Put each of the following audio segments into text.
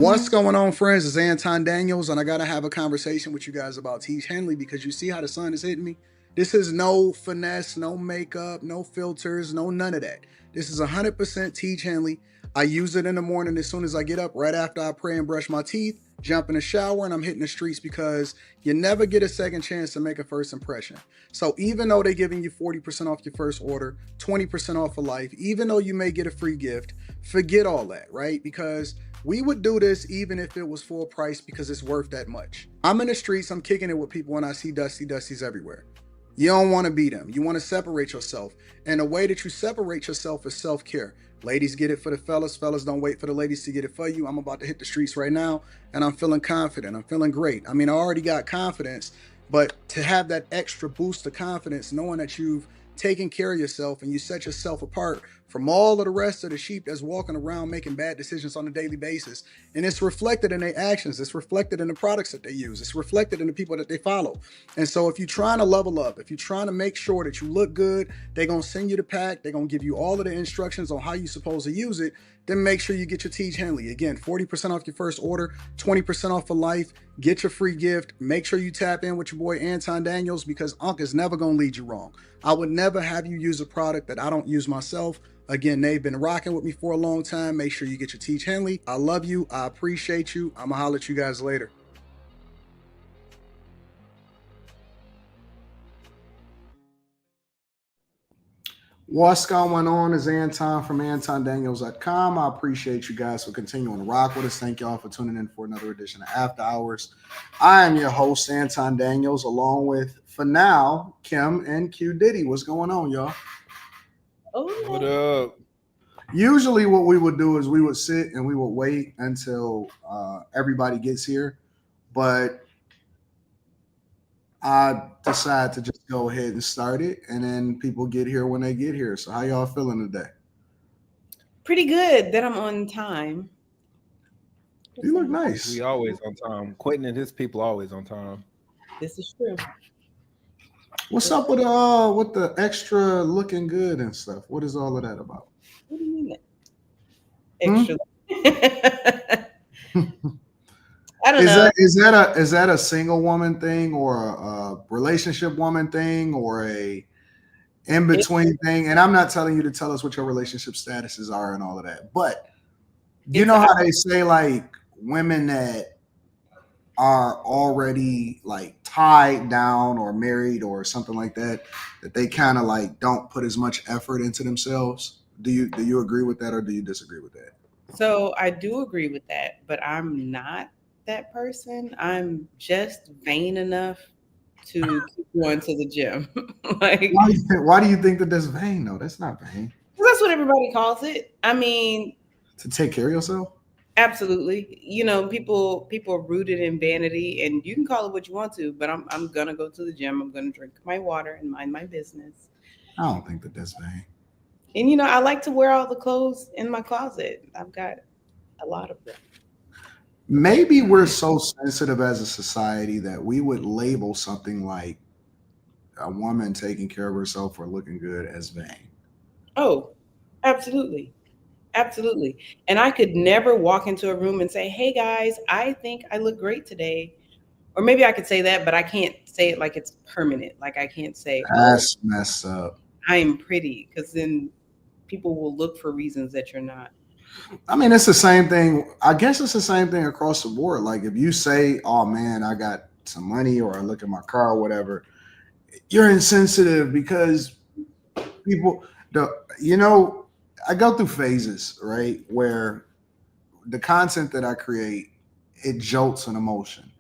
What's going on, friends? It's Anton Daniels, and I gotta have a conversation with you guys about Teach Henley because you see how the sun is hitting me. This is no finesse, no makeup, no filters, no none of that. This is 100% Teach Henley. I use it in the morning as soon as I get up, right after I pray and brush my teeth, jump in the shower, and I'm hitting the streets because you never get a second chance to make a first impression. So even though they're giving you 40% off your first order, 20% off for life, even though you may get a free gift, forget all that, right? Because we would do this even if it was full price because it's worth that much. I'm in the streets, I'm kicking it with people when I see Dusties everywhere. You don't want to be them. You want to separate yourself. And the way that you separate yourself is self-care. Ladies get it for the fellas. Fellas don't wait for the ladies to get it for you. I'm about to hit the streets right now and I'm feeling confident. I'm feeling great. I mean, I already got confidence, but to have that extra boost of confidence, knowing that you've taken care of yourself and you set yourself apart from all of the rest of the sheep that's walking around making bad decisions on a daily basis. And it's reflected in their actions. It's reflected in the products that they use. It's reflected in the people that they follow. And so if you're trying to level up, if you're trying to make sure that you look good, they're going to send you the pack. They're going to give you all of the instructions on how you're supposed to use it. Then make sure you get your Teach Henley. Again, 40% off your first order, 20% off for life. Get your free gift. Make sure you tap in with your boy Anton Daniels because Unc is never going to lead you wrong. I would never have you use a product that I don't use myself. Again, they've been rocking with me for a long time. Make sure you get your Teach Henley. I love you. I appreciate you. I'm going to holler at you guys later. What's going on? Is Anton from antondaniels.com. I appreciate you guys for continuing to rock with us. Thank y'all for tuning in for another edition of After Hours. I am your host, Anton Daniels, along with, for now, Kim and Q Diddy. What's going on, y'all? What up? Usually what we would do is we would sit and we would wait until everybody gets here. But I decide to just go ahead and start it, and then people get here when they get here. So how y'all feeling today? Pretty good that I'm on time. You look nice. We always on time. Quentin and his people always on time. This is true. What's up with the extra looking good and stuff? What is all of that about? What do you mean that? Extra. I don't know. Is that a single woman thing or a relationship woman thing or a in between thing? And I'm not telling you to tell us what your relationship statuses are and all of that, but you know how they say like women that are already like tied down or married or something like that, that they kind of like don't put as much effort into themselves. Do you agree with that or do you disagree with that? So I do agree with that, but I'm not that person. I'm just vain enough to keep going to the gym. Like, why do you think that that's vain though? That's not vain. That's what everybody calls it. I mean, to take care of yourself. Absolutely. You know, people are rooted in vanity, and you can call it what you want to, but I'm gonna go to the gym. I'm gonna drink my water and mind my business. I don't think that that's vain. And you know, I like to wear all the clothes in my closet. I've got a lot of them. Maybe we're so sensitive as a society that we would label something like a woman taking care of herself or looking good as vain. Oh, absolutely. Absolutely. And I could never walk into a room and say, hey guys, I think I look great today. Or maybe I could say that, but I can't say it like it's permanent. Like I can't say, that's messed up. I am pretty, because then people will look for reasons that you're not. I mean, it's the same thing. I guess it's the same thing across the board. Like if you say, oh man, I got some money or I look at my car or whatever, you're insensitive because people, I go through phases, right? Where the content that I create, it jolts an emotion.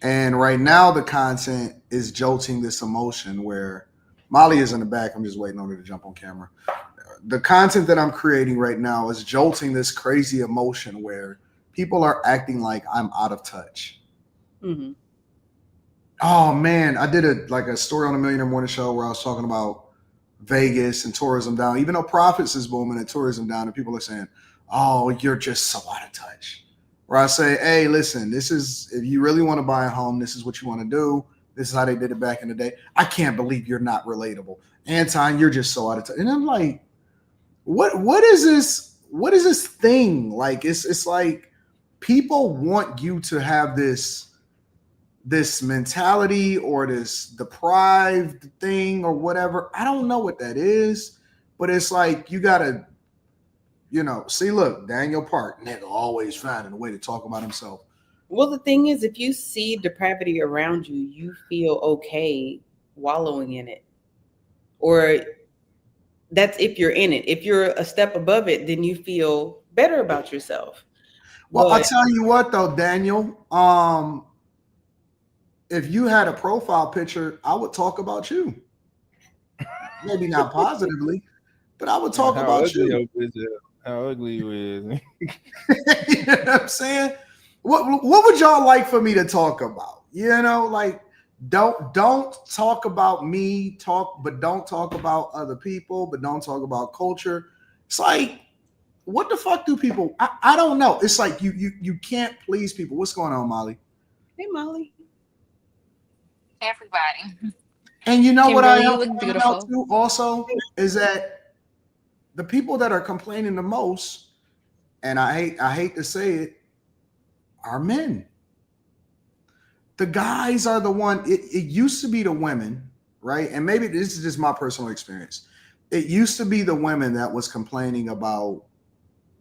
And right now the content is jolting this emotion where Molly is in the back. I'm just waiting on her to jump on camera. The content that I'm creating right now is jolting this crazy emotion where people are acting like I'm out of touch. Mm-hmm. Oh man, I did a story on the Millionaire Morning Show where I was talking about Vegas and tourism down, even though profits is booming and tourism down, and people are saying, oh, you're just so out of touch. Where I say, hey, listen, this is, if you really want to buy a home, this is what you want to do. This is how they did it back in the day. I can't believe you're not relatable. Anton, you're just so out of touch. And I'm like, what is this? What is this thing? Like, it's like people want you to have this mentality or this deprived thing or whatever. I don't know what that is, but it's like you gotta, see, look, Daniel Park, nigga, always finding a way to talk about himself. Well, the thing is, if you see depravity around you, you feel okay wallowing in it. Or that's if you're in it. If you're a step above it, then you feel better about yourself. Well, I'll tell you what though, Daniel. If you had a profile picture, I would talk about you. Maybe not positively, but I would talk about you. How ugly you is. You know what I'm saying? What would y'all like for me to talk about? Like don't talk about me, but don't talk about other people, but don't talk about culture. It's like, what the fuck do people? I don't know. It's like you can't please people. What's going on, Molly? Hey, Molly. Everybody. And you know Kimberly, what I you am look beautiful too also is that the people that are complaining the most, and I hate to say it, are men. The guys are the one. It used to be the women, right? And maybe this is just my personal experience. It used to be the women that was complaining about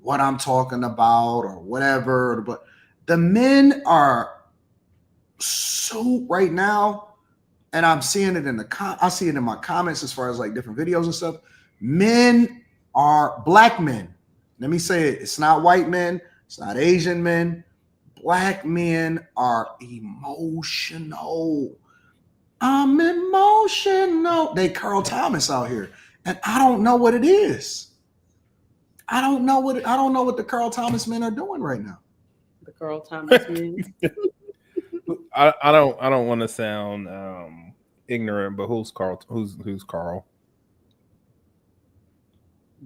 what I'm talking about or whatever. But the men are so right now, and I'm seeing it I see it in my comments as far as like different videos and stuff. Men are black men. Let me say it. It's not white men. It's not Asian men. Black men are emotional. I'm emotional. They Carl Thomas out here, and I don't know what it is. I don't know what the Carl Thomas men are doing right now. The Carl Thomas men. I don't want to sound ignorant, but who's Carl? Who's Carl?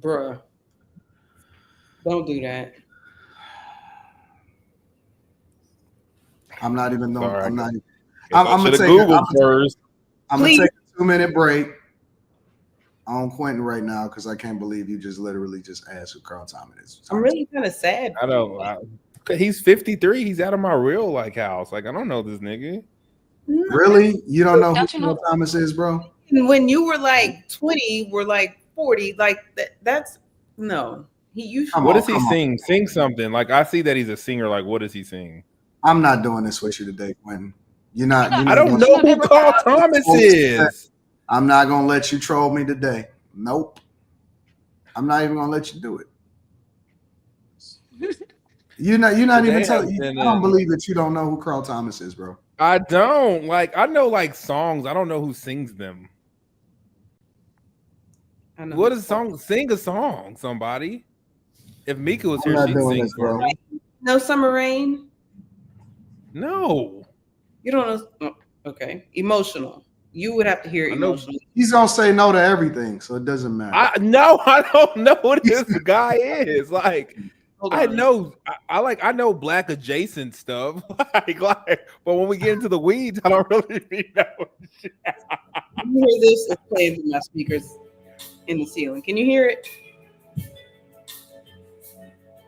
Bruh. Don't do that. I'm not even going. Sorry, I'm not. I'm gonna take Google first. I'm gonna take a 2-minute break on Quentin right now because I can't believe you just literally just asked who Carl Thomas is. I'm really kind of sad. I don't. He's 53. He's out of my real house. Like, I don't know this nigga. Really? You don't know who Carl Thomas is, bro? When you were like 20, we're like 40. Like that's no. What does he sing? Sing something. Like, I see that he's a singer. Like, what does he sing? I'm not doing this with you today, Quentin. You're not I don't know who Carl Thomas is. I'm not gonna let you troll me today. Nope. I'm not even gonna let you do it. You're not even telling. I don't believe that you don't know who Carl Thomas is, bro. I don't. Like, I know like songs. I don't know who sings them. What is song? Sing a song, somebody. If Mika was here, she'd sing for me. No Summer Rain? No. You don't know? Okay. Emotional. You would have to hear emotional. He's gonna say no to everything, so it doesn't matter. I don't know what this guy is. Like, I know black adjacent stuff. like, but when we get into the weeds, I don't really know. You hear this? It's playing through my speakers in the ceiling. Can you hear it?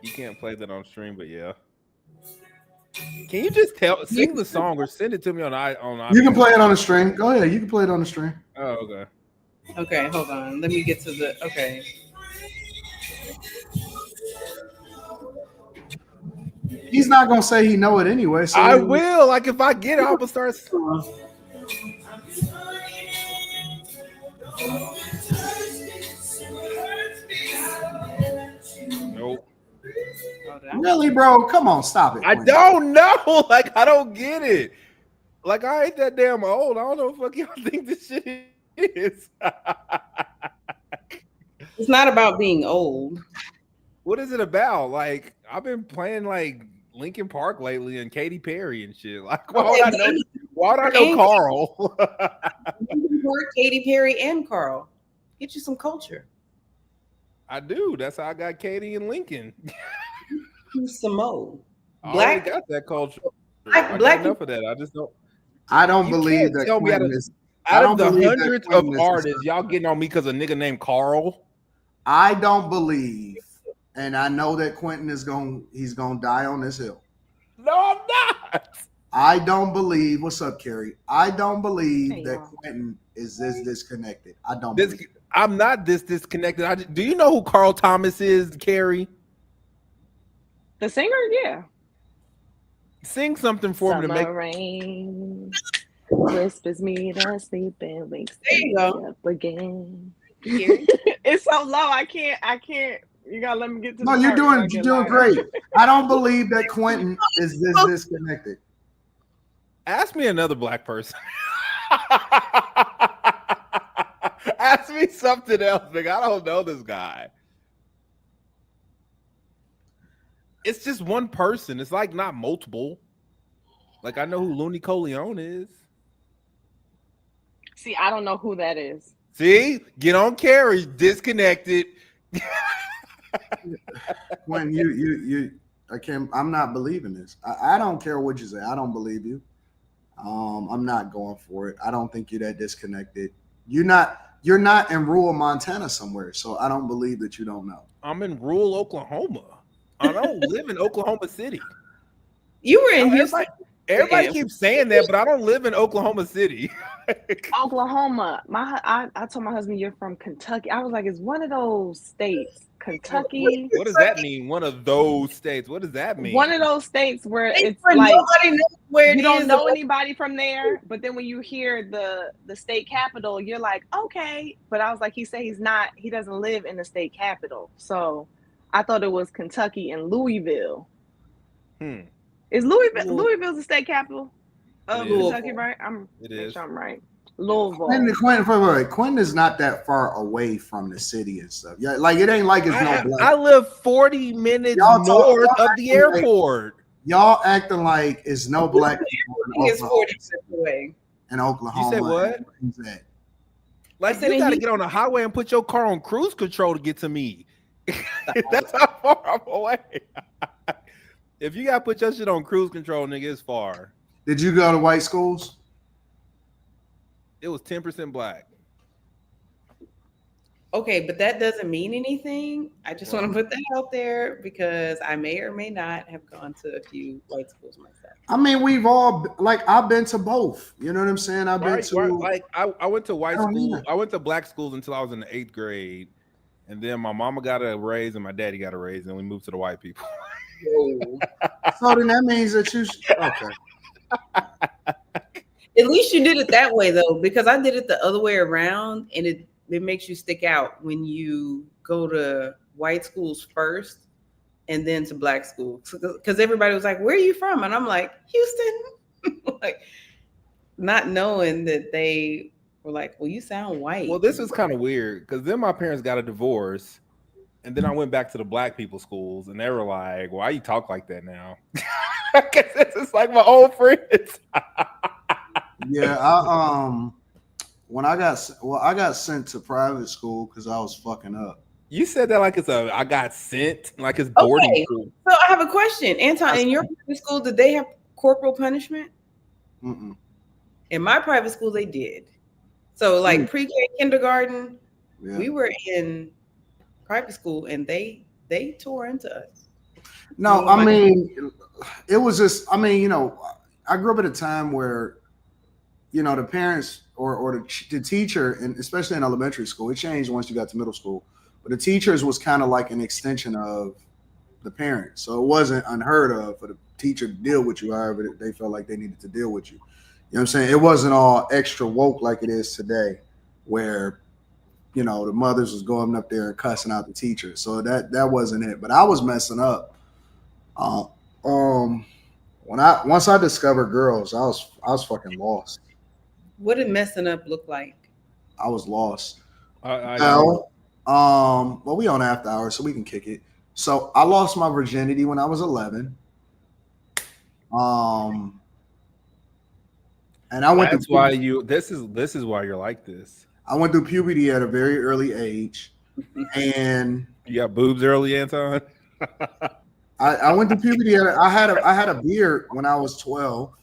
You can't play that on stream, but yeah. Can you just sing the song or send it to me on You can play it on the stream. Go ahead. You can play it on the stream. Oh, okay. Okay, hold on. Let me get to the okay. He's not gonna say he know it anyway. So I will. Like, if I get it, I'm gonna start. Nope. Really, bro? Come on, stop it. I don't know. Like, I don't get it. Like, I ain't that damn old. I don't know what y'all think this shit is. It's not about being old. What is it about? Like, I've been playing like Linkin Park lately and Katy Perry and shit. Like, why would I know Carl? Katy Perry and Carl. Get you some culture. I do. That's how I got Katy and Lincoln. Samo. I got that culture. I got enough of that. I just don't. I don't believe that. Out of the hundreds of artists, y'all getting on me because a nigga named Carl. I don't believe, and I know that Quentin he's gonna die on this hill. No, I'm not. I don't believe. What's up, Carrie? I don't believe Hey, that y'all. Quentin is this disconnected. I don't believe. I'm not this disconnected. Do you know who Carl Thomas is, Carrie? The singer, yeah. Sing something for me to make. Summer rain whispers me to sleep and wakes There you me go. up again. Here. It's so low. I can't. You gotta let me get to No, the you're part where I doing get you're doing louder. great. I don't believe that Quentin is this disconnected. Ask me another black person. Ask me something else, nigga. I don't know this guy. It's just one person. It's like not multiple. Like I know who Looney Coleon is. See, I don't know who that is. See, get on Carrie. Disconnected. Quentin, you I can't. I'm not believing this. I don't care what you say. I don't believe you. I'm not going for it. I don't think you're that disconnected. You're not in rural Montana somewhere, so I don't believe that you don't know. I'm in rural Oklahoma. I don't live in Oklahoma City. You were in Houston. Everybody keeps saying that, but I don't live in Oklahoma City. Oklahoma. I told my husband you're from Kentucky. I was like, it's one of those states, Kentucky. What does that mean? One of those states. What does that mean? One of those states where it's Where like nobody knows where it you don't is. know anybody from there, but then when you hear the state capital, you're like, okay. But I was like, he doesn't live in the state capital. So I thought it was Kentucky and Louisville. Is Louisville's the state capital of Kentucky, right? It is. Sure I'm right. Louisville. Quentin is not that far away from the city and stuff. Yeah, like it ain't like it's no black. I live 40 minutes north of the airport. Y'all acting like it's no black people It's 40 minutes away. in Oklahoma. You said what? Like you got to get on the highway and put your car on cruise control to get to me. That's how far I'm away. If you got to put your shit on cruise control, nigga, it's far. Did you go to white schools? It was 10% black. Okay, but that doesn't mean anything. I just want to put that out there because I may or may not have gone to a few white schools myself. I mean, we've all I've been to both. You know what I'm saying? I've been to like I went to white school. I went to black schools until I was in the 8th grade, and then my mama got a raise and my daddy got a raise, and we moved to the white people. So then that means that you okay. At least you did it that way though, because I did it the other way around, and it makes you stick out when you go to white schools first and then to black schools, because everybody was like, "Where are you from?" And I'm like, "Houston," like not knowing that they were like, "Well, you sound white." Well, this was kind of weird because then my parents got a divorce, and then I went back to the black people schools, and they were like, "Why you talk like that now?" Because this is like my old friends. Yeah, I got sent to private school because I was fucking up. You said that like I got sent, like it's boarding school. So I have a question, Anton. In your private school, did they have corporal punishment? Mm-mm. In my private school, they did. So like pre-K, kindergarten, we were in private school, and they tore into us. No, I mean, it was just. I mean, you know, I grew up at a time where, you know, the parents or the teacher, and especially in elementary school, it changed once you got to middle school. But the teachers was kind of like an extension of the parents. So it wasn't unheard of for the teacher to deal with you however they felt like they needed to deal with you. You know what I'm saying? It wasn't all extra woke like it is today, where, you know, the mothers was going up there and cussing out the teachers. So that wasn't it. But I was messing up. Once I discovered girls, I was fucking lost. What did messing up look like? I was lost. Well, we on after hours, so we can kick it. So I lost my virginity when I was 11. And I went. That's why you. This is why you're like this. I went through puberty at a very early age, and you got boobs early, Anton. I went through puberty. I had a beard when I was 12.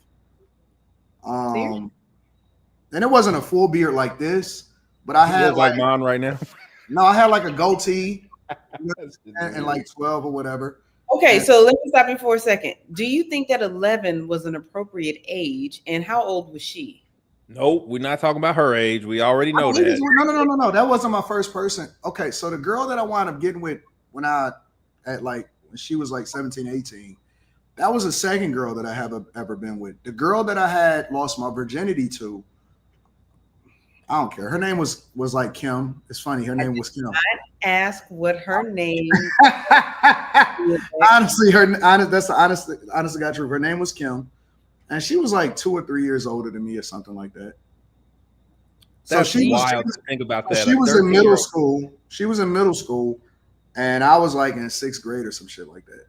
And it wasn't a full beard like this, but I had like mine right now. No, I had like a goatee and like 12 or whatever. Okay, so let me stop you for a second. Do you think that 11 was an appropriate age, and how old was she? Nope, we're not talking about her age. We already know that. No. That wasn't my first person. Okay, so the girl that I wound up getting with when she was like 17, 18, that was the second girl that I have ever been with. The girl that I had lost my virginity to, I don't care. Her name was like Kim. It's funny. Her name was Kim. Ask what her name. Honestly, that's the honest to God truth. Her name was Kim, and she was like 2 or 3 years older than me, or something like that. That's so wild to think about that. She was in middle school. She was in middle school, and I was like in 6th grade or some shit like that.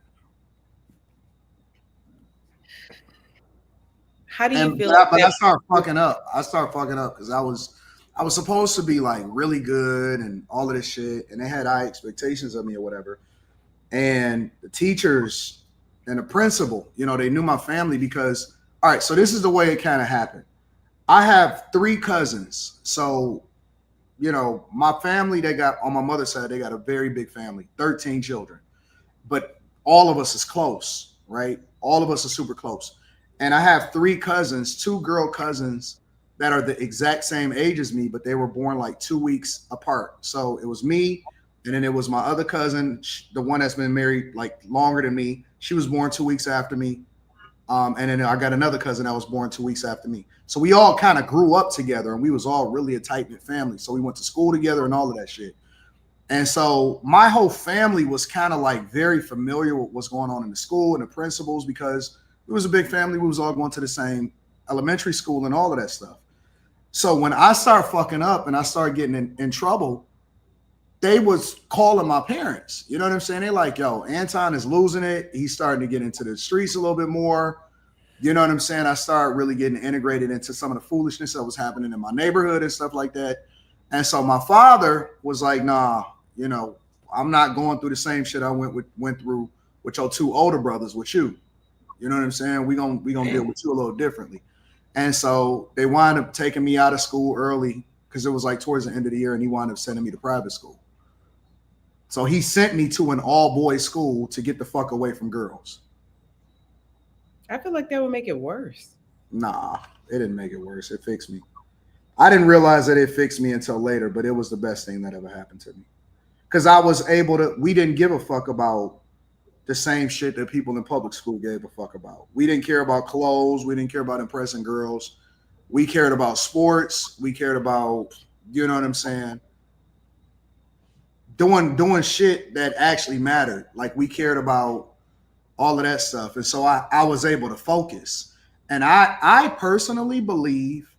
How do you feel? But I started fucking up. Because I was supposed to be like really good and all of this shit, and they had high expectations of me or whatever. And the teachers and the principal, they knew my family because, all right, so this is the way it kind of happened. I have 3 cousins. So, my family, on my mother's side, they got a very big family, 13 children. But all of us is close, right? All of us are super close. And I have 3 cousins, 2 girl cousins that are the exact same age as me, but they were born like 2 weeks apart. So it was me, and then it was my other cousin, the one that's been married like longer than me. She was born 2 weeks after me. And then I got another cousin that was born 2 weeks after me. So we all kind of grew up together, and we was all really a tight-knit family. So we went to school together and all of that shit. And so my whole family was kind of like very familiar with what's going on in the school and the principals, because it was a big family. We was all going to the same elementary school and all of that stuff. So when I started fucking up and I started getting in trouble, they was calling my parents. You know what I'm saying? They're like, yo, Anton is losing it. He's starting to get into the streets a little bit more. You know what I'm saying? I started really getting integrated into some of the foolishness that was happening in my neighborhood and stuff like that. And so my father was like, nah, I'm not going through the same shit I went through with your 2 older brothers with you. You know what I'm saying? We gonna deal with you a little differently. And so they wound up taking me out of school early because it was like towards the end of the year, and he wound up sending me to private school. So he sent me to an all-boys school to get the fuck away from girls. I feel like that would make it worse. Nah, it didn't make it worse. It fixed me. I didn't realize that it fixed me until later, but it was the best thing that ever happened to me. Because I was able to, we didn't give a fuck about the same shit that people in public school gave a fuck about. We didn't care about clothes. We didn't care about impressing girls. We cared about sports. We cared about, you know what I'm saying, doing shit that actually mattered. Like, we cared about all of that stuff. And so I was able to focus. And I personally believe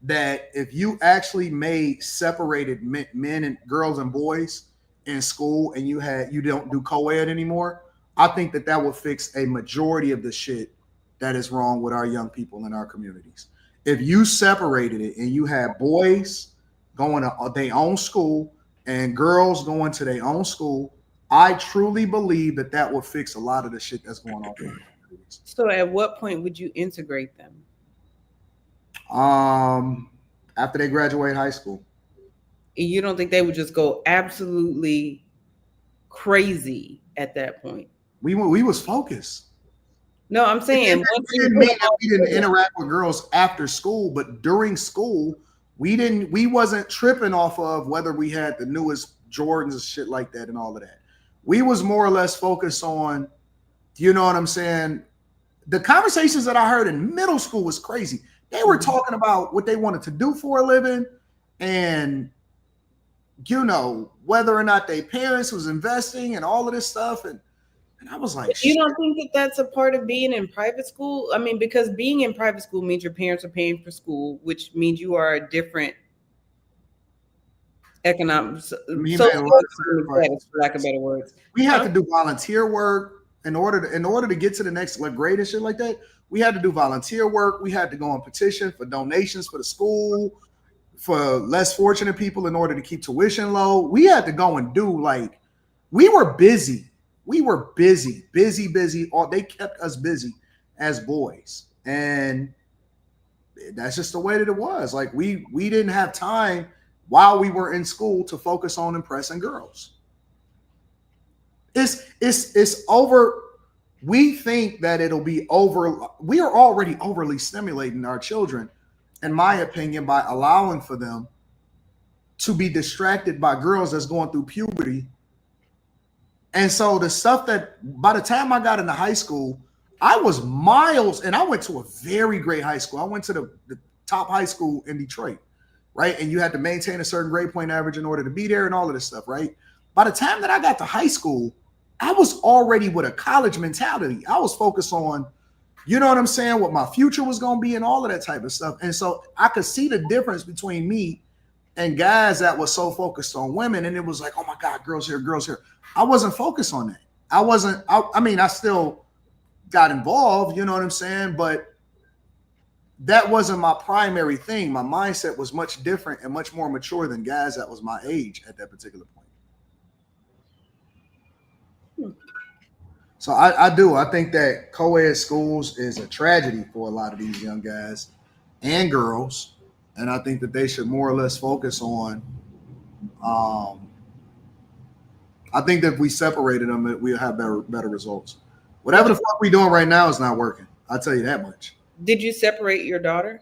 that if you actually made separated men and girls and boys in school, and you don't do co-ed anymore, I think that would fix a majority of the shit that is wrong with our young people in our communities. If you separated it and you had boys going to their own school and girls going to their own school, I truly believe that would fix a lot of the shit that's going on in our communities. So at what point would you integrate them? After they graduate high school. You don't think they would just go absolutely crazy at that point? We was focused. No, I'm saying we didn't interact with girls after school, but during school, we wasn't tripping off of whether we had the newest Jordans and shit like that and all of that. We was more or less focused on, you know what I'm saying? The conversations that I heard in middle school was crazy. They were talking about what they wanted to do for a living, and whether or not their parents was investing and all of this stuff. And I was like, you don't think that that's a part of being in private school? I mean, because being in private school means your parents are paying for school, which means you are a different economic, for lack of better words. We had to do volunteer work in order to get to the next grade and shit like that. We had to do volunteer work. We had to go and petition for donations for the school, for less fortunate people in order to keep tuition low. We had to go and do, we were busy. We were busy. They kept us busy as boys. And that's just the way that it was. Like, we didn't have time while we were in school to focus on impressing girls. It's over. we think that it'll be we are already overly stimulating our children, in my opinion, by allowing for them to be distracted by girls that's going through puberty. And so the stuff that by the time I got into high school, I was miles, and I went to a very great high school. I went to the top high school in Detroit, right? And you had to maintain a certain grade point average in order to be there and all of this stuff, right? By the time that I got to high school, I was already with a college mentality. I was focused on, you know what I'm saying, what my future was going to be and all of that type of stuff. And so I could see the difference between me and guys that was so focused on women. And it was like, oh my God, girls here, girls here. I wasn't focused on that. I mean, I still got involved, you know what I'm saying? But that wasn't my primary thing. My mindset was much different and much more mature than guys that was my age at that particular point. So I think that co-ed schools is a tragedy for a lot of these young guys and girls. And I think that they should more or less focus on, I think that if we separated them, we'll have better results. Whatever the fuck we doing right now is not working. I'll tell you that much. Did you separate your daughter?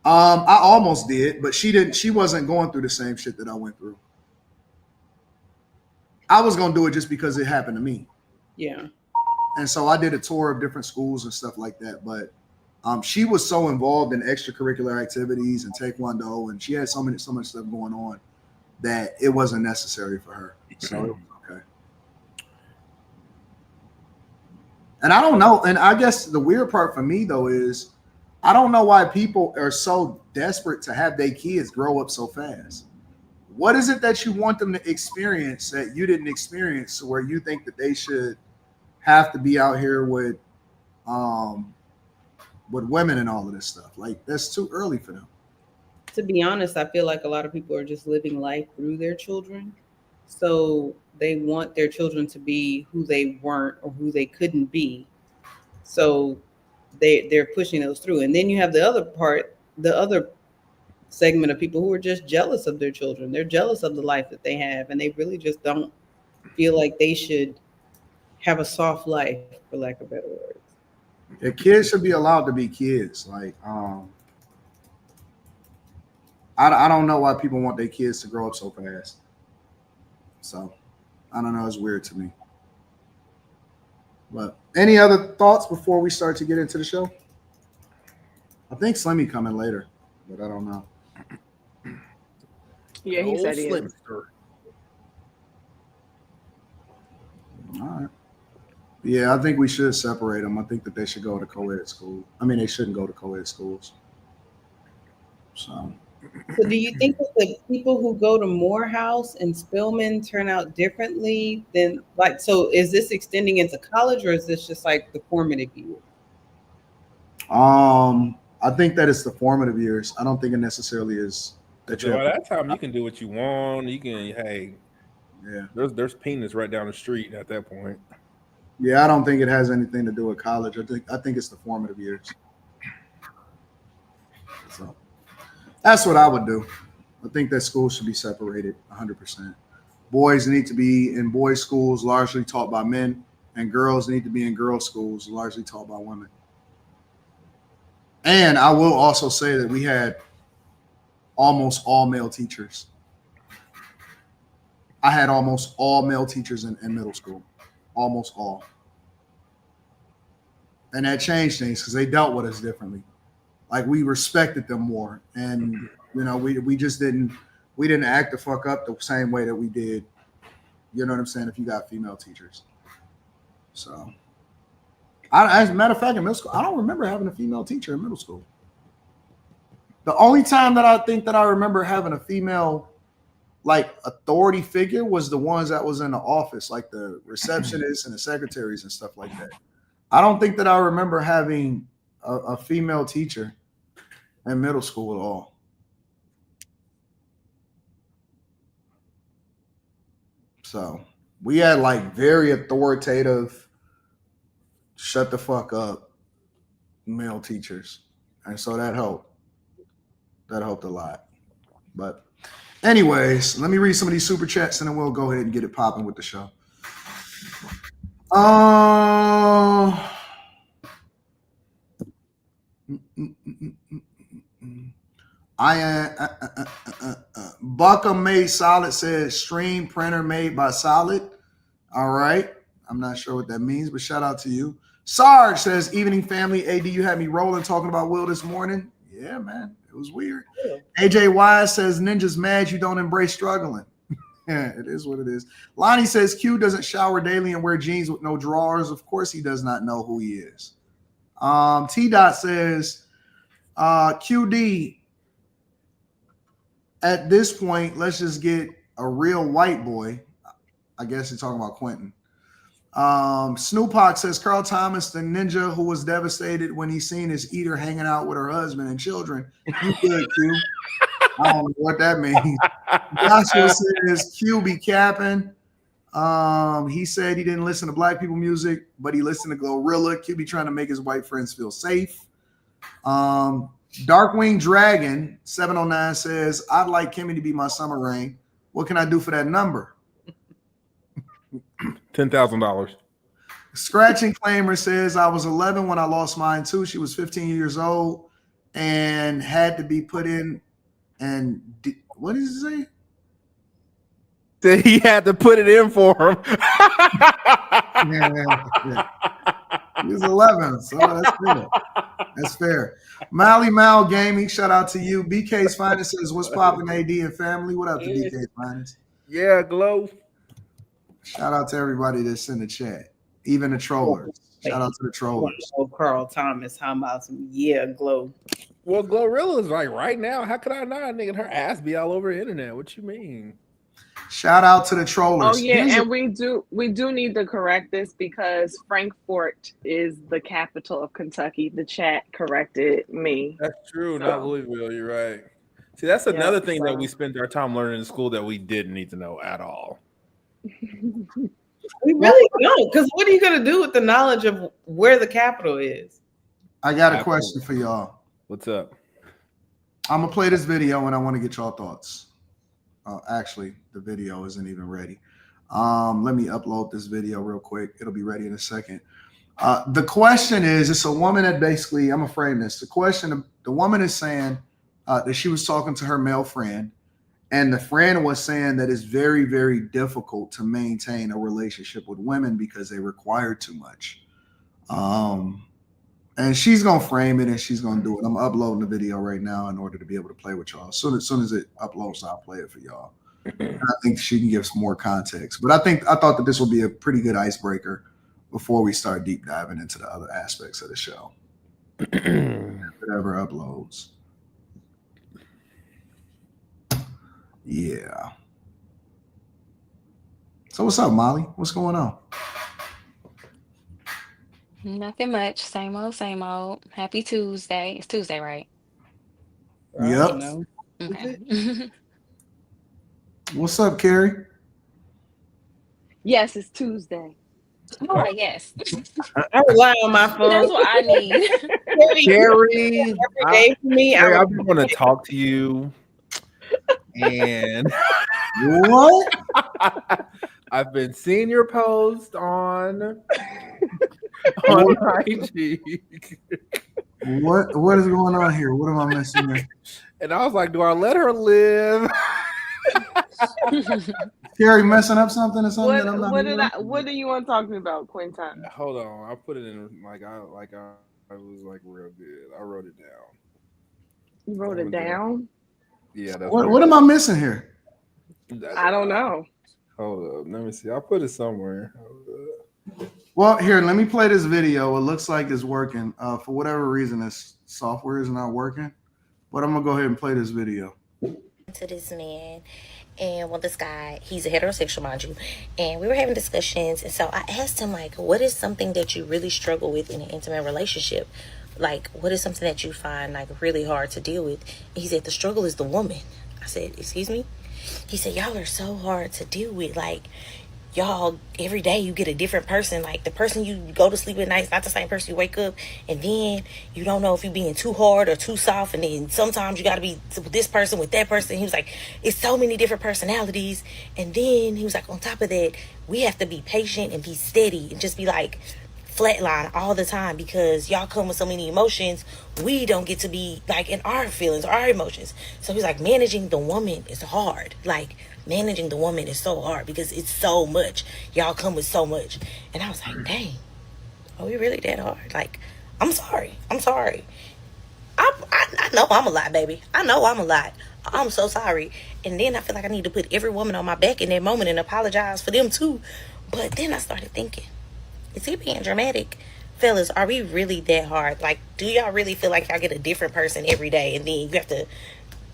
I almost did, but she didn't. She wasn't going through the same shit that I went through. I was going to do it just because it happened to me. Yeah. And so I did a tour of different schools and stuff like that. But she was so involved in extracurricular activities and taekwondo, and she had so much stuff going on that it wasn't necessary for her. So it was okay. And I don't know. And I guess the weird part for me, though, is I don't know why people are so desperate to have their kids grow up so fast. What is it that you want them to experience that you didn't experience, where you think that they should have to be out here with women and all of this stuff? Like, that's too early for them. To be honest, I feel like a lot of people are just living life through their children. So they want their children to be who they weren't or who they couldn't be. So they're pushing those through. And then you have the other segment of people who are just jealous of their children. They're jealous of the life that they have, and they really just don't feel like they should have a soft life, for lack of better words. Yeah, kids should be allowed to be kids. Like, I don't know why people want their kids to grow up so fast. So, I don't know. It's weird to me. But any other thoughts before we start to get into the show? I think Slimmy coming later, but I don't know. Yeah, he said he is. All right. Yeah, I think we should separate them. I think that they should go to co-ed school. I mean, they shouldn't go to co-ed schools. So do you think that the people who go to Morehouse and Spelman turn out differently than, like, so is this extending into college, or is this just like the formative years? I think that it's the formative years. I don't think it necessarily is that by that time you can do what you want. You can, hey, yeah. There's penis right down the street at that point. Yeah, I don't think it has anything to do with college. I think it's the formative years. So that's what I would do. I think that schools should be separated 100%. Boys need to be in boys' schools, largely taught by men, and girls need to be in girls' schools, largely taught by women. And I will also say that we had almost all male teachers. I had almost all male teachers in middle school. Almost all. And that changed things because they dealt with us differently. Like, we respected them more. And, you know, we just didn't act the fuck up the same way that we did, you know what I'm saying, if you got female teachers. So, as a matter of fact, in middle school, I don't remember having a female teacher in middle school. The only time that I think that I remember having a female, like, authority figure was the ones that was in the office, like the receptionists and the secretaries and stuff like that. I don't think that I remember having a female teacher in middle school at all. So we had like very authoritative, shut the fuck up male teachers. And so that helped. That helped a lot. But anyways, let me read some of these super chats and then we'll go ahead and get it popping with the show. Buckham Made Solid says stream printer made by Solid. All right. I'm not sure what that means, but shout out to you. Sarge says, evening family. AD, you had me rolling talking about Will this morning. Yeah, man. It was weird. Yeah. AJ Wise says, Ninja's mad you don't embrace struggling. Yeah, it is what it is. Lonnie says, Q doesn't shower daily and wear jeans with no drawers. Of course he does not know who he is. T-Dot says, QD, at this point, let's just get a real white boy. I guess you're talking about Quentin. Snoopock says, Carl Thomas, the ninja who was devastated when he seen his eater hanging out with her husband and children. You good, Q. I don't know what that means. Joshua says, Q be capping. He said he didn't listen to black people music, but he listened to Glorilla. Q be trying to make his white friends feel safe. Darkwing Dragon 709 says, I'd like Kimmy to be my summer rain. What can I do for that number? $10,000. Scratching Claimer says, I was 11 when I lost mine too. She was 15 years old and had to be put in. And what did he say? That he had to put it in for him. Yeah. He was 11, so that's fair. That's fair. Mally Mal Gaming, shout out to you. BK's Finest says, what's popping, AD and family? What up to BK's Finest? Yeah, Glow. Shout out to everybody that's in the chat, even the trollers. Shout out to the trollers. Oh, Carl Thomas, how about some Glow? Well, Glorilla is like right now. How could I not? Nigga, her ass be all over the internet. What you mean? Shout out to the trollers. Oh yeah, and we do need to correct this because Frankfort is the capital of Kentucky. The chat corrected me. That's true, not Louisville. You're right. See, that's another thing that we spent our time learning in school that we didn't need to know at all. We really don't, because what are you going to do with the knowledge of where the capital is? I got a question for y'all. What's up? I'm going to play this video and I want to get y'all thoughts. Actually, the video isn't even ready. Let me upload this video real quick. It'll be ready in a second. The question is, it's a woman that basically, I'm going to frame this. The woman is saying that she was talking to her male friend, and the friend was saying that it's very, very difficult to maintain a relationship with women because they require too much. And she's going to frame it and she's going to do it. I'm uploading the video right now in order to be able to play with y'all. As soon as it uploads, I'll play it for y'all. And I think she can give some more context. But I thought that this will be a pretty good icebreaker before we start deep diving into the other aspects of the show. Whatever uploads. Yeah. So what's up, Molly? What's going on? Nothing much. Same old, same old. Happy Tuesday. It's Tuesday, right? Yep. Okay. What's up, Carrie? Yes, it's Tuesday. Oh, yes. I rely on my phone. That's what I need. Carrie, every day for me. I just want to talk to you. And what? I've been seeing your post on IG. What is going on here? What am I missing here? And I was like, do I let her live? Carrie messing up something or something? That I'm not what do you want to talk to me about, Quinton? Hold on, I put it in like I was like real good. I wrote it down. You wrote it down? Yeah. That's what am I missing here? I don't know. Hold up, let me see. I put it somewhere. Well, here, let me play this video. It looks like it's working. For whatever reason, this software is not working. But I'm gonna go ahead and play this video. To this man, and well, this guy, he's a heterosexual, mind you, and we were having discussions, and so I asked him, like, what is something that you really struggle with in an intimate relationship? Like, what is something that you find like really hard to deal with? And he said, the struggle is the woman. I said, excuse me? He said, y'all are so hard to deal with. Like, y'all, every day you get a different person. Like the person you go to sleep at night is not the same person you wake up, and then you don't know if you're being too hard or too soft, and then sometimes you got to be with this person, with that person. He was like, it's so many different personalities. And then he was like, on top of that, we have to be patient and be steady and just be like flatline all the time, because y'all come with so many emotions. We don't get to be like in our feelings, our emotions. So he's like, managing the woman is hard. Like managing the woman is so hard because it's so much. Y'all come with so much. And I was like, dang, are we really that hard? Like, I'm sorry. I know I'm a lot, baby. I know I'm a lot. I'm so sorry. And then I feel like I need to put every woman on my back in that moment and apologize for them too. But then I started thinking, is he being dramatic? Fellas, are we really that hard? Like, do y'all really feel like y'all get a different person every day, and then you have to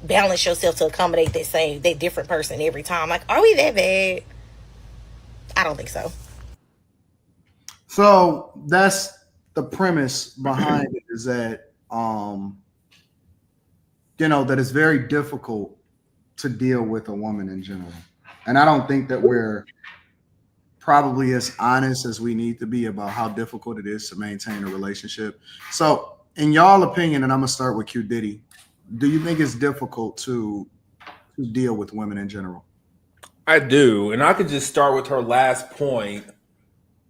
balance yourself to accommodate that different person every time? Like, are we that bad? I don't think so. So that's the premise behind it, is that that it's very difficult to deal with a woman in general. And I don't think that we're probably as honest as we need to be about how difficult it is to maintain a relationship. So in y'all opinion, and I'm gonna start with Q Diddy, do you think it's difficult to deal with women in general? I do. And I could just start with her last point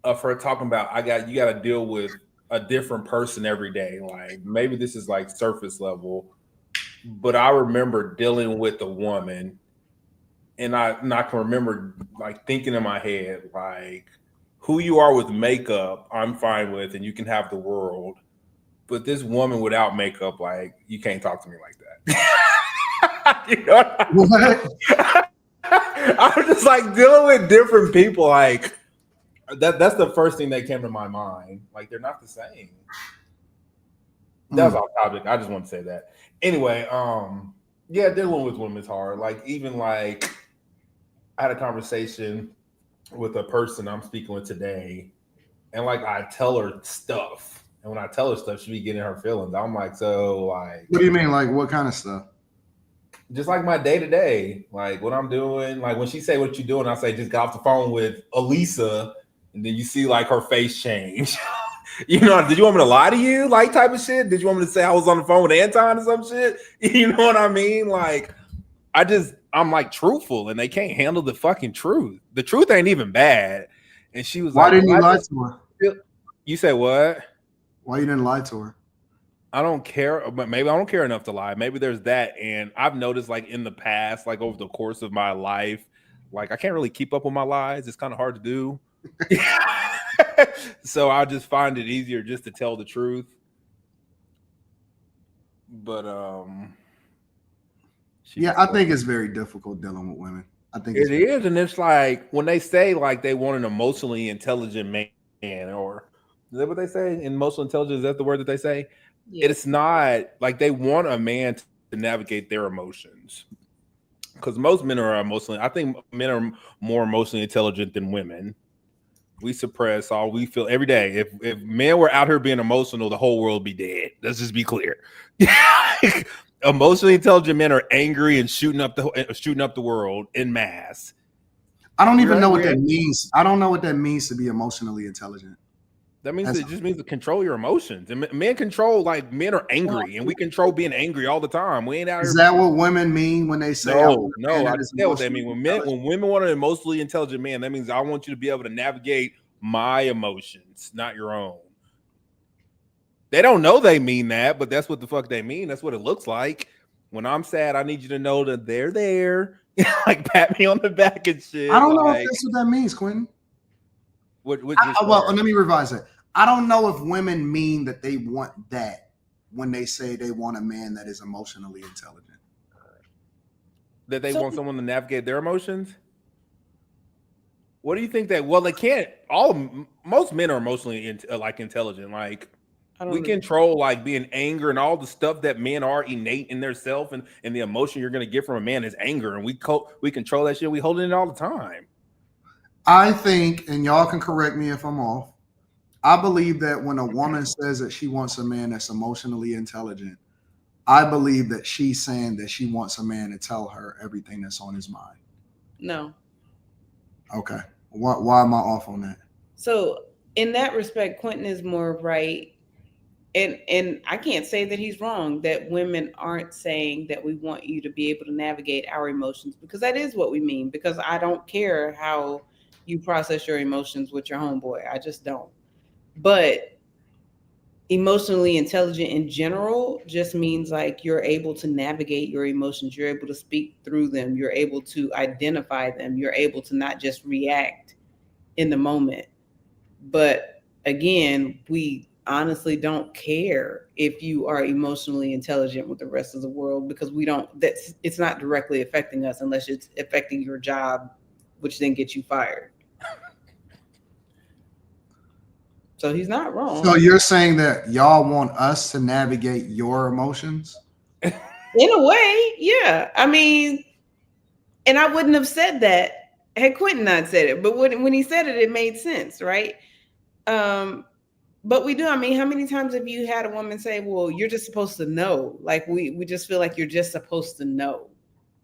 of her talking about you got to deal with a different person every day. Like maybe this is like surface level, but I remember dealing with a woman, and I can remember like thinking in my head, like, who you are with makeup, I'm fine with, and you can have the world. But this woman without makeup, like, you can't talk to me like that. You know what? I'm just like dealing with different people. Like that's the first thing that came to my mind. Like they're not the same. That was off topic. I just want to say that. Anyway, yeah, dealing with women is hard. Like even like I had a conversation with a person I'm speaking with today, and like I tell her stuff, and when I tell her stuff, she be getting her feelings. I'm like, so like, what do you mean? Like what kind of stuff? Just like my day to day, like what I'm doing. Like when she say what you doing, I say just got off the phone with Elisa, and then you see like her face change. You know, did you want me to lie to you? Like type of shit. Did you want me to say I was on the phone with Anton or some shit? You know what I mean? Like I'm like truthful, and they can't handle the fucking truth. The truth ain't even bad. And she was Why like, didn't you lie to her? You say what? Why you didn't lie to her? I don't care, but maybe I don't care enough to lie. Maybe there's that. And I've noticed like in the past, like over the course of my life, like I can't really keep up with my lies. It's kind of hard to do. So I just find it easier just to tell the truth. But yeah, I think it's very difficult dealing with women. I think it is, and it's like when they say like they want an emotionally intelligent man, or is that what they say? Emotional intelligence, is that the word that they say? Yeah. It's not like they want a man to navigate their emotions, because most men are emotionally. I think men are more emotionally intelligent than women. We suppress all we feel every day. If men were out here being emotional, the whole world would be dead. Let's just be clear. Emotionally intelligent men are angry and shooting up the world in mass. I don't even know what that means. I don't know what that means to be emotionally intelligent. That means it just means to control your emotions. And men control, like men are angry, and we control being angry all the time. We ain't out here. Is that what women mean when they say? No, I just know what they mean. When women want an emotionally intelligent man, that means I want you to be able to navigate my emotions, not your own. They don't know they mean that, but that's what the fuck they mean. That's what it looks like. When I'm sad, I need you to know that they're there. Like pat me on the back and shit. I don't know if that's what that means, Quentin. Well, let me revise it. I don't know if women mean that they want that when they say they want a man that is emotionally intelligent. That they want someone to navigate their emotions? What do you think that? Well, they can't. Most men are emotionally intelligent. Like we control like being anger and all the stuff that men are innate in their self, and the emotion you're going to get from a man is anger, and we control that shit. We hold it in all the time. I think, and y'all can correct me if I'm off, I believe that when a woman says that she wants a man that's emotionally intelligent, I believe that she's saying that she wants a man to tell her everything that's on his mind. No. Okay. Why am I off on that? So in that respect, Quentin is more right. And I can't say that he's wrong, that women aren't saying that we want you to be able to navigate our emotions, because that is what we mean. Because I don't care how you process your emotions with your homeboy. I just don't. But emotionally intelligent in general just means like you're able to navigate your emotions, you're able to speak through them, you're able to identify them, you're able to not just react in the moment. But again, we honestly don't care if you are emotionally intelligent with the rest of the world, because we don't, that's, it's not directly affecting us unless it's affecting your job, which then gets you fired. So he's not wrong. So you're saying that y'all want us to navigate your emotions? In a way, yeah. I mean, and I wouldn't have said that had Quentin not said it, but when he said it, it made sense, right? But we do. I mean, how many times have you had a woman say, well, you're just supposed to know? Like we just feel like you're just supposed to know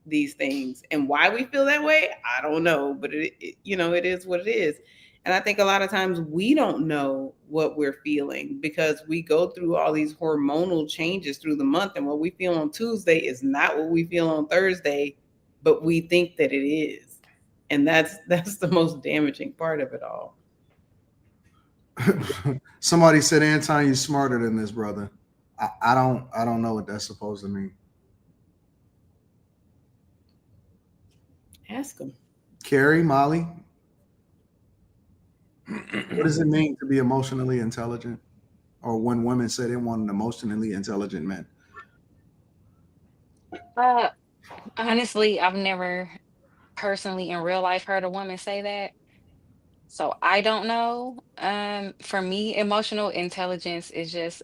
these things. And why we feel that way, I don't know. But it it is what it is. And I think a lot of times we don't know what we're feeling because we go through all these hormonal changes through the month. And what we feel on Tuesday is not what we feel on Thursday, but we think that it is. And that's the most damaging part of it all. Somebody said, Anton, you're smarter than this, brother. I don't know what that's supposed to mean. Ask them. Carrie, Molly, what does it mean to be emotionally intelligent? Or when women say they want an emotionally intelligent man? Honestly, I've never personally in real life heard a woman say that. So I don't know. For me, emotional intelligence is just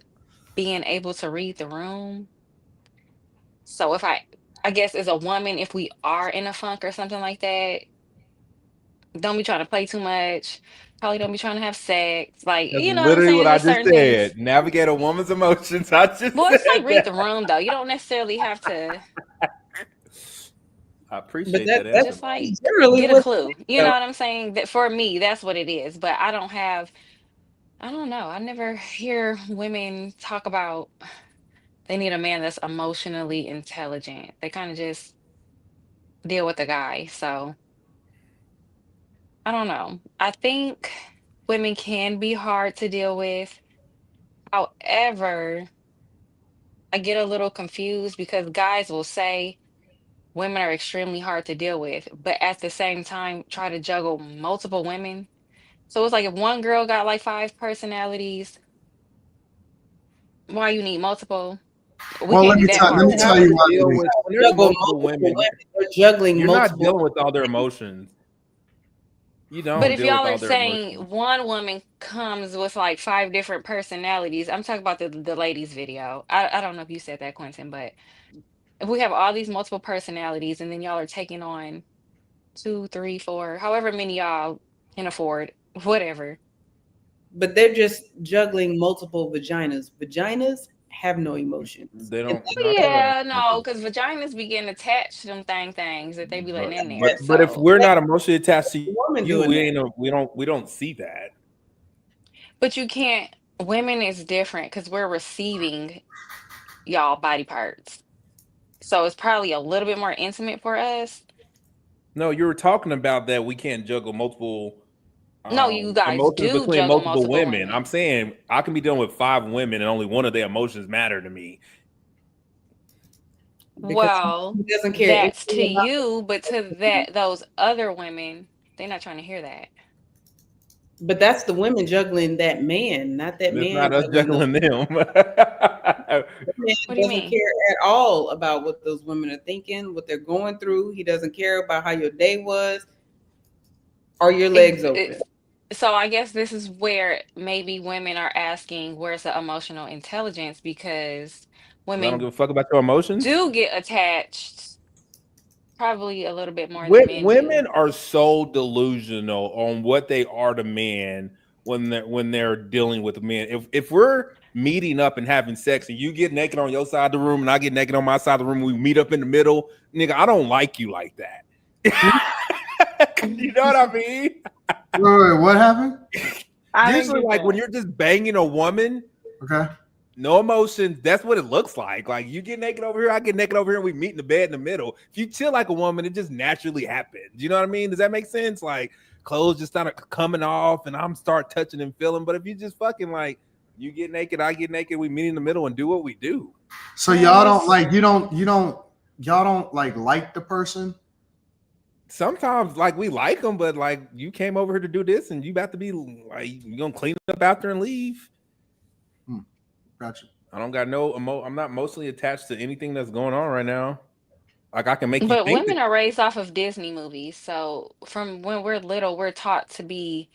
being able to read the room. So if I guess as a woman, if we are in a funk or something like that, don't be trying to play too much. Probably don't be trying to have sex. Like, That's you know what I'm literally saying? what I Just just certain things. said. Navigate a woman's emotions. I just Well, it's like said read the that. room though. You don't necessarily have to I But appreciate that that's just answer. like generally get a what. clue. You know what I'm saying? That for me, that's what it is. But I don't know. I never hear women talk about they need a man that's emotionally intelligent. They kind of just deal with the guy. So I don't know. I think women can be hard to deal with. However, I get a little confused because guys will say women are extremely hard to deal with, but at the same time, try to juggle multiple women. So it's like if one girl got like five personalities, why you need multiple? We Well, can't do that let part me You too. tell have you to why deal you with when there's Juggle multiple women. They're juggling You're not multiple. dealing with all their emotions. You But don't if deal with y'all are all their saying emotions. one woman comes with like five different personalities, I'm talking about the ladies video. I don't know if you said that, Quentin, but if we have all these multiple personalities and then y'all are taking on two, three, four, however many y'all can afford, whatever. But they're just juggling multiple vaginas. Vaginas have no emotions. They And don't. Well, Not all yeah, their no, emotions. because vaginas be getting attached to them things that they be letting in there. But if So, we're not emotionally attached to the woman you, doing we that. ain't. We don't see that. but you can't, women is different because we're receiving y'all body parts. So it's probably a little bit more intimate for us. No, you were talking about that we can't juggle multiple No, you guys emotions do between juggle multiple multiple women. I'm women. saying I can be dealing with 5 women and only one of their emotions matter to me. Because Well, he doesn't care that's to anything about you, but to it. those other women, they're not trying to hear that. But that's the women juggling that man, not that It's man not us juggling juggling them. the man What do you doesn't mean? care at all about what those women are thinking, what they're going through. He doesn't care about how your day was. Are your legs open? So I guess this is where maybe women are asking, where's the emotional intelligence? Because I don't women give a fuck about your emotions. do get attached probably a little bit more than men do. Women are so delusional on what they are to men when they're dealing with men. If we're meeting up and having sex and you get naked on your side of the room and I get naked on my side of the room, we meet up in the middle, nigga, I don't like you like that. You know what I mean? Wait, what happened? Usually, like when you're just banging a woman, okay, no emotions. That's what it looks like. Like you get naked over here, I get naked over here, and we meet in the bed in the middle. If you chill like a woman, it just naturally happens. You know what I mean? Does that make sense? Like clothes just start coming off, and I'm start touching and feeling. But if you just fucking like you get naked, I get naked, we meet in the middle and do what we do. So y'all don't like y'all don't like the person. Sometimes like we like them, but like you came over here to do this, and you about to be like you gonna clean up after and leave. Gotcha. I don't got I'm not mostly attached to anything that's going on right now. Like I can make you But think women are raised off of Disney movies. So from when we're little, we're taught to be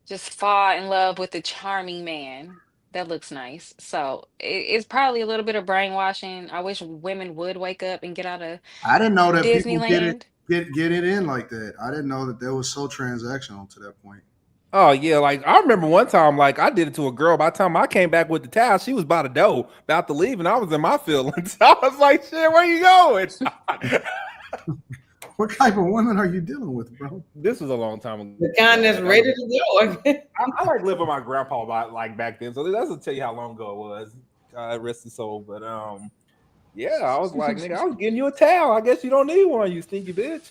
just fall in love with the charming man that looks nice. So it's probably a little bit of brainwashing. I wish women would wake up and get out of I didn't know that people Disneyland. get it in like that. I didn't know that they was so transactional to that point. Oh yeah, like I remember one time, like I did it to a girl. By the time I came back with the towel, she was by the door, about to leave, and I was in my feelings. I was like, "Shit, where you going?" What type of women are you dealing with, bro? This was a long time ago. The kind that's ready to go. I like living with my grandpa like back then, so that's to tell you how long ago it was. God rest his soul, but yeah, I was like, nigga, I was getting you a towel. I guess you don't need one, you stinky bitch.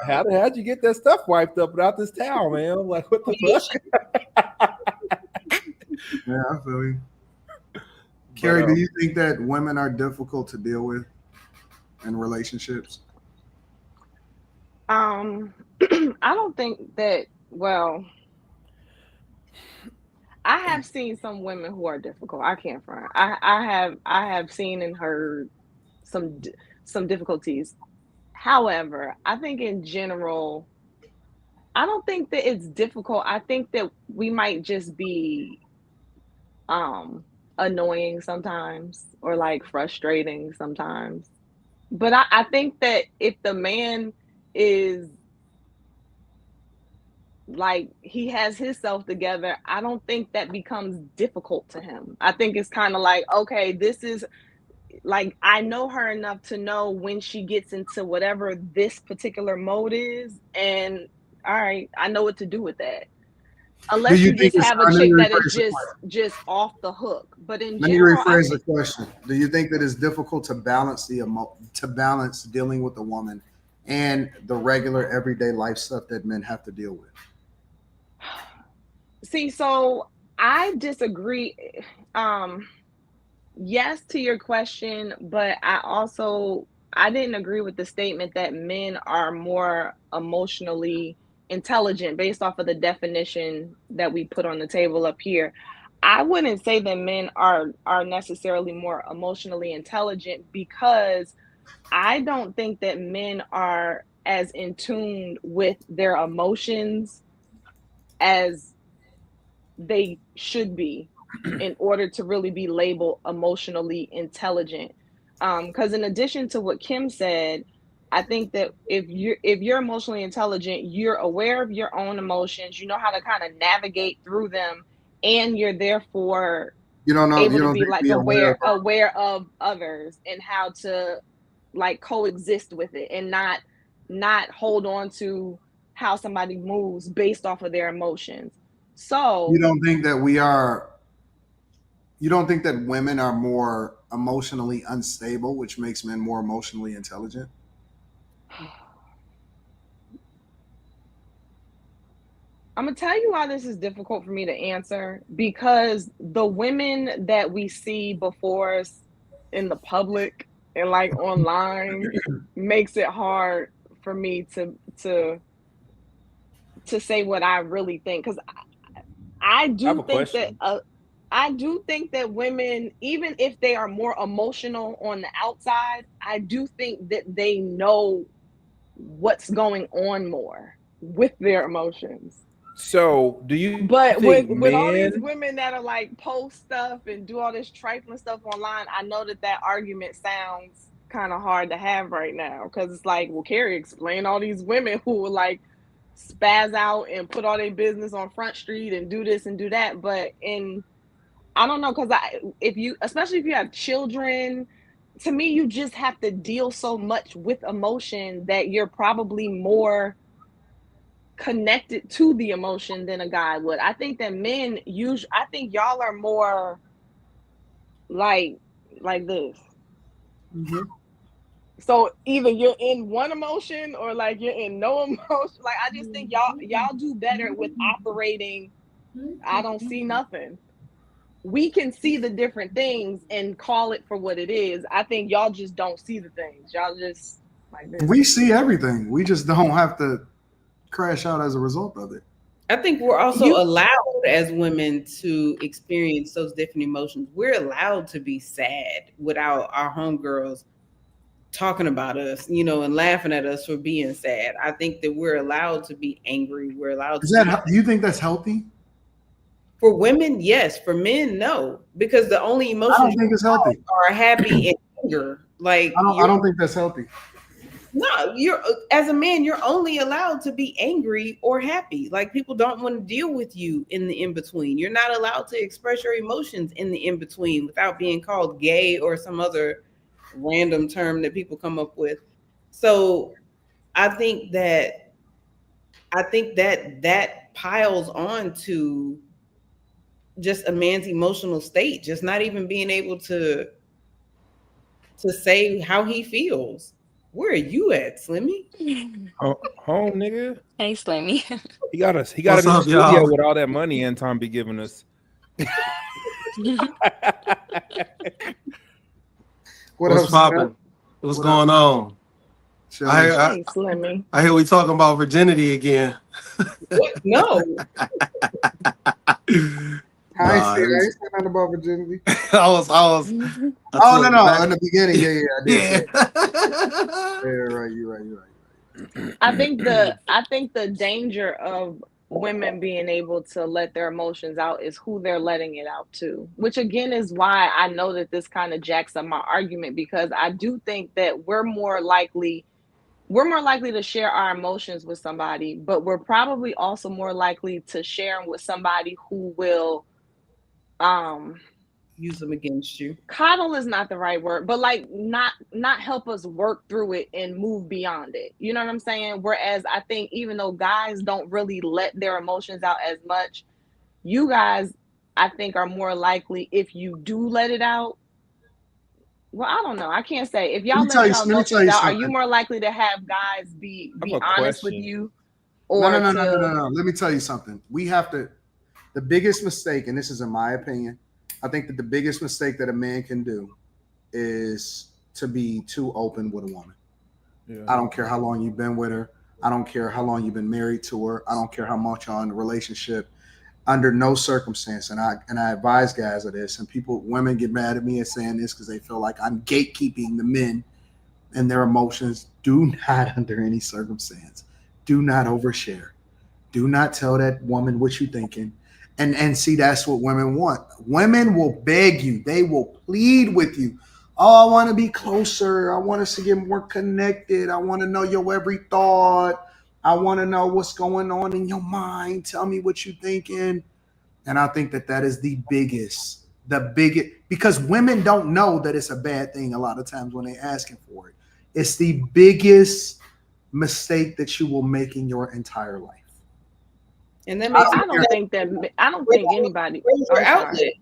How'd you get that stuff wiped up without this towel, man? I'm like, what the fuck? Yeah, I feel you. Carrie, do you think that women are difficult to deal with in relationships? I don't think that. Well, I have seen some women who are difficult. I can't front. I have seen and heard some difficulties. However, I think in general, I don't think that it's difficult. I think that we might just be annoying sometimes or like frustrating sometimes. But I think that if the man is like he has himself together, I don't think that becomes difficult to him. I think it's kind of like, okay, this is like I know her enough to know when she gets into whatever this particular mode is, and all right, I know what to do with that. Unless you just have a chick that is just off the hook. But in general, let me rephrase the question. Do you think that it's difficult to balance dealing with a woman and the regular everyday life stuff that men have to deal with? See, so I disagree. Yes to your question, but I didn't agree with the statement that men are more emotionally intelligent based off of the definition that we put on the table up here. I wouldn't say that men are necessarily more emotionally intelligent, because I don't think that men are as in tune with their emotions as they should be in order to really be labeled emotionally intelligent. Because in addition to what Kim said, I think that if you're emotionally intelligent, you're aware of your own emotions, you know how to kind of navigate through them, and you're therefore able to be like aware of others and how to like coexist with it and not hold on to how somebody moves based off of their emotions. So you don't think that women are more emotionally unstable, which makes men more emotionally intelligent? I'm gonna tell you why this is difficult for me to answer, because the women that we see before us in the public and like online makes it hard for me to say what I really think, because I do think that women, even if they are more emotional on the outside, I do think that they know what's going on more with their emotions. So do you but think with all these women that are like post stuff and do all this trifling stuff online, I know that argument sounds kind of hard to have right now, because it's like, well, Carrie, explain all these women who will like spaz out and put all their business on Front Street and do this and do that. But I don't know, because especially if you have children, to me, you just have to deal so much with emotion that you're probably more connected to the emotion than a guy would. I think that men I think y'all are more like this. Mm-hmm. So either you're in one emotion or like you're in no emotion. Like I just think y'all do better with operating. I don't see nothing. We can see the different things and call it for what it is. I think y'all just don't see the things. Y'all just like this. We see everything. We just don't have to crash out as a result of it. I think we're also allowed as women to experience those different emotions. We're allowed to be sad without our homegirls talking about us, you know, and laughing at us for being sad. I think that we're allowed to be angry. We're allowed to. Do you think that's healthy? For women, yes. For men, no. Because the only emotions I don't think it's healthy are happy and anger. Like I don't think that's healthy. No, you're as a man, you're only allowed to be angry or happy. Like people don't want to deal with you in the in-between. You're not allowed to express your emotions in the in-between without being called gay or some other random term that people come up with. So I think that piles on to just a man's emotional state, just not even being able to say how he feels. Where are you at, Slimmy? Home, nigga. Hey, Slimmy. He got a new studio with all that money Anton be giving us. What's popping? What's going on? Hey, Slimmy. I hear we talking about virginity again. No. I ain't saying nothing about virginity. I was. No. In the beginning, I did. Yeah, you're right. I think the danger of women being able to let their emotions out is who they're letting it out to, which again is why I know that this kind of jacks up my argument, because I do think that we're more likely to share our emotions with somebody, but we're probably also more likely to share them with somebody who will use them against you. Coddle is not the right word, but like not help us work through it and move beyond it. You know what I'm saying? Whereas I think even though guys don't really let their emotions out as much, you guys, I think, are more likely, if you do let it out. Well, I don't know. I can't say. If y'all let y'all emotions out, are you more likely to have guys be honest with you? Or no. Let me tell you something. We have to. The biggest mistake, and this is in my opinion, I think that the biggest mistake that a man can do is to be too open with a woman. Yeah. I don't care how long you've been with her. I don't care how long you've been married to her. I don't care how much you're in a relationship. Under no circumstance, and I advise guys of this, and women get mad at me at saying this because they feel like I'm gatekeeping the men and their emotions. Do not, under any circumstance, do not overshare. Do not tell that woman what you're thinking. And see, that's what women want. Women will beg you. They will plead with you. Oh, I want to be closer. I want us to get more connected. I want to know your every thought. I want to know what's going on in your mind. Tell me what you're thinking. And I think that is the biggest, because women don't know that it's a bad thing a lot of times when they're asking for it. It's the biggest mistake that you will make in your entire life. And that makes I don't think anybody. Your outlet.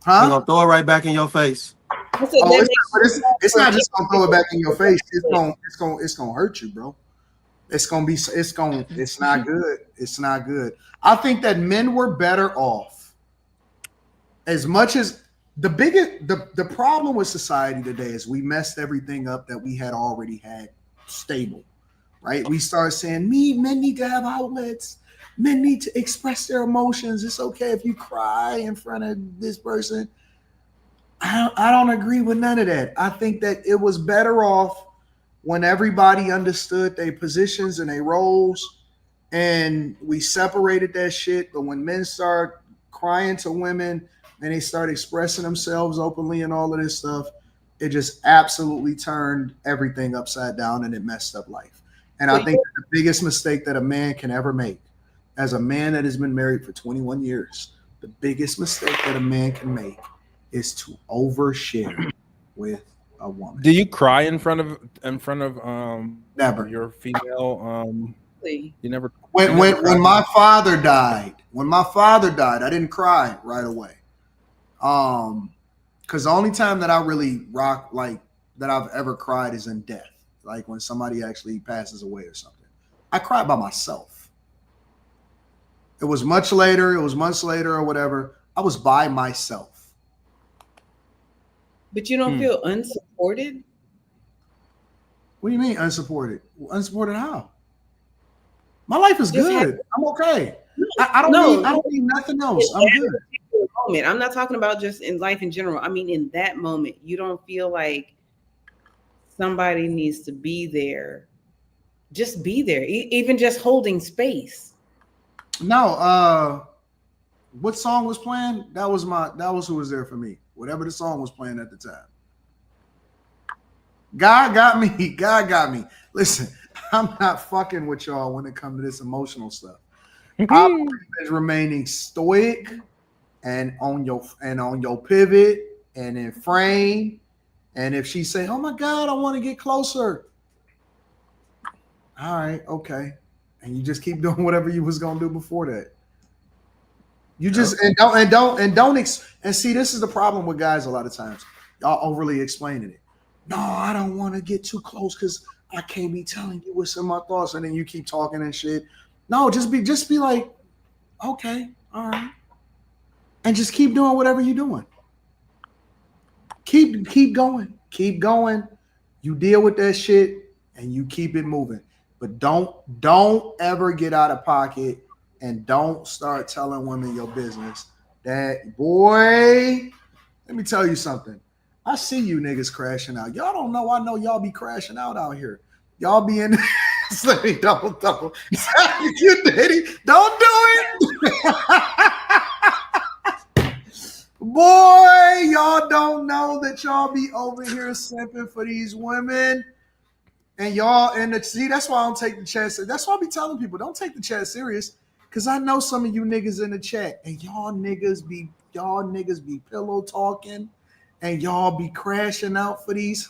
Huh? You're gonna throw it right back in your face. It's not just gonna throw it back in your face. It's gonna hurt you, bro. It's not good. It's not good. I think that men were better off. As much as the problem with society today is we messed everything up that we had already had stable, right? We started saying men need to have outlets. Men need to express their emotions. It's okay if you cry in front of this person. I don't agree with none of that. I think that it was better off when everybody understood their positions and their roles, and we separated that shit. But when men start crying to women and they start expressing themselves openly and all of this stuff, it just absolutely turned everything upside down and it messed up life. And I think the biggest mistake that a man can ever make, as a man that has been married for 21 years, the biggest mistake that a man can make is to overshare with a woman. Do you cry in front of Never. your female? You never. When my father died, I didn't cry right away. Because the only time that I really rock like that I've ever cried is in death, like when somebody actually passes away or something. I cried by myself. It was months later or whatever. I was by myself. But you don't feel unsupported? What do you mean unsupported? Unsupported how? My life is good. I'm okay. I don't need nothing else. I'm good. Moment. I'm not talking about just in life in general. I mean, in that moment, you don't feel like somebody needs to be there. Just be there, even just holding space. No, what song was playing? That was who was there for me. Whatever the song was playing at the time. God got me. Listen, I'm not fucking with y'all when it comes to this emotional stuff. I'm remaining stoic and on your pivot and in frame. And if she say, "Oh my God, I want to get closer," all right, okay, and you just keep doing whatever you was gonna do before that. You just and see, this is the problem with guys a lot of times. Y'all overly explaining it. No, I don't want to get too close because I can't be telling you what's in my thoughts, and then you keep talking and shit. No, just be like, okay, all right, and just keep doing whatever you're doing. Keep going. You deal with that shit and you keep it moving. But don't ever get out of pocket and don't start telling women your business. That boy, let me tell you something. I see you niggas crashing out. Y'all don't know. I know y'all be crashing out here. Y'all be in let me double. You daddy, don't do it. Boy, y'all don't know that y'all be over here simping for these women. And y'all, see, that's why I don't take the chat. That's why I be telling people, don't take the chat serious. Because I know some of you niggas in the chat, and y'all niggas be pillow talking, and y'all be crashing out for these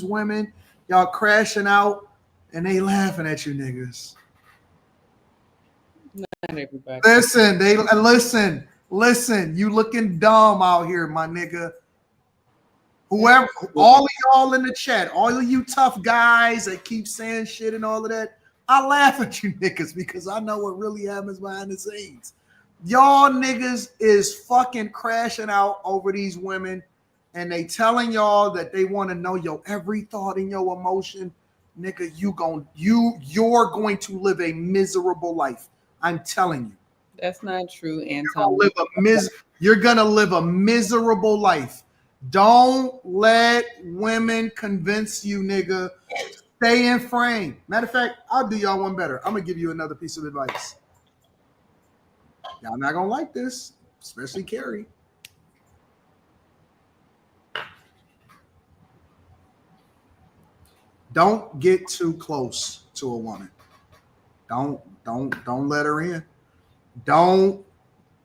women. Y'all crashing out, and they laughing at you niggas. Not everybody. Listen, you looking dumb out here, my nigga. Whoever, all of y'all in the chat, all of you tough guys that keep saying shit and all of that, I laugh at you niggas because I know what really happens behind the scenes. Y'all niggas is fucking crashing out over these women, and they telling y'all that they want to know your every thought and your emotion. Nigga, you're going to live a miserable life. I'm telling you. That's not true, Anton. You're gonna live a miserable life. Don't let women convince you, nigga. Stay in frame. Matter of fact, I'll do y'all one better. I'm gonna give you another piece of advice. Y'all not gonna like this, especially Carrie. Don't get too close to a woman. Don't let her in. Don't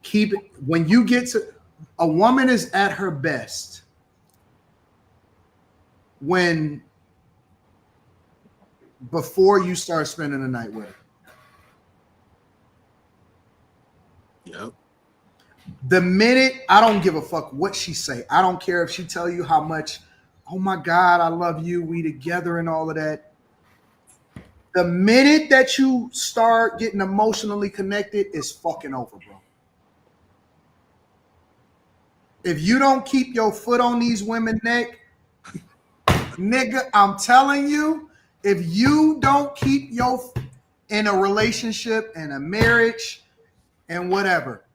keep it. When you get to a woman is at her best before you start spending the night with her. Yep. The minute, I don't give a fuck what she say. I don't care if she tell you how much, oh my God, I love you, we together and all of that. The minute that you start getting emotionally connected, it's fucking over, bro. If you don't keep your foot on these women's neck, nigga, I'm telling you, if you don't keep in a relationship and a marriage and whatever,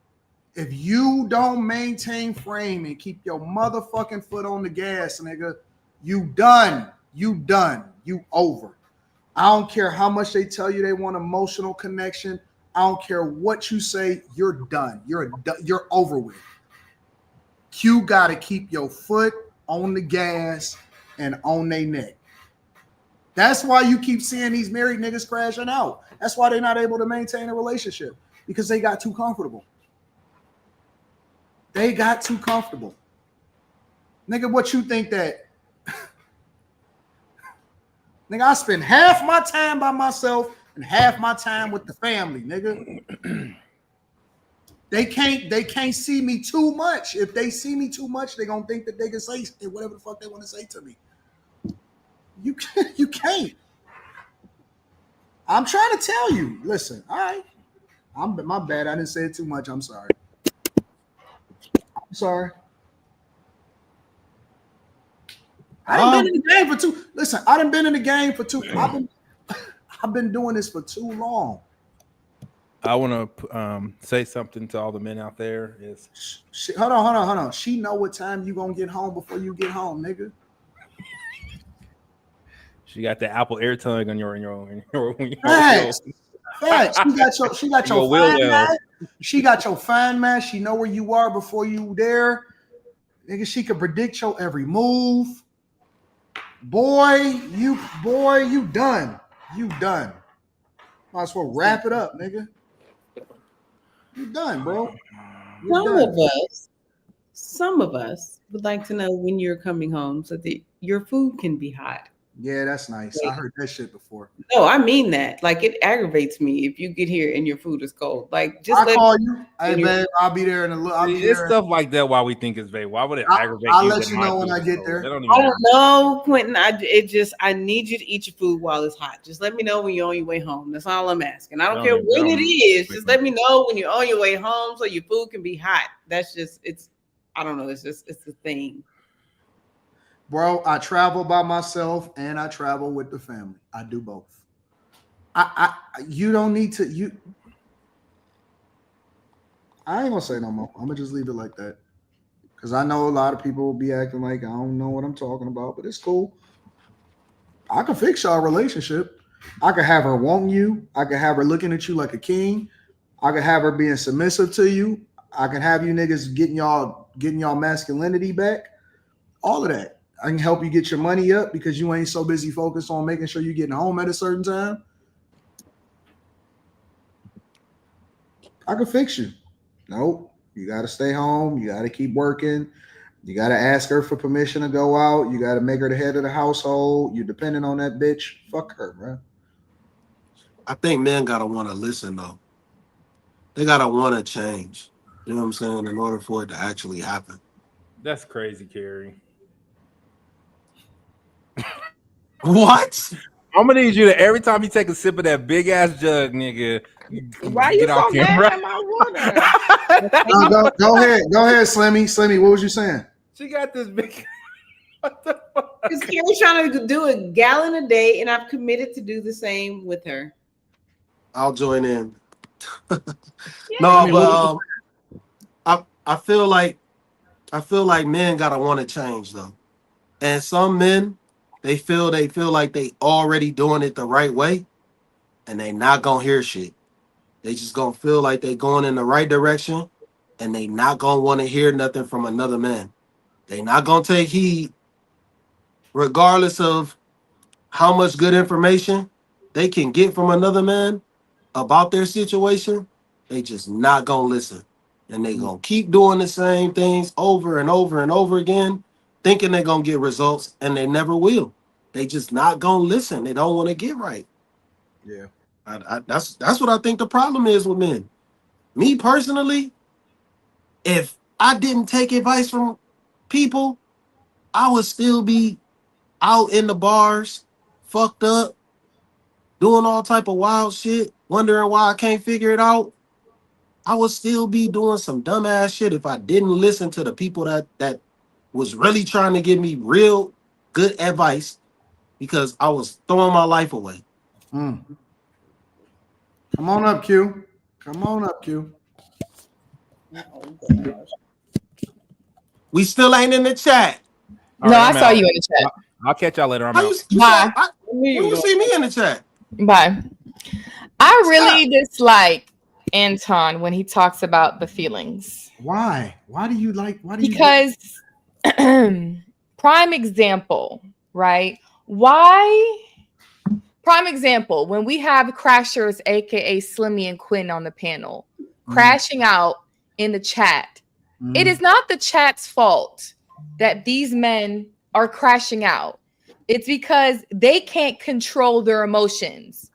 if you don't maintain frame and keep your motherfucking foot on the gas, nigga, you done. You over. I don't care how much they tell you they want emotional connection. I don't care what you say. You're done. You're over with. You got to keep your foot on the gas and on their neck. That's why you keep seeing these married niggas crashing out. That's why they're not able to maintain a relationship, because they got too comfortable. Nigga, what you think that Nigga, I spend half my time by myself and half my time with the family, nigga. They can't see me too much. If they see me too much, they gonna think that they can say whatever the fuck they want to say to me. You can't. I'm trying to tell you. Listen, all right. My bad. I didn't say it too much. I'm sorry. I'm sorry. I done been in the game for two. Listen, I done been in the game for two. I've been doing this for too long. I want to say something to all the men out there. Hold on. She know what time you gonna get home before you get home, nigga. She got the Apple AirTag on your Facts. She got your fine match. She got your fine match. She know where you are before you there. Nigga, she can predict your every move. Boy, you done. You done. Might as well wrap it up, nigga. You done, bro. Some of us would like to know when you're coming home so that your food can be hot. Yeah, that's nice. Like, I heard that shit before. No, I mean that. Like, it aggravates me if you get here and your food is cold. Like, just I'll call you. Hey, babe, I'll be there in a little. It's stuff like that. Why we think it's vague? Why would it aggravate you? I'll let you know when I get there. I don't know, Quentin. I need you to eat your food while it's hot. Just let me know when you're on your way home. That's all I'm asking. I don't care when it is. Just let me know when you're on your way home so your food can be hot. That's just I don't know. It's a thing. Bro, I travel by myself and I travel with the family. I do both. You don't need to. I ain't gonna say no more. I'm gonna just leave it like that. Because I know a lot of people will be acting like I don't know what I'm talking about, but it's cool. I can fix y'all relationship. I could have her wanting you. I could have her looking at you like a king. I could have her being submissive to you. I can have you niggas getting y'all masculinity back. All of that. I can help you get your money up because you ain't so busy focused on making sure you're getting home at a certain time. I can fix you. Nope. You got to stay home. You got to keep working. You got to ask her for permission to go out. You got to make her the head of the household. You're dependent on that bitch. Fuck her, bro. I think men got to want to listen, though. They got to want to change. You know what I'm saying? In order for it to actually happen. That's crazy, Carrie. What? I'm gonna need you to every time you take a sip of that big ass jug, nigga. Why you so mad at my water? Go ahead, Slimmy. Slimmy, what was you saying? She got this big. What the fuck? Because Carrie's trying to do a gallon a day, and I've committed to do the same with her. I'll join in. No, but I feel like men gotta want to change though, and some men. They feel like they already doing it the right way, and they not gonna hear shit. They just gonna feel like they going in the right direction, and they not gonna want to hear nothing from another man. They not gonna take heed, regardless of how much good information they can get from another man about their situation. They just not gonna listen, and they gonna keep doing the same things over and over and over again, thinking they're gonna get results, and they never will. They just not gonna listen. They don't want to get right. Yeah, that's what I think the problem is with men. Me personally, if I didn't take advice from people, I would still be out in the bars, fucked up, doing all type of wild shit, wondering why I can't figure it out. I would still be doing some dumbass shit if I didn't listen to the people that was really trying to give me real good advice, because I was throwing my life away. Come on up, Q. Come on up, Q. We still ain't in the chat. No, right, I saw you in the chat. I'll catch y'all later. I'm out. Bye. You see me in the chat. Bye. I really dislike Anton when he talks about the feelings. Why? Because prime example, right? Why? Prime example, when we have crashers, aka Slimmy and Quinn, on the panel, crashing out in the chat, it is not the chat's fault that these men are crashing out. It's because they can't control their emotions.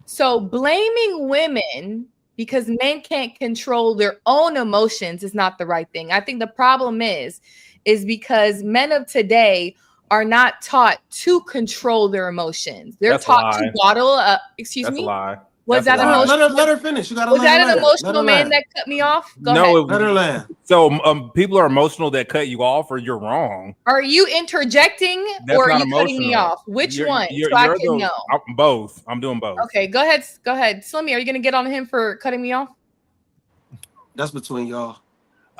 So blaming women because men can't control their own emotions is not the right thing. I think the problem is because men of today are not taught to control their emotions. They're taught to bottle up. Excuse me? That's a lie. Was that emotional? Let her finish. You gotta was that an emotional man that cut me off? Go ahead. Let her land. So people are emotional that cut you off, or you're wrong. Are you interjecting or are you cutting me off? Which one? So I can know. Both. I'm doing both. Okay, go ahead. Go ahead. Slimmy, are you gonna get on him for cutting me off? That's between y'all.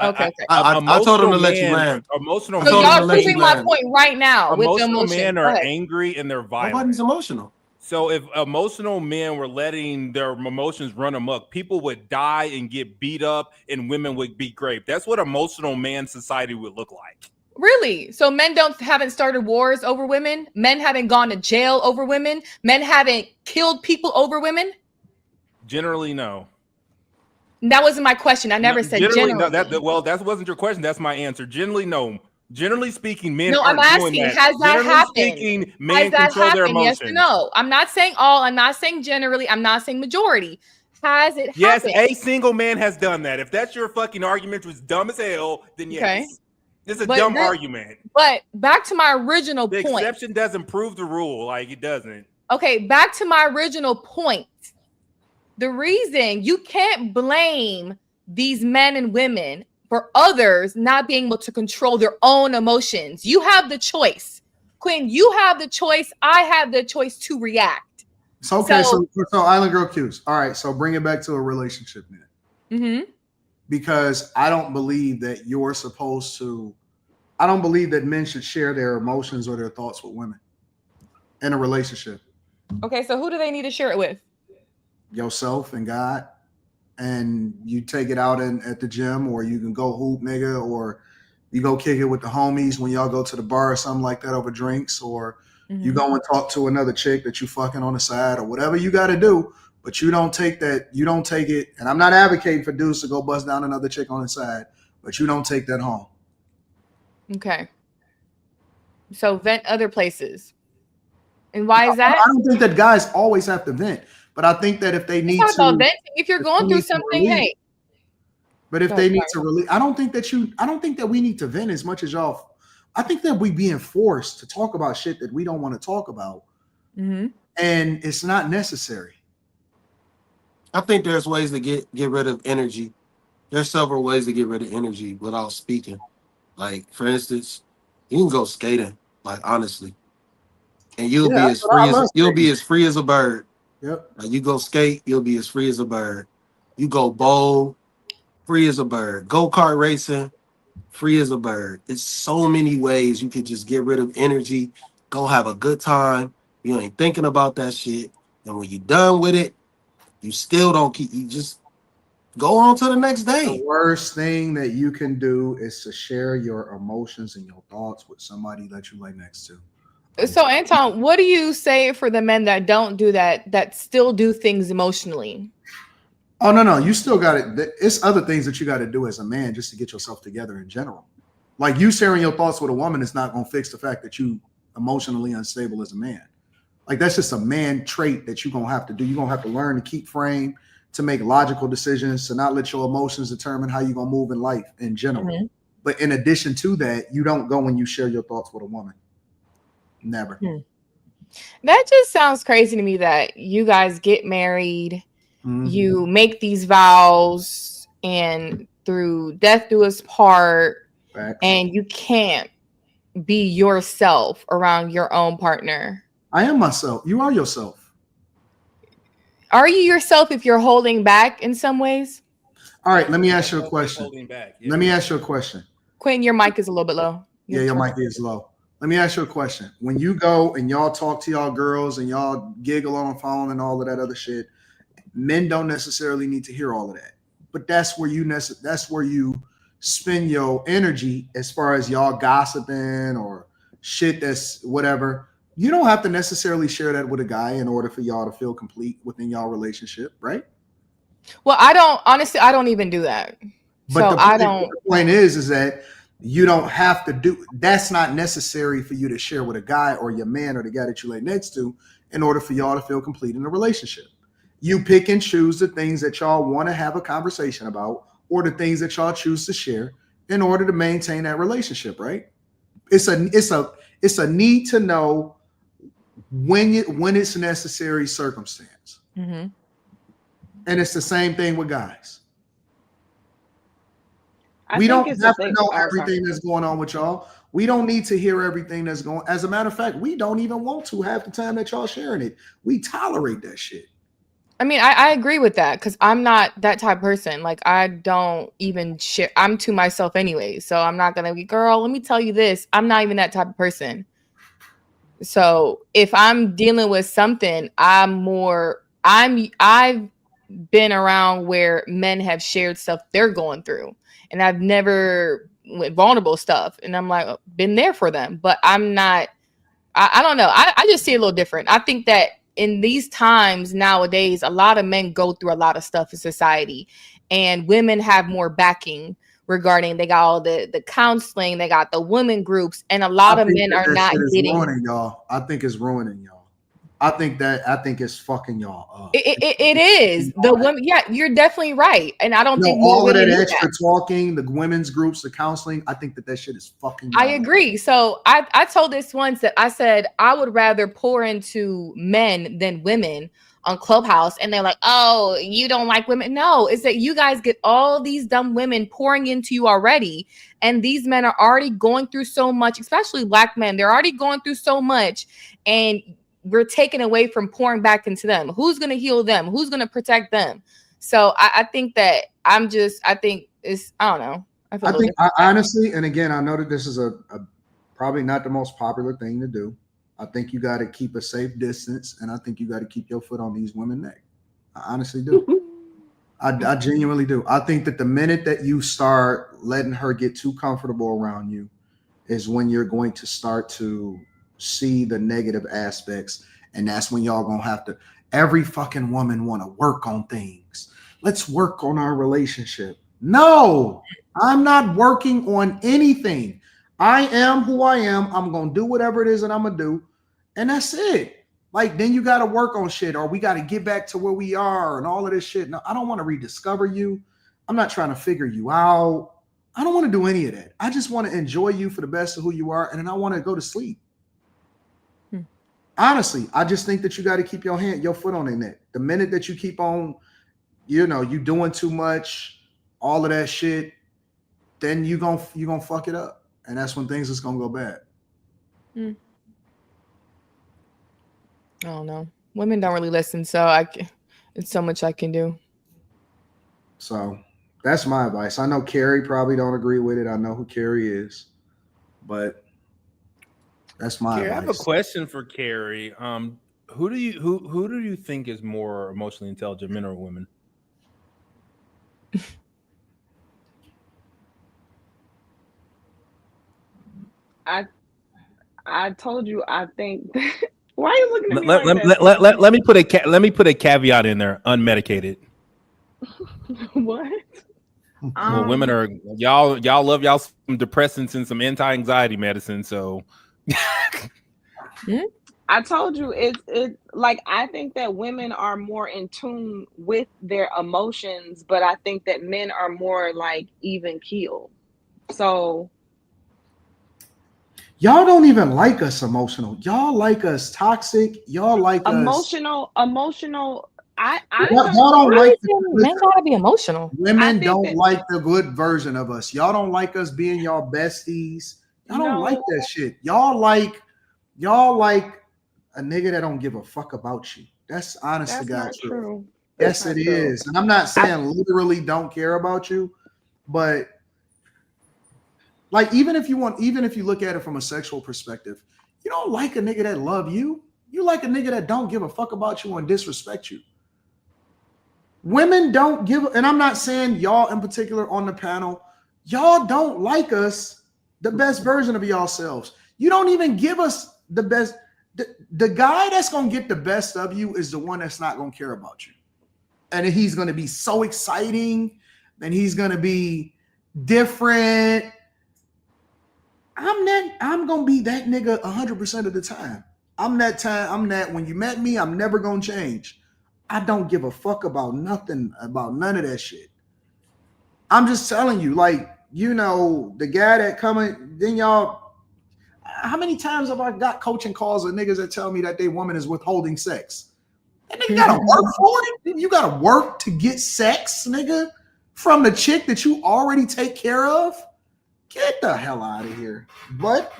Okay. I told him to let you land. Emotional. So y'all proving my point right now. Emotional with men are angry and they're violent. Nobody's emotional. So if emotional men were letting their emotions run amok, people would die and get beat up and women would be raped. That's what emotional man society would look like. Really? So men haven't started wars over women? Men haven't gone to jail over women? Men haven't killed people over women? Generally, no. That wasn't my question. I never said generally. No, that wasn't your question. That's my answer. Generally, no. Generally speaking, men I'm asking, has that happened? Speaking, men control their emotions. Yes or no? I'm not saying all. I'm not saying generally. I'm not saying majority. Has it happened? Yes, a single man has done that. If that's your fucking argument, which was dumb as hell, then yes. Okay. This is a dumb argument. But back to my original point. The exception doesn't prove the rule. Like, it doesn't. Okay, back to my original point. The reason you can't blame these men and women for others not being able to control their own emotions. You have the choice. Quinn, you have the choice. I have the choice to react. So, okay, so Island Girl Q's. All right, so bring it back to a relationship minute. Mm-hmm. Because I don't believe that you're supposed to, I don't believe that men should share their emotions or their thoughts with women in a relationship. Okay, so who do they need to share it with? Yourself and God. And you take it out at the gym, or you can go hoop, nigga, or you go kick it with the homies when y'all go to the bar or something like that over drinks, or you go and talk to another chick that you fucking on the side, or whatever you got to do. But you don't take that. You don't take it. And I'm not advocating for dudes to go bust down another chick on the side, but you don't take that home. Okay. So vent other places. And why is that? I don't think that guys always have to vent. But I think that if they need to, about venting. If you're going through something, hey. But if they need to release, I don't think that we need to vent as much as y'all. I think that we being forced to talk about shit that we don't want to talk about, and it's not necessary. I think there's ways to get rid of energy. There's several ways to get rid of energy without speaking. Like, for instance, you can go skating, like, honestly, and you'll be as free as a bird. Yep. Like, you go skate, you'll be as free as a bird. You go bowl, free as a bird. Go-kart racing, free as a bird. It's so many ways you can just get rid of energy, go have a good time. You ain't thinking about that shit. And when you're done with it, you still don't you just go on to the next day. The worst thing that you can do is to share your emotions and your thoughts with somebody that you lay next to. So, Anton, what do you say for the men that don't do that still do things emotionally? Oh, no. You still got it. It's other things that you got to do as a man just to get yourself together in general. Like, you sharing your thoughts with a woman is not going to fix the fact that you emotionally unstable as a man. Like, that's just a man trait that you're going to have to do. You're going to have to learn to keep frame, to make logical decisions, to not let your emotions determine how you're going to move in life in general. But in addition to that, you don't go when you share your thoughts with a woman. Never. That just sounds crazy to me that you guys get married, you make these vows, and through death do us part, and you can't be yourself around your own partner. I am myself. You are yourself. Are you yourself if you're holding back in some ways? All right, let me ask you a question. Let me ask you a question. Quinn, your mic is a little bit low. Yeah, your mic is low. Let me ask you a question. When you go and y'all talk to y'all girls and y'all giggle on the phone and all of that other shit, men don't necessarily need to hear all of that. But that's where you spend your energy as far as y'all gossiping or shit that's whatever. You don't have to necessarily share that with a guy in order for y'all to feel complete within y'all relationship, right? Well, I don't even do that. But the point is that You don't have to do. That's not necessary for you to share with a guy or your man or the guy that you lay next to in order for y'all to feel complete in a relationship. You pick and choose the things that y'all want to have a conversation about or the things that y'all choose to share in order to maintain that relationship, right? It's a need to know when it's necessary circumstance. Mm-hmm. And it's the same thing with guys. I We think don't it's have a to thing. know Oh, everything sorry. that's going on with y'all. We don't need to hear everything that's going. As a matter of fact, we don't even want to half the time that y'all sharing it. We tolerate that shit. I mean, I agree with that because I'm not that type of person. Like, I don't even share. I'm to myself anyway. So I'm not going to be, girl, let me tell you this. I'm not even that type of person. So if I'm dealing with something, I've been around where men have shared stuff they're going through. And I've never with vulnerable stuff. And I'm like, been there for them. But I'm not, I don't know. I just see it a little different. I think that in these times nowadays, a lot of men go through a lot of stuff in society, and women have more backing regarding. They got all the counseling, they got the women groups, and a I lot of think men that are that not shit is getting. ruining y'all. I think it's ruining y'all. I think it's fucking y'all up. It is the women. Yeah, you're definitely right, and I don't No, think more all of that women need extra that. talking, the women's groups, the counseling, I think that shit is fucking y'all I agree. So I told this once that I said I would rather pour into men than women on Clubhouse, and they're like, "Oh, you don't like women?" No, it's that you guys get all these dumb women pouring into you already, and these men are already going through so much, especially black men. They're already going through so much, and we're taken away from pouring back into them. Who's going to heal them? Who's going to protect them? So I think that I think it's, I don't know. I feel a little different. Honestly, and again, I know that this is a probably not the most popular thing to do. I think you got to keep a safe distance, and I think you got to keep your foot on these women's neck. I honestly do. I genuinely do. I think that the minute that you start letting her get too comfortable around you is when you're going to start to see the negative aspects, and that's when y'all gonna have to. Every fucking woman want to work on things. Let's work on our relationship. No, I'm not working on anything. I am who I am. I'm gonna do whatever it is that I'm gonna do, and that's it. Like, then you got to work on shit, or we got to get back to where we are and all of this shit. No, I don't want to rediscover you. I'm not trying to figure you out. I don't want to do any of that. I just want to enjoy you for the best of who you are, and then I want to go to sleep. Honestly, I just think that you got to keep your foot on their neck. The minute that you keep on, you doing too much, all of that shit, then you gonna fuck it up, and that's when things is gonna go bad. I don't know. Women don't really listen, so it's so much I can do. So that's my advice. I know Carrie probably don't agree with it. I know who Carrie is, but that's my advice. I have a question for Carrie. Who do you think is more emotionally intelligent, men or women? I told you. I think. Why are you looking at me Let me put a caveat in there. Unmedicated. What? Well, women are y'all love y'all some depressants and some anti-anxiety medicine. So I told you it's like I think that women are more in tune with their emotions, but I think that men are more like even keeled. So y'all don't even like us emotional. Y'all like us toxic. Y'all like emotional. I y'all don't like men gotta be emotional. Women don't like the good version of us. Y'all don't like us being y'all besties. Y'all don't like that shit. Y'all like a nigga that don't give a fuck about you. That's honest to God true. Yes, it is. And I'm not saying literally don't care about you, but like even if you look at it from a sexual perspective, you don't like a nigga that love you. You like a nigga that don't give a fuck about you and disrespect you. Women don't give, and I'm not saying y'all in particular on the panel, y'all don't like us the best version of yourselves. You don't even give us the best. The guy that's going to get the best of you is the one that's not going to care about you. And he's going to be so exciting, and he's going to be different. I'm gonna be that nigga 100% of the time. I'm that when you met me, I'm never gonna change. I don't give a fuck about nothing, about none of that shit. I'm just telling you, like, the guy that coming, then y'all, how many times have I got coaching calls of niggas that tell me that they woman is withholding sex? And nigga, you gotta work for it. You gotta work to get sex, nigga, from the chick that you already take care of. Get the hell out of here. But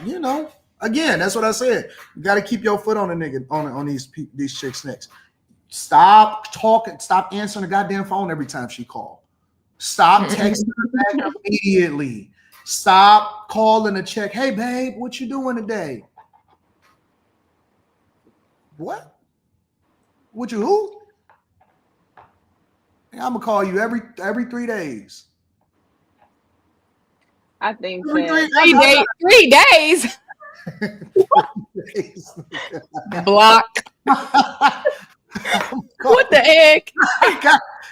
again, that's what I said. You got to keep your foot on a nigga on these chicks' necks. Stop talking. Stop answering the goddamn phone every time she call. Stop texting her back immediately. Stop calling to check. Hey, babe, what you doing today? What? What you who? I'm gonna call you every 3 days. I think 3 days. 3 days. Block. What the heck?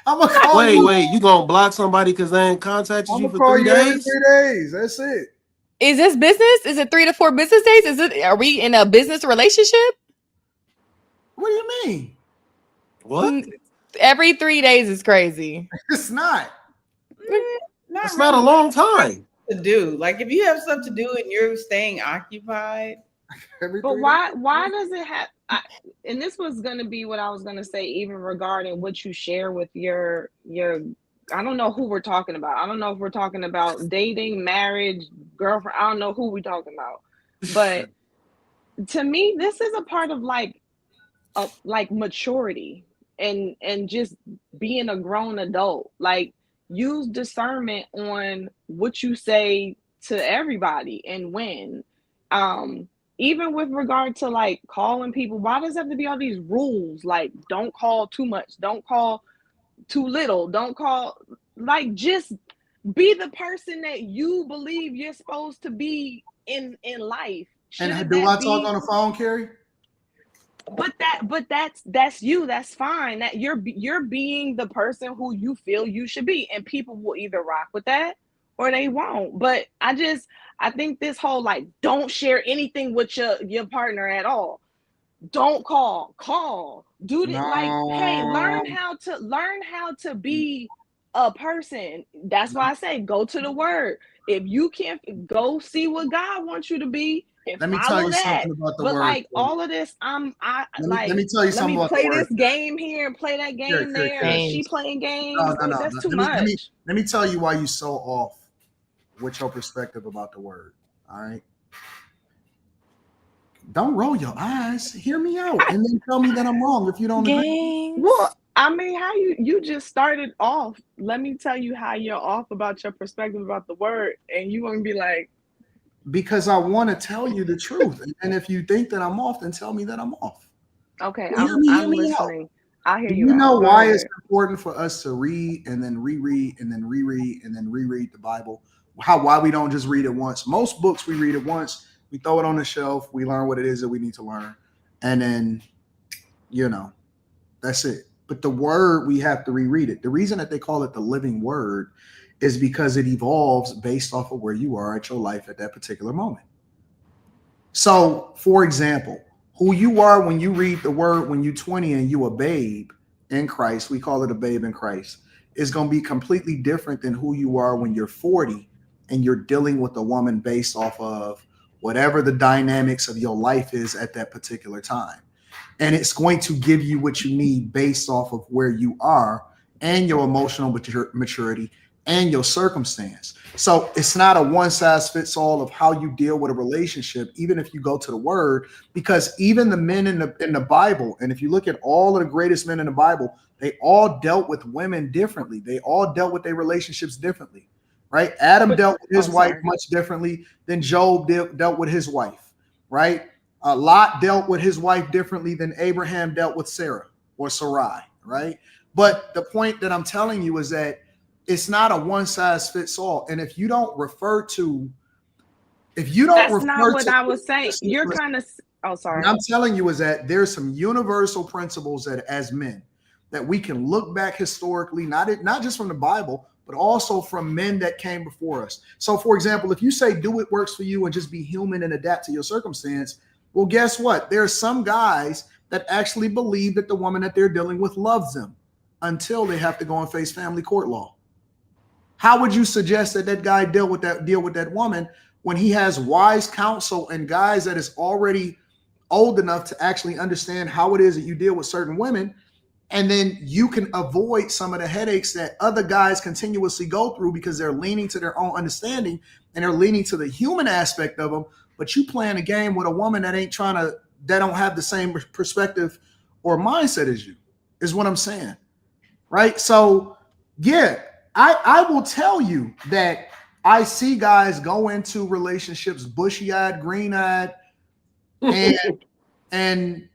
I'm gonna call Wait, you gonna block somebody because they ain't contacted you for 3 days? 3 days. That's it. Is this business? Is it 3 to 4 business days? Are we in a business relationship? What do you mean? What? Every 3 days is crazy. It's not. It's not a long time to do. Like if you have stuff to do and you're staying occupied. But why does it have? And this was going to be what I was going to say, even regarding what you share with your. I don't know who we're talking about. I don't know if we're talking about dating, marriage, girlfriend. I don't know who we're talking about. But to me, this is a part of like maturity and just being a grown adult. Like use discernment on what you say to everybody and when. Even with regard to like calling people, why does it have to be all these rules? Like, don't call too much, don't call too little, don't call, like, just be the person that you believe you're supposed to be in life. And do I talk on the phone, Carrie? But that's you. That's fine. That you're being the person who you feel you should be, and people will either rock with that or they won't. But I think this whole like don't share anything with your partner at all. Don't call. Do this like hey, learn how to be a person. That's why I say go to the word. If you can't go see what God wants you to be. Let me tell you something about the word. But like all of this, let me tell you something about the word. Let me play this game here and play that game there. And she playing games. No. That's too much. Let me tell you why you're so off with your perspective about the word. All right. Don't roll your eyes. Hear me out, and then tell me that I'm wrong if you don't agree. Well, I mean, how you just started off. Let me tell you how you're off about your perspective about the word, and you want to be like. Because I want to tell you the truth. And if you think that I'm off, then tell me that I'm off. Okay, I'm listening. I hear you. You know why it's important for us to read and then reread and then reread and then reread the Bible? Why we don't just read it once? Most books we read it once, we throw it on the shelf, we learn what it is that we need to learn. And then, that's it. But the word, we have to reread it. The reason that they call it the living word is because it evolves based off of where you are at your life at that particular moment. So, for example, who you are when you read the word when you're 20 and you a babe in Christ, we call it a babe in Christ, is going to be completely different than who you are when you're 40 and you're dealing with a woman based off of whatever the dynamics of your life is at that particular time. And it's going to give you what you need based off of where you are and your emotional maturity and your circumstance. So it's not a one size fits all of how you deal with a relationship, even if you go to the word, because even the men in the Bible, and if you look at all of the greatest men in the Bible, they all dealt with women differently. They all dealt with their relationships differently, right? Adam dealt with his wife much differently than Job dealt with his wife, right? Lot dealt with his wife differently than Abraham dealt with Sarah or Sarai, right? But the point that I'm telling you is that it's not a one size fits all. And if you don't refer to, that's not what I was saying. You're kind of, sorry. What I'm telling you is that there's some universal principles that as men that we can look back historically, not just from the Bible, but also from men that came before us. So, for example, if you say do what works for you and just be human and adapt to your circumstance, well, guess what? There are some guys that actually believe that the woman that they're dealing with loves them until they have to go and face family court law. How would you suggest that that guy deal with that woman when he has wise counsel and guys that is already old enough to actually understand how it is that you deal with certain women? And then you can avoid some of the headaches that other guys continuously go through because they're leaning to their own understanding and they're leaning to the human aspect of them. But you playing a game with a woman that don't have the same perspective or mindset as you, is what I'm saying. Right? So yeah, I will tell you that I see guys go into relationships bushy-eyed, green-eyed, and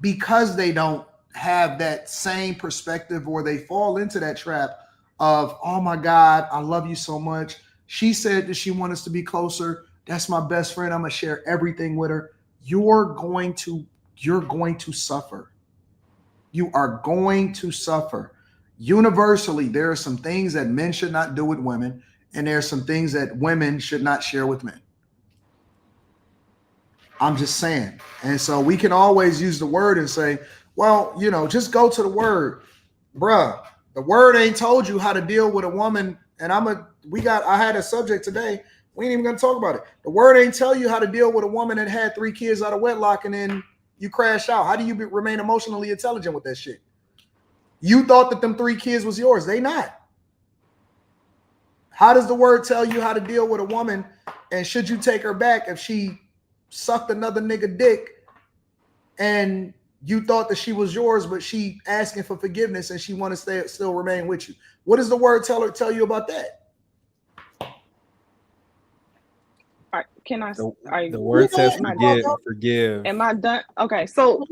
because they don't have that same perspective, or they fall into that trap of, oh my God, I love you so much. She said that she wants us to be closer. That's my best friend. I'm gonna share everything with her. You're going to suffer. You are going to suffer. Universally, there are some things that men should not do with women, and there are some things that women should not share with men. I'm just saying. And so we can always use the word and say, well, just go to the word. Bruh, the word ain't told you how to deal with a woman. And I had a subject today. We ain't even gonna talk about it. The word ain't tell you how to deal with a woman that had 3 kids out of wedlock and then you crash out. How do you remain emotionally intelligent with that shit? You thought that them 3 kids was yours. They not. How does the word tell you how to deal with a woman? And should you take her back if she sucked another nigga dick and you thought that she was yours, but she asking for forgiveness and she want to still remain with you? What does the word tell you about that? Can I? The word says forgive. Am I done? Okay, so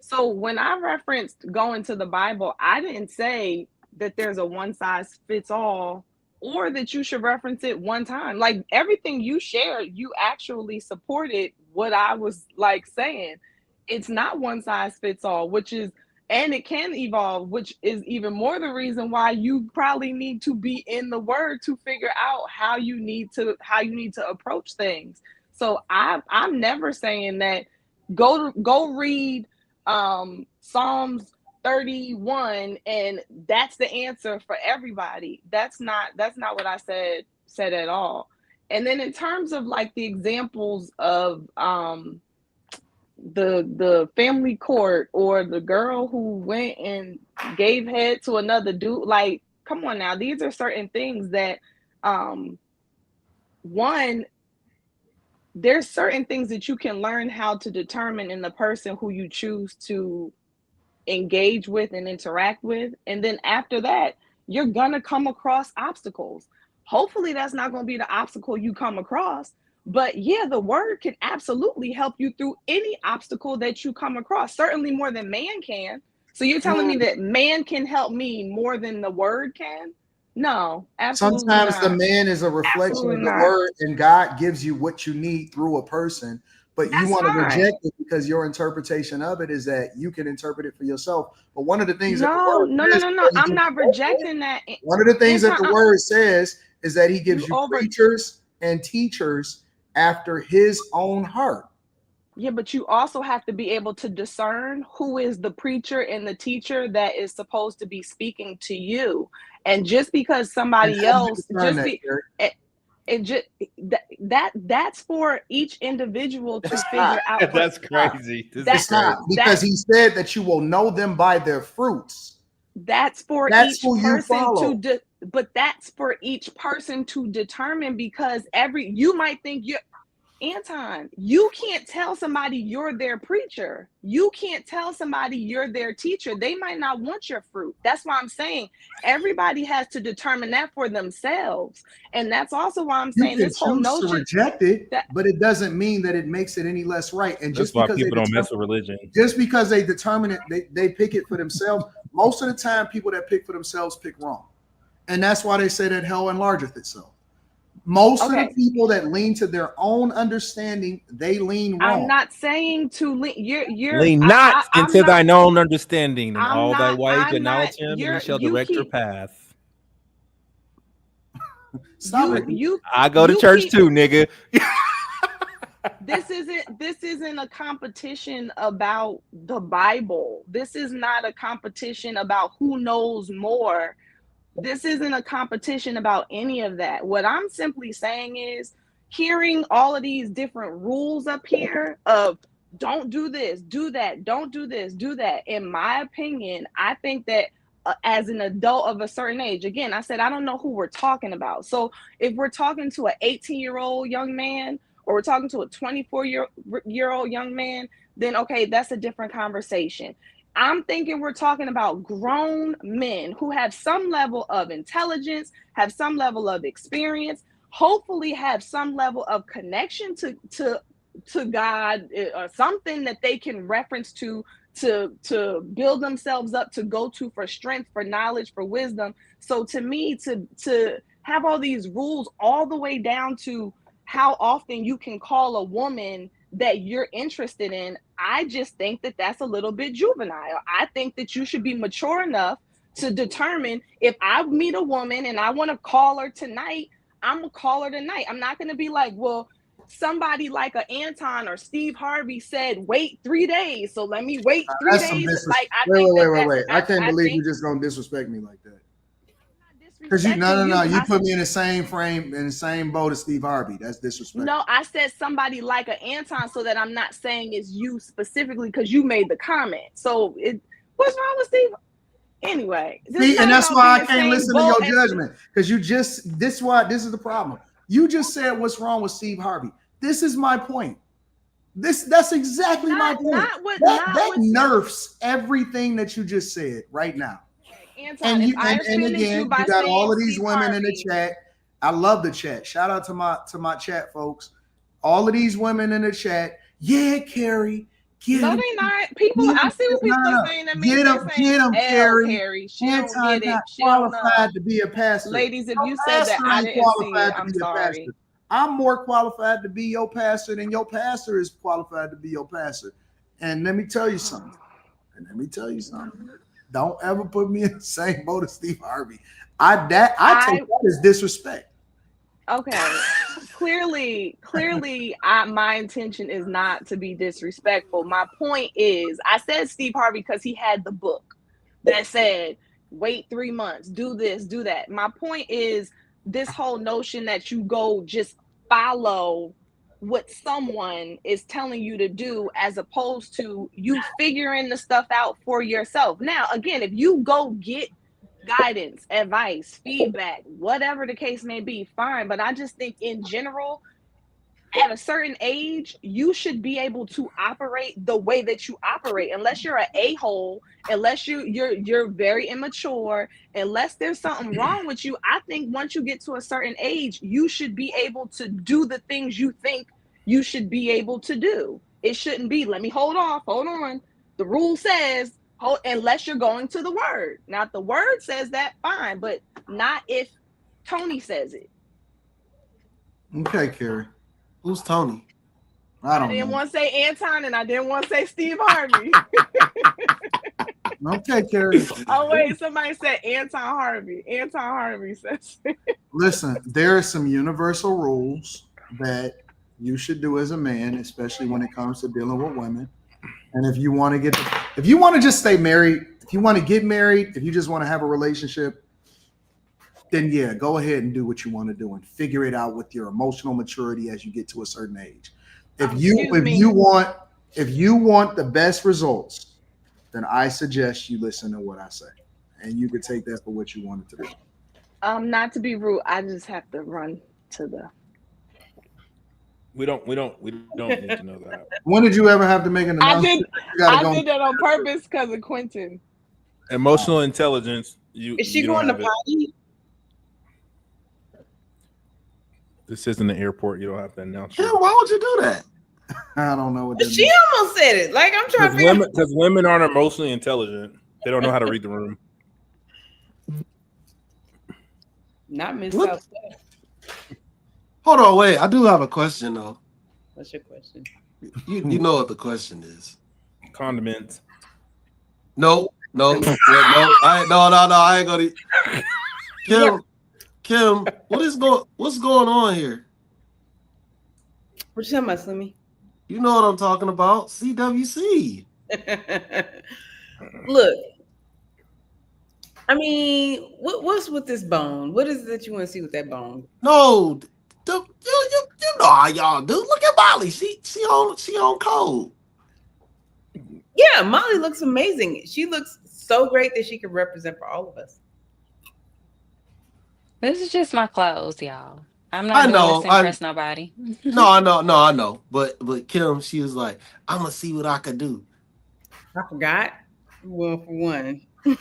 so when I referenced going to the Bible, I didn't say that there's a one size fits all, or that you should reference it one time. Like everything you shared, you actually supported what I was like saying. It's not one size fits all, and it can evolve, which is even more the reason why you probably need to be in the word to figure out how you need to approach things. So I'm never saying that go read Psalms 31 and that's the answer for everybody. That's not what I said at all. And then in terms of like the examples of the family court, or the girl who went and gave head to another dude, like, come on now, these are certain things that there's certain things that you can learn how to determine in the person who you choose to engage with and interact with. And then after that, you're gonna come across obstacles. Hopefully that's not going to be the obstacle you come across. But yeah, the word can absolutely help you through any obstacle that you come across, certainly more than man can. So you're telling me that man can help me more than the word can? No, absolutely Sometimes not. the man is a reflection Absolutely of the not. word, and God gives you what you need through a person, but you want to reject it because your interpretation of it is that you can interpret it for yourself. But one of the things No. I'm not rejecting that. One of the things that the word says is that he gives you preachers and teachers after his own heart. Yeah, but you also have to be able to discern who is the preacher and the teacher that is supposed to be speaking to you. And just because somebody else that's for each individual to figure out. That's crazy. That's not, because he said that you will know them by their fruits. That's for each person but that's for each person to determine, because you might think Anton, you can't tell somebody you're their preacher. You can't tell somebody you're their teacher. They might not want your fruit. That's why I'm saying everybody has to determine that for themselves. And that's also why I'm saying this whole notion to reject it, but it doesn't mean that it makes it any less right. And just because people don't mess with religion, just because they determine it, they pick it for themselves. Most of the time, people that pick for themselves pick wrong. And that's why they say that hell enlargeth itself. Most of the people that lean to their own understanding, they lean wrong. I'm not saying to lean. You're lean not into thine own understanding, and all thy ways acknowledge him, and he shall direct your path. I go to church too, nigga. This isn't a competition about the Bible. This is not a competition about who knows more. This isn't a competition about any of that. What I'm simply saying is, hearing all of these different rules up here of don't do this, do that, don't do this, do that. In my opinion, I think that as an adult of a certain age, again, I said, I don't know who we're talking about. So if we're talking to an 18-year-old young man, or we're talking to a 24-year-old young man, then okay, that's a different conversation. I'm thinking we're talking about grown men who have some level of intelligence, have some level of experience, hopefully have some level of connection to God, or something that they can reference to build themselves up, to go to for strength, for knowledge, for wisdom. So to me, to have all these rules all the way down to how often you can call a woman that you're interested in, I just think that that's a little bit juvenile. I think that you should be mature enough to determine, if I meet a woman and I want to call her tonight, I'm gonna call her tonight. I'm not gonna be like, well, somebody like a Anton or Steve Harvey said, wait 3 days, so let me wait 3 days. Like, wait. I can't believe you're just gonna disrespect me like that. Because you you put me in the same frame, in the same boat as Steve Harvey. That's disrespectful. No, I said somebody like an Anton, so that I'm not saying it's you specifically because you made the comment. So what's wrong with Steve? Anyway, see, and that's why I can't listen to your judgment, because this is the problem. You just said what's wrong with Steve Harvey. This is my point. That's exactly my point. That nerfs everything that you just said right now. Anton, and again, you got all of these women in the chat. I love the chat. Shout out to my chat folks. All of these women in the chat. Yeah, Carrie. No, they not. People, I see what people are saying to me. Get them, Carrie. She don't get it. She qualified to be a pastor. Ladies, if you said that, I didn't see it. I'm sorry. I'm more qualified to be your pastor than your pastor is qualified to be your pastor. And let me tell you something. Don't ever put me in the same boat as Steve Harvey. I take that as disrespect. Okay. Clearly, my intention is not to be disrespectful. My point is, I said Steve Harvey because he had the book that said, wait 3 months, do this, do that. My point is, this whole notion that you go just follow what someone is telling you to do, as opposed to you figuring the stuff out for yourself. Now, again, if you go get guidance, advice, feedback, whatever the case may be, fine. But I just think in general, at a certain age, you should be able to operate the way that you operate. Unless you're an a-hole, unless you're very immature, unless there's something wrong with you, I think once you get to a certain age, you should be able to do the things you think you should be able to do. It shouldn't be, let me hold on. The rule says, unless you're going to the word. Now, if the word says that, fine, but not if Tony says it. Okay, Carrie. Who's Tony? I didn't want to say Anton, and I didn't want to say Steve Harvey. Okay, Carrie. Oh, wait, somebody said Anton Harvey. Anton Harvey says. Listen, there are some universal rules that you should do as a man, especially when it comes to dealing with women. And if you want to just stay married, if you want to get married, if you just want to have a relationship, then yeah, go ahead and do what you want to do and figure it out with your emotional maturity as you get to a certain age. If you want the best results, then I suggest you listen to what I say, and you could take that for what you want it to be. Not to be rude, I just have to run to the. We don't need to know that. When did you ever have to make an announcement? I did that on purpose because of Quentin. Emotional intelligence. Is she going to potty? This isn't an airport. You don't have to announce. Yeah, why would you do that? I don't know what that She almost said it. Like, I'm trying to figure out. Because women aren't emotionally intelligent. They don't know how to read the room. Not Miss Southside. Hold on, wait. I do have a question though. What's your question? You know what the question is? Condiments. No. I ain't gonna. Kim, what's going on here? What you talking about, Slimmy? You know what I'm talking about? CWC. Look, I mean, what's with this bone? What is it that you want to see with that bone? No, you know how y'all do. Look at Molly. She on code. Yeah, Molly looks amazing. She looks so great that she can represent for all of us. This is just my clothes, y'all. I'm not doing this to impress nobody. No, I know. But Kim, she was like, I'm gonna see what I could do. I forgot. Well, for one. You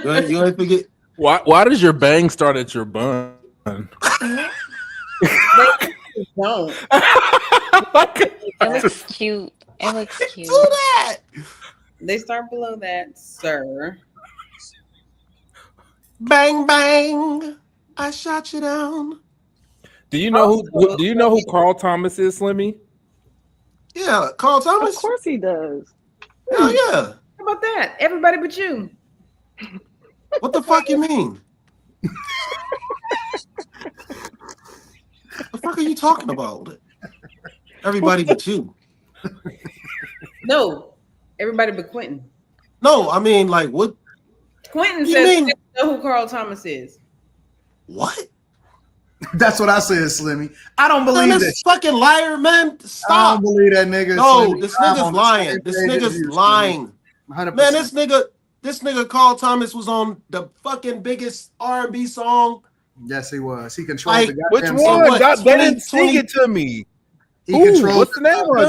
ain't forget. Why does your bang start at your bun? Don't. It looks cute. It looks cute. Do that. They start below that, sir. Bang bang. I shot you down. Do you know who Carl Thomas is, Slimmy? Yeah, Carl Thomas. Of course he does. Hell yeah. How about that? Everybody but you. What the fuck you mean? The fuck are you talking about? Everybody but you. No, everybody but Quentin. No, I mean, like, what? Quentin says he doesn't know who Carl Thomas is. What? That's what I said, Slimmy. I don't believe this fucking liar, man. Stop. I don't believe that nigga. No, Slimmy. this nigga's lying. This nigga's lying. 100%. Man, this nigga Carl Thomas was on the fucking biggest R&B song. Yes, he was. He controlled the Which goddamn one? song. They didn't sing it to me. He controlled. What's the name of it?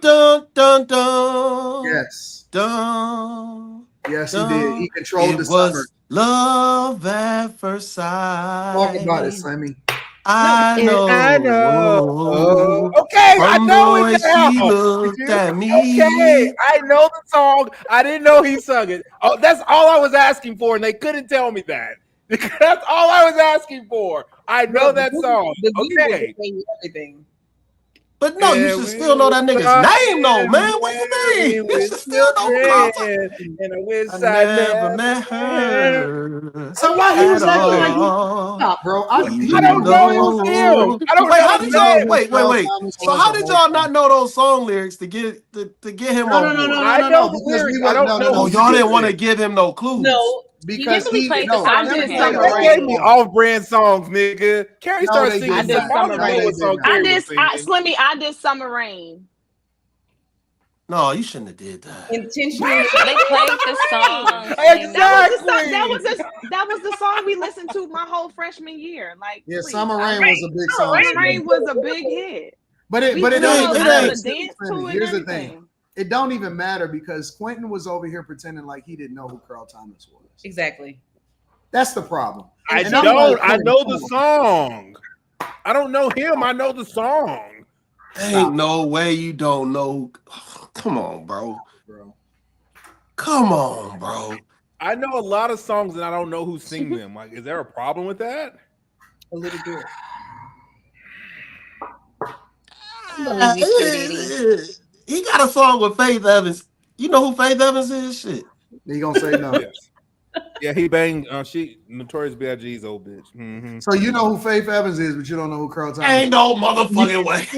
Dun, dun, dun, Yes. dun, Yes, he did. He controlled the was summer. Love at first sight. Talk about it, Slimmy. I know. Okay, I know it now. She looked at me. Okay, I know the song. I didn't know he sung it. Oh, that's all I was asking for, and they couldn't tell me that. That's all I was asking for. I know that song. Okay. Everything. But no, you should still know that nigga's name, though, man. What you mean? You should still know Carl Thomas. And I wish I never met her. So why he was acting like he stop, bro? I don't know it was him. I don't wait, know. how did y'all wait? So how did y'all not know those song lyrics to get him on board? I know the lyrics. I don't know. Oh, y'all didn't want to give him no clues. No. Because he played the song to him. They gave me off-brand songs, nigga. Carrie started singing. I did Summer Rain. No, you shouldn't have did that. Intentionally. They played the song. Exactly. That was the song we listened to my whole freshman year. Like, yeah, please. Summer Rain was a big song. Summer Rain was a big hit. But it ain't. Here's the thing. It don't even matter because Quentin was over here pretending like he didn't know who Carl Thomas was. Exactly. That's the problem. I know the song. I don't know him. I know the song. Ain't no way you don't know. Come on, bro. Come on, bro. I know a lot of songs and I don't know who sing them. Like, is there a problem with that? A little bit. He got a song with Faith Evans. You know who Faith Evans is? Shit. You gonna say no? Yes. Yeah, he banged. She Notorious B.I.G.'s old bitch. Mm-hmm. So you know who Faith Evans is, but you don't know who Carl Thomas is. Ain't no motherfucking way.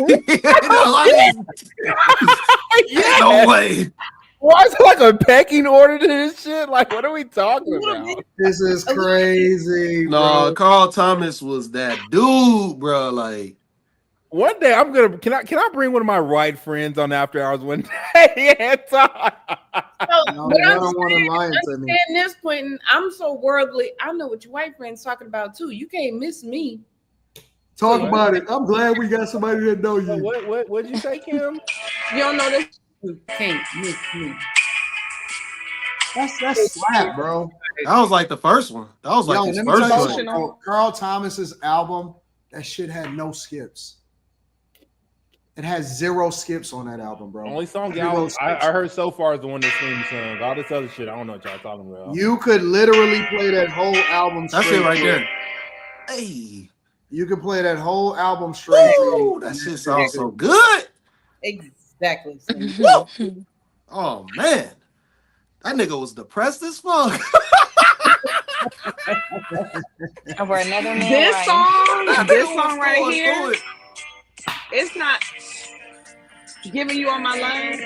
No way. Why is it like a pecking order to this shit? Like, what are we talking about? This is crazy. No, bro. Carl Thomas was that dude, bro. Like, one day I'm gonna can I bring one of my right friends on After Hours one day and talk? No, I don't want to lie to me. At this point, I'm so worldly. I know what your white friend's talking about too. You can't miss me. Talk about it. I'm glad we got somebody that know you. What'd you say, Kim? You don't know this. You can't miss me. That's slap, bro. that was like the first one. That was like his first one. Carl Thomas's album, that shit had no skips. It has 0 skips on that album, bro. Only song y'all I heard so far is the one that Sweeney sung. All this other shit, I don't know what y'all talking about. You could literally play that whole album. That's it right there. Hey, You can play that whole album straight. Ooh, that shit sounds so good. Exactly. Oh man, that nigga was depressed as fuck. Over another man. This song right here, it's not giving you on my line.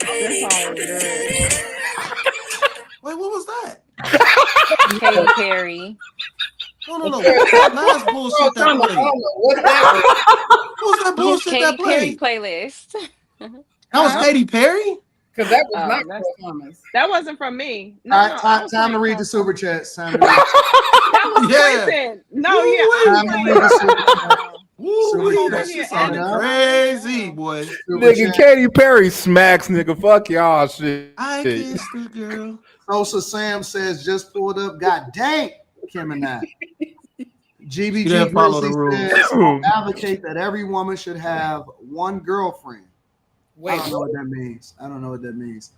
This song is good. Wait, what was that? Katy Perry. No. What was that last bullshit that played? What was that bullshit that Katy Perry played? playlist. That was Katy Perry? Because that was not Chris Thomas. That wasn't from me. Time to read the super chats. Time to read. That was Quentin. No, Time to read the super chats. Woo, that shit sounded crazy, boy. Nigga, Katy Perry smacks, nigga. Fuck y'all shit. I kissed the girl. Sosa Sam says, just pulled up. God dang, Kim and I. GBG didn't follow the Grizzly rules. says, advocate that every woman should have one girlfriend. I don't know what that means.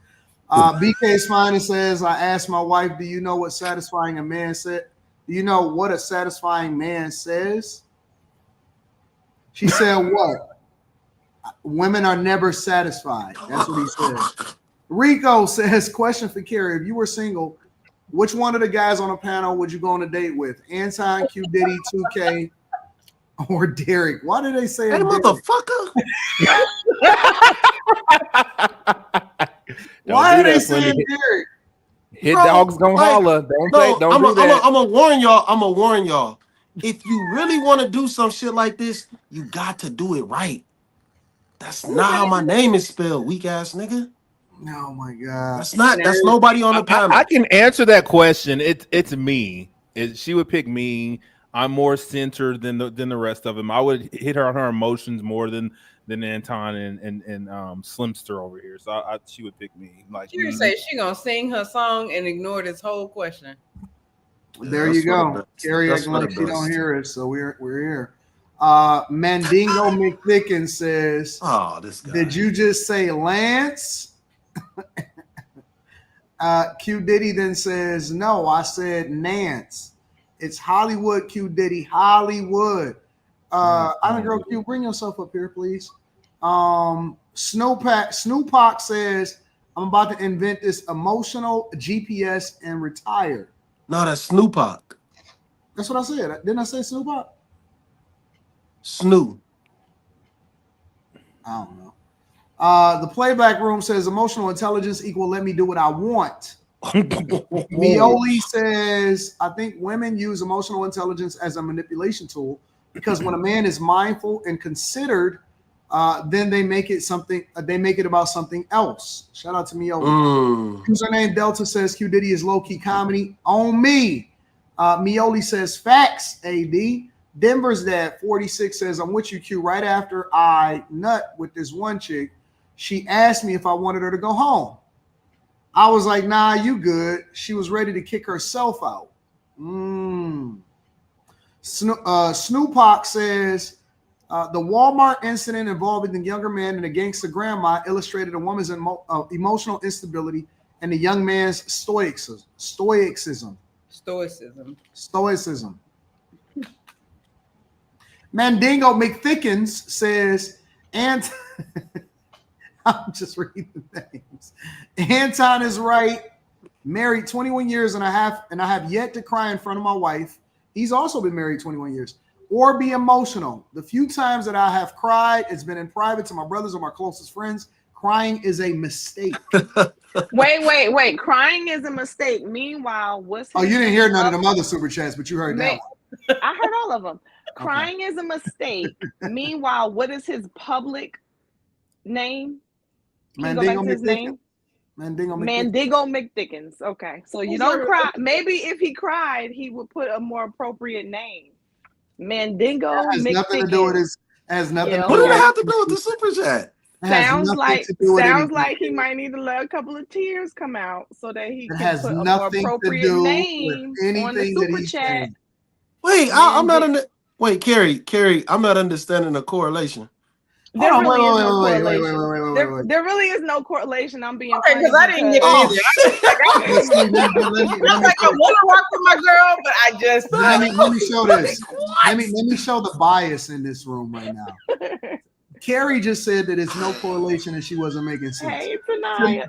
BK's Fine says, I asked my wife, do you know what satisfying a man said? Do you know what a satisfying man says? She said, what? Women are never satisfied. That's what he said. Rico says, question for Carrie. If you were single, which one of the guys on the panel would you go on a date with? Anton, Q Diddy, 2K, or Derek? Why did they say that motherfucker? Why are they saying Derek? Hit dogs gonna holler. Don't do that. I'm gonna warn y'all. If you really want to do some shit like this, you got to do it right. That's not how my name is spelled, weak ass nigga. Oh my god. That's nobody on the panel. I can answer that question. It's me. She would pick me. I'm more centered than the rest of them. I would hit her on her emotions more than Anton and Slimster over here. So she would pick me. Like you say she gonna sing her song and ignore this whole question. There you go. Carrie acting like she don't hear us, so we're here. Mandingo McThicken says, "Oh, this guy. Did you just say Lance?" Q Diddy then says, "No, I said Nance. It's Hollywood, Q Diddy, Hollywood." I don't know, Q, bring yourself up here, please. Snoopak says, "I'm about to invent this emotional GPS and retire." No, that's Snoopak. That's what I said. Didn't I say Snoopak? Snoop. I don't know. The playback room says emotional intelligence equal let me do what I want. Mioli says, I think women use emotional intelligence as a manipulation tool because when a man is mindful and considered, then they make it something. They make it about something else. Shout out to Mioli. Username Delta says Q Diddy is low key comedy. On me. Mioli says facts. AD. Denver's Dad 46 says I'm with you, Q. Right after I nut with this one chick, she asked me if I wanted her to go home. I was like, nah, you good. She was ready to kick herself out. Snoopak says the Walmart incident involving the younger man and a gangster grandma illustrated a woman's emotional instability and the young man's stoicism. Mandingo McThickens says, and I'm just reading the names. Anton is right. Married 21 years and I have yet to cry in front of my wife. He's also been married 21 years. Or be emotional. The few times that I have cried, it's been in private to my brothers or my closest friends. Crying is a mistake. Wait. Crying is a mistake. Meanwhile, you didn't hear none of them other super chats, but you heard that one. I heard all of them. Crying is a mistake. Meanwhile, what is his public name? Mandingo McThickens. Mandingo McThickens. Okay. So you don't cry. Maybe if he cried, he would put a more appropriate name. Mandingo has McThickens. Nothing to do with his. Has nothing. What did I have to do with the super chat? Sounds like he might need to let a couple of tears come out so that he can put a more appropriate name on the super chat. Wait, I'm not in. Wait, Carrie, I'm not understanding the correlation. Wait. There really is no correlation. I'm being okay because I didn't get it either. I was like, I want to rock with my girl, but I just let me show this. Let me show the bias in this room right now. Carrie just said that it's no correlation and she wasn't making sense. Hey, Tanaya.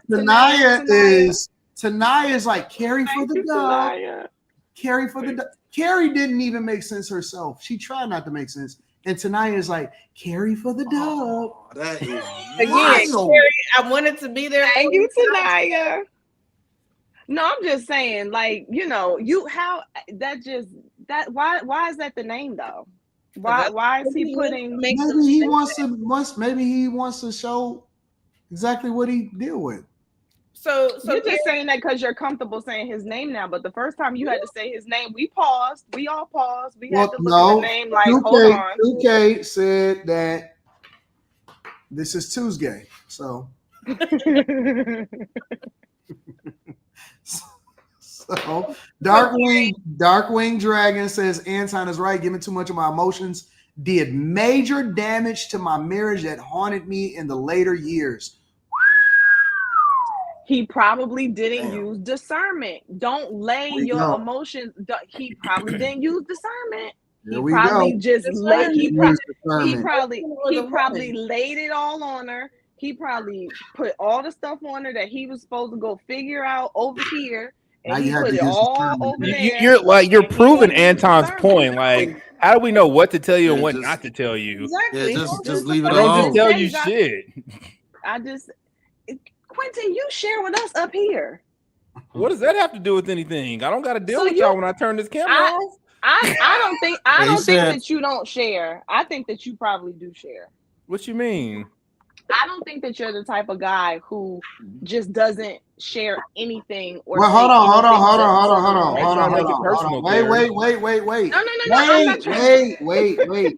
Tanaya is like Carrie for the dub. Carrie for the dub. Carrie didn't even make sense herself. She tried not to make sense. And Tanaya is like, Carrie for the dub. Again, Carrie, I wanted to be there. Thank you, Tanaya. No, I'm just saying, like, you know, why is that the name though? Why is he putting? Maybe he wants to show exactly what he deal with. So you're just saying that because you're comfortable saying his name now, but the first time you had to say his name, we paused. We all paused. We had to look at the name like, hold on. 2K said that this is Tuesday, so. So Darkwing Dragon says Anton is right. Giving too much of my emotions did major damage to my marriage that haunted me in the later years. He probably didn't use discernment. Don't lay your emotions. He probably didn't use discernment. He probably laid it all on her. He probably put all the stuff on her that he was supposed to go figure out over here. And he put it all over there. You're proving Anton's point. Like, how do we know what to tell you and what not to tell you? Exactly. Yeah, just leave it Don't alone. just tell you shit. Quentin, you share with us up here. What does that have to do with anything? I don't got to deal with y'all when I turn this camera off. I don't think that you don't share. I think that you probably do share. What you mean? I don't think that you're the type of guy who just doesn't share anything. Or well, hold on. Wait. We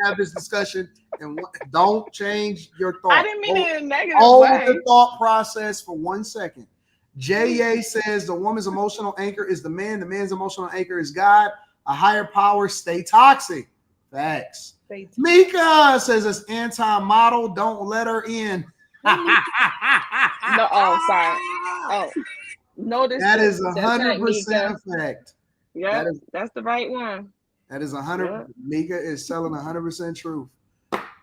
have this discussion and don't change your thought. I didn't mean it in a negative way. Hold the thought process for 1 second. J.A. says the woman's emotional anchor is the man. The man's emotional anchor is God. A higher power. Stay toxic. Facts. Mika says it's anti-model. Don't let her in. No, sorry. Oh, no, that is 100% a fact. Yeah, that's the right one. That is 100. Yeah. Mika is selling 100% truth.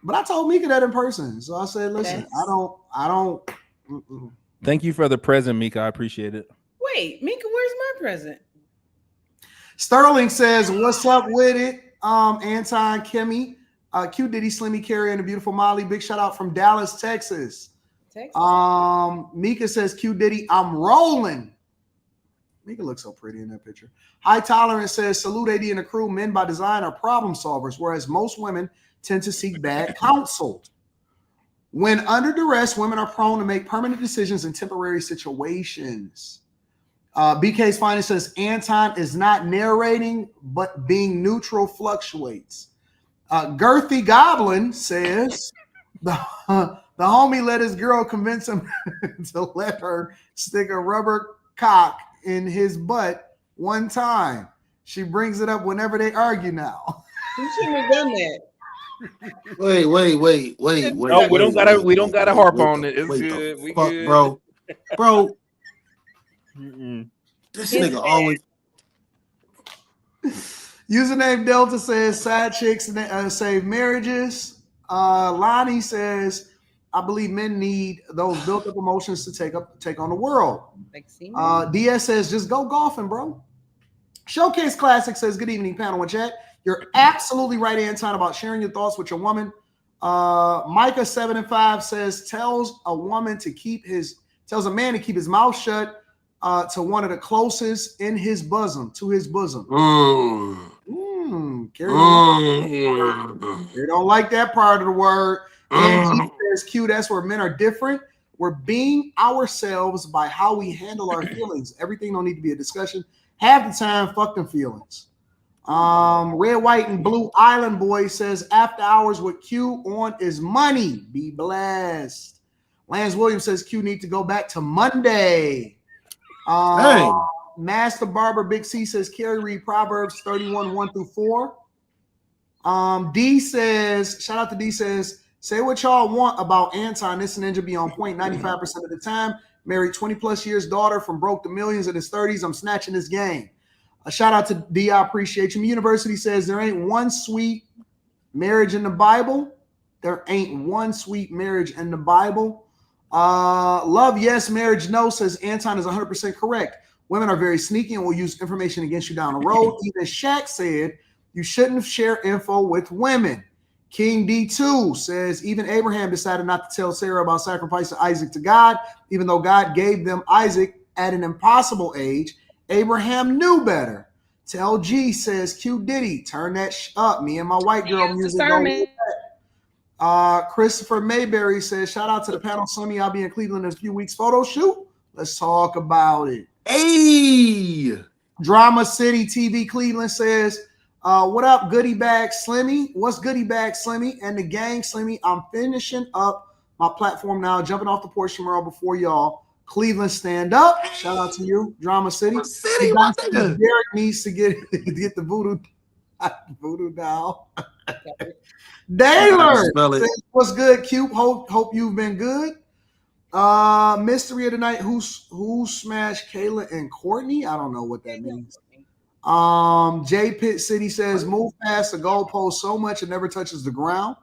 But I told Mika that in person, so I said, "Listen, I don't." Thank you for the present, Mika. I appreciate it. Wait, Mika, where's my present? Sterling says, "What's up with it?" Anton, Kimmy, Q Diddy, Slimmy, Carrie, and the beautiful Molly. Big shout out from Dallas, Texas. Mika says, Q Diddy, I'm rolling. Mika looks so pretty in that picture. High Tolerance says, salute AD and the crew. Men by design are problem solvers, whereas most women tend to seek bad counsel. When under duress, women are prone to make permanent decisions in temporary situations. BK's Finest says Anton is not narrating, but being neutral fluctuates. Girthy Goblin says the homie let his girl convince him to let her stick a rubber cock in his butt one time. She brings it up whenever they argue now. You shouldn't have done that. Wait. No, we don't gotta harp on it. It's good. We good. Bro. This nigga always. Username Delta says side chicks save marriages. Lonnie says, I believe men need those built up emotions to take on the world. DS says just go golfing, bro. Showcase Classic says good evening, panel and chat. You're absolutely right, Anton, about sharing your thoughts with your woman. Micah 7 and 5 says tells a man to keep his mouth shut. To one of the closest in his bosom, to his bosom. Carrie don't like that part of the word. And he says, Q, that's where men are different. We're being ourselves by how we handle our feelings. Everything don't need to be a discussion. Half the time, fuck them feelings. Red, White, and Blue Island Boy says, after hours with Q on is money. Be blessed. Lance Williams says, Q need to go back to Monday. Master Barber Big C says Carrie read Proverbs 31 1-4. D says, shout out to D says Say what y'all want about Anton. This ninja be on point 95% of the time. Married 20 plus years, daughter from broke to millions in his 30s. I'm snatching this game. A shout out to D. I appreciate you. University says there ain't one sweet marriage in the Bible. There ain't one sweet marriage in the Bible. Love yes, marriage no, says Anton is 100% correct. Women are very sneaky and will use information against you down the road. Even Shaq said you shouldn't share info with women. King D2 says even Abraham decided not to tell Sarah about sacrificing Isaac to God, even though God gave them Isaac at an impossible age. Abraham knew better. Tell G says Q Diddy, turn that up. Me and my white girl music. Christopher Mayberry says, shout out to the panel. Sonny, I'll be in Cleveland in a few weeks. Photo shoot. Let's talk about it. Hey, Drama City TV Cleveland says, what up, Goodie Bag Slimmy? What's Goodie Bag Slimmy and the gang Slimmy? I'm finishing up my platform now, jumping off the porch tomorrow before y'all. Cleveland, stand up. Shout out to you, Drama City. Derek needs to get the voodoo doll. Daylor says, what's good, Cube? Hope you've been good. Mystery of the night, who smashed Kayla and Courtney? I don't know what that means. J Pitt City says, move past the goalpost so much it never touches the ground.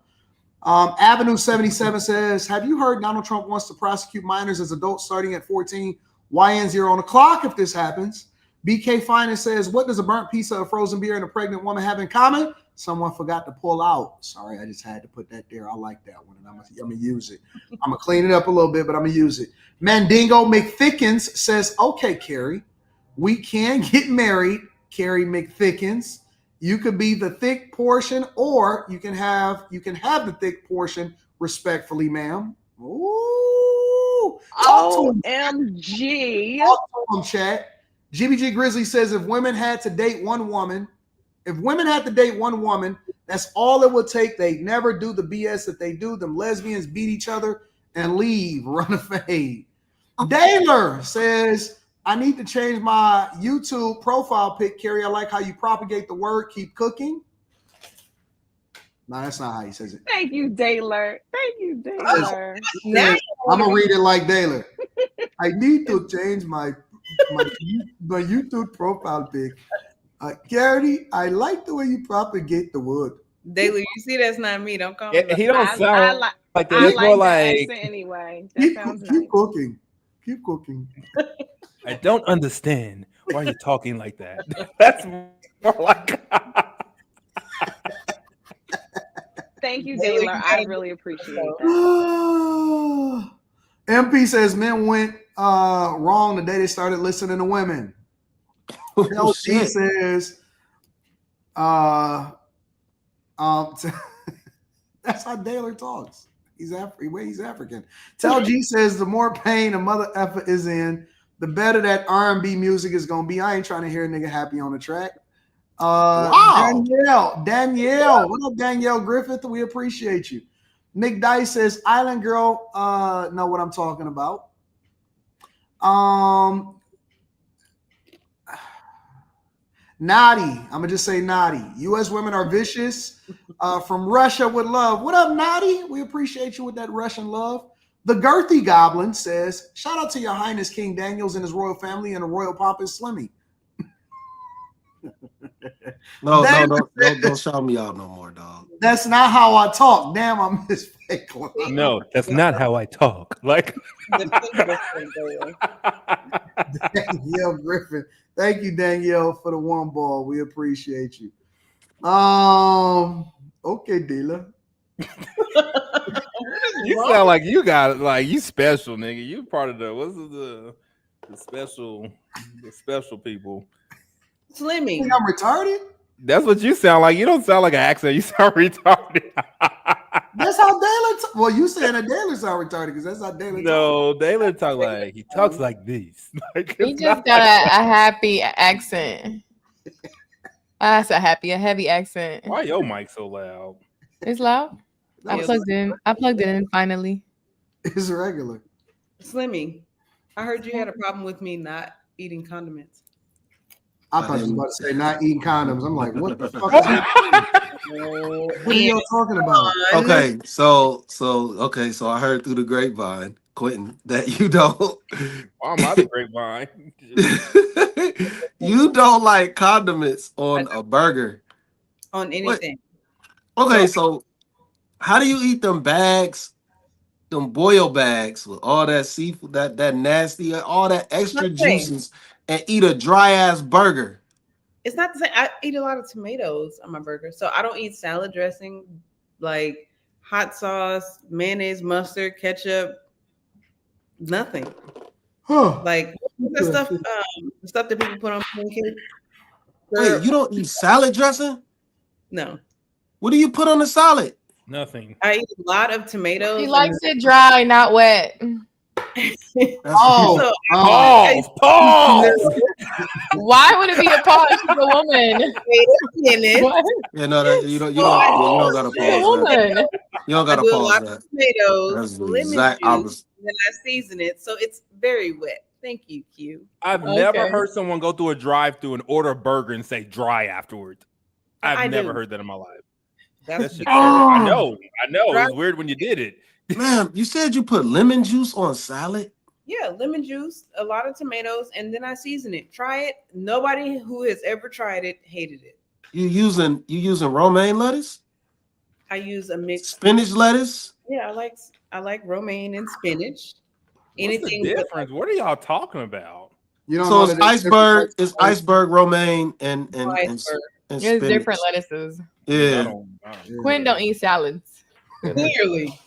Avenue 77 says, have you heard Donald Trump wants to prosecute minors as adults starting at 14? YN0 on the clock if this happens. BK Finance says, what does a burnt pizza, a frozen beer, and a pregnant woman have in common? Someone forgot to pull out. Sorry, I just had to put that there. I like that one, and I'm gonna use it. I'm gonna clean it up a little bit, but I'm gonna use it. Mandingo McThickens says, okay, Carrie, we can get married, Carrie McThickens. You could be the thick portion, or you can have the thick portion respectfully, ma'am. Ooh. OMG. Talk to him, chat. GBG Grizzly says, if women had to date one woman, that's all it would take. They never do the BS that they do. Them lesbians beat each other and leave, run a fade. Daylor says, I need to change my YouTube profile pic, Carrie. I like how you propagate the word, keep cooking. No, that's not how he says it. Thank you, Daylor. I'm going to read it like Daylor. I need to change my YouTube profile pic. Carrie, I like the way you propagate the word. Daily, you see that's not me. Don't call me. He don't sound like that. It's more like accent anyway. That sounds nice. Keep cooking. I don't understand why you're talking like that. That's more like. Thank you, Daylor. I really appreciate that. MP says men went wrong the day they started listening to women. LG says, that's how Daylor talks. He's African. Tell G says the more pain a mother effer is in, the better that R&B music is gonna be. I ain't trying to hear a nigga happy on the track. Wow. Danielle, what up, Danielle Griffith? We appreciate you. Nick Dice says, Island Girl, know what I'm talking about. Naughty. I'm gonna just say naughty. U.S. women are vicious. From Russia with love. What up, Naughty? We appreciate you with that Russian love. The Girthy Goblin says, shout out to your Highness King Daniels and his royal family and the royal pop is Slimmy. No, don't shout me out no more, dog. That's not how I talk. Damn, I miss fake. No, that's not how I talk. Like Danielle Griffin. Thank you, Danielle, for the one ball. We appreciate you. Okay, dealer. You sound like you got like you special, nigga. You part of the special people. Slimmy. You think I'm retarded? That's what you sound like. You don't sound like an accent. You sound retarded. That's how Daylor. Well, you saying that Daylor sound retarded because that's how Daylor. No, Daylor talk like he talks like this. Like, He just got a happy accent. That's a heavy accent. Why your mic so loud? It's loud. I plugged it in finally. It's regular. Slimmy, I heard you had a problem with me not eating condiments. I thought you were about to say not eating condoms. I'm like, what the fuck? are y'all talking about? Okay, so I heard through the grapevine, Quentin, that you don't. Why am I the grapevine? You don't like condiments on a burger. On anything. What? Okay, so how do you eat them bags, them boil bags with all that seafood, that nasty, all that extra juices, and eat a dry ass burger? It's not the same. I eat a lot of tomatoes on my burger, so I don't eat salad dressing, like hot sauce, mayonnaise, mustard, ketchup, nothing. Like that stuff, the stuff that people put on pancakes. Wait, you don't eat salad dressing? No. What do you put on the salad? Nothing. I eat a lot of tomatoes. He likes it dry, not wet. Pause. Why would it be a pause? She's a woman. Yeah, no, you don't gotta pause that. You don't gotta I do pause a lot that. of tomatoes, That's the lemon exact juice, opposite. and then I season it, so it's very wet. Thank you, Q. I've never heard someone go through a drive-through and order a burger and say dry afterwards. I've never heard that in my life. That's just I know. It was weird when you did it. Ma'am, you said you put lemon juice on salad? Yeah, lemon juice, a lot of tomatoes, and then I season it. Try it. Nobody who has ever tried it hated it. You using romaine lettuce? I use a mix. Spinach lettuce? Yeah, I like romaine and spinach. Anything What's the difference? What are y'all talking about? You don't so it's iceberg, it's iceberg, romaine, and There's spinach. different lettuces. Yeah. Quinn don't eat salads. Clearly.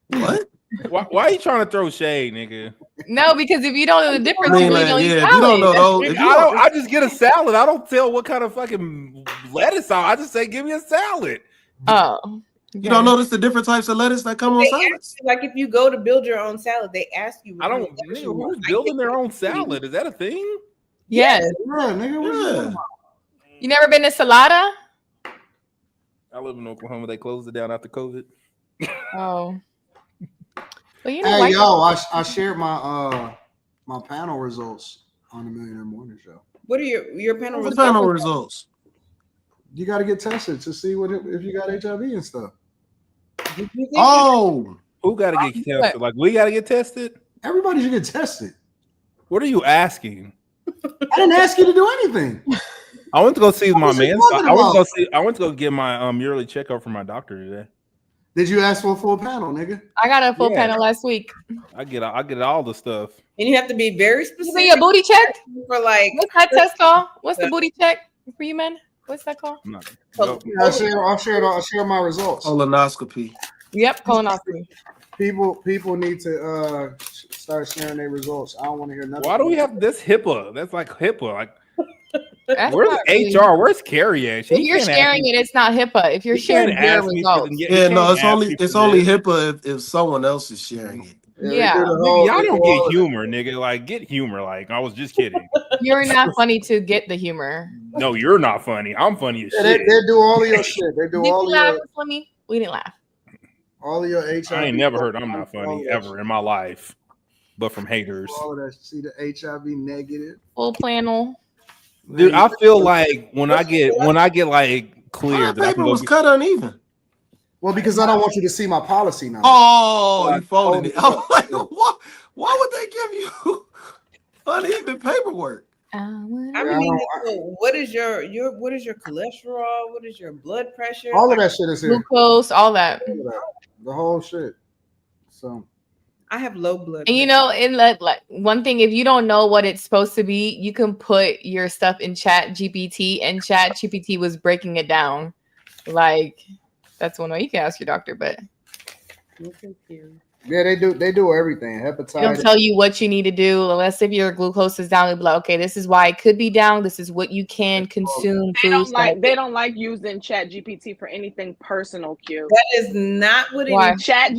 What? Why are you trying to throw shade, nigga? No, because if you don't know the difference, you really don't eat salad. You don't know those. I just get a salad. I don't tell what kind of fucking lettuce I just say, give me a salad. Oh. Okay. You don't notice the different types of lettuce that come on salads? Like if you go to build your own salad, they ask you. Who's building their own salad? Is that a thing? Yes. Yeah, nigga. What you never been to Salada? I live in Oklahoma. They closed it down after COVID. Oh. Well, you know, hey, yo, I shared my my panel results on the Millionaire Morning Show. What are your panel results? Panel results? You got to get tested to see if you got HIV and stuff. Oh, who got to get tested? Like we got to get tested? Everybody should get tested. What are you asking? I didn't ask you to do anything. I went to go see my man. I went to go get my yearly checkup from my doctor today. Did you ask for a full panel, nigga? I got a full panel last week. I get all the stuff. And you have to be very specific. You a booty check? For like, what's that test called? What's the booty check for you men? What's that called? I'll share my results. Colonoscopy. Yep, colonoscopy. People need to start sharing their results. I don't want to hear nothing. Why do we have this HIPAA? That's like HIPAA. Like, where's really HR? Where's Carrie at? If you're sharing it, it's not HIPAA. If you're sharing your results, it's only HIPAA if someone else is sharing it. Yeah, y'all don't get humor, nigga. Like, get humor. Like, I was just kidding. You're not funny to get the humor. No, you're not funny. I'm funny as shit. They do all of your shit. They do all of your. Funny? We didn't laugh. All of your HIV. I ain't never heard I'm not funny ever in my life, but from haters. All of that. See the HIV negative. Full panel. Dude, I feel like when I get like clear, that paper was cut uneven. Well, because I don't want you to see my policy now. Oh, you folded it. I'm like, why would they give you uneven paperwork? What is your cholesterol? What is your blood pressure? All of that shit is here. Glucose, all that. The whole shit. So I have low blood pressure. And you know, in like one thing, if you don't know what it's supposed to be, you can put your stuff in Chat GPT, and Chat GPT was breaking it down. Like, that's one way you can ask your doctor, but yeah, they do everything. Hepatitis. They don't tell you what you need to do unless if your glucose is down. They'll be like, okay, this is why it could be down. This is what you can consume. They don't like using Chat GPT for anything personal. Q. That is not what it is. Chat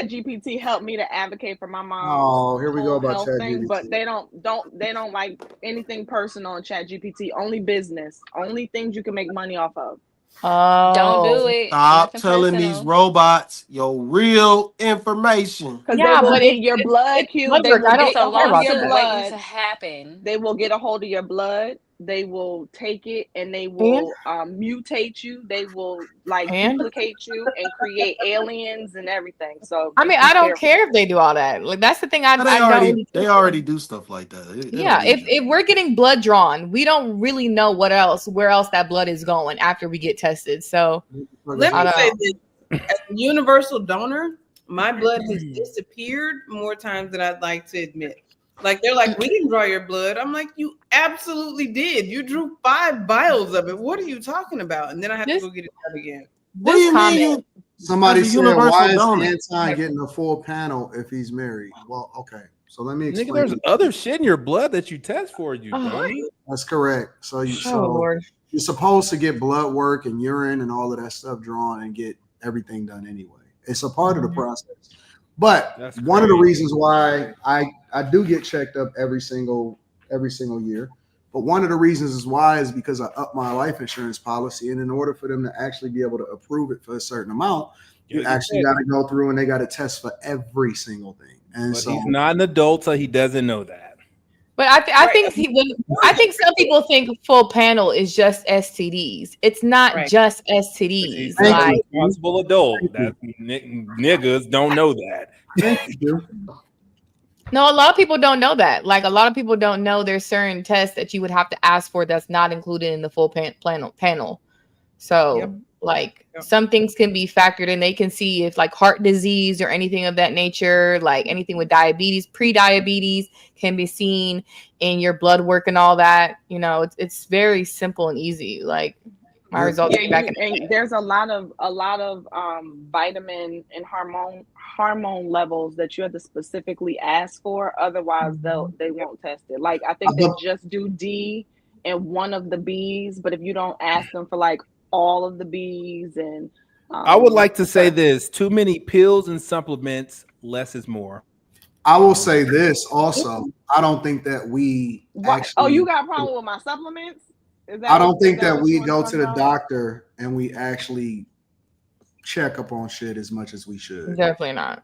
GPT helped me to advocate for my mom. Oh, here we go about Chat GPT. But they don't like anything personal in Chat GPT. Only business. Only things you can make money off of. Oh, don't do it. Stop telling these robots your real information. Yeah, but in your blood, Q, they will get a hold of your blood to happen. They will get a hold of your blood. They will take it and they will mutate you. They will like duplicate you and create aliens and everything. So I mean, I don't care if they do all that. Like that's the thing. They already do stuff like that. If we're getting blood drawn, we don't really know where else that blood is going after we get tested. So let me say this: as a universal donor, my blood has disappeared more times than I'd like to admit. Like they're like, we didn't draw your blood. I'm like, you absolutely did. You drew 5 vials of it. What are you talking about? And then I have to go get it done again. What do you mean? Somebody said, why is Anton getting a full panel if he's married? Well, okay. So let me explain. Nigga, there's other shit in your blood that you test for, you dummy. That's correct. So you're supposed to get blood work and urine and all of that stuff drawn and get everything done anyway. It's a part of the process. But one of the reasons why I do get checked up every single year, but one of the reasons is because I upped my life insurance policy, and in order for them to actually be able to approve it for a certain amount, you actually got to go through and they got to test for every single thing. And but he's not an adult, so he doesn't know that. But I think some people think full panel is just STDs. It's not just STDs. He's a responsible adult. That niggas don't know that. No, a lot of people don't know that. Like a lot of people don't know there's certain tests that you would have to ask for that's not included in the full panel. So some things can be factored in. They can see if like heart disease or anything of that nature, like anything with diabetes, pre-diabetes can be seen in your blood work and all that. You know, it's very simple and easy. Like my results there's a lot of vitamin and hormone levels that you have to specifically ask for. Otherwise, they won't test it. Like I think they just do D and one of the B's, but if you don't ask them for like all of the B's and I would like to say this: too many pills and supplements, less is more. I will say this also. I don't think that we actually. You got a problem with my supplements? I don't think that we go to the doctor and we actually check up on shit as much as we should. Definitely not.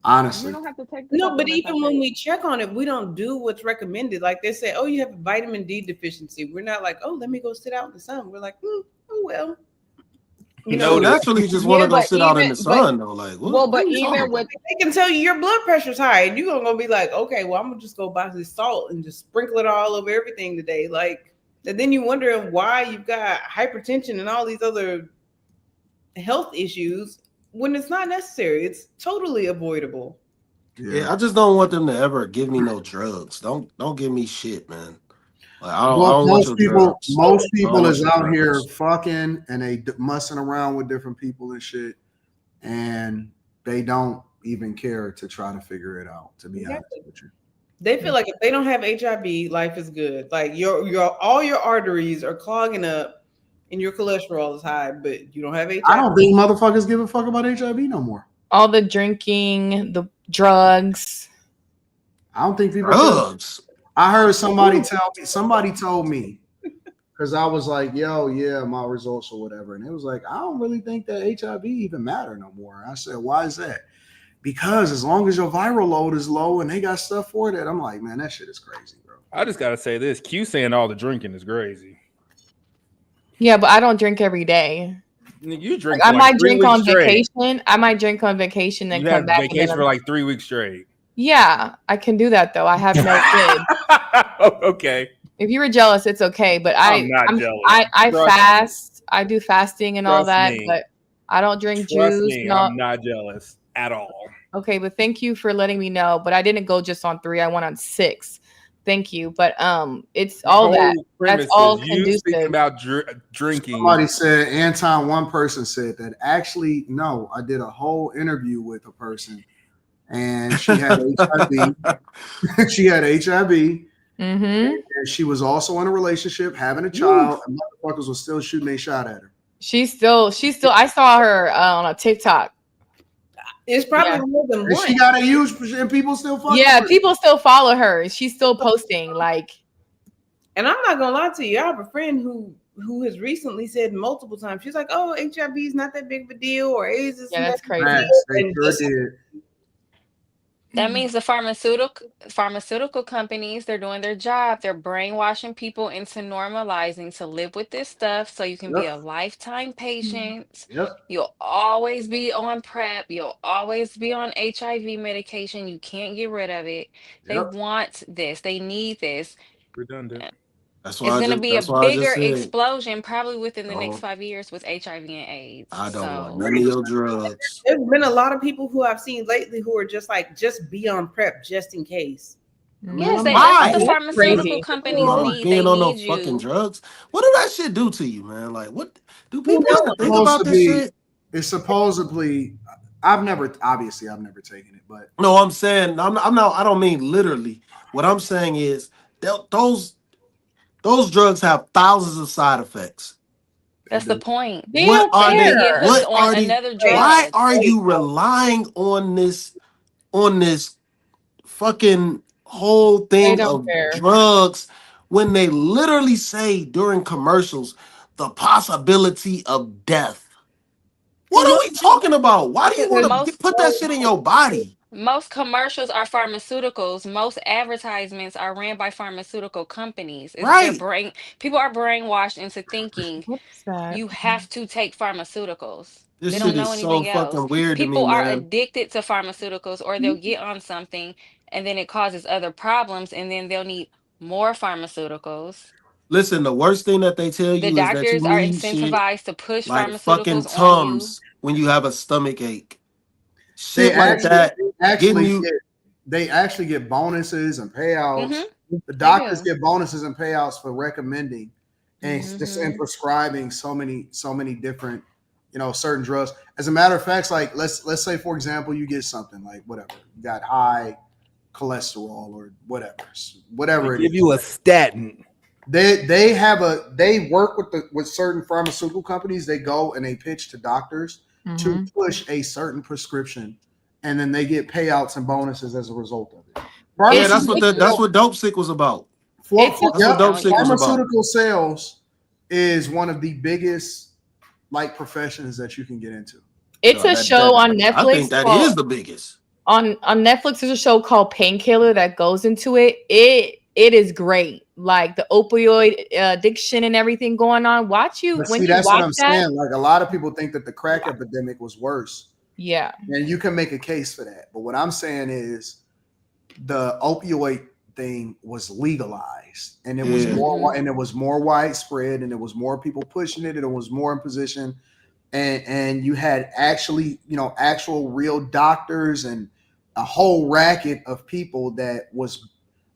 Honestly. You don't have to take but even when we check on it, we don't do what's recommended. Like they say, oh, you have a vitamin D deficiency. We're not like, oh, let me go sit out in the sun. We're like, oh well. You know, naturally, you just want to go sit out in the sun, though. Like, but even with they can tell you your blood pressure's high, and you're gonna be like, okay, well, I'm gonna just go buy this salt and just sprinkle it all over everything today. Like, and then you wonder why you've got hypertension and all these other health issues when it's not necessary. It's totally avoidable. Yeah, I just don't want them to ever give me no drugs. Don't give me shit, man. Like, most people is out here fucking and they mussing around with different people and shit, and they don't even care to try to figure it out. To be honest with you, they feel like if they don't have HIV, life is good. Like all your arteries are clogging up and your cholesterol is high, but you don't have HIV. I don't think motherfuckers give a fuck about HIV no more. All the drinking, the drugs. I don't think people. Drugs. I heard somebody told me, because I was like, yo, yeah, my results or whatever. And it was like, I don't really think that HIV even matter no more. I said, why is that? Because as long as your viral load is low and they got stuff for that, I'm like, man, that shit is crazy, bro. I just got to say this. Q saying all the drinking is crazy. Yeah, but I don't drink every day. You drink I might drink on vacation. I might drink on vacation and come back. Vacation for like 3 weeks straight. Yeah, I can do that though. I have no kids. Okay. If you were jealous, it's okay. But I'm jealous. I fast. I do fasting and all that, but I don't drink juice. No. I'm not jealous at all. Okay, but thank you for letting me know. But I didn't go just on 3. I went on 6. Thank you. But it's all that. That's all conducive about drinking. Somebody said, Anton, one person said that. Actually, no, I did a whole interview with a person. And she had HIV. She had HIV. Mm-hmm. And she was also in a relationship, having a child, and motherfuckers was still shooting a shot at her. She's still. I saw her on a TikTok. It's probably more than one. She got a huge, and people still follow her. Yeah, people still follow her. She's still posting like. And I'm not gonna lie to you. I have a friend who has recently said multiple times. She's like, "Oh, HIV is not that big of a deal, or AIDS is." Yeah, that's crazy. They sure did. That means the pharmaceutical companies, they're doing their job. They're brainwashing people into normalizing to live with this stuff so you can be Yep. a lifetime patient. Yep. You'll always be on PrEP. You'll always be on HIV medication. You can't get rid of it. They Yep. want this. They need this. Redundant. It's going to be a That's why I bigger just said, explosion probably within the next oh, 5 years with HIV and AIDS. I don't want So none of your drugs. There's been a lot of people who I've seen lately who are just be on PrEP just in case. yes, Man, that's what the why? pharmaceutical Crazy. companies I'm not need. They getting on no need fucking you. drugs. What did that shit do to you, man? Like, what do Who people knows? even think Supposed about to this be. shit? It's supposedly. I've never taken it, but No, I'm saying I'm not. I don't mean literally. What I'm saying is those drugs have thousands of side effects. That's the point. They What don't are You're gonna they? get care. hooked What on are they? another Why drug. are you relying on this fucking whole They thing don't of care. drugs when they literally say during commercials the possibility of death? What Well, are we talking about? Why do you Because want to put that shit in your body? most commercials are pharmaceuticals. Most advertisements are ran by pharmaceutical companies. It's their Right. brain. People are brainwashed into thinking What's that? you have to take pharmaceuticals. They This don't shit know is so anything else. fucking weird to me, People are man. addicted to pharmaceuticals, or they'll get on something and then it causes other problems, and then they'll need more pharmaceuticals. Listen, the worst thing that they tell The you is that you doctors are need shit incentivized to push like fucking pharmaceuticals on you. Tums when you have a stomach ache. they Shit like actually that. Getting you. they actually get bonuses and payouts. The They doctors do. get bonuses and payouts for recommending and just in Mhm. prescribing so many different, certain drugs. As a matter of fact, like let's say for example, you get something like whatever you got high cholesterol or whatever it Give is. you a statin. They work with certain pharmaceutical companies. They go and they pitch to doctors to push a certain prescription, and then they get payouts and bonuses as a result of it. Yeah, that's what Dope Sick was about. That's what Dope Sick was about. Pharmaceutical sales is one of the biggest professions that you can get into. It's a show on Netflix. I think that is the biggest. On Netflix, there's a show called Painkiller that goes into it. It is great. Like the opioid addiction and everything going on. That's what I'm saying. Like a lot of people think that the crack epidemic was worse. Yeah. And you can make a case for that. But what I'm saying is the opioid thing was legalized and it was more widespread and there was more people pushing it and it was more in position. And you had actual real doctors and a whole racket of people that was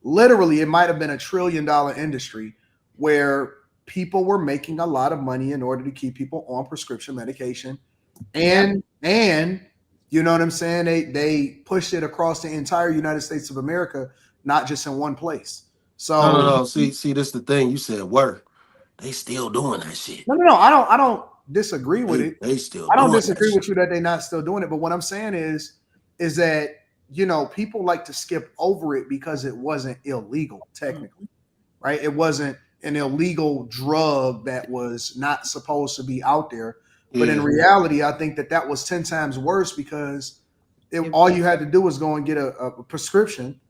literally, it might have been $1 trillion industry where people were making a lot of money in order to keep people on prescription medication. And you know what I'm saying? They pushed it across the entire United States of America, not just in one place. So no. See, this is the thing. You said they still doing that shit. No. I don't disagree with it. They still. I don't disagree with you that they're not still doing it. But what I'm saying is that people like to skip over it because it wasn't illegal technically, right? It wasn't an illegal drug that was not supposed to be out there. But in reality, I think that was 10 times worse because all you had to do was go and get a prescription.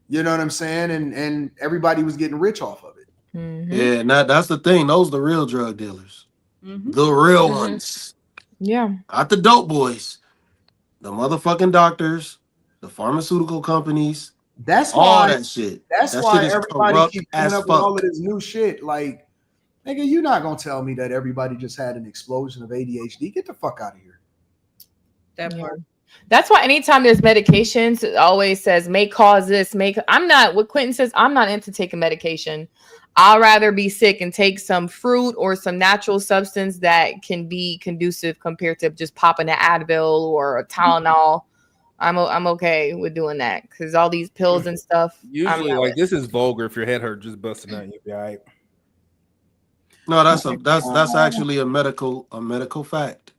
You know what I'm saying? And everybody was getting rich off of it. Mm-hmm. Yeah, and that's the thing. Those are the real drug dealers. The real ones. Yeah. Not the dope boys. The motherfucking doctors, the pharmaceutical companies. That's all why that shit. That's that why shit is everybody keeps coming up with all fuck. of this new shit. Like, nigga, you're not gonna tell me that everybody just had an explosion of ADHD. Get the fuck out of here. That part. That's why anytime there's medications, it always says may cause this, I'm not what Quentin says, I'm not into taking medication. I'd rather be sick and take some fruit or some natural substance that can be conducive compared to just popping an Advil or a Tylenol. I'm okay with doing that because all these pills and stuff. Usually, this is vulgar. If your head hurt, just busting out, you'll be all right. No, that's actually a medical fact.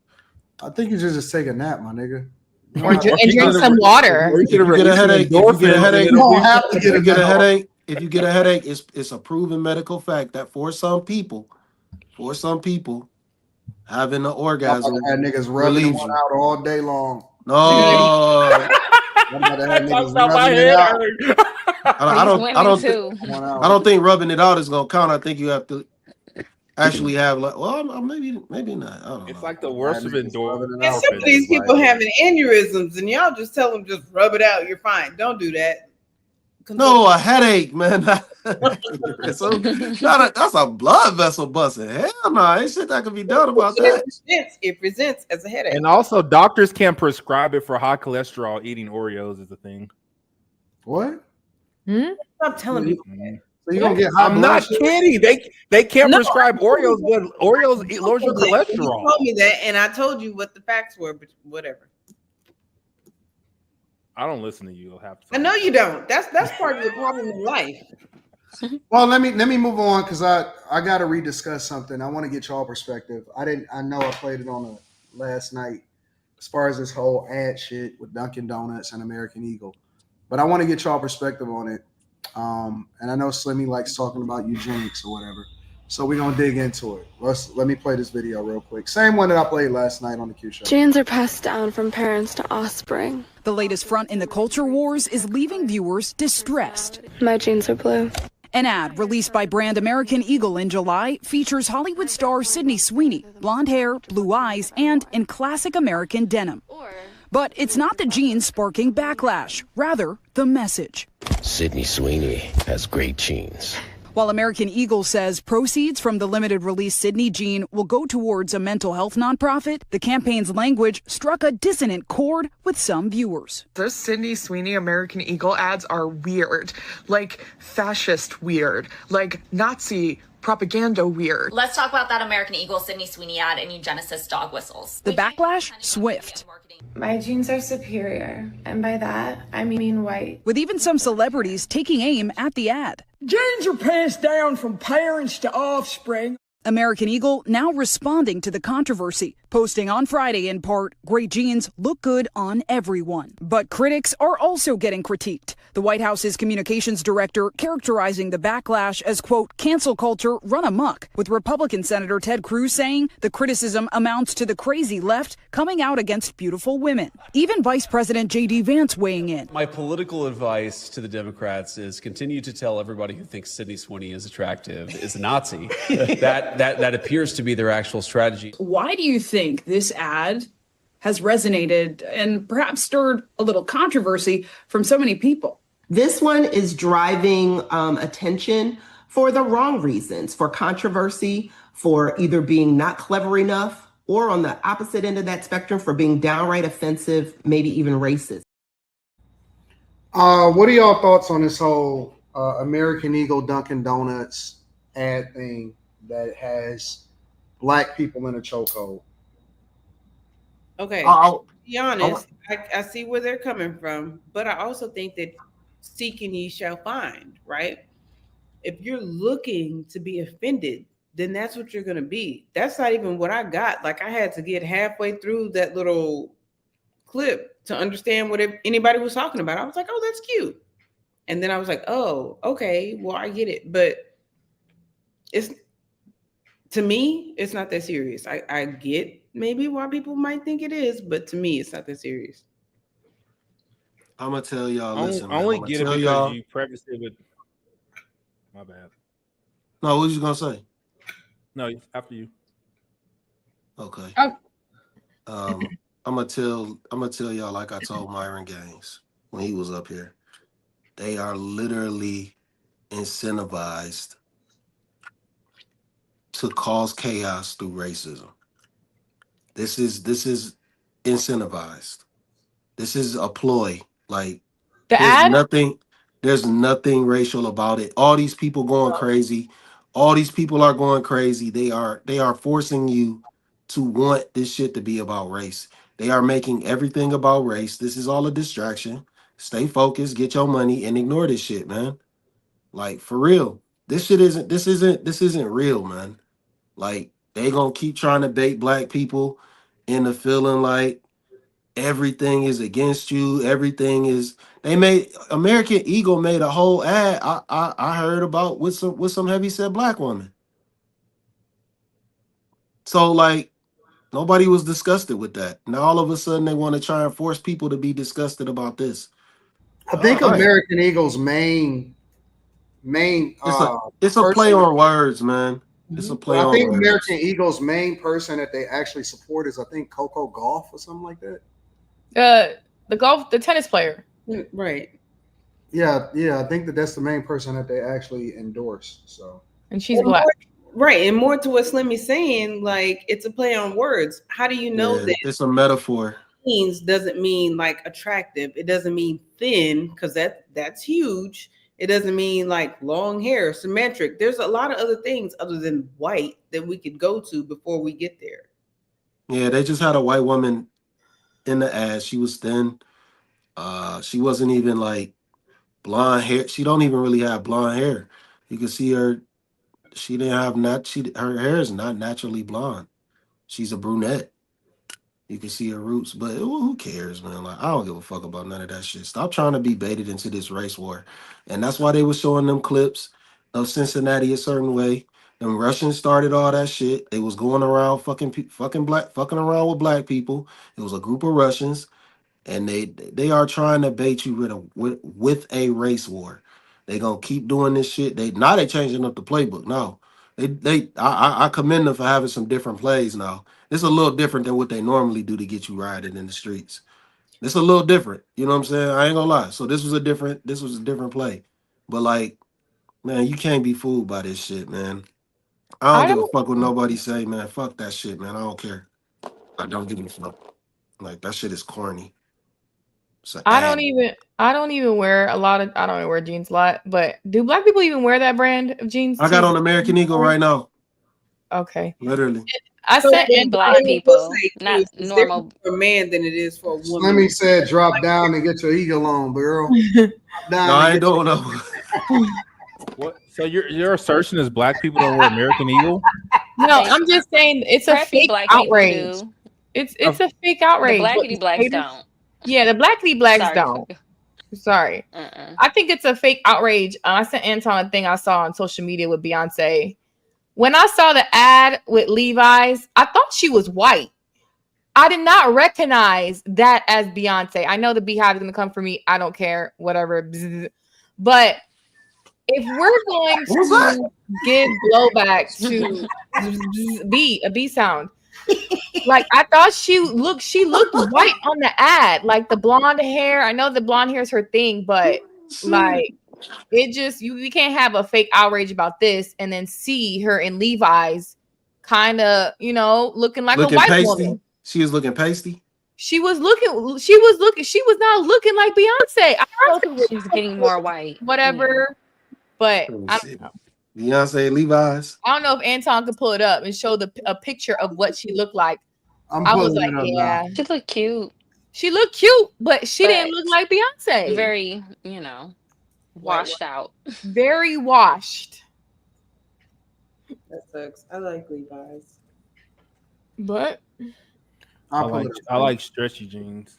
I think you should just take a nap, my nigga. Or drink some water. If you get a headache, if you get a headache, it's a proven medical fact that for some people, having an orgasm had niggas rubbing one out all day long. No, Talk about my head hurt. I don't think rubbing it out is gonna count. I think you have to actually have like, well, maybe not. I don't know. It's like the worst of endorphins. And some of these people having aneurysms, and y'all just tell them just rub it out. You're fine. Don't do that. No, a headache, man. That's a blood vessel busting. Hell no, ain't shit that can be done about that. It presents as a headache. And also, doctors can prescribe it for high cholesterol. Eating Oreos is a thing. What? Stop telling people that. So you're gonna get high I'm not kidding. They can't prescribe Oreos, but Oreos lowers your cholesterol. You told me that, and I told you what the facts were, but whatever. I don't listen to you. I know you don't. That's part of the problem in life. Well, let me move on because I got to rediscuss something. I want to get y'all perspective. I know I played it on last night as far as this whole ad shit with Dunkin' Donuts and American Eagle, but I want to get y'all perspective on it. And I know Slimmy likes talking about eugenics or whatever, so we're gonna dig into it. Let me play this video real quick. Same one that I played last night on the Q Show. Genes are passed down from parents to offspring. The latest front in the culture wars is leaving viewers distressed. My genes are blue. An ad released by brand American Eagle in July features Hollywood star Sydney Sweeney, blonde hair, blue eyes, and in classic American denim. But it's not the genes sparking backlash, rather the message. Sydney Sweeney has great genes. While American Eagle says proceeds from the limited release Sydney gene will go towards a mental health nonprofit, the campaign's language struck a dissonant chord with some viewers. Those Sydney Sweeney American Eagle ads are weird, like fascist weird, like Nazi propaganda weird. Let's talk about that American Eagle Sydney Sweeney ad and eugenicist dog whistles. The backlash swift. My genes are superior, and by that, I mean white. With even some celebrities taking aim at the ad. Genes are passed down from parents to offspring. American Eagle now responding to the controversy, posting on Friday in part, great genes look good on everyone. But critics are also getting critiqued. The White House's communications director characterizing the backlash as, quote, cancel culture run amok, with Republican Senator Ted Cruz saying the criticism amounts to the crazy left coming out against beautiful women. Even Vice President J.D. Vance weighing in. My political advice to the Democrats is continue to tell everybody who thinks Sydney Sweeney is attractive is a Nazi. That appears to be their actual strategy. Why do you think this ad has resonated and perhaps stirred a little controversy from so many people? This one is driving attention for the wrong reasons, for controversy, for either being not clever enough, or on the opposite end of that spectrum, for being downright offensive, maybe even racist. What are y'all thoughts on this whole American Eagle Dunkin' Donuts ad thing that has Black people in a chokehold? Okay, to be honest, I see where they're coming from, but I also think that seek and ye shall find, right? If you're looking to be offended, then that's what you're going to be. That's not even what I got. Like, I had to get halfway through that little clip to understand what anybody was talking about. I was like, oh, that's cute. And then I was like, oh, okay, well, I get it. But to me, it's not that serious. I get maybe why people might think it is, but to me, it's not that serious. I'm gonna tell y'all. Listen, I only get it because you prefaced it with. My bad. No, what was you gonna say? No, after you. Okay. I'm gonna tell y'all like I told Myron Gaines when he was up here. They are literally incentivized to cause chaos through racism. This is incentivized. This is a ploy. Like there's nothing racial about it. All these people going crazy. All these people are going crazy. They are forcing you to want this shit to be about race. They are making everything about race. This is all a distraction. Stay focused, get your money, and ignore this shit, man. Like, for real. This isn't real, man. Like, they gonna keep trying to bait Black people into feeling like everything is against you. Everything is. American Eagle made a whole ad. I heard about with some heavyset Black woman. So like, nobody was disgusted with that. Now all of a sudden they want to try and force people to be disgusted about this. I think American Eagle's main. It's a play on words, man. It's a play on words. I think American Eagle's main person that they actually support is, I think, Coco Golf or something like that. The tennis player. Right. Yeah. I think that's the main person that they actually endorse. So. And she's black. Right, and more to what Slimmy's saying, like it's a play on words. How do you know that it's a metaphor? Means doesn't mean like attractive. It doesn't mean thin, because that's huge. It doesn't mean like long hair, symmetric. There's a lot of other things other than white that we could go to before we get there. Yeah, they just had a white woman in the ad. She was thin. She wasn't even like blonde hair. She don't even really have blonde hair. You can see her. She didn't have her hair is not naturally blonde. She's a brunette. You can see her roots, but who cares, man? Like, I don't give a fuck about none of that shit. Stop trying to be baited into this race war. And that's why they were showing them clips of Cincinnati a certain way. Them Russians started all that shit. They was going around fucking around with black people. It was a group of Russians, and they are trying to bait you with a race war. They gonna keep doing this shit. They changing up the playbook. No, I commend them for having some different plays now. It's a little different than what they normally do to get you riding in the streets. It's a little different. You know what I'm saying? I ain't gonna lie. So this was a different play. But like, man, you can't be fooled by this shit, man. I don't give a fuck what nobody say, man. Fuck that shit, man. I don't care. I don't give a fuck. Like, that shit is corny. I don't even wear I don't wear jeans a lot, but do black people even wear that brand of jeans? I got on American Eagle right now. Okay. Literally. I said black people, not normal for a man than it is for a woman. Let me say, drop down and get your eagle on, girl. No, I don't know. What? So your assertion is black people don't wear American Eagle? No, I'm just saying it's a fake outrage. It's a fake outrage. The blackity blacks don't. Yeah, the blackity blacks don't. Sorry. I think it's a fake outrage. I sent Anton a thing I saw on social media with Beyonce. When I saw the ad with Levi's, I thought she was white. I did not recognize that as Beyonce. I know the Beehive is going to come for me. I don't care. Whatever. But if we're going to give blowback to a B sound, like I thought she looked white on the ad, like the blonde hair. I know the blonde hair is her thing, but like it just we can't have a fake outrage about this and then see her in Levi's kind of, looking like a white woman. She was looking pasty. She was not looking like Beyonce. I don't know if she's getting more white. Whatever. But I don't know. Beyonce Levi's. I don't know if Anton could pull it up and show a picture of what she looked like. I was like, yeah. She looked cute. She looked cute, but she didn't look like Beyonce. Very, washed out. Very washed. That sucks. I like Levi's. But I like stretchy jeans.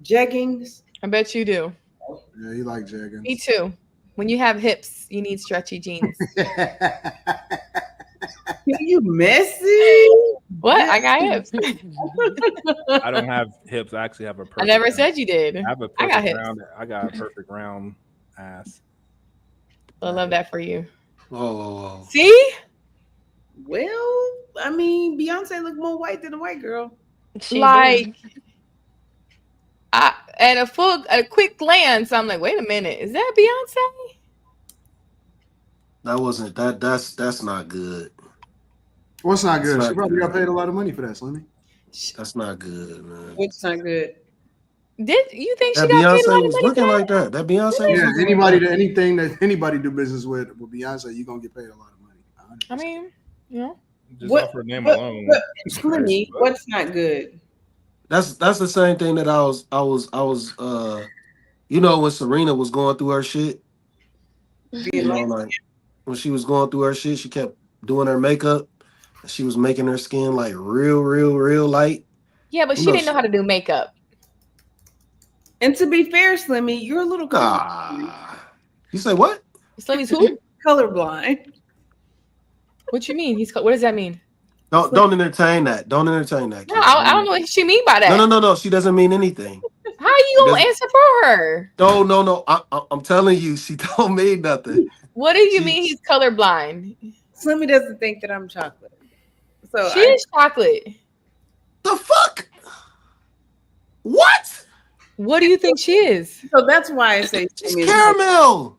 Jeggings. I bet you do. Yeah, you like jeggings. Me too. When you have hips, you need stretchy jeans. You messy? What? I got hips. I don't have hips. I actually have a perfect. I never said you did. I have a perfect got hips. round. I got a perfect round ass. I love that for you. Whoa. See? Well, I mean, Beyonce look more white than a white girl. At a quick glance, I'm like, wait a minute, is that Beyonce? That wasn't that. That's not good. What's not good? That's She not probably good. got paid a lot of money for that, Slimmy. That's not good, man. What's not good? Did you think she That got paid a Beyonce lot of was money looking for like that? That Beyonce. Yeah, was anything that anybody do business with Beyonce, you're gonna get paid a lot of money. 100%. I mean, Just off her name alone. Slimmy, what's not good? That's the same thing that I was when Serena was going through her shit. Like when she was going through her shit, she kept doing her makeup. She was making her skin like real light. Yeah, but she didn't know how to do makeup. And to be fair, Slimmy, you're a little You say what? Slimmy's who? Colorblind. What you mean? What does that mean? Don't entertain that. Don't entertain that. No, I don't know what she mean by that. No. She doesn't mean anything. How Why you gonna answer for her? No. I'm telling you, she don't mean nothing. What do you mean he's colorblind? Slimmy doesn't think that I'm chocolate. So she is chocolate. The fuck? What? What do you think she is? So that's why I say she's caramel.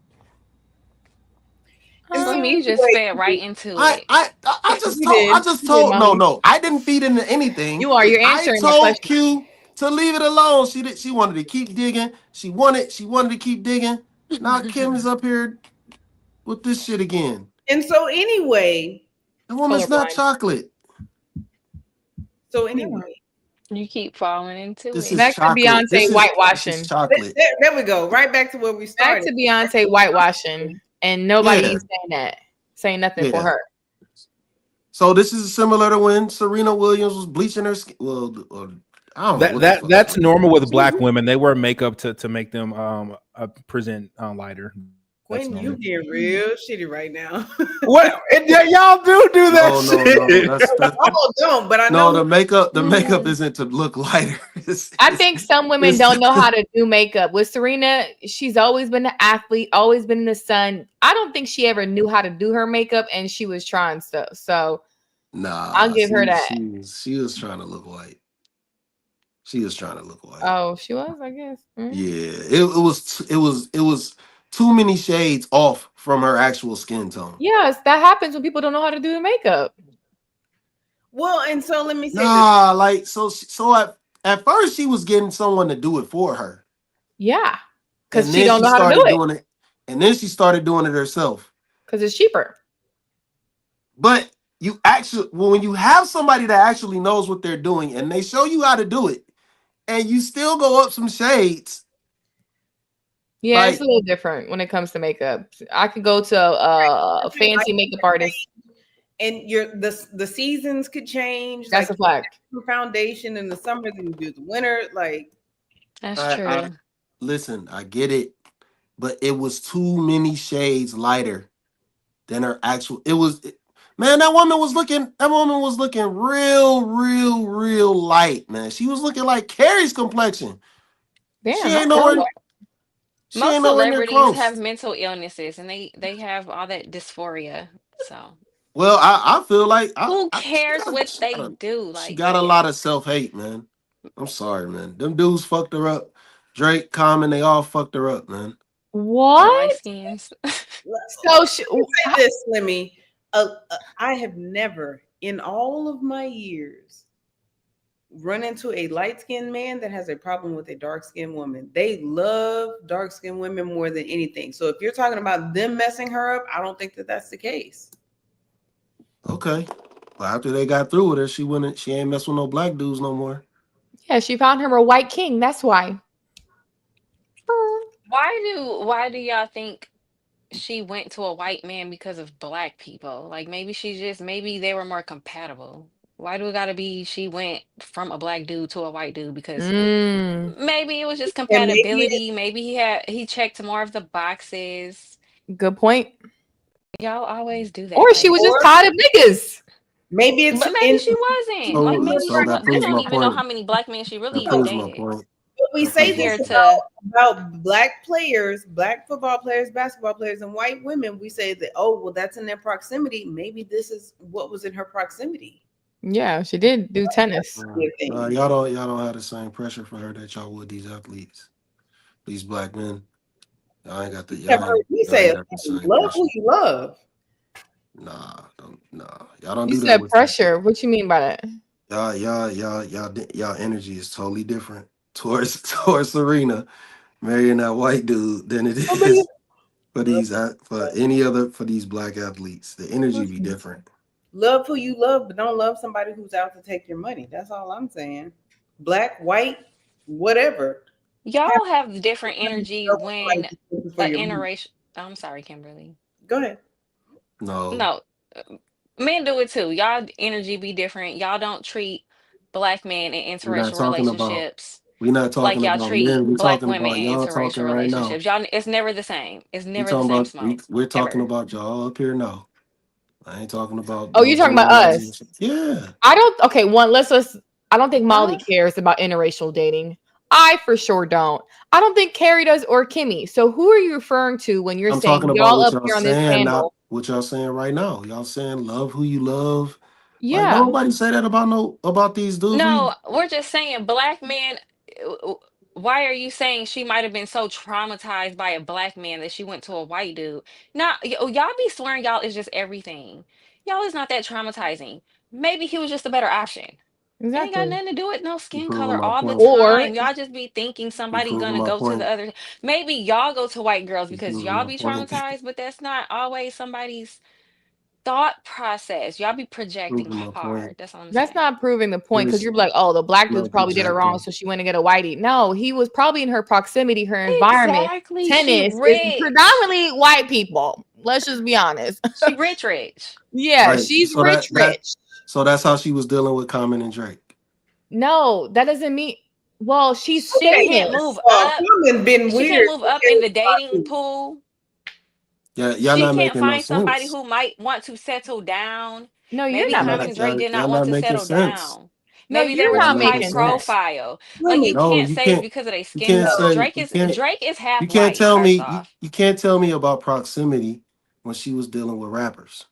You just fed right into it. I just told no. I didn't feed into anything. You're answering my I told question. Q to leave it alone. She wanted to keep digging. She wanted to keep digging. Now Kim is up here with this shit again. And so anyway, the woman's not chocolate. So anyway, you keep falling into this it. Back to Beyonce whitewashing. Chocolate. There we go. Right back to where we started. Back to Beyonce whitewashing, and nobody's saying nothing for her. So this is similar to when Serena Williams was bleaching her skin. Well, I don't know. That's normal with black women. They wear makeup to make them present lighter. When you get real shitty right now. What y'all do that shit? No, don't. But I know the makeup isn't to look lighter. I think some women don't know how to do makeup. With Serena, she's always been an athlete, always been in the sun. I don't think she ever knew how to do her makeup, and she was trying stuff. So I'll give her that. She was trying to look white. Oh, she was, I guess. Mm-hmm. Yeah, it was too many shades off from her actual skin tone. Yes, that happens when people don't know how to do the makeup. Well, and so let me say at first she was getting someone to do it for her. Yeah, because she don't know how to do doing it. And then she started doing it herself. Because it's cheaper. But when you have somebody that actually knows what they're doing and they show you how to do it, and you still go up some shades. Yeah, it's a little different when it comes to makeup. I could go to a fancy makeup artist, and the seasons could change. That's a fact. Foundation in the summer, then you do the winter. Like that's true. Listen, I get it, but it was too many shades lighter than her actual. Man, that woman was looking real light, man. She was looking like Carrie's complexion. Damn, she ain't nowhere. Most celebrities have mental illnesses, and they have all that dysphoria. So, well, I feel like who cares what they do? Like, she got a lot of self-hate, man. I'm sorry, man. Them dudes fucked her up. Drake, Common, they all fucked her up, man. What? So say this, Slimmy. I have never, in all of my years, run into a light-skinned man that has a problem with a dark-skinned woman. They love dark-skinned women more than anything. So if you're talking about them messing her up, I don't think that that's the case. Okay. Well, after they got through with her, she ain't mess with no black dudes no more. Yeah, she found her a white king. That's why. Why do y'all think she went to a white man because of black people? Like maybe maybe they were more compatible. Why do it gotta be she went from a black dude to a white dude? Because maybe it was just compatibility. Maybe he checked more of the boxes. Good point. Y'all always do that. Or she was just tired of niggas. Maybe she wasn't. Like maybe they don't even know how many black men she really even dated. But we say this about black players, black football players, basketball players, and white women. We say that, oh, well, that's in their proximity. Maybe this is what was in her proximity. Yeah, she did do tennis. Y'all don't have the same pressure for her that y'all would these athletes, these black men. I ain't got the. You say love who you love. Nah. Y'all don't. You do said that pressure. What you mean by that? Y'all energy is totally different towards Serena marrying that white dude than it is for these black athletes. The energy be different. Love who you love, but don't love somebody who's out to take your money. That's all I'm saying. Black, white, whatever. Y'all have different energy when an interracial. I'm sorry, Kimberly. Go ahead. No, men do it too. Y'all energy be different. Y'all don't treat black men in interracial relationships. We're not talking like y'all about treat men. We're black talking women about in y'all interracial talking right now. relationships. Y'all, it's never the same. It's never the same smoke. We're talking about y'all up here now. I ain't talking about. Oh, you're talking about us? Yeah. I don't think Molly cares about interracial dating. I for sure don't. I don't think Carrie does or Kimmy. So who are you referring to when you're I'm saying talking about y'all what up y'all here on this saying, not panel? what y'all saying right now. Y'all saying love who you love. Like Yeah. nobody say that about these dudes. No, we're just saying black men. Why are you saying she might have been so traumatized by a black man that she went to a white dude? Now, y'all be swearing y'all is just everything. Y'all is not that traumatizing. Maybe he was just a better option. It ain't got Exactly. nothing to do with no You skin proving color my all the point. Or time. Y'all just be thinking You somebody proving gonna my go to the point. other. Maybe y'all go to white girls You because proving y'all my be point. traumatized, but that's not always somebody's thought process. Y'all be projecting Proving my point. hard. That's all I'm that's saying. not proving the point because Finish. you're like, oh, the black dudes Not probably did her wrong, projecting. so she went to get a whitey. No, he was probably in her proximity, her environment. Exactly. She Tennis is rich. predominantly white people. Let's just be honest. She rich. Yeah, Right. she's So rich, rich. so that's how she was dealing with Common and Drake. No, that doesn't mean. Well, she's She can't famous. move up. Women been She can't weird. move up in the dating pool. Yeah, y'all She not can't making no find somebody sense. who might want to settle down. No, you're Maybe not Y'all Common making not and Drake sense. did y'all not want not to making settle sense. down. No, Maybe there you're was Not not some type making of making sense. sense. profile. Like Women, you No, can't you say it's can't. because of their You skin can't color. say Drake is you half can't white, tell first me off. you can't tell me about proximity when she was dealing with rappers.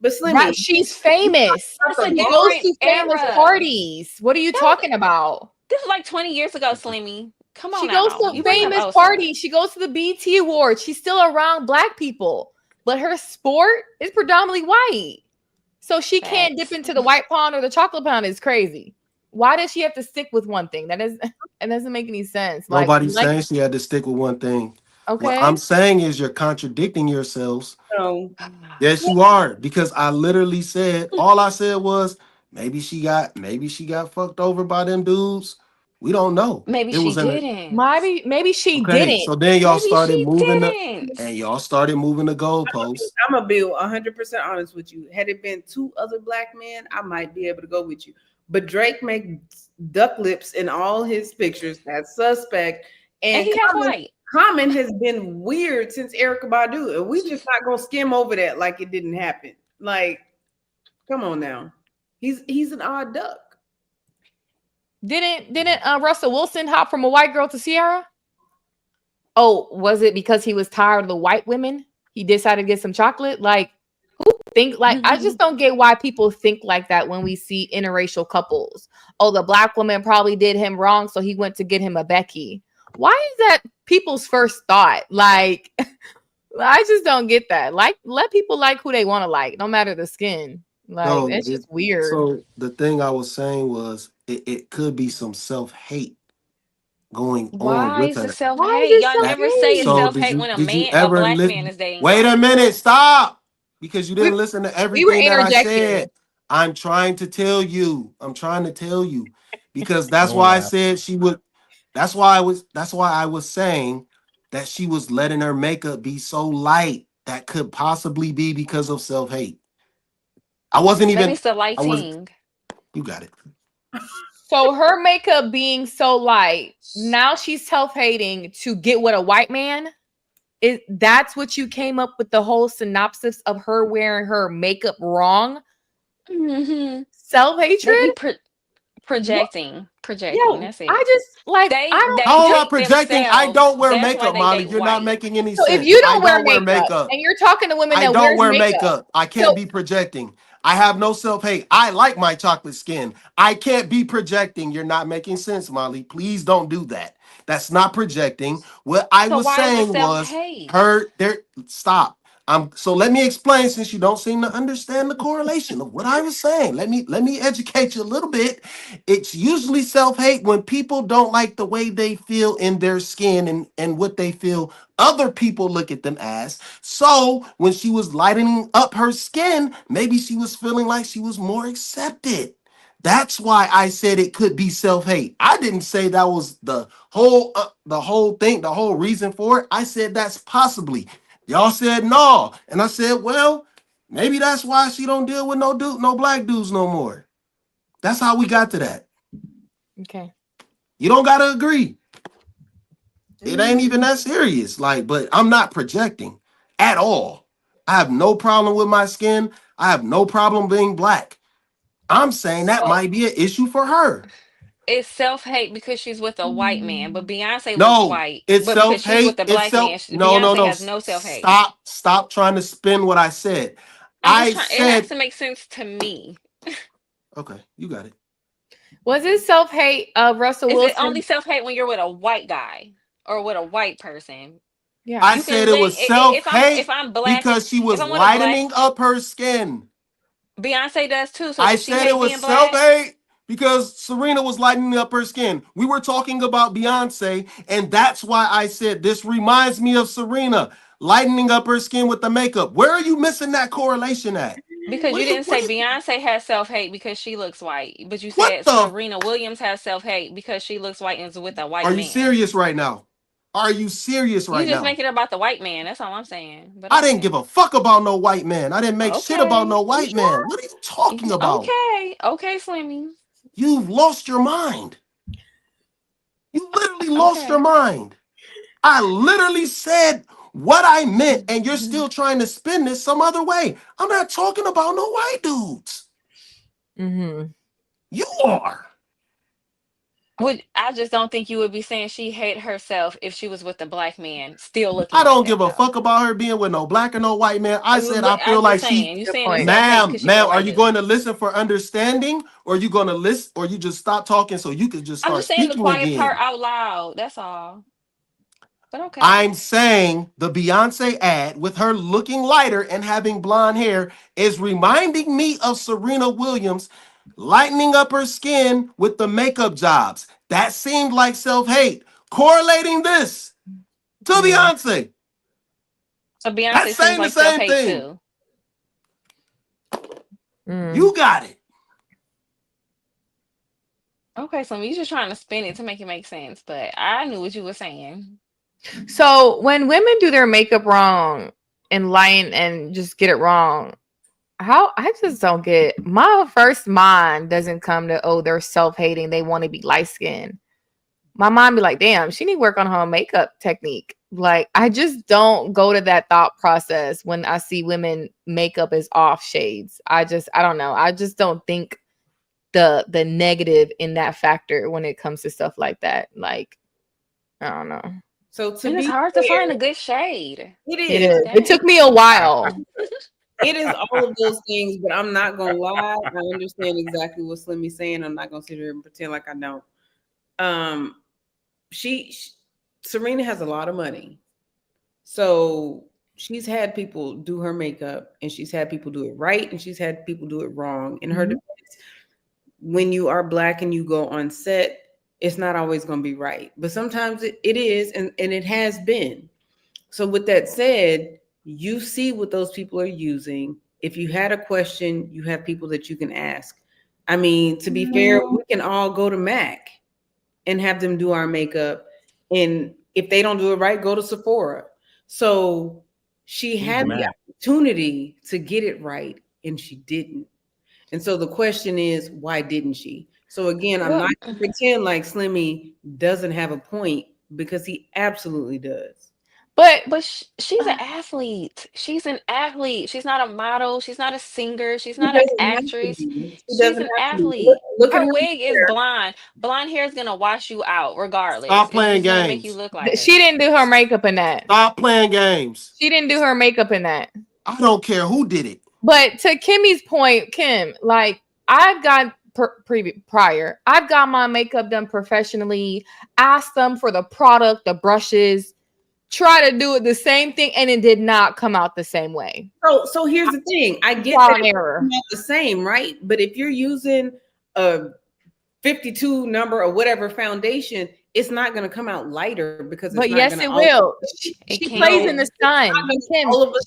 but Right, Slimmy, she's famous. That's a She goes different to famous era. parties. What are you That was talking about? this was like 20 years ago, Slimmy. Come on She goes now. to You bringing up famous old stuff. parties. She goes to the BT Awards. She's still around black people, but her sport is predominantly white. So she can't dip Facts. into the white pond or the chocolate pond. Is crazy. Why does she have to stick with one thing? That is, it doesn't make any sense. Nobody's Like, saying she had to stick with one thing. What I'm okay, saying is you're contradicting yourselves. no. Yes, you are. Because I literally said all I said was maybe she got fucked over by them dudes. We don't know. Maybe It she was in a didn't. maybe she okay. didn't. So then Maybe she didn't. y'all started moving the goalposts. I'm gonna be 100% honest with you. Had it been two other black men, I might be able to go with you. But Drake makes duck lips in all his pictures. That's suspect. And And he half white. Common has been weird since Erykah Badu, and we just not gonna skim over that like it didn't happen. Like, come on now, he's an odd duck. Didn't Russell Wilson hop from a white girl to Sierra? Oh, was it because he was tired of the white women? He decided to get some chocolate? Like, who think like I just don't get why people think like that when we see interracial couples. Oh, the black woman probably did him wrong, so he went to get him a Becky. Why is that people's first thought? Like, I just don't get that. Like, let people like who they want to like, no matter the skin. Like, No, that's just weird. so the thing I was saying was it could be some self-hate going on Why with is the her. Why is self-hate? it Y'all That never say it's so self-hate? self-hate when did you a ever black man is dating wait a white. minute, stop. Because you We didn't listen to we were everything that I interjecting. said. I'm trying to tell you. I'm trying to tell you. Because that's Don't why I laugh. said she would that's why I was saying that she was letting her makeup be so light. That could possibly be because of self-hate. I wasn't That means even the I was lighting. you got it. So her makeup being so light, now she's self-hating to get with a white man. That's what you came up with the whole synopsis of her wearing her makeup wrong? Mm-hmm. Self-hatred? They be What? projecting. Yo, That's I it. just like I They don't they How am I hate projecting? I themselves. don't wear That's why makeup, they Molly. date You're not white. making any so if sense. you I don't wear don't wear makeup makeup. and you're talking to women I that don't wears wear makeup. makeup. I So can't be projecting. I have no self-hate. I like my chocolate skin. I can't be projecting. You're not making sense, Molly. Please don't do that. That's not projecting. What I So was why is it saying was self-hate? her there. Stop. So let me explain since you don't seem to understand the correlation of what I was saying. Let me educate you a little bit. It's usually self-hate when people don't like the way they feel in their skin and what they feel other people look at them as. So when she was lightening up her skin, maybe she was feeling like she was more accepted. That's why I said it could be self-hate. I didn't say that was the whole thing, the whole reason for it. I said that's possibly. Y'all said no, and I said, well, maybe that's why she don't deal with no black dudes no more. That's how we got to that. okay. You don't gotta agree. It ain't even that serious. Like, but I'm not projecting at all. I have no problem with my skin. I have no problem being black. I'm saying that So might be an issue for her. it's self-hate because she's with a white man, but Beyonce looks No, white. it's But because she's with self-hate. a It's black man, no, no, Beyonce no. has no self-hate. Stop trying to spin what I said. I'm just I trying. It has said, to make sense to me. okay, you got it. Was it self-hate of Russell Is Wilson? it only self-hate when you're with a white guy or with a white person? Yeah, I You said can it was self-hate if I'm black, because she if was I'm with a black, lightening up her skin. Beyonce does too. So I does she said it hate was being black? self-hate because Serena was lightening up her skin. We were talking about Beyonce, and that's why I said this reminds me of Serena lightening up her skin with the makeup. Where are you missing that correlation at? Because What you do you, didn't say Beyonce has self-hate because she looks white, but you what said the? Serena Williams has self-hate because she looks white and is with a white Are you man. serious right now? Are you serious You right just now? make it about the white man. That's all I'm saying. But I didn't give a fuck about no white man. I didn't make shit about okay. no white man. What are you talking about? Okay, Slimmy. You've lost your mind. You literally lost Okay. your mind. I literally said what I meant, and you're still trying to spin this some other way. I'm not talking about no white dudes. You are. I just don't think you would be saying she hate herself if she was with a black man still looking I like don't that give a though. fuck about her being with no black or no white man. I said I feel I'm like just she. saying, you saying it's self-hate Ma'am, because she's a are white you dude. going to listen for understanding, or are you going to listen, or you just stop talking so you can just I'm start just saying the speaking quiet part again? out loud. That's all. But okay. I'm saying the Beyonce ad with her looking lighter and having blonde hair is reminding me of Serena Williams lightening up her skin with the makeup jobs. That seemed like self-hate. Correlating this to Beyonce. So Beyonce That's seems saying the like same self-hate thing. too. You got it. Okay, so you're just trying to spin it to make it make sense, but I knew what you were saying. So when women do their makeup wrong and line and just get it wrong, how I just don't get. My first mind doesn't come to, oh, they're self-hating, they want to be light-skinned. My mind be like, damn, she need to work on her makeup technique. Like, I just don't go to that thought process when I see women makeup is off shades. I don't know. I just don't think the negative in that factor when it comes to stuff like that. Like, I don't know. So to And it's be hard fair, to find a good shade. It It is. is. It took me a while. It is all of those things, but I'm not gonna lie. I understand exactly what Slimmy's saying. I'm not gonna sit here and pretend like I don't. Serena has a lot of money, so she's had people do her makeup, and she's had people do it right, and she's had people do it wrong. In her defense, when you are Black and you go on set, it's not always going to be right, but sometimes it is, and it has been. So with that said, you see what those people are using. If you had a question, you have people that you can ask. I mean, to be fair, we can all go to MAC and have them do our makeup. And if they don't do it right, go to Sephora. So she had the opportunity to get it right, and she didn't. And so the question is, why didn't she? So again, I'm not going to pretend like Slimmy doesn't have a point, because he absolutely does. But she's an athlete. She's an athlete. She's not a model. She's not a singer. She's not an actress. She's an athlete. Her wig is blonde. Blonde hair is gonna wash you out regardless. Stop playing It's gonna make games. you look like her. She didn't do her makeup in that. Stop playing games. She didn't do her makeup in that. I don't care who did it. But to Kimmy's point, Kim, like, I've got prior, I've got my makeup done professionally, asked them for the product, the brushes, try to do it the same thing, and it did not come out the same way. So here's the thing. I get that it's not the same, right? But if you're using a 52 number or whatever foundation, it's not going to come out lighter because. But yes, it will. She plays in the sun.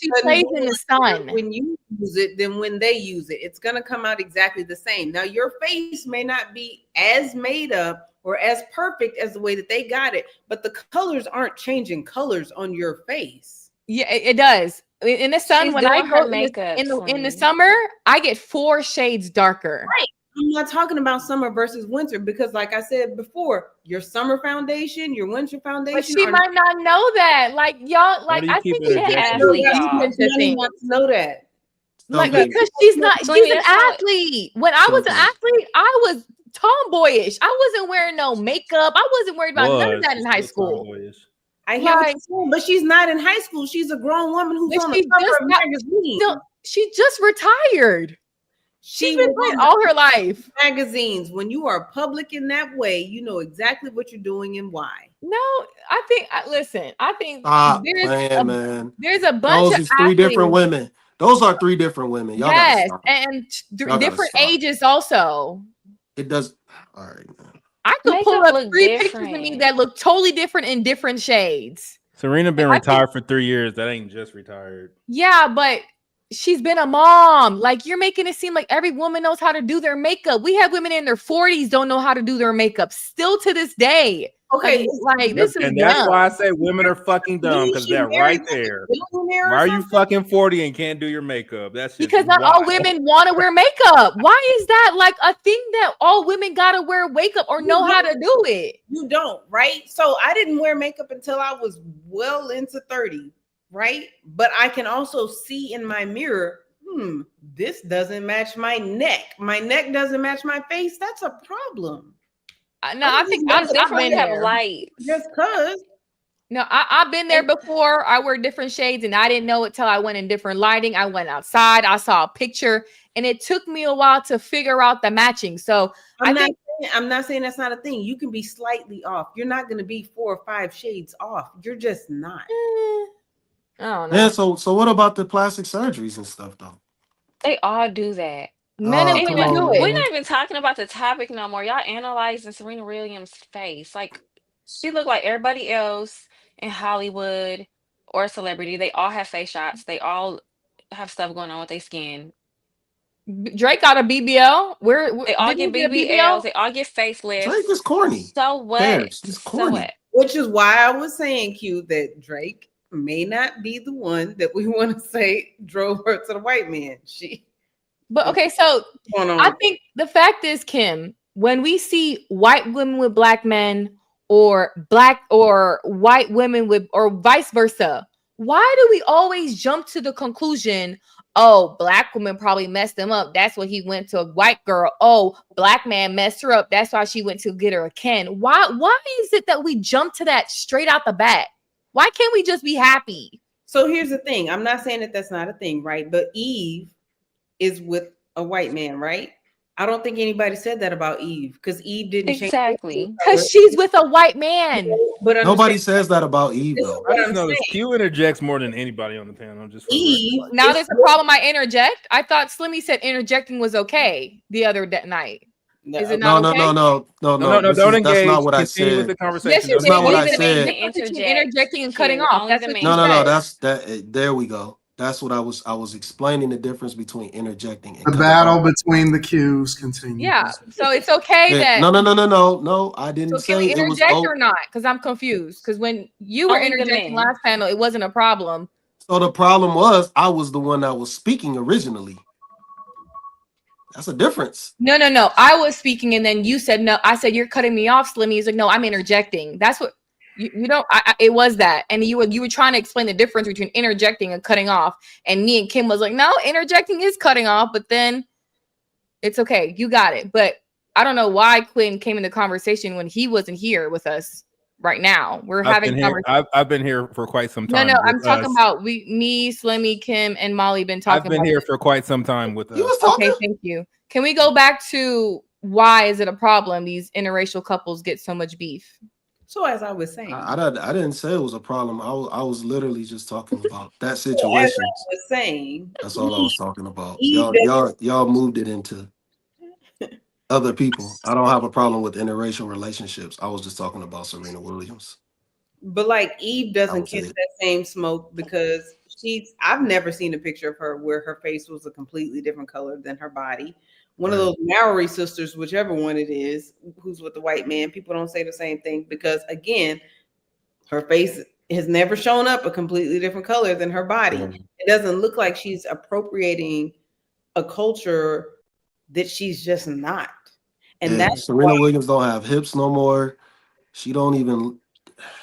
She plays in the sun. When you use it, then when they use it, it's going to come out exactly the same. Now, your face may not be as made up or as perfect as the way that they got it, but the colors aren't changing colors on your face. Yeah, it does. In the sun, when I go in the summer, I get 4 shades darker. Right. I'm not talking about summer versus winter, because like I said before, your summer foundation, your winter foundation. But she might not know that. Like, y'all, like, I think she's an athlete. Not to know that. Like, because she's not, she's an athlete. When I was an athlete, I was tomboyish. I wasn't wearing no makeup. I wasn't worried about none of that in high school. I hear what you're saying, but she's not in high school. She's a grown woman who's on the cover of magazines. She just retired. She's been playing all her life. Magazines. When you are public in that way, you know exactly what you're doing and why. No, I think. Listen, I think there's a bunch Those of is three different women. Those are three different women. Y'all yes, and different ages also. It does. All right. I could pull up 3 pictures of me that look totally different in different shades. Serena been retired for 3 years. That ain't just retired. Yeah, but she's been a mom. Like, you're making it seem like every woman knows how to do their makeup. We have women in their 40s don't know how to do their makeup still to this day. Okay, like this is and that's why I say women are fucking dumb, because they're right there. Why are you fucking 40 and can't do your makeup? That's just because not all women want to wear makeup. Why is that like a thing that all women gotta wear makeup or know how to do it? You don't, right? So I didn't wear makeup until I was well into 30, right? But I can also see in my mirror, this doesn't match my neck. My neck doesn't match my face. That's a problem. No, I think I've been there. Light. Just cause. No, I've been there before. I wear different shades, and I didn't know it till I went in different lighting. I went outside. I saw a picture, and it took me a while to figure out the matching. So I'm not saying that's not a thing. You can be slightly off. You're not going to be 4 or 5 shades off. You're just not. I don't know. Yeah. So what about the plastic surgeries and stuff though? They all do that. Men and women do it. We're not even talking about the topic no more. Y'all analyzing Serena Williams' face. Like, she looked like everybody else in Hollywood or celebrity. They all have face shots. They all have stuff going on with their skin. Drake got a BBL. They all get BBLs. They all get facelifts. Drake is corny. So what? It's corny. So what? Which is why I was saying, Q, that Drake may not be the one that we want to say drove her to the white man. But okay, so I think the fact is, Kim, when we see white women with black men or black or white women with, or vice versa, why do we always jump to the conclusion, oh, black woman probably messed him up, that's why he went to a white girl. Oh, black man messed her up, that's why she went to get her a Ken. Why is it that we jump to that straight out the bat? Why can't we just be happy? So here's the thing. I'm not saying that that's not a thing, right? But Eve is with a white man, right? I don't think anybody said that about Eve, because Eve didn't exactly because she's with a white man. But nobody says that about Eve though. I just know this Q interjects more than anybody on the panel. Just Eve. Now there's a problem. I interject. I thought Slimmy said interjecting was okay the other night. Is it not okay? No. Don't engage. That's not what I Continue said. with the conversation. Yes, That's not what I said. Interjecting and cutting off. That's what no. That's that. There we go. That's what I was explaining, the difference between interjecting and the battle between the Qs continues. Yeah, so it's okay that no. I didn't say we it was interject or not, because I'm confused. Because when you were interjecting last panel, it wasn't a problem. So the problem was I was the one that was speaking originally. That's a difference. No. I was speaking, and then you said no. I said you're cutting me off, Slimmy. He's like, no, I'm interjecting. That's what. You don't. It was that, and you were trying to explain the difference between interjecting and cutting off. And me and Kim was like, no, interjecting is cutting off, but then it's okay. You got it. But I don't know why Quinn came in the conversation when he wasn't here with us right now. We're having conversation. I've been here for quite some time. No, I'm talking about me, Slimmy, Kim, and Molly been talking. I've been here for quite some time with us. Okay, thank you. Can we go back to why is it a problem these interracial couples get so much beef? So as I was saying, I didn't say it was a problem. I was literally just talking about that situation. So as I was saying, that's all I was talking about. Y'all moved it into other people. I don't have a problem with interracial relationships. I was just talking about Serena Williams. But like Eve doesn't catch that same smoke because I've never seen a picture of her where her face was a completely different color than her body. One of those Maori sisters, whichever one it is, who's with the white man, people don't say the same thing because, again, her face has never shown up a completely different color than her body. It doesn't look like she's appropriating a culture that she's just not. And that's Serena Williams don't have hips no more. She don't even.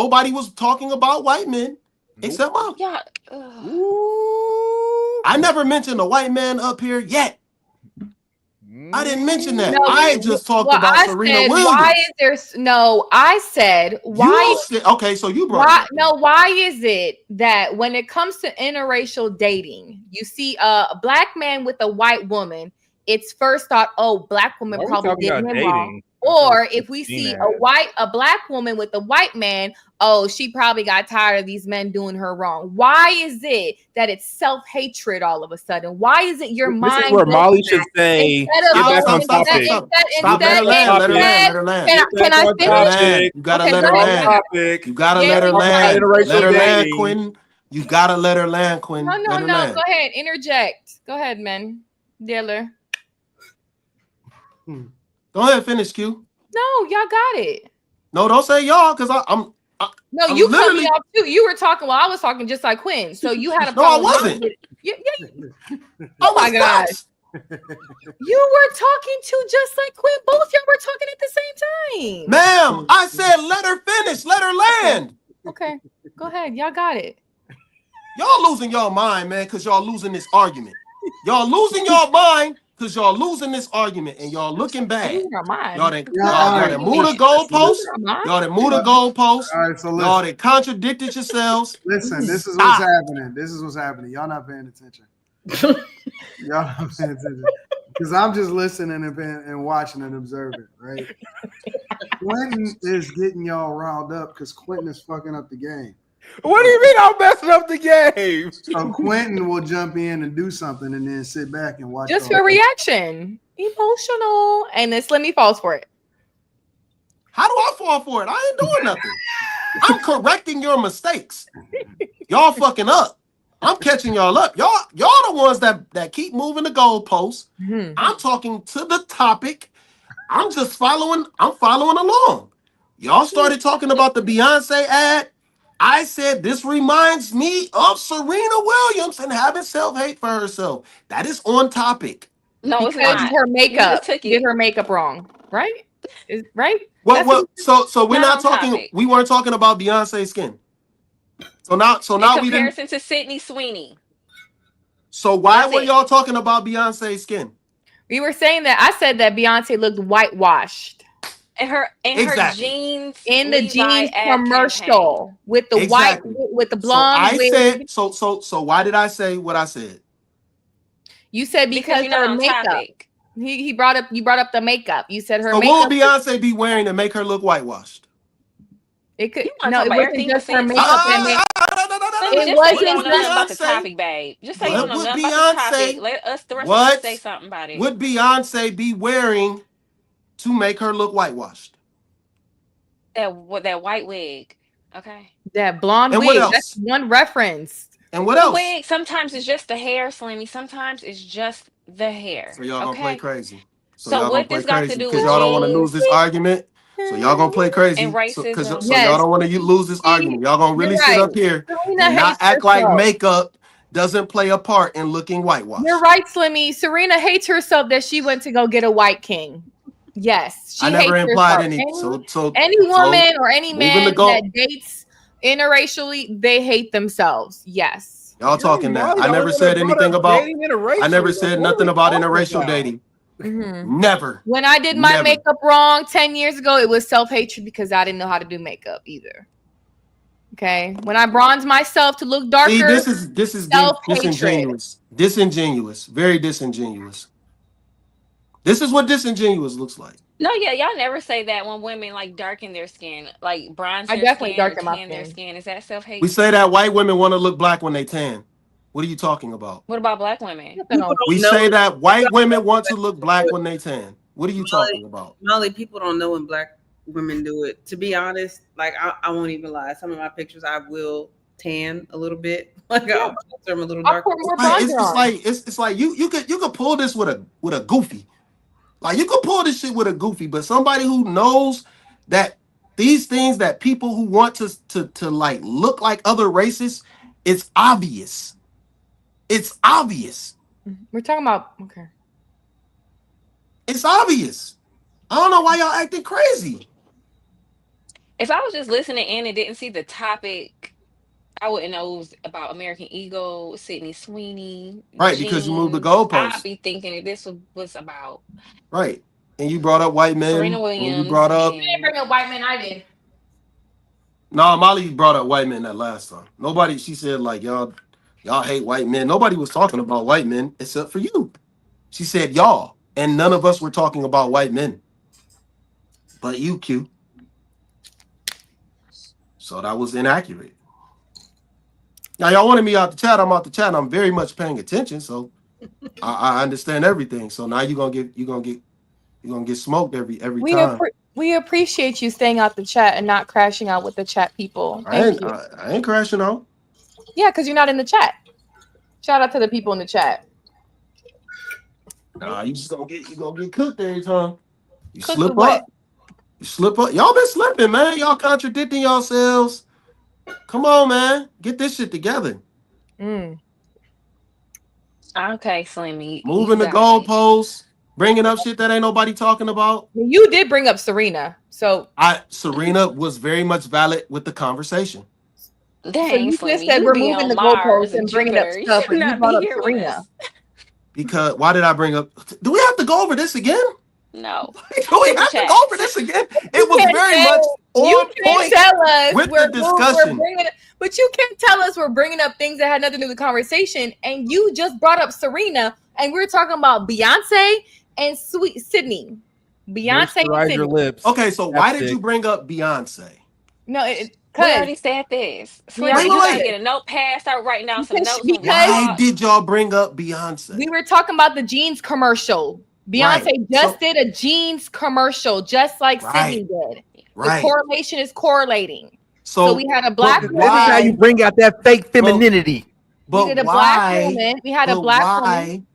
nobody was talking about white men except mom. Yeah. I I never mentioned a white man up here yet. I didn't mention that. No, I just talked about I Serena said, Williams. why is there no? I said why? Okay, so you brought why? it up. No, why is it that when it comes to interracial dating, you see a black man with a white woman, it's first thought, oh, black woman probably did him wrong. Or if we see a black woman with a white man, oh, she probably got tired of these men doing her wrong. Why is it that it's self-hatred all of a sudden? Why is it your mind? This is where Molly should say, get back on topic. Stop, let her land. Can I finish? You gotta let her land. You gotta let her land. Let her land, Quentin. You gotta let her land, Quentin. No. Go ahead. Interject. Go ahead, man. Dealer. Go ahead, finish, Q. No, y'all got it. No, don't say y'all, because I'm you cut me off too. You were talking while I was talking, just like Quinn. So you had a problem. No, I wasn't. Oh my gosh. You were talking to just like Quinn. Both y'all were talking at the same time. Ma'am, I said let her finish. Let her land. Okay. Go ahead. Y'all got it. Y'all losing your mind, man, because y'all losing this argument. Y'all losing your mind because y'all losing this argument and y'all looking bad. Y'all done move the goalpost. Y'all done move the goalpost. All right, so y'all done contradicted yourselves. Listen, this is what's happening. This is what's happening. Y'all not paying attention. Y'all not paying attention. Because I'm just listening and watching and observing, right? Quentin is getting y'all riled up because Quentin is fucking up the game. What do you mean I'm messing up the game? So Quentin will jump in and do something and then sit back and watch. Just for reaction. Emotional. And then Slimmy falls for it. How do I fall for it? I ain't doing nothing. I'm correcting your mistakes. Y'all fucking up. I'm catching y'all up. Y'all the ones that keep moving the goalposts. Mm-hmm. I'm talking to the topic. I'm just following along. Y'all started talking about the Beyonce ad. I said this reminds me of Serena Williams and having self-hate for herself. That is on topic. No, it's not. Her makeup. Did her makeup wrong, right? Right? Well, so we're not talking. Topic. We weren't talking about Beyonce's skin. So now we didn't. Comparison to Sydney Sweeney. So why were y'all talking about Beyonce's skin? We were saying that I said that Beyonce looked whitewashed. And her jeans in the jeans commercial campaign. With the white with the blonde. So why did I say what I said? You said because her makeup. Topic. You brought up the makeup. You said her. So makeup what would Beyonce be wearing to make her look whitewashed? It could no, it wasn't just her makeup. It wasn't just about the topic, babe. Just say you don't know nothing about the topic. Let us the rest of us say something about it. Would Beyonce be wearing to make her look whitewashed? That white wig, okay. That blonde wig. That's one reference. And what else? Wig. Sometimes it's just the hair, Slimmy. Sometimes it's just the hair. So y'all gonna play crazy. So what this got to do with because y'all don't want to lose this argument? So y'all gonna play crazy and racism. So y'all don't want to lose this argument. Y'all gonna really sit up here and not act like makeup doesn't play a part in looking whitewashed. You're right, Slimmy. Serena hates herself that she went to go get a white king. Yes, I never implied any. So any woman or any man that dates interracially, they hate themselves. Yes. Y'all talking that. I never said anything about. I never said nothing about interracial dating. Mm-hmm. Never. When I did my makeup wrong 10 years ago, it was self-hatred because I didn't know how to do makeup either. Okay. When I bronzed myself to look darker. See, this is disingenuous. Disingenuous. Very disingenuous. This is what disingenuous looks like. No, yeah, y'all never say that when women like darken their skin, like bronze. I definitely darken my skin. Their skin. Is that self-hate? We say that white women want to look black when they tan. What are you talking about? What about black women? We say that white women want to look black when they tan. What are you talking about? Molly, people don't know when black women do it. To be honest, like I won't even lie. Some of my pictures I will tan a little bit. Like I'll turn them a little darker. It's like you could pull this with a goofy. Like you could pull this shit with a goofy, but somebody who knows that these things that people who want to like look like other races, it's obvious. It's obvious. We're talking about okay. It's obvious. I don't know why y'all acting crazy. If I was just listening in and didn't see the topic, I wouldn't know it was about American Eagle, Sydney Sweeney, Right, because you moved the jeans. I'd goalposts. be thinking that this was about Right. And you brought up white Serena men. And you Williams brought up You didn't bring up white men. I did. no, Molly brought up white men that last time. Nobody, she said like y'all hate white men. Nobody was talking about white men except for you. She said y'all, and none of us were talking about white men. But you, Q. So that was inaccurate. Now y'all wanted me out the chat. I'm out the chat. And I'm very much paying attention, so I understand everything. So now you're gonna get smoked every time. We appreciate you staying out the chat and not crashing out with the chat people. Thank you. I ain't crashing out. Yeah, because you're not in the chat. Shout out to the people in the chat. Nah, you gonna get cooked every time. You Cooked slip with what? up. You slip up. Y'all been slipping, man. Y'all contradicting yourselves. Come on, man. Get this shit together. Okay, Slimmy. Moving the goalposts, bringing up shit that ain't nobody talking about. You did bring up Serena, so Serena was very much valid with the conversation. Dang, so you just Slimmy, said you we're be moving on the Mars goalposts and and bringing up Jupiter. You stuff, should and you not brought be up here with Serena. us. Because why did I bring up? Do we have to go over this again? No. Do we have to go over this again? It was very much on point Tell us with we're the discussion. But you can't tell us we're bringing up things that had nothing to do with the conversation. And you just brought up Serena, and we're talking about Beyonce and Sydney. Beyonce and Sydney. Lips. Okay, so why did you bring up Beyonce? No, we already said this. Slimmy, you gotta get a notepad, start writing down some notes. Why did y'all bring up Beyonce? We were talking about the jeans commercial. Beyonce did a jeans commercial, just like Sydney did. The correlation is correlating. So we had a black woman. This is how you bring out that fake femininity. But we did a why? black woman. We had a black woman.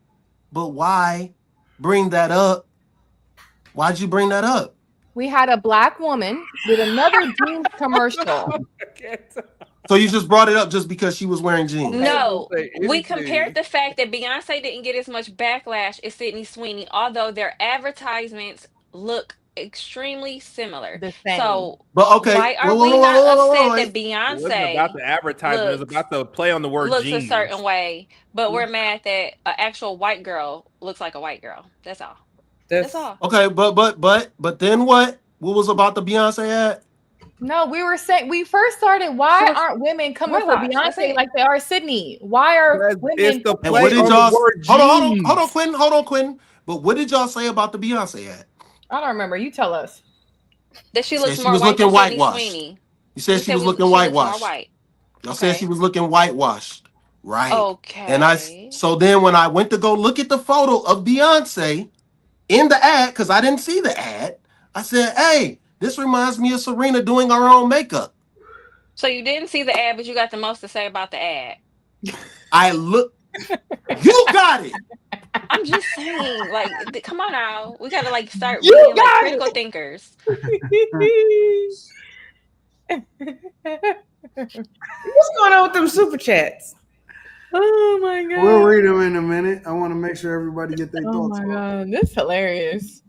But why bring that up? Why'd you bring that up? We had a black woman with another jeans commercial. So you just brought it up just because she was wearing jeans? No, we compared the fact that Beyonce didn't get as much backlash as Sydney Sweeney, although their advertisements look extremely similar. So, but okay, why are we not upset that Beyonce? It wasn't about the advertisement; it was about the play on the word looks jeans. a certain way, but we're mad that an actual white girl looks like a white girl. That's all. That's all. Okay, but then what? What was about the Beyonce ad? No, we were saying we first started. Why aren't women coming for Beyonce like they are Sydney? Why are women? And what did y'all? Hold on, Quinn. But what did y'all say about the Beyonce ad? I don't remember. You tell us. That she looks more white than Sydney Sweeney. You said she was looking whitewashed. Y'all said she was looking whitewashed, right? Okay. And so then when I went to go look at the photo of Beyonce in the ad, because I didn't see the ad, I said, "Hey, this reminds me of Serena doing her own makeup." So you didn't see the ad, but you got the most to say about the ad. I look. You got it. I'm just saying, like, come on now. We gotta start being like critical thinkers. What's going on with them super chats? Oh my god. We'll read them in a minute. I want to make sure everybody get their thoughts. Oh my god, this is hilarious.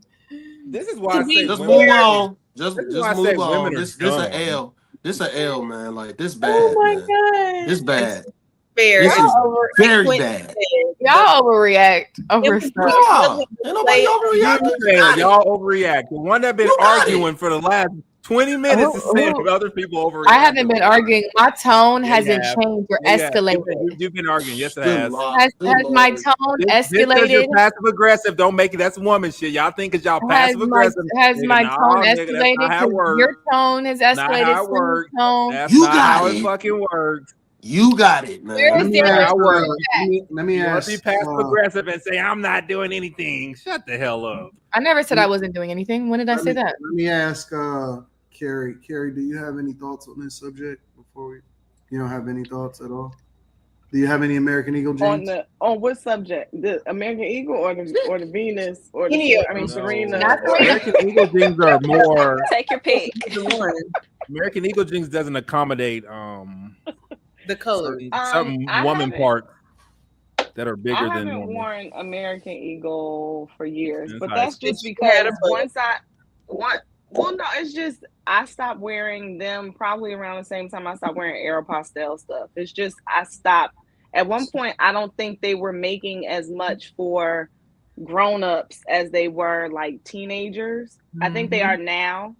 This is why I say just move on. Just move on. This an L. This an L, man. Like this bad. Oh my god. This bad. Fair. This is very bad. Y'all overreact over stuff. Y'all overreact. The one that been arguing for the last 20 minutes is saying other people overreact. I haven't been arguing. My tone hasn't changed or escalated. You've been arguing. Yes, it has. Has my tone escalated? You're passive aggressive. Don't make it. That's woman shit. Y'all think because y'all passive aggressive. Has my tone escalated? Your tone has escalated. Not how it works. That's you not got how it. it fucking works. You got it, man. Let me ask. Be passive aggressive and say I'm not doing anything. Shut the hell up. I never said I wasn't doing anything. When did I say that? Let me ask Carrie. Carrie, do you have any thoughts on this subject before we? You don't have any thoughts at all? Do you have any American Eagle jeans? On what subject? The American Eagle or the Venus or Serena? American Eagle jeans are more. Take your pick. American Eagle jeans doesn't accommodate the color. Some woman parts that are bigger than. I haven't normal. worn American Eagle for years, That's but nice. that's just because once Well, no, it's just I stopped wearing them probably around the same time I stopped wearing Aeropostale stuff. It's just I stopped. At one point, I don't think they were making as much for grown-ups as they were like teenagers. I think they are now.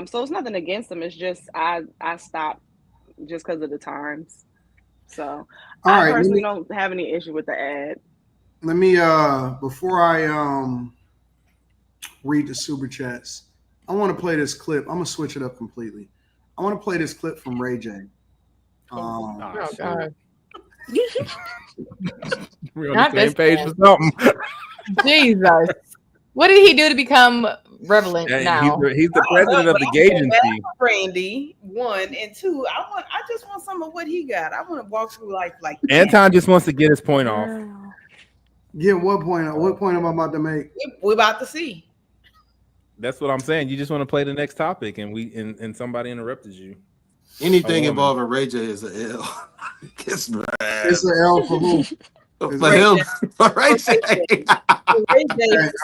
So it's nothing against them. It's just I stopped just because of the times. So I personally don't have any issue with the ad. Let me before I read the super chats, I want to play this clip. I'm gonna switch it up completely. I want to play this clip from Ray J. Oh God. We're on the same page for something. Jesus. What did he do to become relevant now? He's the president of the agency. Brandy, 1 and 2. I just want some of what he got. I want to walk through life like Anton just wants to get his point off. Yeah, what point? What point am I about to make? We're about to see. That's what I'm saying. You just want to play the next topic, and somebody interrupted you. Anything involving Ray J is an L. It's an L for who? For him. For Ray J.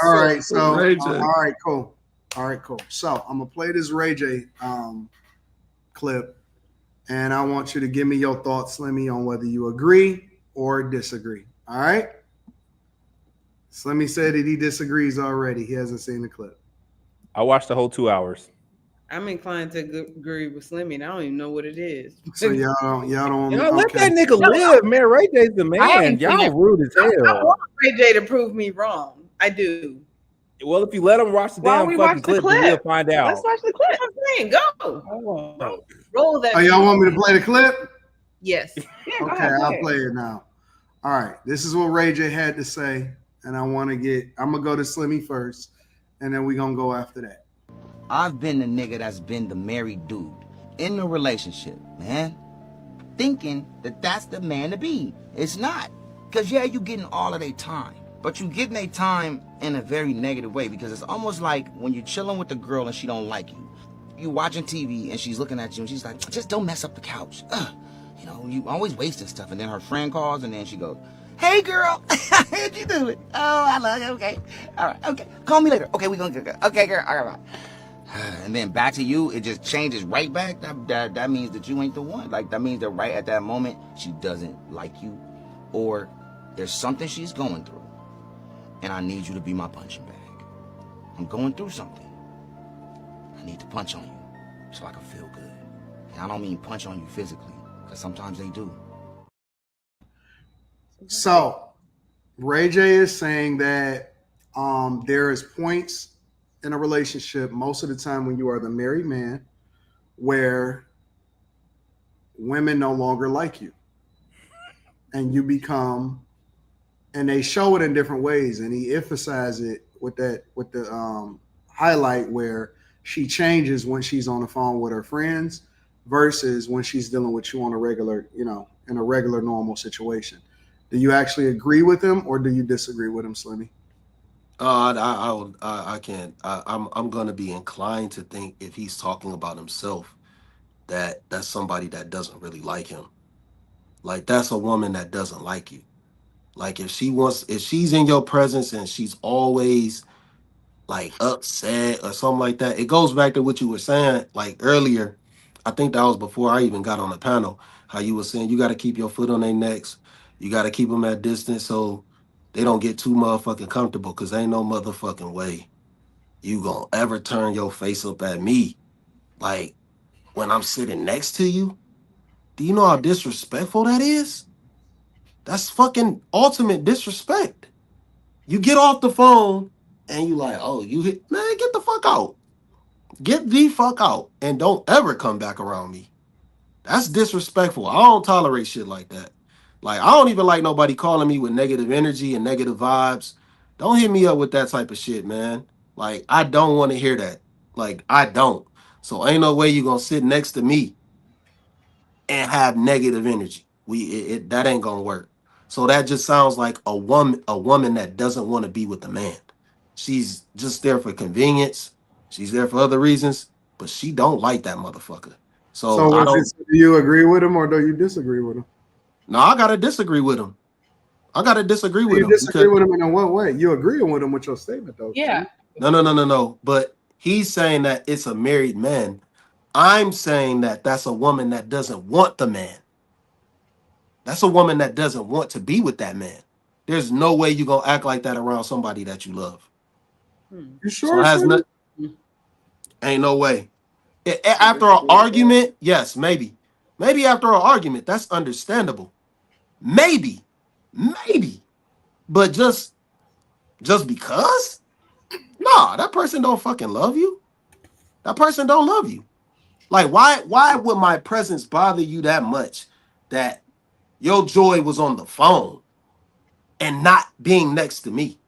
All right, so all right, cool. So I'm gonna play this Ray J clip, and I want you to give me your thoughts, Slimmy, on whether you agree or disagree. All right. Slimmy said that he disagrees already. He hasn't seen the clip. I watched the whole 2 hours. I'm inclined to agree with Slimmy, and I don't even know what it is. So y'all don't let that nigga live, man. Ray J's the man. Y'all rude as hell. I want Ray J to prove me wrong. I do. Well, if you let him watch the damn fucking clip, we'll find out. Let's watch the clip. I'm saying, go. Roll that. Oh, y'all want me to play the clip? Yes. Okay, I'll play it now. All right, this is what Ray J had to say, and I'm gonna go to Slimmy first, and then we're gonna go after that. I've been the nigga that's been the married dude in a relationship, man. Thinking that that's the man to be. It's not. Because, yeah, you getting all of their time. But you getting their time in a very negative way. Because it's almost like when you're chilling with a girl and she don't like you. You watching TV and she's looking at you and she's like, just don't mess up the couch. You know, you always wasting stuff. And then her friend calls and then she goes, hey, girl, how'd you do it? Oh, I love you. Okay. All right. Okay. Call me later. Okay, we're going to go. Okay, girl. All right. And then back to you, it just changes right back. That means that you ain't the one. Like, that means that right at that moment, she doesn't like you. Or there's something she's going through. And I need you to be my punching bag. I'm going through something. I need to punch on you so I can feel good. And I don't mean punch on you physically, because sometimes they do. So, Ray J is saying that there is points in a relationship most of the time when you are the married man where women no longer like you and you become, and they show it in different ways, and he emphasized it with the highlight where she changes when she's on the phone with her friends versus when she's dealing with you on a regular, in a regular normal situation. Do you actually agree with him or do you disagree with him, Slimmy? I can't. I'm gonna be inclined to think if he's talking about himself, that's somebody that doesn't really like him. Like, that's a woman that doesn't like you. Like, if she's in your presence and she's always like upset or something like that, it goes back to what you were saying like earlier. I think that was before I even got on the panel. How you were saying you got to keep your foot on their necks, you got to keep them at distance so they don't get too motherfucking comfortable, because ain't no motherfucking way you gonna ever turn your face up at me like when I'm sitting next to you. Do you know how disrespectful that is? That's fucking ultimate disrespect. You get off the phone and you like, oh, you hit, man, get the fuck out. Get the fuck out and don't ever come back around me. That's disrespectful. I don't tolerate shit like that. Like, I don't even like nobody calling me with negative energy and negative vibes. Don't hit me up with that type of shit, man. Like, I don't want to hear that. Like, I don't. So ain't no way you gonna sit next to me and have negative energy. That ain't gonna work. So that just sounds like a woman that doesn't want to be with the man. She's just there for convenience. She's there for other reasons, but she don't like that motherfucker. So do you agree with him or do you disagree with him? No, I gotta disagree with him. You disagree with him in what way? You agreeing with him with your statement though? Yeah. No. But He's saying that it's a married man. I'm saying that that's a woman that doesn't want the man. That's a woman that doesn't want to be with that man. There's no way you're going to act like that around somebody that you love. You So sure? it has no, ain't no way. After an argument, yes, maybe. Maybe after an argument, that's understandable. Maybe. But just because? Nah, that person don't fucking love you. That person don't love you. Like, why would my presence bother you that much that your joy was on the phone and not being next to me?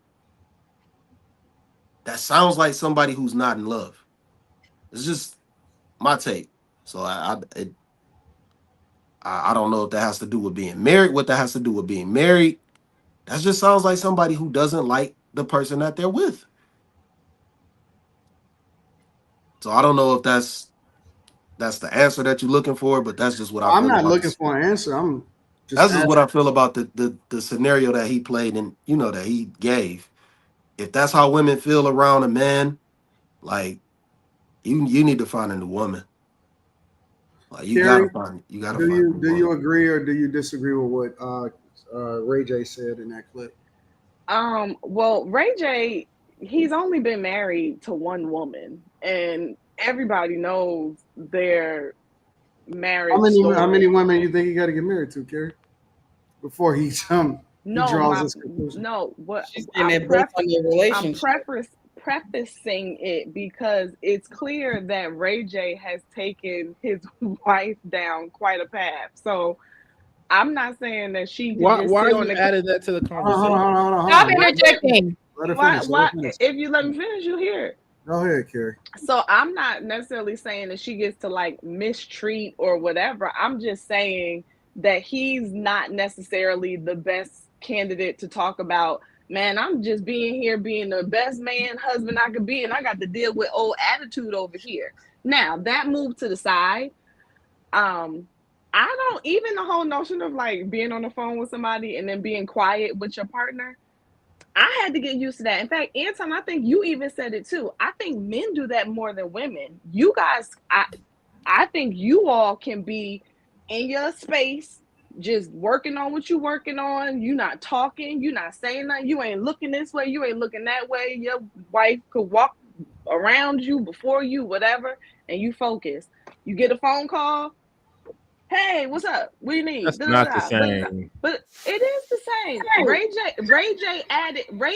That sounds like somebody who's not in love. It's just my take. So I don't know if that has to do with being married. What that has to do with being married? That just sounds like somebody who doesn't like the person that they're with. So I don't know if that's the answer that you're looking for, but that's just what I feel. I'm not about looking for an answer. I'm just that's just what I feel about the scenario that he played and that he gave. If that's how women feel around a man, like you need to find a new woman. Like you Carrie, gotta find do you agree or do you disagree with what Ray J said in that clip? Well, Ray J, he's only been married to one woman, and everybody knows their marriage. How many women you think he got to get married to, Carrie, before he draws his conclusion? I'm prefacing it because it's clear that Ray J has taken his wife down quite a path. So I'm not saying that she could why just are sit you on the adding that to the conversation? Hold on. Stop interjecting. Why, if you let me finish, you hear it. Go ahead, Carrie. So I'm not necessarily saying that she gets to like mistreat or whatever. I'm just saying that he's not necessarily the best candidate to talk about, man, I'm just being here being the best man, husband I could be, and I got to deal with old attitude over here. Now, that move to the side, I don't, even the whole notion of like being on the phone with somebody and then being quiet with your partner, I had to get used to that. In fact, Anton, I think you even said it too. I think men do that more than women. You guys, I think you all can be in your space, just working on what you're working on. You're not talking, you're not saying nothing, you ain't looking this way, you ain't looking that way. Your wife could walk around you, before you, whatever, and you focus. You get a phone call, hey, what's up? What do you need? That's not the same. But it is the same. Ray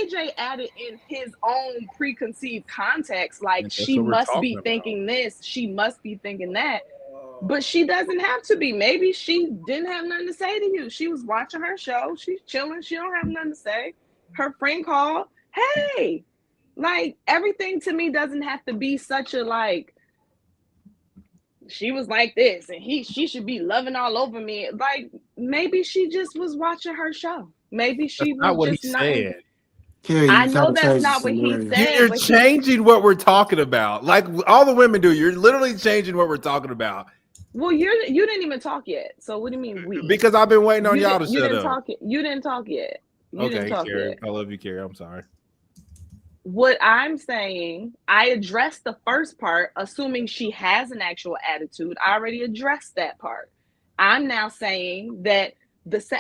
J added in his own preconceived context, like she must be thinking this, she must be thinking that. But she doesn't have to be. Maybe she didn't have nothing to say to you. She was watching her show. She's chilling. She don't have nothing to say. Her friend called, hey, like everything to me doesn't have to be such a like, she was like this and she should be loving all over me. Like maybe she just was watching her show. Maybe she was not what just he not. said. Carrie, I know that's not what he said. You're changing what we're talking about. Like all the women do. You're literally changing what we're talking about. Well, you didn't even talk yet. So what do you mean we? Because I've been waiting on y'all to shut up. You didn't talk yet. Okay, Carrie. I love you, Carrie. I'm sorry. What I'm saying, I addressed the first part, assuming she has an actual attitude. I already addressed that part. I'm now saying that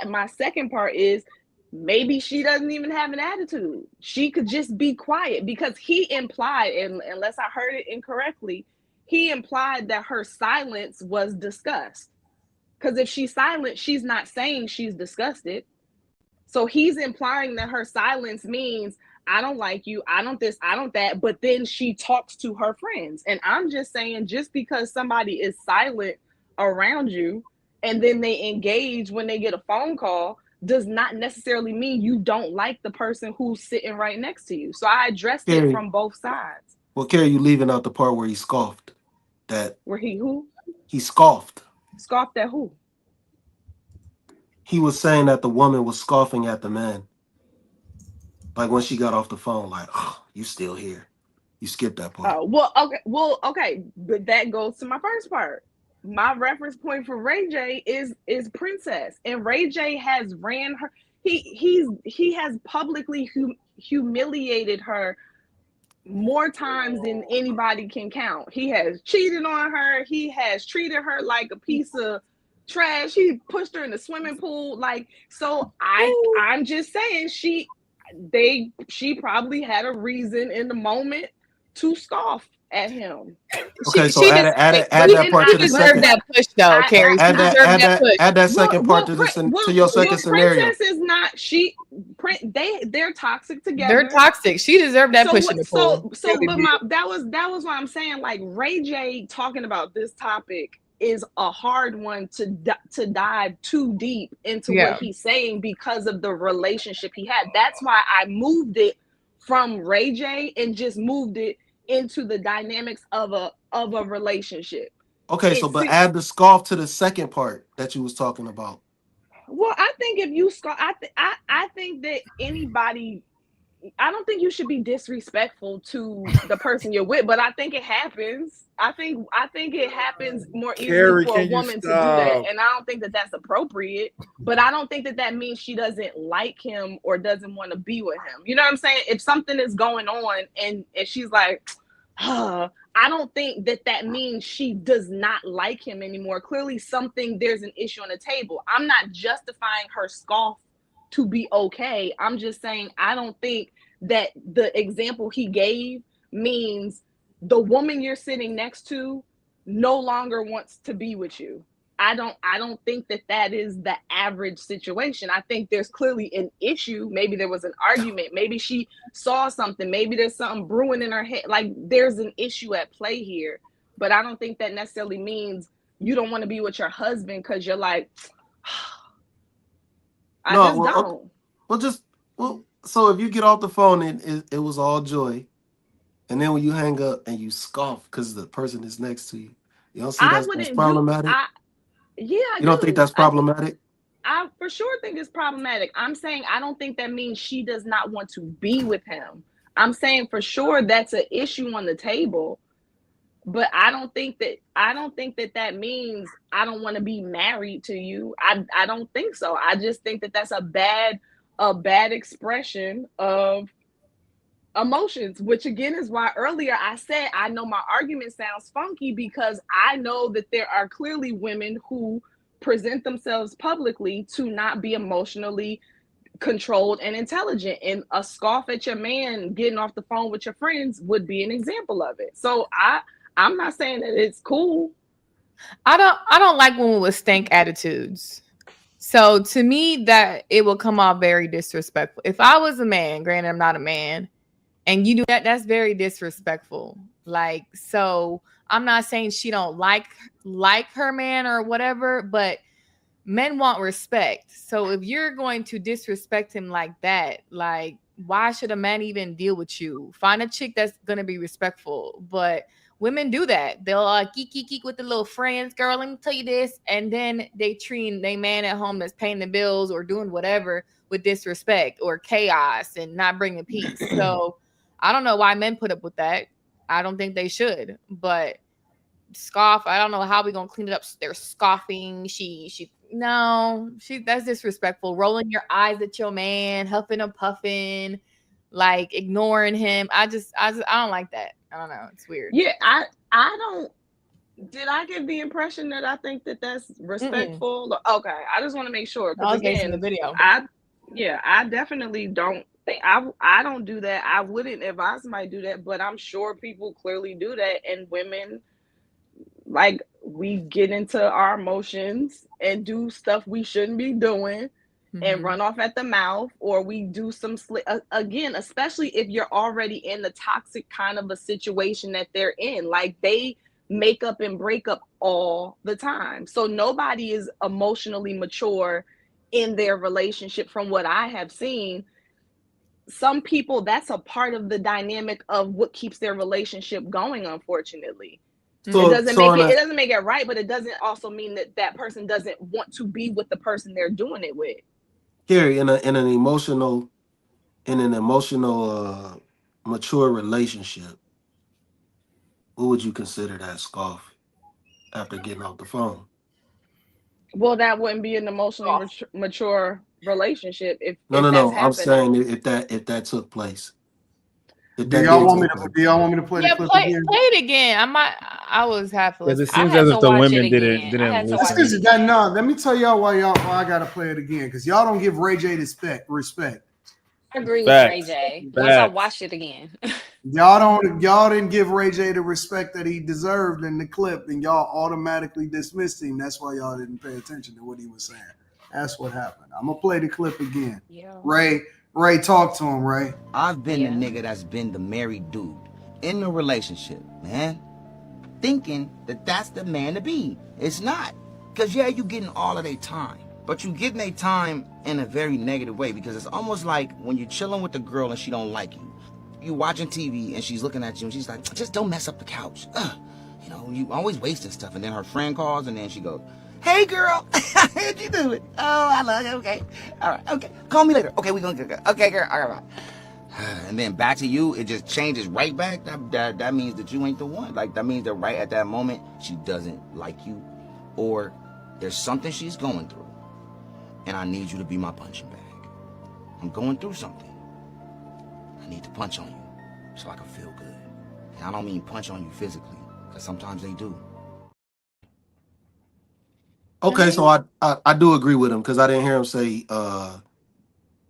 my second part is maybe she doesn't even have an attitude. She could just be quiet, because he implied, and unless I heard it incorrectly, he implied that her silence was disgust. Because if she's silent, she's not saying she's disgusted. So he's implying that her silence means, I don't like you, I don't this, I don't that, but then she talks to her friends. And I'm just saying, just because somebody is silent around you and then they engage when they get a phone call does not necessarily mean you don't like the person who's sitting right next to you. So I addressed it from both sides. Well, Carrie, you leaving out the part where he scoffed. Where he who? He scoffed. Scoffed at who? He was saying that the woman was scoffing at the man. Like when she got off the phone, like, oh, you still here. You skipped that part. Okay. But that goes to my first part. My reference point for Ray J is Princess. And Ray J has ran her. He has publicly humiliated her more times than anybody can count. He has cheated on her. He has treated her like a piece of trash. He pushed her in the swimming pool. Like, so I'm just saying she probably had a reason in the moment to scoff at him. Okay, so add that part to the second. That push though, Carrie. Add that second part to your second scenario. Princess is not they're toxic together. They're toxic. She deserved that push in the pool. But that was what I'm saying. Like, Ray J talking about this topic is a hard one to dive too deep into what he's saying because of the relationship he had. That's why I moved it from Ray J and just moved it into the dynamics of a relationship. Okay, but add the scoff to the second part that you was talking about. Well, I think if you scoff, I think that anybody, I don't think you should be disrespectful to the person you're with, but I think it happens. I think it happens more easily for a woman to do that, and I don't think that that's appropriate. But I don't think that means she doesn't like him or doesn't want to be with him. You know what I'm saying? If something is going on and she's like, I don't think that means she does not like him anymore. Clearly, there's an issue on the table. I'm not justifying her scoff to be okay. I'm just saying I don't think that the example he gave means the woman you're sitting next to no longer wants to be with you. I don't think that is the average situation. I think there's clearly an issue. Maybe there was an argument. Maybe she saw something. Maybe there's something brewing in her head. Like, there's an issue at play here. But I don't think that necessarily means you don't want to be with your husband because you're like, don't. So if you get off the phone and it was all joy, and then when you hang up and you scoff because the person is next to you, you don't see that's problematic? You don't think that's problematic? I for sure think it's problematic. I'm saying I don't think that means she does not want to be with him. I'm saying for sure that's an issue on the table. But I don't think that means I don't want to be married to you. I don't think so. I just think that that's a bad expression of emotions, which again is why earlier I said I know my argument sounds funky because I know that there are clearly women who present themselves publicly to not be emotionally controlled and intelligent, and a scoff at your man getting off the phone with your friends would be an example of it. So I'm not saying that it's cool. I don't like women with stank attitudes. So to me, that it will come off very disrespectful. If I was a man, granted I'm not a man, and you do that, that's very disrespectful. Like, so I'm not saying she don't like her man or whatever, but men want respect. So if you're going to disrespect him like that, like, why should a man even deal with you? Find a chick that's going to be respectful. But women do that. They'll geek with the little friends. Girl, let me tell you this. And then they treat their man at home that's paying the bills or doing whatever with disrespect or chaos and not bringing peace. So I don't know why men put up with that. I don't think they should. But scoff, I don't know how we gonna clean it up. They're scoffing. That's disrespectful. Rolling your eyes at your man, huffing and puffing, like ignoring him. I don't like that. I don't know. It's weird. Yeah, I don't. Did I give the impression that I think that that's respectful? Mm-mm. Okay, I just want to make sure. Because again, the video. I definitely don't think I don't do that. I wouldn't advise somebody to do that, but I'm sure people clearly do that, and women, like, we get into our emotions and do stuff we shouldn't be doing and run off at the mouth, or we do some again, especially if you're already in the toxic kind of a situation that they're in. Like, they make up and break up all the time. So nobody is emotionally mature in their relationship from what I have seen. Some people, that's a part of the dynamic of what keeps their relationship going, unfortunately. So, it doesn't make it right, but it doesn't also mean that person doesn't want to be with the person they're doing it with. Carrie, in an emotional mature relationship, what would you consider that scoff after getting off the phone? Well, that wouldn't be an emotionally mature relationship. If no. I'm saying if that took place. Do y'all want me to play the clip play again? it again. I was half Because it listening. seems as if the women didn't listen. No, let me tell y'all why I gotta play it again. Because y'all don't give Ray J respect. I agree with Ray J. Once I watched it again. Y'all didn't give Ray J the respect that he deserved in the clip, and y'all automatically dismissed him. That's why y'all didn't pay attention to what he was saying. That's what happened. I'm gonna play the clip again. Yeah. Ray, talk to him, Ray. I've been the nigga that's been the married dude in a relationship, man. Thinking that that's the man to be. It's not. Because, yeah, you getting all of their time. But you getting their time in a very negative way. Because it's almost like when you're chilling with the girl and she don't like you. You watching TV and she's looking at you and she's like, just don't mess up the couch. You know, you always wasting stuff. And then her friend calls and then she goes, hey, girl, how'd you do it? Oh, I love you. Okay. All right. Okay. Call me later. Okay, we're going to go. Okay, girl. All right. And then back to you, it just changes right back. That means that you ain't the one. Like, that means that right at that moment, she doesn't like you. Or there's something she's going through. And I need you to be my punching bag. I'm going through something. I need to punch on you so I can feel good. And I don't mean punch on you physically, because sometimes they do. Okay, so I do agree with him because I didn't hear him say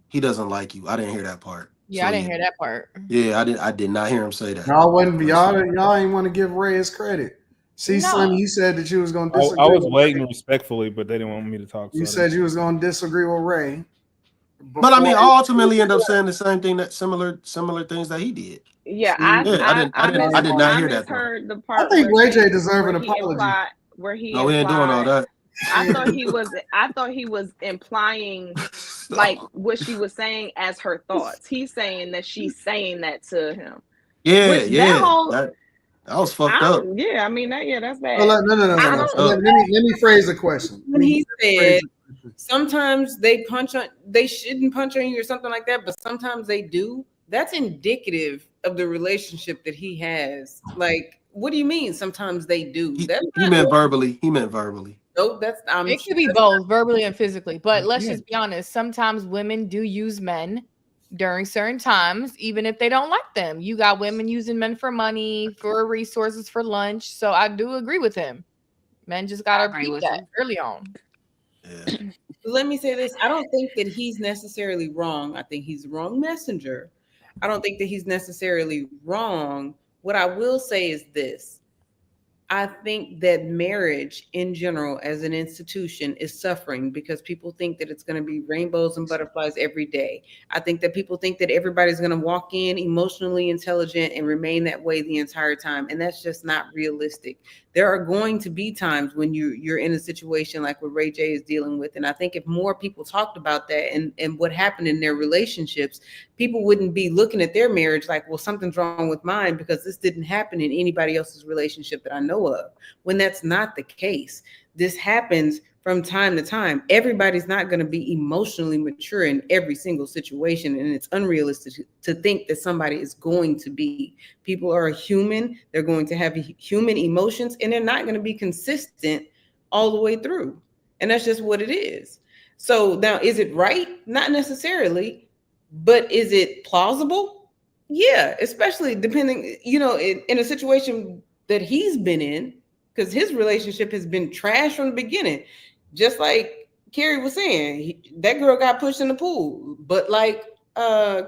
he doesn't like you. I didn't hear that part. Yeah, So, I didn't hear that part. Yeah, I did not hear him say that. Y'all ain't want to give Ray his credit. See, Sonny, you said that you was going to disagree. I was waiting respectfully, but they didn't want me to talk. You said you was going to disagree with Ray. But I mean, I ultimately end up saying the same thing, that similar things that he did. Yeah, I did not hear that part. The part I think Ray J deserves an apology. No, we ain't doing all that. I thought he was implying like what she was saying as her thoughts. He's saying that she's saying that to him. That was fucked up. Yeah, I mean that's bad. No. Let me phrase the question. When he said sometimes they shouldn't punch on you or something like that, but sometimes they do. That's indicative of the relationship that he has. Like, what do you mean? Sometimes they do. He meant verbally. He meant verbally. No, it could be both, verbally and physically. But let's just be honest. Sometimes women do use men during certain times, even if they don't like them. You got women using men for money, for resources, for lunch. So I do agree with him. Men just gotta agree with that early on. Yeah. Let me say this. I don't think that he's necessarily wrong. I think he's the wrong messenger. I don't think that he's necessarily wrong. What I will say is this. I think that marriage in general as an institution is suffering because people think that it's going to be rainbows and butterflies every day. I think that people think that everybody's going to walk in emotionally intelligent and remain that way the entire time. And that's just not realistic. There are going to be times when you're in a situation like what Ray J is dealing with. And I think if more people talked about that and what happened in their relationships, people wouldn't be looking at their marriage like, well, something's wrong with mine because this didn't happen in anybody else's relationship that I know of, when that's not the case. This happens from time to time. Everybody's not going to be emotionally mature in every single situation, and it's unrealistic to think that somebody is going to be. People are human. They're going to have human emotions, and they're not going to be consistent all the way through. And that's just what it is. So now, is it right? Not necessarily, but is it plausible? Yeah, especially depending, in a situation that he's been in, because his relationship has been trash from the beginning. Just like Carrie was saying, that girl got pushed in the pool. But like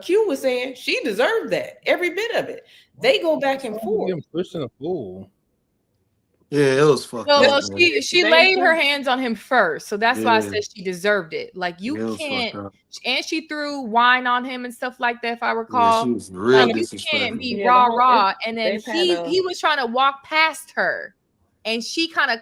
Q was saying, she deserved that, every bit of it. They go back and forth. Pushed in the pool. Yeah, it was fucked up. Well, she laid her hands on him first, so that's why I said she deserved it. Like you can't, and she threw wine on him and stuff like that. If I recall, she was real you can't be rah, and then he was trying to walk past her. And she kind of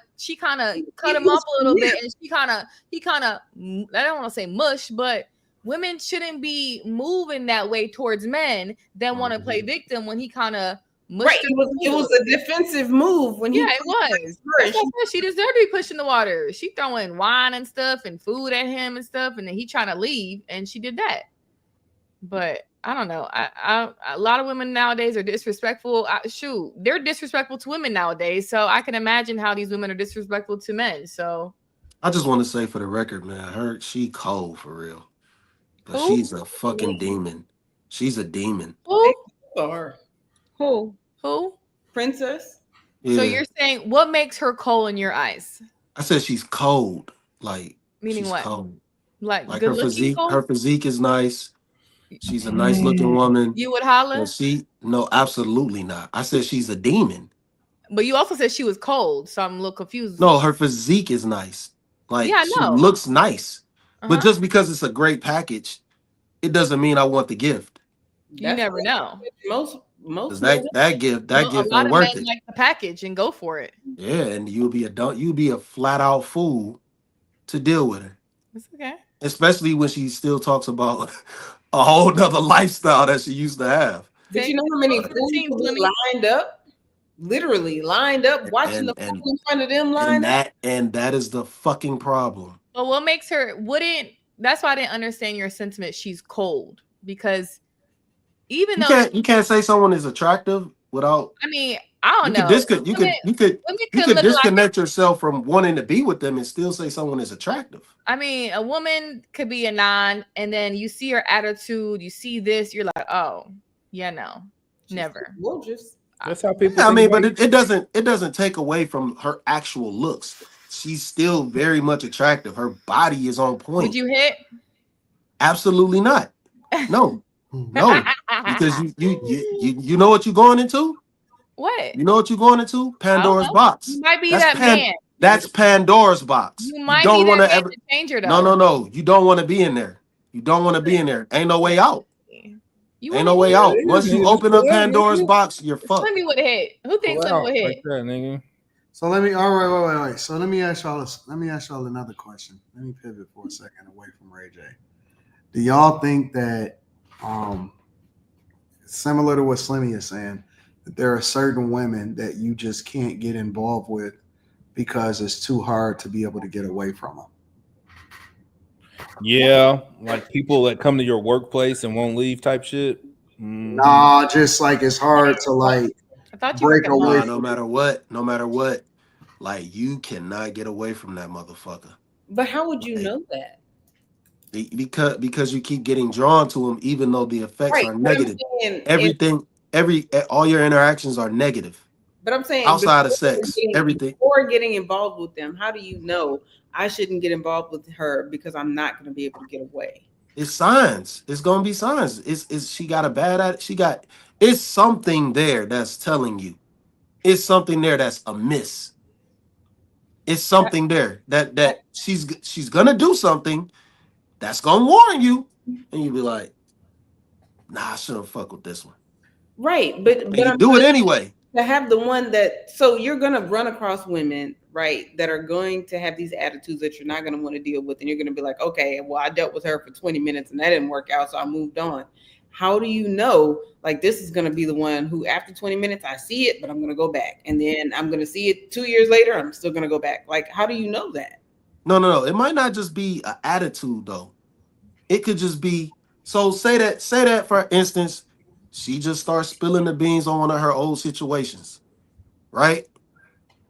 cut him up a little bit, and he kind of I don't want to say mush, but women shouldn't be moving that way towards men that want to play victim when he kind of mushed. Right, it was a defensive move when it was. She deserved to be pushing the water. She throwing wine and stuff and food at him and stuff, and then he trying to leave, and she did that. But I don't know. A lot of women nowadays are disrespectful. They're disrespectful to women nowadays. So I can imagine how these women are disrespectful to men. So I just want to say for the record, man, she cold for real. But she's a fucking demon. She's a demon. Or Who? Princess? So Yeah. you're saying what makes her cold in your eyes? I said she's cold. Like Meaning she's what? cold. Like Like good her looking physique. cold? Her physique is nice. She's a nice looking woman. You would holler? But no, absolutely not. I said she's a demon. But you also said she was cold, so I'm a little confused. No, her physique is nice. Like Yeah, I she know. looks nice. But Uh-huh. just because it's a great package, it doesn't mean I want the gift. You never know. Most That gift a lot ain't of worth men it. like the package and go for it. Yeah, and you'll be a flat out fool to deal with her. It's okay. Especially when she still talks about a whole nother lifestyle that she used to have. But you know how many fools lined up? Literally lined up, watching the fool in front of them lined up. And that is the fucking problem. But what makes her that's why I didn't understand your sentiment. She's cold because even though you can't say someone is attractive without. I mean, I don't know. You could disconnect yourself from wanting to be with them and still say someone is attractive. I mean, a woman could be a 9, and then you see her attitude, you see this, you're like, oh, yeah, no, never. Gorgeous. That's how people. I mean, but it doesn't take away from her actual looks. She's still very much attractive. Her body is on point. Did you hit? Absolutely not. No, because you know what you're going into. What? You know what you're going into? Pandora's box. You might be that man. That's Pandora's box. You might be that man to change her though. No. You don't want to be in there. You don't want to be in there. Ain't no way out. Ain't no way out. Once you open up Pandora's box, you're fucked. Let me would hit. Who thinks Slim would hit? Like that, nigga. So let me. All right, wait. So let me ask y'all. Let me ask y'all another question. Let me pivot for a second away from Ray J. Do y'all think that, similar to what Slimmy is saying, that there are certain women that you just can't get involved with because it's too hard to be able to get away from them? Yeah, like people that come to your workplace and won't leave type shit. Nah, just like it's hard to like break away. No matter what, like you cannot get away from that motherfucker. But how would you know that? Because you keep getting drawn to him, even though the effects are negative. All your interactions are negative. But I'm saying outside of sex, everything. Before getting involved with them, how do you know I shouldn't get involved with her because I'm not going to be able to get away? It's signs. It's gonna be signs. It's she got a bad attitude. It's something there that's telling you. It's something there that's amiss. It's something there that she's gonna do something that's gonna warn you, and you be like, nah, I shouldn't fuck with this one. Right, but you do it anyway. To have the one that, so you're gonna run across women, right, that are going to have these attitudes that you're not gonna want to deal with, and you're gonna be like, okay, well, I dealt with her for 20 minutes and that didn't work out, so I moved on. How do you know, like, this is gonna be the one who, after 20 minutes, I see it, but I'm gonna go back, and then I'm gonna see it 2 years later, I'm still gonna go back. Like, how do you know that? No. It might not just be an attitude though. It could just be. So say that for instance. She just starts spilling the beans on one of her old situations, right?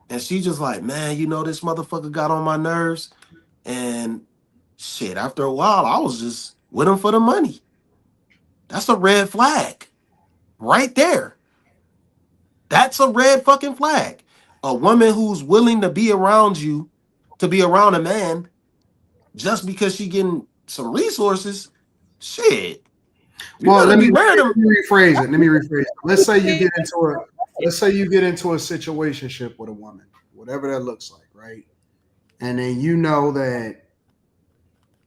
And she just like, man, you know, this motherfucker got on my nerves. And shit, after a while, I was just with him for the money. That's a red flag right there. That's a red fucking flag. A woman who's willing to be around you, to be around a man, just because she getting some resources, shit. Well, let me rephrase it. Let's say you get into a situationship with a woman, whatever that looks like, right? And then you know that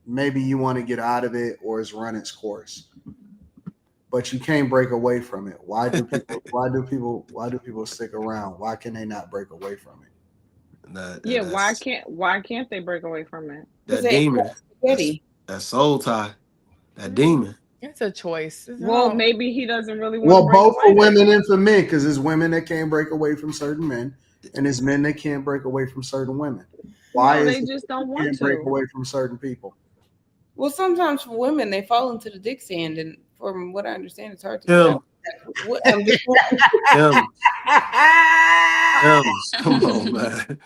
maybe you want to get out of it or it's run its course, but you can't break away from it. Why do people stick around? Why can they not break away from it? Why can't they break away from it? That demon, that soul tie, that demon. It's a choice. Well, maybe he doesn't really want. Well, both for women and for men, because there's women that can't break away from certain men, and there's men that can't break away from certain women. Why they just don't want to break away from certain people? Well, sometimes for women, they fall into the dick sand, and from what I understand, it's hard to tell. Come on, man.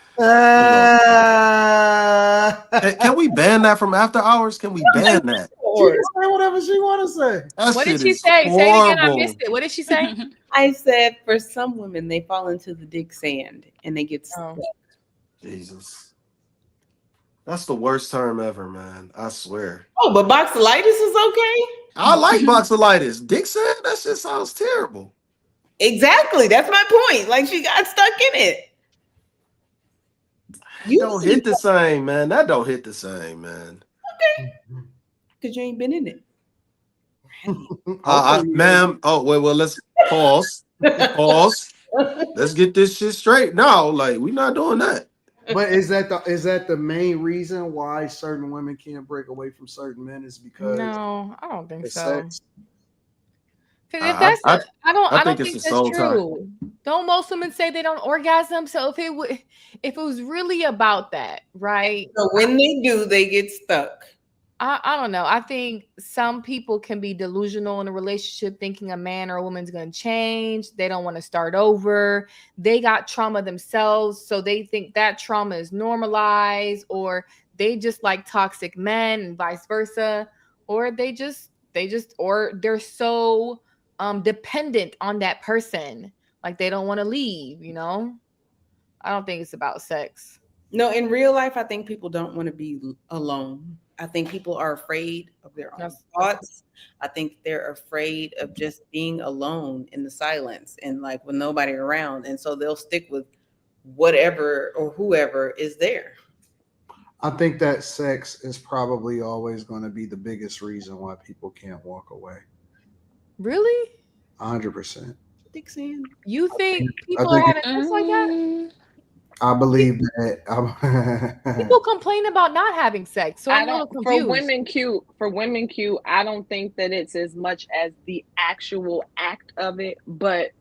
Can we ban that from after hours? Can we ban that? She can say whatever she want to say. That What did shit she is say? Say it again. I horrible. missed it. What did she say? I said for some women, they fall into the dick sand and they get stuck. Jesus. That's the worst term ever, man. I swear. Oh, but boxolitis is okay? I like boxolitis. Dick sand, that shit sounds terrible. Exactly. That's my point. Like she got stuck in it. You don't hit the same, man. That don't hit the same, man. Okay. Because you ain't been in it. Ma'am. Oh, well, let's pause. Pause. Let's get this shit straight. No, like we're not doing that. But is that the main reason why certain women can't break away from certain men? Is because no, I don't think so. Sex? Because if that's, I don't think it's that's true. Don't most women say they don't orgasm? So if it was really about that, right? So when they do, they get stuck. I don't know. I think some people can be delusional in a relationship, thinking a man or a woman's going to change. They don't want to start over. They got trauma themselves, so they think that trauma is normalized, or they just like toxic men, and vice versa, or or they're so dependent on that person, like they don't want to leave. You know, I don't think it's about sex. No, in real life, I think people don't want to be alone. I think people are afraid of their own thoughts. I think they're afraid of just being alone in the silence and like with nobody around. And so they'll stick with whatever or whoever is there. I think that sex is probably always going to be the biggest reason why people can't walk away. Really? 100%. You think people are having sex like that? I believe that. People complain about not having sex, so I'm a little confused. For women, Q, I don't think that it's as much as the actual act of it, but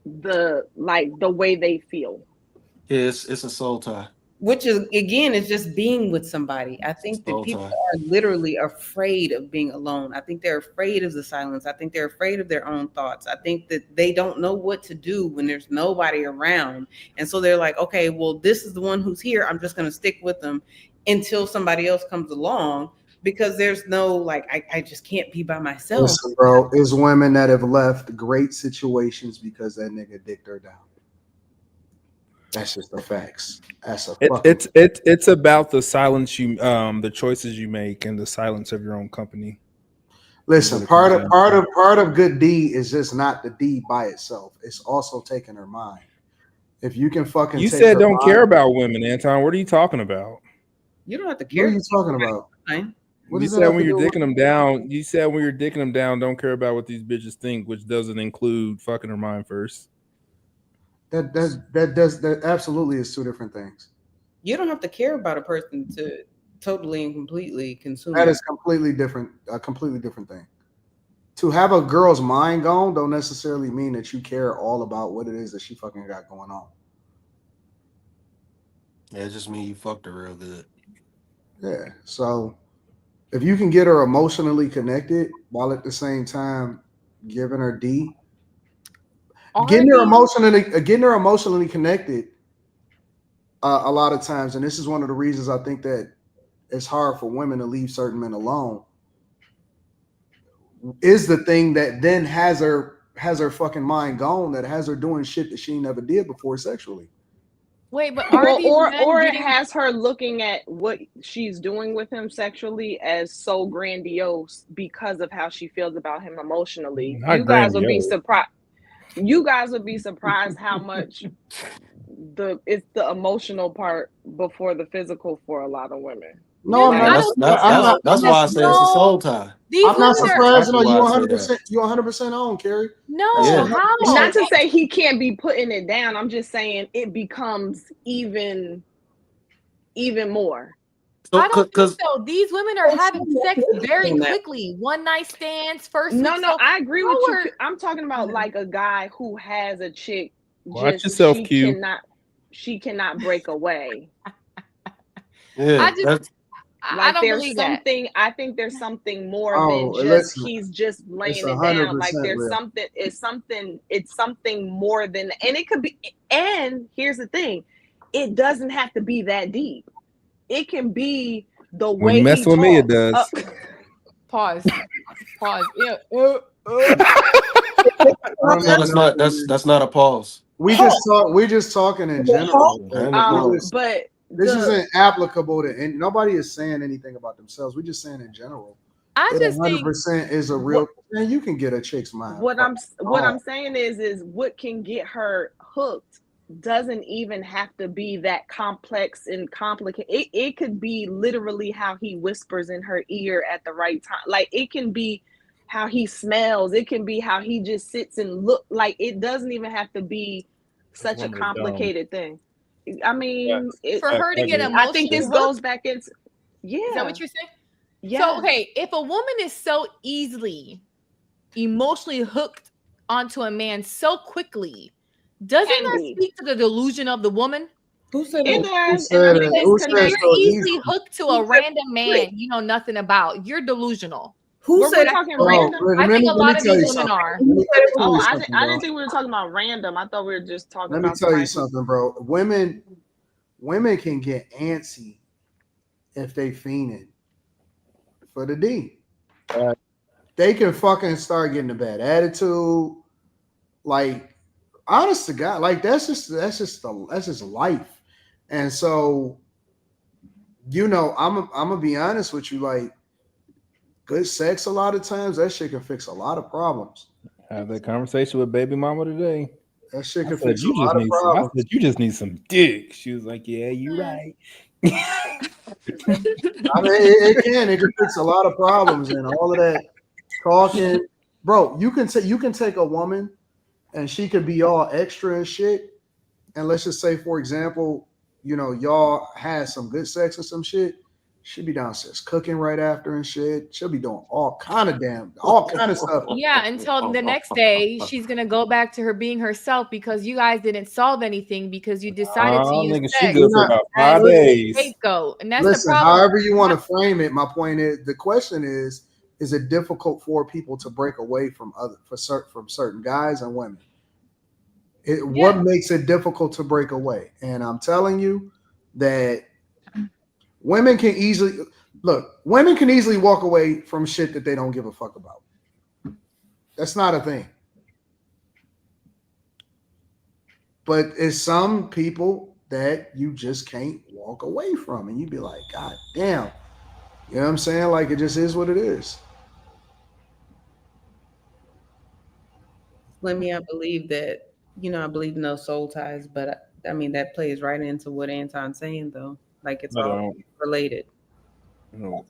the way they feel. It's a soul tie. Which is, again, it's just being with somebody. I think that people are literally afraid of being alone. I think they're afraid of the silence. I think they're afraid of their own thoughts. I think that they don't know what to do when there's nobody around. And so they're like, okay, well, this is the one who's here. I'm just going to stick with them until somebody else comes along, because there's no, like, I just can't be by myself. Listen, bro, it's women that have left great situations because that nigga dicked her down. That's just the facts. That's a it's about the silence the choices you make and the silence of your own company. Listen, part of good deed is just not the deed by itself. It's also taking her mind. If you can fucking You take said her don't mind, care about women, Anton. What are you talking about? You don't have to care. What are you talking about? You said when you're dicking them down. You said when you're dicking them down, don't care about what these bitches think, which doesn't include fucking her mind first. That absolutely is two different things. You don't have to care about a person to totally and completely consume. That is completely different. A completely different thing. To have a girl's mind gone don't necessarily mean that you care all about what it is that she fucking got going on. Yeah, it just means you fucked her real good. Yeah. So if you can get her emotionally connected while at the same time giving her D, getting her emotionally connected a lot of times, and this is one of the reasons I think that it's hard for women to leave certain men alone, is the thing that then has her fucking mind gone, that has her doing shit that she never did before sexually. Wait, but it has her looking at what she's doing with him sexually as so grandiose because of how she feels about him emotionally. You guys would be surprised. You guys would be surprised how much it's the emotional part before the physical for a lot of women. No, that's why I say it's a soul tie. I'm not surprised. No, you 100%. You 100% on, Carrie. No, how? Not to say he can't be putting it down. I'm just saying it becomes even more. I don't think so. These women are having sex very quickly. One night stands, first. No, I agree with you. I'm talking about like a guy who has a chick. Watch yourself, Q. She cannot break away. I don't there's believe something. that. I think there's something more than just he's just laying it down. Like there's something. It's something more than, and it could be. And here's the thing, it doesn't have to be that deep. It can be the way when you mess with me, it does. Pause. Yeah. That's not a pause. We just talking in general. But this isn't applicable to, and nobody is saying anything about themselves. We're just saying in general. I It just 100% is a real. Man, you can get a chick's mind. What I'm saying is what can get her hooked doesn't even have to be that complex and complicated. It could be literally how he whispers in her ear at the right time. Like it can be how he smells. It can be how he just sits and look. Like it doesn't even have to be such a complicated thing. I mean, for her to get emotional. I think this goes back into Is that what you're saying? Yeah. So okay, if a woman is so easily emotionally hooked onto a man so quickly, doesn't that speak to the delusion of the woman? Who said it that? does? And I think If you're easily hooked to a random man you know nothing about, you're delusional. Who said talking random? I think a lot of these women are. I didn't think we were talking about random. I thought we were just talking about. Let me tell you something, bro. Women can get antsy if they fiending for the D. They can fucking start getting a bad attitude. Like, honest to God, like that's just life. And so, you know, I'm gonna be honest with you, like good sex a lot of times, that shit can fix a lot of problems. Have that conversation with baby mama today. That shit can fix a you lot of problems. I said, you just need some dick. She was like, yeah, you right. I mean, it can fix a lot of problems and all of that talking. Bro, you can take a woman and she could be all extra and shit. And let's just say, for example, you know, y'all had some good sex or some shit. She'll be downstairs cooking right after and shit. She'll be doing all kind of stuff. Yeah, until the next day, she's gonna go back to her being herself because you guys didn't solve anything because you decided to use sex. She good for about 5 days. Scapegoat, and that's Listen, the problem. however you want to frame it, my point is the question is it difficult for people to break away from certain guys and women? What makes it difficult to break away? And I'm telling you that women can easily walk away from shit that they don't give a fuck about. That's not a thing. But it's some people that you just can't walk away from, and you'd be like, God damn. You know what I'm saying? Like, it just is what it is. I believe that, I believe in those soul ties, but I mean, that plays right into what Anton's saying, though. Like, it's all related. No.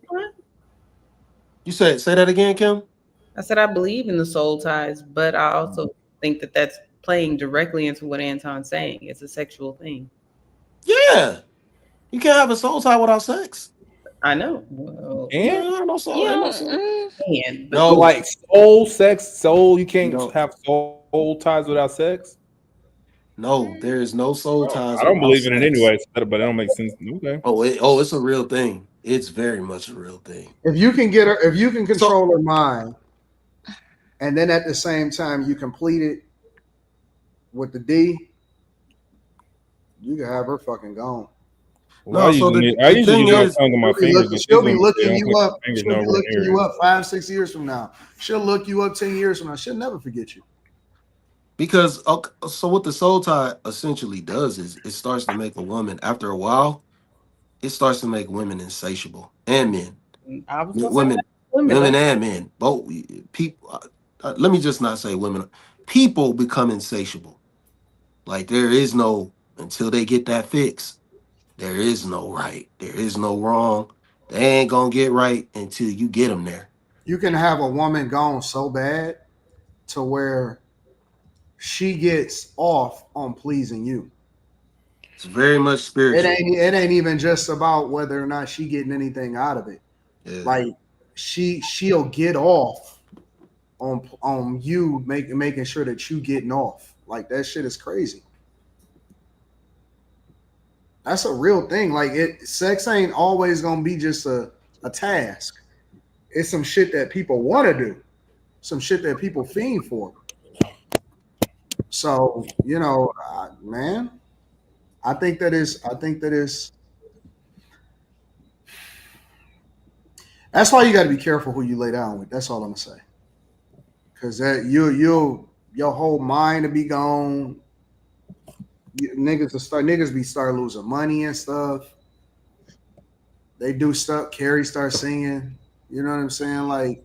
You say that again, Kim? I said I believe in the soul ties, but I also think that that's playing directly into what Anton's saying. It's a sexual thing. Yeah. You can't have a soul tie without sex. I know. Well, no, like soul, you can't have soul ties without sex? No, there is no soul ties. I don't believe in it anyway, but it don't make sense. Okay. It's a real thing. It's very much a real thing. If you can control her mind, and then at the same time you complete it with the D, you can have her fucking gone. Well, I usually use my tongue on my fingers. She'll be looking you up. She'll be looking you up 5-6 years from now. She'll look you up 10 years from now. She'll never forget you. Because so what the soul tie essentially does is it starts to make a woman, after a while, it starts to make women insatiable, and men. Women and men. Both people. Let me just not say women. People become insatiable. Like there is no, until they get that fix, there is no right. There is no wrong. They ain't gonna get right until you get them there. You can have a woman gone so bad to where she gets off on pleasing you. It's very much spiritual. It ain't even just about whether or not she getting anything out of it. Yeah. Like she'll get off on you making sure that you getting off. Like that shit is crazy. That's a real thing. Like sex ain't always gonna be just a task. It's some shit that people want to do, some shit that people fiend for. So, man, I think that is That's why you got to be careful who you lay down with. That's all I'm gonna say. Because that your whole mind to be gone. Niggas start losing money and stuff. They do stuff. Carrie starts singing. You know what I'm saying? Like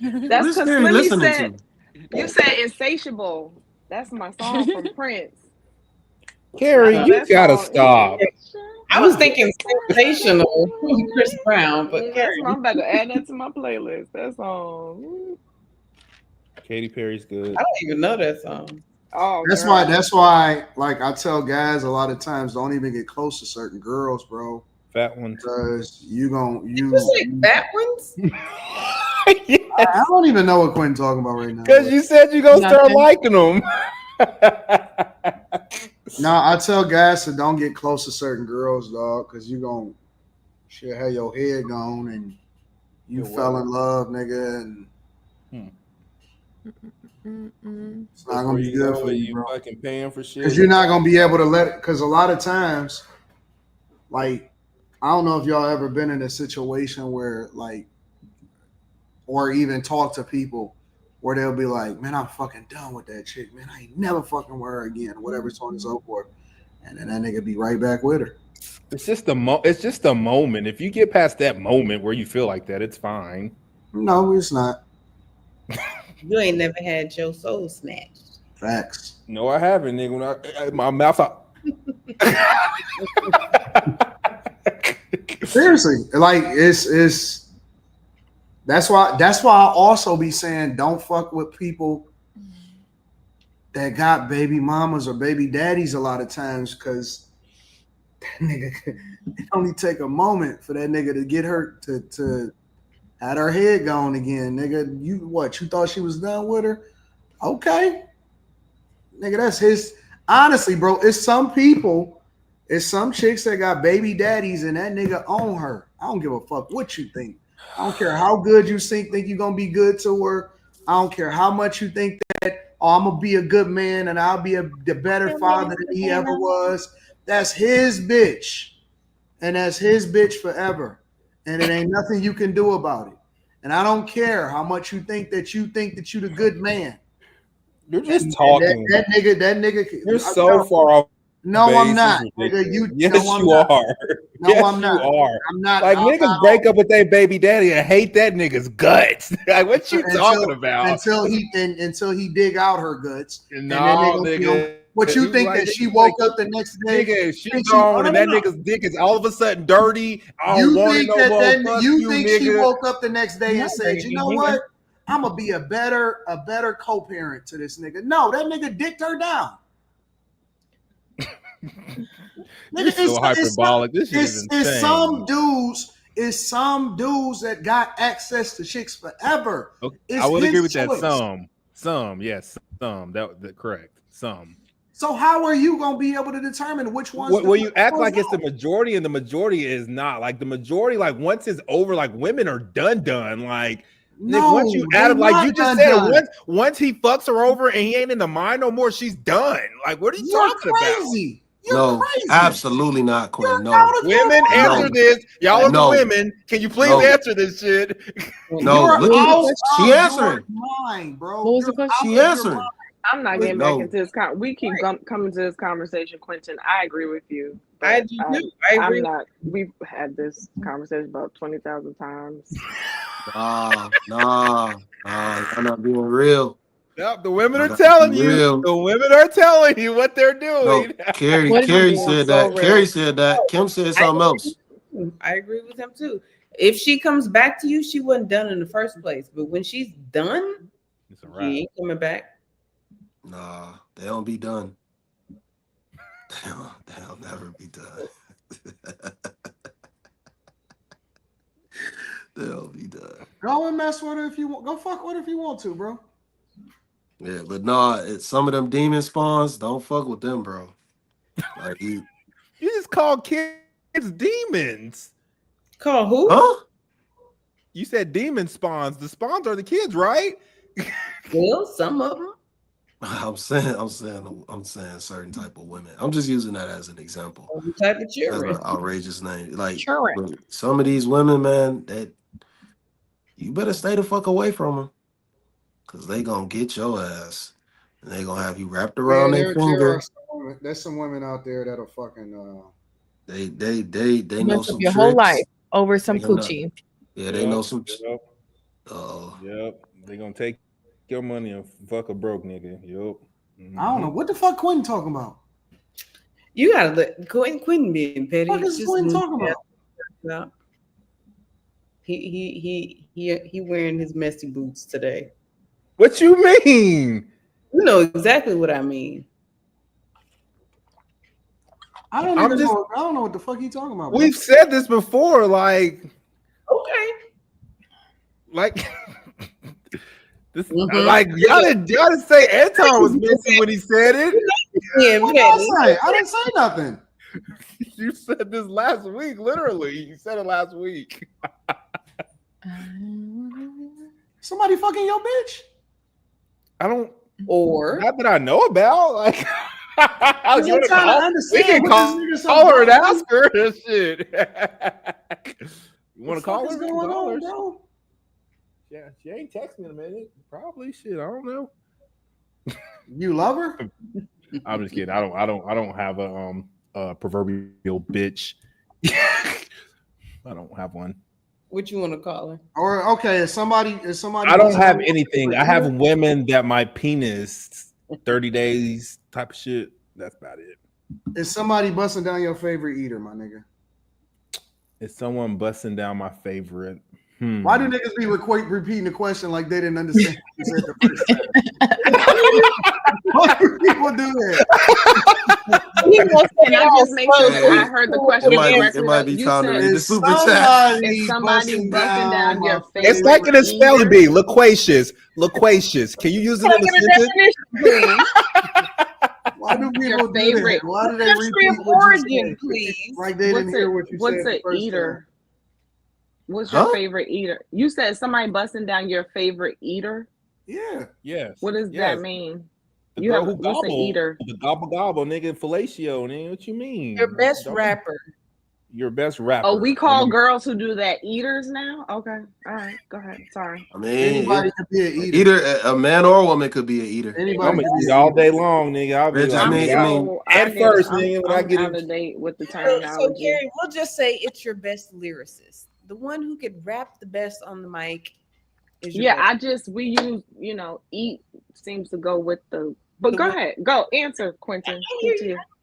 That's because Slimmy said, you said Insatiable. That's my song from Prince. Carrie, you gotta stop. I was thinking Sensational from Chris Brown, but I'm about to add that to my playlist. That song. Katy Perry's good. I don't even know that song. Oh, that's why like I tell guys a lot of times, don't even get close to certain girls, bro. Fat ones. Because you say fat ones? Yes. I don't even know what Quentin talking about right now. Because you said you're gonna start liking them. No, I tell guys to don't get close to certain girls, dog, because you gonna have your head gone and you fell in love, nigga, and it's not gonna be good for you, bro. Fucking paying for shit. Because you're not gonna be able to let it. Because a lot of times, like, I don't know if y'all ever been in a situation where, like, or even talk to people where they'll be like, man, I'm fucking done with that chick, man. I ain't never fucking with her again, or whatever, so on and so forth. And then that nigga be right back with her. It's just the moment. If you get past that moment where you feel like that, it's fine. No, it's not. You ain't never had your soul snatched. Facts. No, I haven't, nigga. When my mouth out. Seriously, like it's that's why I also be saying don't fuck with people that got baby mamas or baby daddies a lot of times, because that nigga, it only take a moment for that nigga to get her to had her head gone again, nigga. You thought she was done with her? Okay, nigga, that's his. Honestly, bro, it's some chicks that got baby daddies and that nigga own her. I don't give a fuck what you think. I don't care how good you think you're gonna be good to her. I don't care how much you think that, oh, I'm gonna be a good man and I'll be the better father than he ever was. That's his bitch, and that's his bitch forever. And it ain't nothing you can do about it. And I don't care how much you think that you're the good man. You're just talking. That nigga. You're so far off. No, I'm not. Nigga, yes, no, you are. No, yes, I'm not. You are. I'm not. Like niggas break up with their baby daddy and hate that nigga's guts. Like what you talking about? Until he dig out her guts. No, nigga. What you think that she woke up the next day? Nigga, she gone and that nigga's dick is all of a sudden dirty. You think she woke up the next day and said, you know what? I'm gonna be a better co-parent to this nigga. No, that nigga dicked her down. Nigga, so hyperbolic. This shit is insane. It's some dudes that got access to chicks forever. Okay. I will agree with that. Some, yes, some. That correct. Some. So how are you gonna be able to determine which ones? Well, you act like it's the majority, and the majority is not. Like the majority, like once it's over, like women are done. Like no, once you add like you just said, once he fucks her over and he ain't in the mind no more, she's done. Like what are you talking crazy. about? You're crazy. Absolutely not, Quinn. No, women answer this. Y'all are the women. Can you please answer this shit? No, she answering. Mind, bro. What was the question? She answering. I'm not getting back into this. We keep coming to this conversation, Quentin. I agree with you. I do too. I agree. We've had this conversation about 20,000 times. Nah, I'm not being real. Yep, the women are telling you. The women are telling you what they're doing. No, Carrie said that. Carrie said that. Kim said something else. I agree with him too. If she comes back to you, she wasn't done in the first place. But when she's done, she ain't coming back. Nah, they don't be done. They'll never be done. They'll be done. Go and mess with her if you want. Go fuck with her if you want to, bro. Yeah, but some of them demon spawns, don't fuck with them, bro. Like you just call kids demons. Call who? Huh? You said demon spawns. The spawns are the kids, right? Well, some of them. I'm saying certain type of women. I'm just using that as an example. What type of That's children? an outrageous name. Like Children. some of these women, man, that you better stay the fuck away from them, cause they gonna get your ass, and they gonna have you wrapped around their finger. There's some women out there that'll fucking. They Mess know up some your whole life tricks. over some They know- coochie. Yeah, they know some. Yep. They gonna take your money and fuck a broke nigga. Yep. I don't know what the fuck Quentin talking about. You gotta let Quentin being petty. What is Quentin talking about? He wearing his messy boots today. What you mean? You know exactly what I mean. I don't know what the fuck he talking about. We've said this before, like this, like y'all didn't say Anton was missing when he said it. I didn't say nothing. You said this last week, literally. You said it last week. Somebody fucking your bitch? I don't. Or not that I know about. Like, I'm trying to understand. We can call her and ask her and shit. You want to call her? Going on, bro? Yeah, she ain't texting in a minute. Probably shit. I don't know. You love her? I'm just kidding. I don't have a proverbial bitch. I don't have one. What you want to call her? Or okay, is somebody. I don't have anything. I have women that my penis 30 days type of shit. That's about it. Is somebody busting down your favorite eater, my nigga? Is someone busting down my favorite? Why do niggas be repeating the question like they didn't understand what you said the first time? Why do people do that? Can I just make sure that I heard the question correctly? It might be time to read the super chat. Is somebody busting down your favorite? It's like in a spelling bee. Loquacious. Can you use it in a sentence? Why do people do that? Why do they repeat origin, please? Like they didn't hear what you said. What's an eater? What's your favorite eater? You said somebody busting down your favorite eater. Yeah. Yes. What does that mean? The You girl have who what's an eater? The gobble, nigga, fellatio, nigga. What you mean? Your best rapper. Your best rapper. Oh, we call girls who do that eaters now? Okay. All right. Go ahead. Sorry. I mean, anybody could be an eater. Either a man or a woman could be an eater. I'm gonna eat all day long, nigga. I'll be I'm first, nigga. When I get out of date with the So terminology. Gary, we'll just say it's your best lyricist. The one who could rap the best on the mic is your best. We use, eat seems to go with the, but go ahead. Go answer, Quentin.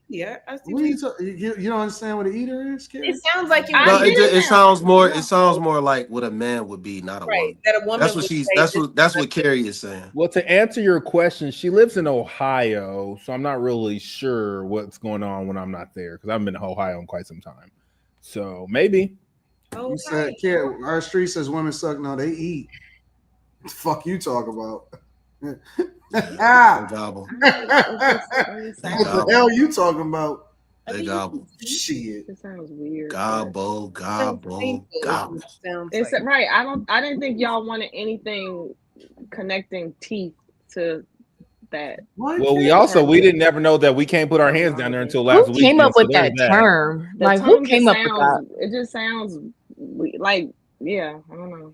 Yeah, I see. You don't understand what an eater is, Karen? It sounds like it sounds more. It sounds more like what a man would be, not a woman. That a woman. That's what she's. That's what Carrie is saying. Well, to answer your question, she lives in Ohio, so I'm not really sure what's going on when I'm not there because I haven't been to Ohio in quite some time. So maybe. You said, Karen, our street says women suck. No, they eat. What the fuck you talk about? Gobble. What the hell you talking about? They gobble. Shit. It sounds weird. Gobble. It's right. I didn't think y'all wanted anything connecting teeth to that. Well, we didn't never know that we can't put our hands down there until last week. Who came up with that term? Like, who came up with that? It just sounds like, I don't know.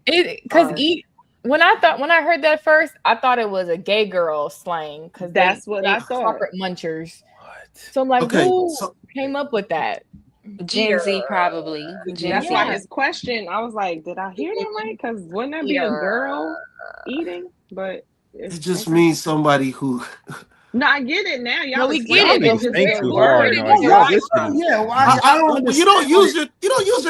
When I heard that first, I thought it was a gay girl slang because that's what I thought. Corporate munchers. So I'm like, who came up with that? Gen Z probably. That's why his question. I was like, did I hear that right? Because wouldn't that be a girl eating? But it just means somebody who. No, I get it now. Y'all we get it. Think too hard. You don't use your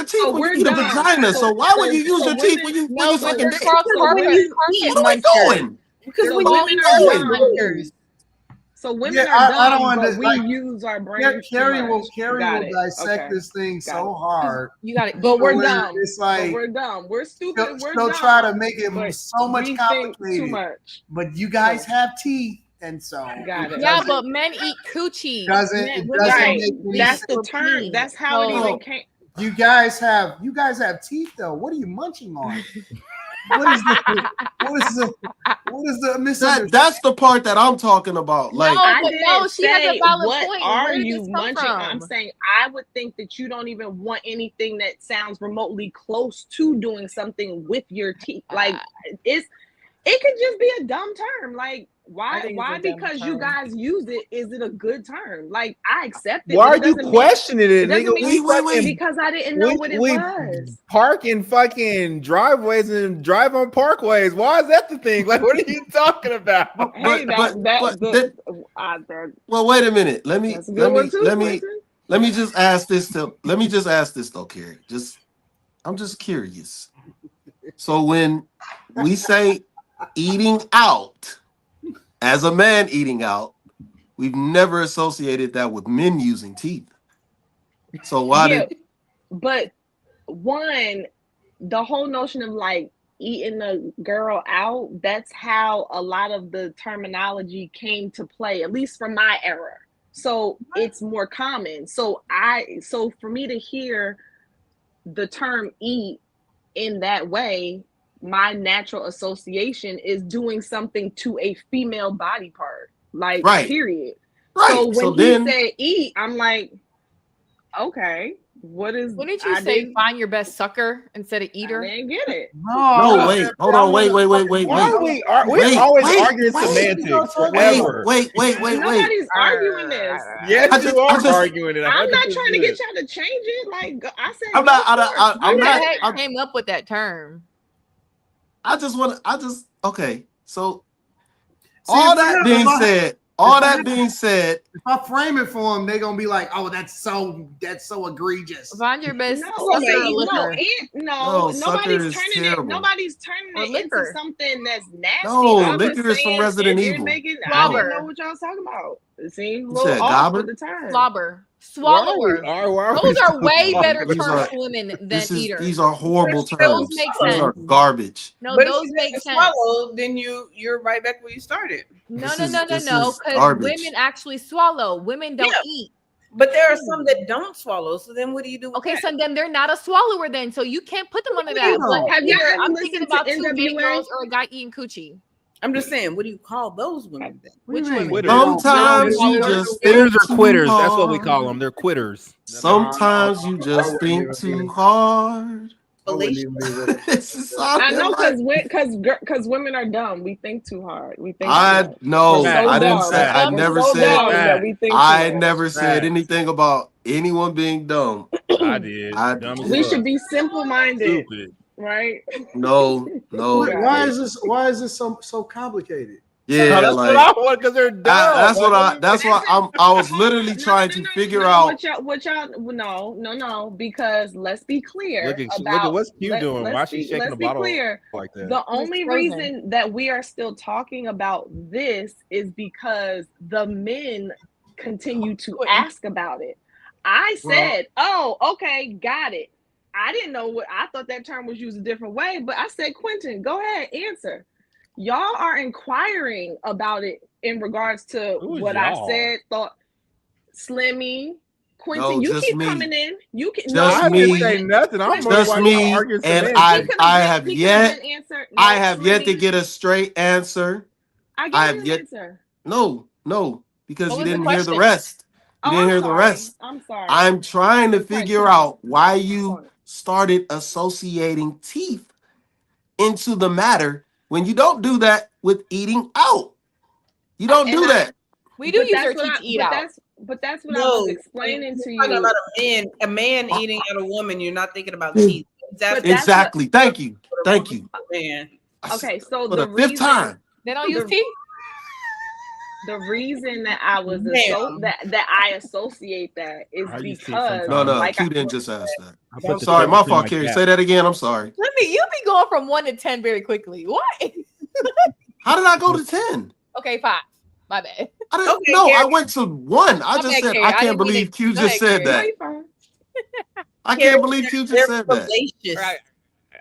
teeth when you eat a vagina. So why would you use your teeth when you fucking dick? What are we doing? Because when women are munchers. So women are dumb, but we use our brains. Carrie will dissect this thing so hard. You got it. But we're dumb. It's like we're dumb. We're stupid. We're dumb. They'll try to make it so much complicated. Too much. But you guys have teeth. And so, yeah, but men eat coochie. That's the term. That's how it even came. You guys have teeth though. What are you munching on? What is the misunderstanding? That's the part that I'm talking about. Like, she has a valid what point. are Where did you this come munching? from? I'm saying I would think that you don't even want anything that sounds remotely close to doing something with your teeth. Like it could just be a dumb term. Like why because you guys use it, is it a good term? Like I accept it. Why are you questioning it, nigga? Wait. Because I didn't know what it was. Park in fucking driveways and drive on parkways. Why is that the thing? Like, what are you talking about? Well, wait a minute. Let me just ask this though, Carrie. I'm just curious. So when we say eating out, as a man eating out, we've never associated that with men using teeth. So why But one, the whole notion of like eating a girl out, that's how a lot of the terminology came to play, at least from my era. So it's more common. So for me to hear the term eat in that way, my natural association is doing something to a female body part, like period. So when he said eat, I'm like, okay, what is? Wouldn't you say find your best sucker instead of eater? I didn't get it. No, wait, hold on, wait. Why are we always arguing semantics forever? Wait. Nobody's arguing this. Yes, you are arguing it. I'm not trying to get y'all to change it. Like I said, I'm not. Who came up with that term? Okay. So all that being said, if I frame it for them, they're gonna be like, "Oh, that's so egregious." Find your best. Nobody's turning it into something that's nasty. No, liquor is from Resident Evil. I didn't know what y'all was talking about. It seemed a little off with the term. Slobber. Swallower. Those are way better terms for women than eater. These are horrible terms. Those make sense. Those are garbage. No, but those make sense. Swallow, then you're right back where you started. No. Because women actually swallow. Women don't eat. But there are some that don't swallow. So then what do you do? Okay, so then they're not a swallower then. So you can't put them under that. Like, I'm thinking about two gay girls or a guy eating coochie. I'm just saying, what do you call those women then? Which women? Sometimes you just quitters are quitters. That's what we call them. They're quitters. Sometimes you just think too hard. I know because women are dumb. We think too hard. We think. I didn't say. I never said that. I never said anything about anyone being dumb. I did. We should be simple-minded. Right? No. Why is this so complicated? Yeah, that's what I want because they're dumb. That's why I was literally trying to figure out what y'all no, because let's be clear. Look at what's Q doing. Why is she shaking the bottle like that? The only reason that we are still talking about this is because the men continue to ask about it. I said, "Oh, okay, got it." I didn't know I thought that term was used a different way, but I said, Quentin, go ahead, answer. Y'all are inquiring about it in regards to what I said, thought. Slimmy, Quentin, you keep coming in. You can just me. Say nothing. Just me, and I have yet to get a straight answer. I have yet. Answer. No, because you didn't hear the rest. You didn't hear the rest. I'm sorry. I'm trying to figure out why you started associating teeth into the matter when you don't do that with eating out. You don't do that. We do use our teeth to eat out. But that's what I was explaining to you. Talking about a man eating at a woman, you're not thinking about teeth. Exactly. Thank you. Man. Okay, so for the fifth time. They don't use teeth. The reason that I was that I associate that is because like Q didn't just ask that. I'm sorry, my fault, Carrie. Say that again. I'm sorry. You be going from 1 to 10 very quickly. What? How did I go to 10? Okay, 5. My bad. I went to 1. I just said I can't believe Q just said that. I can't believe Q just said that. Right.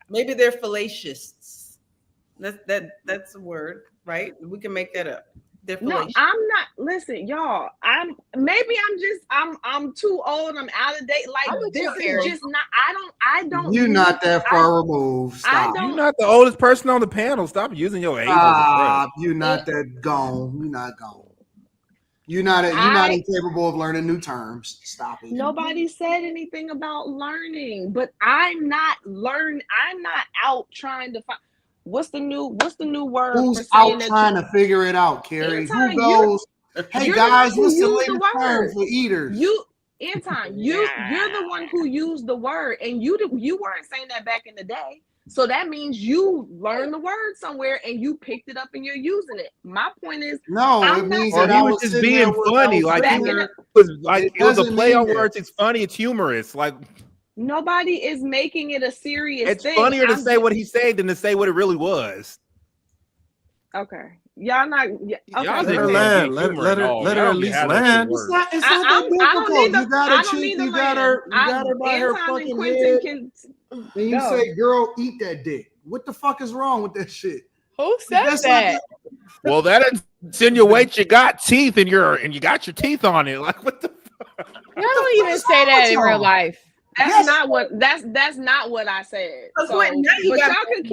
Maybe they're fallacious. That's a word, right? We can make that up. No, I'm not. Listen, y'all. I'm too old. I'm out of date. Like this is just not. I don't. You're not that far removed. Stop. You're not the oldest person on the panel. Stop using your age as a crutch. You're not that gone. You're not gone. You're not incapable of learning new terms. Stop it. Nobody said anything about learning, but I'm not out trying to find. What's the new word? Who's out trying to figure it out, Carrie? Who goes, hey guys, what's the latest term for eaters? Anton, you're the one who used the word, and you weren't saying that back in the day. So that means you learned the word somewhere and you picked it up and you're using it. My point is, no, it means that he was just being funny. Like it was a play on words. It's funny. It's humorous. Like. Nobody is making it a serious thing. It's funnier to say what he said than to say what it really was. Okay. Y'all not. Okay. Y'all let her at least land. It's not that difficult. You got her by her fucking head. And you say, girl, eat that dick. What the fuck is wrong with that shit? Who said that? Well, that insinuates you got teeth and you got your teeth on it. Like what the fuck? You don't even say that in real life. That's not what I said. So, but y'all can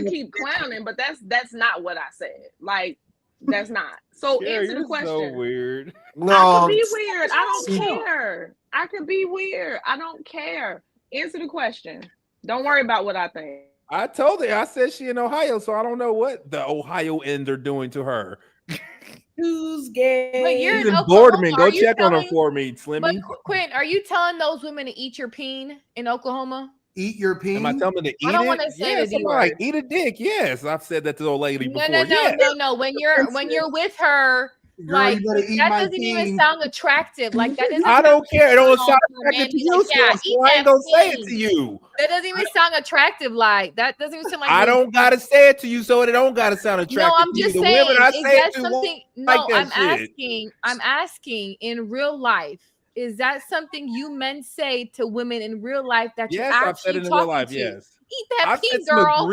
keep clowning, but that's not what I said. Like that's not. So answer the question. So weird. No, I can be weird. I don't care. I can be weird. I don't care. Answer the question. Don't worry about what I think. I told her. I said she in Ohio, so I don't know what the Ohioans are doing to her. Who's gay? But you're in Boardman. Go check on her for me, Slimmy. But Quinn, are you telling those women to eat your peen in Oklahoma? Eat your peen? Am I telling them to eat it? I don't want to say the D word. Like, eat a dick. Yes, I've said that to the old lady before. No. When you're with her, girl, like that doesn't even sound attractive. Like that doesn't. I don't care. It don't sound attractive to you. So I ain't gonna say it to you. That doesn't even sound attractive. Like that doesn't even sound like. I don't gotta say it to you, so it don't gotta sound attractive. No, I'm just to you. saying. The women I Is say that it to something? No, No, like I'm asking in real life. Is that something you men say to women in real life that you're actually I've said it in talking real life. to? Yes, eat that I've peen, said some girl.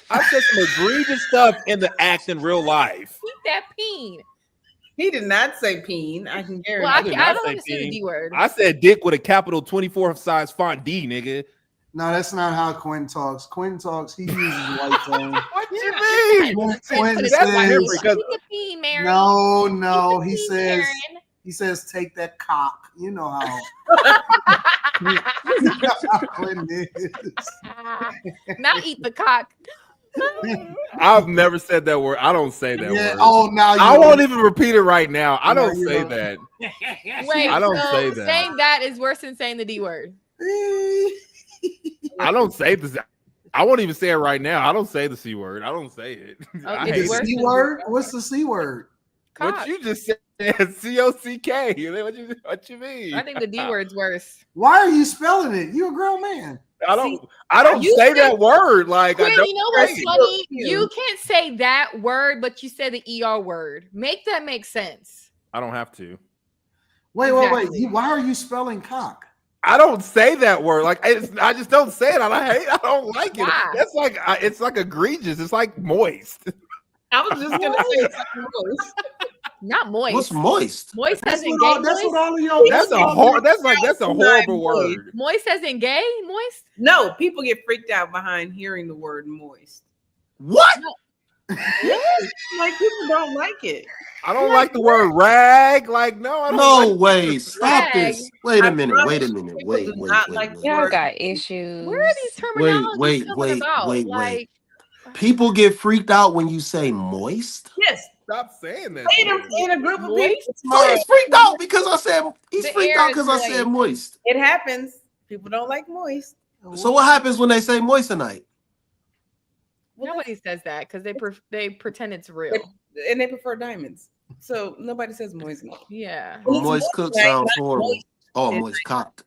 I've said some egregious stuff in the act in real life. Eat that peen. He did not say peen. I can guarantee. Well, I don't want to say the D word. I said dick with a capital 24 size font D, nigga. No, that's not how Quentin talks. Quentin talks. He uses white tone. What you mean? Quentin says, no. He says, take that cock. You know how. Quentin is. Not eat the cock. I've never said that word. I don't say that word. Oh, now I won't even repeat it right now. I don't say that. Wait, I don't say that. Saying that is worse than saying the D word. I don't say this. I won't even say it right now. I don't say the C word. I don't say it. The C word? What's the C word? Cock. What you just said? COCK. What you mean? I think the D word's worse. Why are you spelling it? You're a grown man. I don't say that word. Like Quinn, I don't. You know what's funny? You can't say that word, but you said the ER word. Make that make sense. I don't have to. Wait. Why are you spelling cock? I don't say that word. Like I just don't say it. I don't like it. Why? That's like it's like egregious. It's like moist. I was just gonna say something else. Not moist. What's moist? Moist as in That's gay. what all of y'all. That's a horrible word. Moist as in gay. Moist. No, people get freaked out behind hearing the word moist. What? Like people don't like it. I don't like the word rag. Like no, I don't. No way. Stop Rag. this. Wait a minute. Wait. Y'all got issues. Where are these terminologies coming about? Wait. People get freaked out when you say moist. Yes. Stop saying that. In a group of people. So he's freaked out because I said I said moist. It happens. People don't like moist. So what happens when they say moissanite? Nobody says that because they pretend it's real. And they prefer diamonds. So nobody says moist. Yeah. A moist cook sounds horrible. Oh, a moist cock.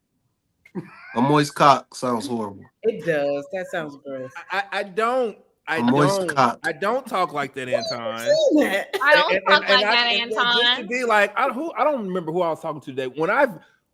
A moist cock sounds horrible. It does. That sounds gross. I don't talk like that, Anton. I don't talk like that, Anton. Just to be like, I don't remember who I was talking to today.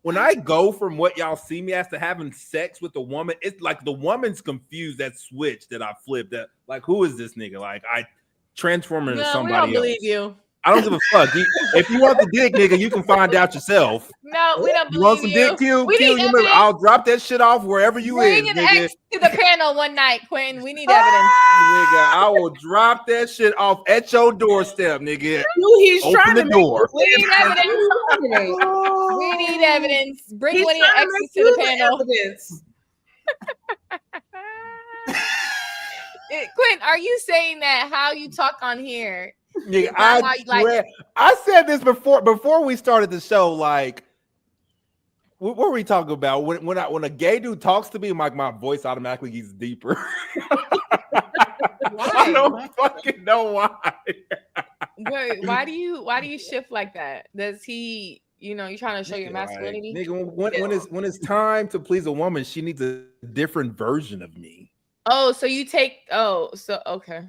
When I go from what y'all see me as to having sex with a woman, it's like the woman's confused that switch that I flipped. That like, who is this nigga? Like I transform into somebody else. We don't believe you. I don't give a fuck. If you want the dick, nigga, you can find out yourself. No, we don't You want believe some you. dick, Q? We Q, need you remember, evidence. I'll drop that shit off wherever you Bring is, an nigga. ex to the panel one night, Quentin. We need evidence. Nigga, I will drop that shit off at your doorstep, nigga. He's Open trying the to door. We need evidence. We need evidence. Bring He's one of your trying to exes make to the you panel. evidence. Quentin, are you saying that how you talk on here? Nigga, Not how I you like swear. I said this before we started the show. Like, what were we talking about? When a gay dude talks to me, my voice automatically gets deeper. I don't fucking know why. Wait, why do you shift like that? Does he, you trying to show your masculinity? Like, nigga, when it's time to please a woman, she needs a different version of me. Oh, so you take okay.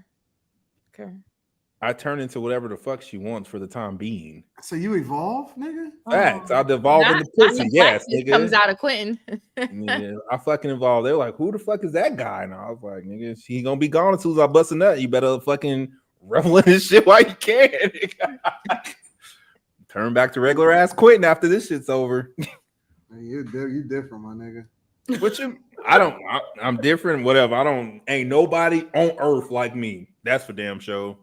I turn into whatever the fuck she wants for the time being. So you evolve, nigga? Facts. I'll devolve into pussy. Yes, nigga. Comes out of Quentin. Yeah, I fucking evolved. They're like, who the fuck is that guy? And I was like, nigga, she gonna be gone as soon as I bust a nut. You better fucking revel in this shit while you can. Turn back to regular ass Quentin after this shit's over. You different, my nigga. I'm different, whatever. Ain't nobody on earth like me. That's for damn sure.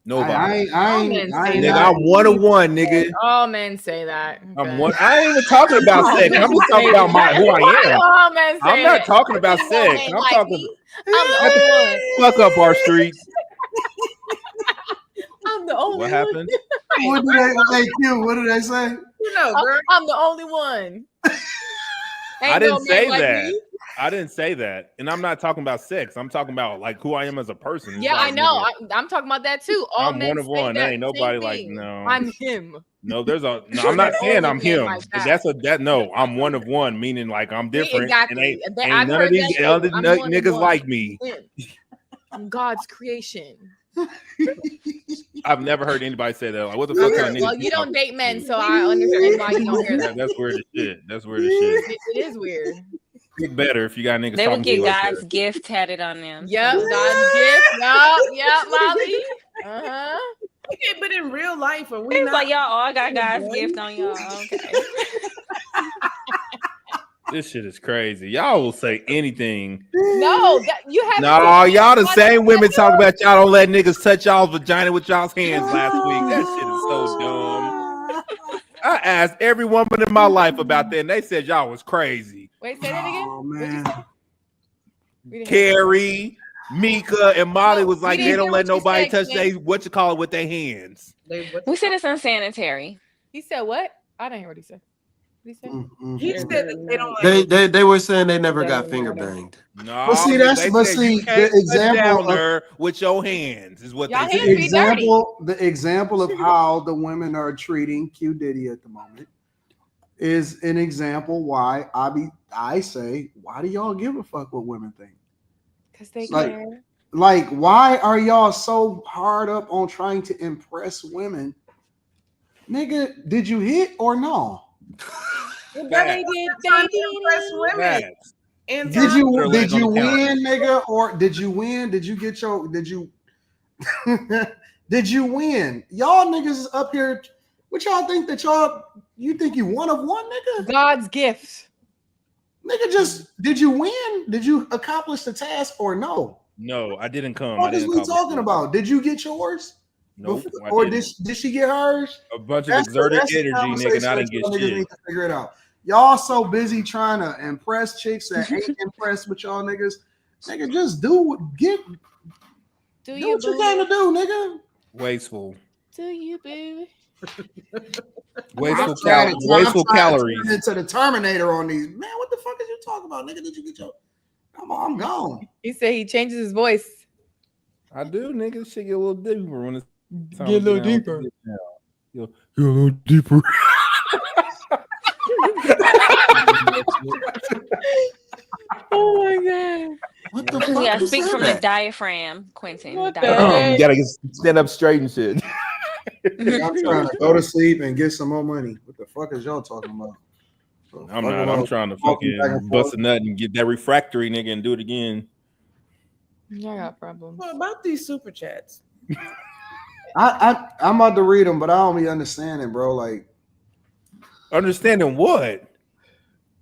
Nobody. Nigga, I'm one of one, nigga. All men say that. Okay. I ain't even talking about sex. I'm just talking about who I am. All men say I'm not talking about sex. I'm talking. I'm the Fuck up our street. I'm the only What one. happened? What did they say? Girl. I'm the only one. I didn't say that. I didn't say that. And I'm not talking about sex. I'm talking about like who I am as a person. Yeah, like, I know. I'm talking about that too. All I'm men one of say one. that There ain't nobody same like thing. no. I'm him. No, I'm not saying I'm him. Like that. No, I'm one of one, meaning like I'm different. Exactly. And I've ain't none of heard these that other too. I'm one of niggas one. like me. I'm God's creation. I've never heard anybody say that. Like, what the fuck kind of niggas? Well, you don't date men, so I understand why you don't hear that. That's weird as shit. That's weird as shit. It is weird. Get better if you got niggas. They would get like God's gift tatted on them. Yep, God's gift. Yep, Molly. Okay, but in real life, are we It's not like y'all all got God's gift on y'all. Okay. This shit is crazy. Y'all will say anything. No, you have. No, y'all the same women talk about y'all don't let niggas touch y'all's vagina with y'all's hands last week. That shit is so dumb. I asked every woman in my life about that, and they said y'all was crazy. Wait, say that again. Oh man. Carrie, Mika, and Molly was like, we they didn't don't hear let what you nobody said, touch Clint. they with their hands. We said it's unsanitary. He said what? I didn't hear what he said. What he said? He said that they don't like They were saying they never got finger banged. No, But see, the example with your hands is what Y'all they hands said. be The example of how the women are treating Q Diddy at the moment is an example why I say, why do y'all give a fuck what women think? Because they Like- care. Like, why are y'all so hard up on trying to impress women? Nigga, did you hit or no? They did impress women. And Did you Put her leg on the counter. win, nigga, or did you win? Did you get your did you win? Y'all niggas is up here. What y'all think that you think you one of one, nigga? God's gift. Nigga, did you win? Did you accomplish the task or no? No, I didn't come. What I is didn't we accomplish talking it. about? Did you get yours? Nope, I Or didn't. did she get hers? A bunch of That's exerted the energy, nigga, and I didn't get conversation that y'all niggas shit. need to figure it out. Y'all so busy trying to impress chicks that ain't impressed with y'all niggas. Nigga, just do what you came to do, nigga. Wasteful. Do you, baby? Wasteful I'm trying calories. to turn into the Terminator on these. Man, what the fuck is you talking about, nigga? Did you get your? Come on, I'm gone. He said he changes his voice. I do, nigga. Shit get a little deeper when it's time Get a to little down. deeper. You're a little deeper. Oh my god. What the You fuck? gotta Who speak said from that? the diaphragm, Quentin. What the Diaphragm. You gotta stand up straight and shit. I'm trying to go to sleep and get some more money. What the fuck is y'all talking about? I'm not. I'm trying to fucking bust a nut and get that refractory, nigga, and do it again. I got problems. What about these super chats? I'm about to read them, but I don't be understanding, bro. Like, understanding what?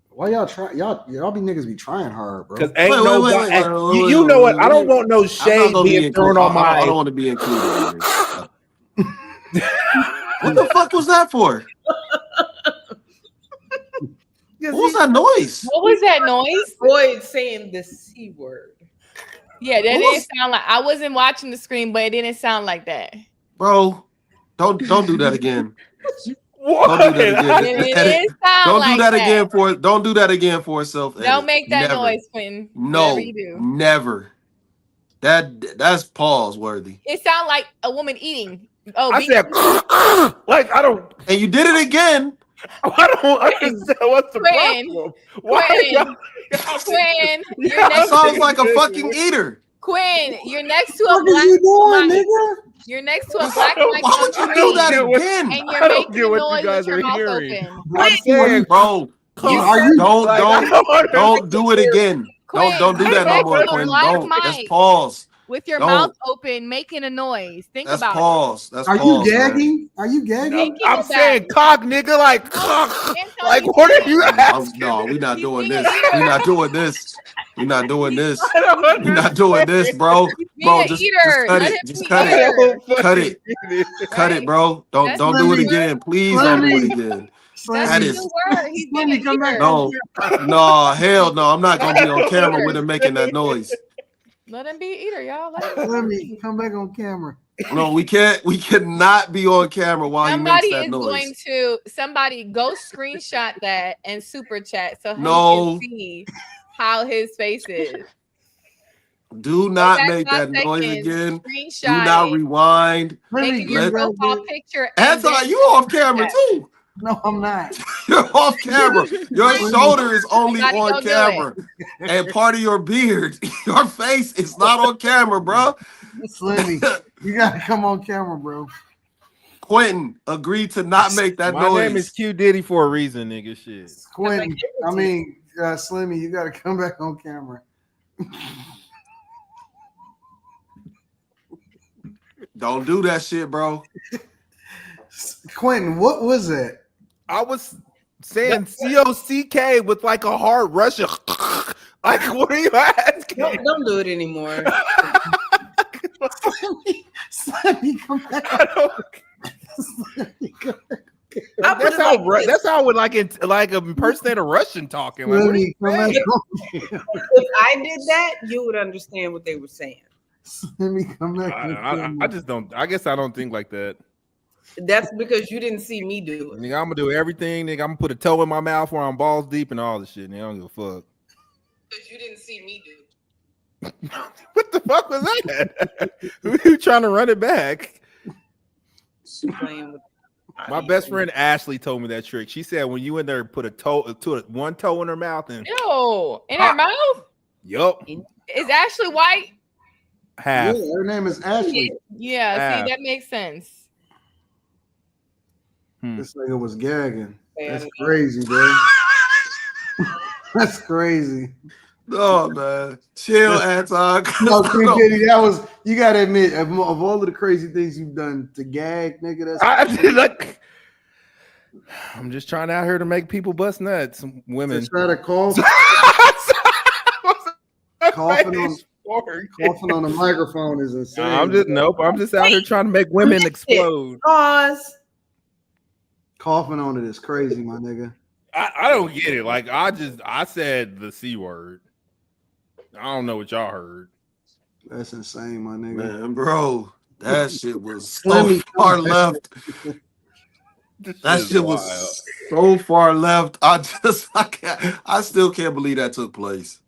Why y'all try? Y'all be niggas be trying hard, bro. Because ain't nobody. You know what? I don't want no shade being thrown on my. I don't want to be included in this. What the fuck was that for? What was that noise? What was that noise? Boyd saying the C word. Yeah, that didn't sound like. I wasn't watching the screen, but it didn't sound like that. Bro, don't do that again. What? Don't do that again. Don't do that again for. Don't do that again for self. Don't make that noise, Quentin. No, you do. never. That's pause worthy. It sounded like a woman eating. Oh, I said like I don't. And you did it again. I don't understand what's the problem. Quinn, that sounds like a fucking eater. Quinn, you're next to a What black are you doing, mic. nigga? You're next to a black mic. Why would you do that again? And you're making noise with your mouth open. I'm saying, bro, don't do it again. Don't do that no more, Quinn. Don't. Just pause. With your mouth open, making a noise. Think about pause. it. Are you gagging? Are you gagging? I'm saying cock, nigga, like like what are you asking? No, we're not doing this. We're not doing this. We're not doing this. We're not doing this, bro. Bro, just cut it. Just cut it. Cut it. Cut it, bro. Don't do it again. Please don't do it again. That is no, hell no. I'm not gonna be on camera with him making that noise. Let him be an eater, y'all. Let me come back on camera. No, we can't. We cannot be on camera while somebody he makes that is noise. Going to somebody go screenshot that and super chat so he can see how his face is. Do not make that noise again. Do not rewind. Make your profile picture. Anton, you off camera too. No, I'm not. You're off camera. Your shoulder is only on camera. And part of your beard. Your face is not on camera, bro. Slimmy, you gotta come on camera, bro. Quentin, agree to not make that noise. My name is Q Diddy for a reason, nigga. Shit. Quentin, Slimmy, you gotta come back on camera. Don't do that shit, bro. Quentin, what was that? I was saying COCK with like a hard Russian. Like, what are you asking? Don't do it anymore. Slimmy, come back. That's how I would like impersonate a Russian talking. Like, Slimmy, come back on if I did that, you would understand what they were saying. Slimmy, come back. I just don't. I guess I don't think like that. That's because you didn't see me do it. Nigga, I'm gonna do everything. Nigga, I'm gonna put a toe in my mouth where I'm balls deep and all this shit. Nigga, I don't give a fuck. Because you didn't see me do it. What the fuck was that? Who are you trying to run it back? My best friend Ashley told me that trick. She said when you in there, put one toe in her mouth and in her mouth. Yup. Is Ashley white? Half. Yeah, her name is Ashley. Yeah, Half. see, that makes sense. This nigga was gagging. That's crazy, bro. That's crazy. Oh man, chill, Anton. No, Kitty, that was. You gotta admit, of all of the crazy things you've done to gag, nigga. That's. I'm just trying out here to make people bust nuts. Women. Try to cough. coughing on the microphone is insane. I'm just out here trying to make women explode. Pause. Coughing on it is crazy, my nigga. I don't get it. Like I said the C word. I don't know what y'all heard. That's insane, my nigga. Man, bro, that shit was so far left. That shit was so far left. I still can't believe that took place.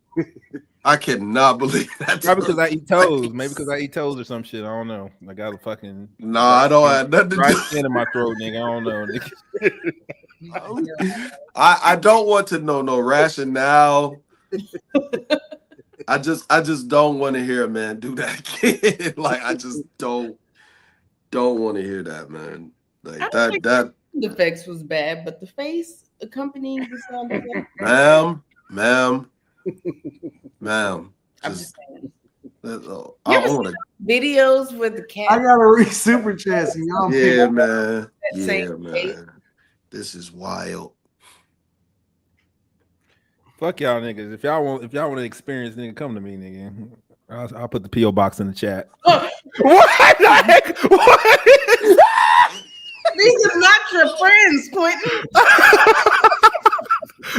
I cannot believe that. Probably because I eat toes. Maybe because I eat toes or some shit. I don't know. I got a fucking I don't have nothing to do. Skin in my throat, nigga. I don't know, nigga. I don't want to know no rationale. I just don't want to hear a man do that again. Like I just don't want to hear that, man. Like that the effects was bad, but the face accompanying the sound of ma'am. I'm just saying. Videos with the cat. I gotta read super chats. Yeah, man. Yeah, man. This is wild. Fuck y'all niggas. If y'all want to experience, nigga, come to me, nigga. I'll put the PO box in the chat. What the heck? What? These are not your friends, Quentin.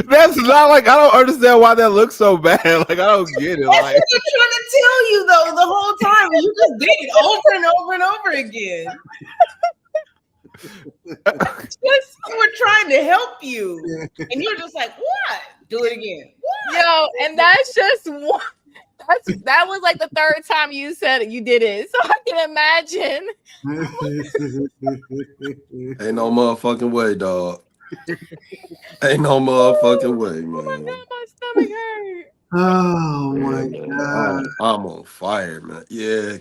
That's not like, I don't understand why that looks so bad. Like, I don't get it. That's Like, what they're trying to tell you though the whole time. You just did it over and over and over again. We're trying to help you, and you're just like, "What? Do it again." What? Yo, and that's just one. That was like the third time you said it. You did it, so I can imagine. Ain't no motherfucking way, dog. Ain't no motherfucking way, man. Oh my god, my stomach hurt. Oh my god, I'm on fire, man. Yeah.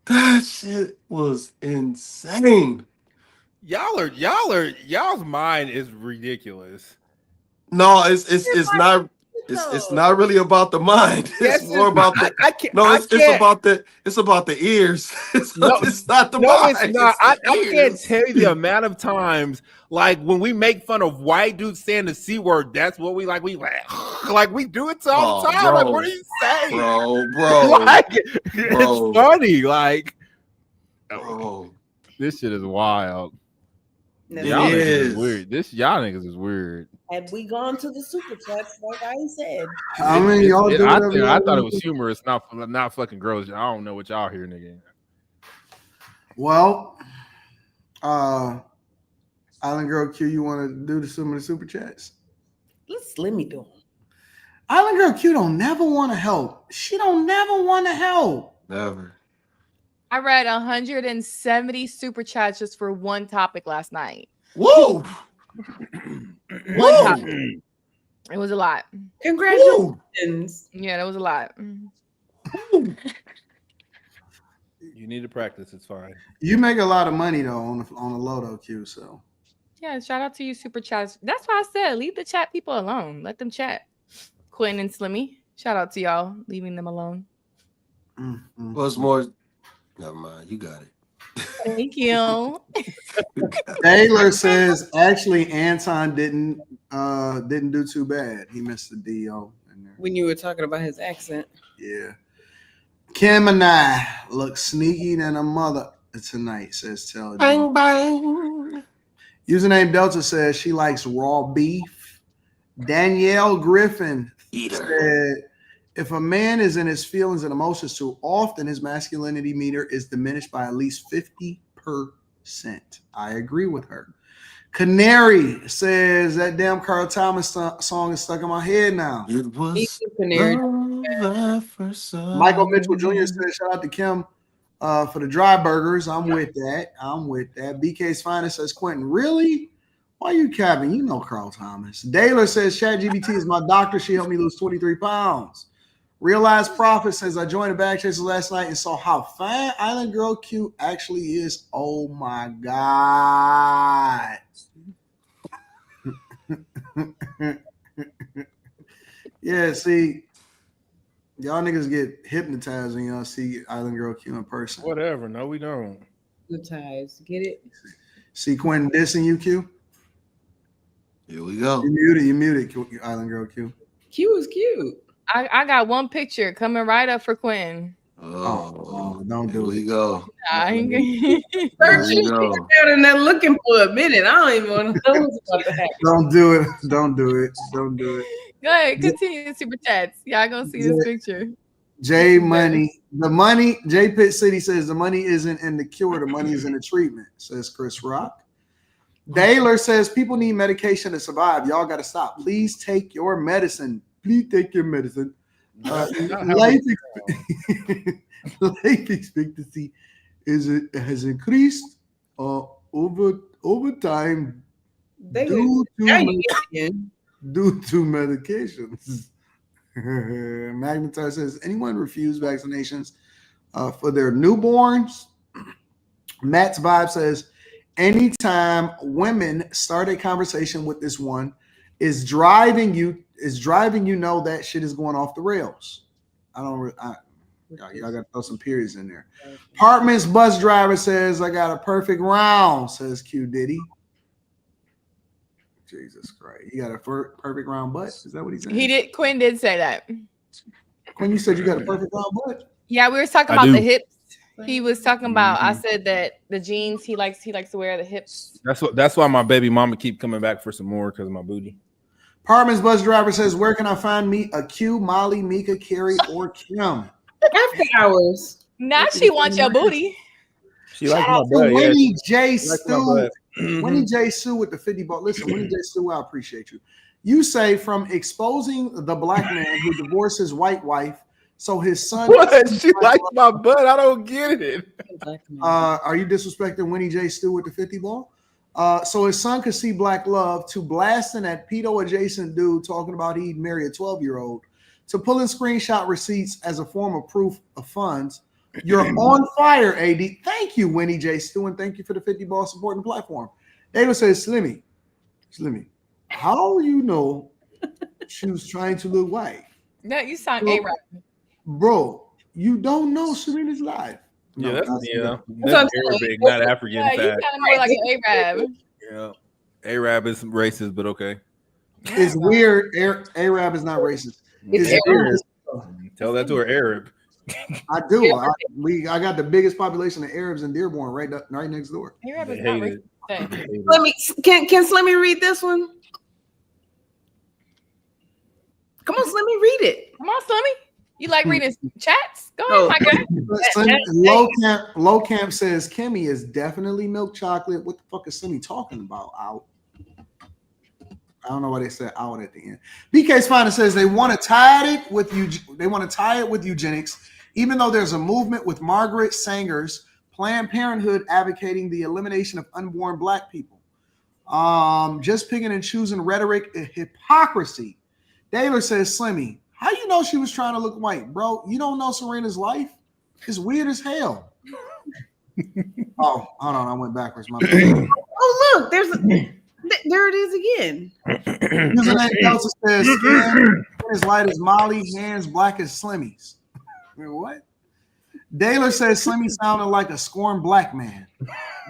That shit was insane. Y'all's mind is ridiculous. No, it's not really about the mind. It's more about the it's about the ears. It's not the mind. It's not. I can't tell you the amount of times, like when we make fun of white dudes saying the C word, that's what we like. We like we do it all the time. Bro, like, what are you saying, bro? Like, it's funny. Like, bro, this shit is wild. Y'all niggas is weird. Y'all niggas is weird. Had we gone to the super chats, like I said, I mean, y'all do whatever I y'all thought it want was to. humorous, not fucking gross. I don't know what y'all hear, nigga. Well, Island Girl Q, you want to do some of the super chats? let me do them. Island Girl Q don't never want to help. She don't never want to help. Never. I read 170 super chats just for one topic last night. Whoa! One topic. It was a lot. Congratulations. Yeah, that was a lot. You need to practice. It's fine. You make a lot of money though on the low though, Q. So Yeah, shout out to you, super chats. That's why I said leave the chat people alone. Let them chat. Quinn and Slimmy, shout out to y'all leaving them alone. What's more? Never mind. You got it. Thank you. Taylor says actually Anton didn't do too bad. He missed the DO in there. When you were talking about his accent. Yeah. Kim and I look sneaky than a mother tonight, says Tell. Bang bang. Username Delta says she likes raw beef. Danielle Griffin said, if a man is in his feelings and emotions too often, his masculinity meter is diminished by at least 50%. I agree with her. Canary says that damn Carl Thomas song is stuck in my head now. It was Canary. Michael Mitchell Jr. said, shout out to Kim for the dry burgers. I'm with that. BK's Finest says, Quentin, really? Why are you capping? You know Carl Thomas. Daylor says, ChatGPT is my doctor. She helped me lose 23 pounds. Realized Prophet says, I joined the Bag Chasers last night and saw how fine Island Girl Q actually is. Oh my God. Yeah, see, y'all niggas get hypnotized when y'all see Island Girl Q in person. Whatever. No, we don't. Hypnotized. Get it? See Quentin dissing you, Q? Here we go. You muted, Island Girl Q. Q is cute. I got one picture coming right up for Quinn. Oh, don't do it. We go. Searching and they're looking for a minute. I don't even want to know what's about to happen. Don't do it. Don't do it. Go ahead, continue super chats. Y'all gonna see this picture. J Pitt City says the money isn't in the cure, the money is in the treatment, says Chris Rock. Daylor says people need medication to survive. Y'all got to stop. Please take your medicine. Life expectancy has increased over time due to medications. Magnetar says, anyone refuse vaccinations for their newborns? Matt's Vibe says, anytime women start a conversation with this one, is driving you know that shit is going off the rails. Y'all got to throw some periods in there. Apartments bus driver says, I got a perfect round, says Q Diddy. Jesus Christ. You got a perfect round butt? Is that what he said? Quinn did say that. Quinn, you said you got a perfect round butt? Yeah, we were talking about the hips. He was talking about, I said that the jeans he likes to wear the hips. That's why my baby mama keep coming back for some more because of my booty. Apartments bus driver says, where can I find me a Q, Molly, Mika, Carrie, or Kim? After hours. Now she wants your booty. She likes my butt. Winnie J. Stu. Winnie J. Stu with the 50 ball. Listen, Winnie J. Stu, I appreciate you. You say from exposing the black man who divorced his white wife, so his son. What? She likes my butt. I don't get it. Are you disrespecting Winnie J. Stu with the 50 ball? So his son could see black love, to blasting that pedo adjacent dude talking about he'd marry a 12-year-old, to pulling screenshot receipts as a form of proof of funds. You're on fire, AD. Thank you, Winnie J. Stu, and thank you for the 50 ball supporting platform. David says, Slimmy, how you know she was trying to look white? No, you sound A-Rap. Bro, you don't know Serena's life. Yeah, No, that's Arabic, not African. Yeah, you kind of more like an A-Rab. Yeah, Arab is racist, but okay. It's weird. Arab is not racist. It's weird. Tell that to her Arab. I do. I got the biggest population of Arabs in Dearborn right next door. Arab is not racist. Can Slimmy read this one? Come on, Slimmy, read it. Come on, Slimmy. You like reading chats? Go ahead, my guy. Low Camp says Kimmy is definitely milk chocolate. What the fuck is Slimmy talking about? Out. I don't know why they said out at the end. BK's Finder says they want to tie it with eugenics, even though there's a movement with Margaret Sanger's Planned Parenthood advocating the elimination of unborn black people. Just picking and choosing rhetoric and hypocrisy. Daylor says, Slimmy, how you know she was trying to look white, bro? You don't know Serena's life? It's weird as hell. Oh, hold on, I went backwards. My oh, look, there it is again. Username Delta says, skin as light as Molly, hands black as Slimmy's. What? Daylor says Slimmy sounded like a scorned black man.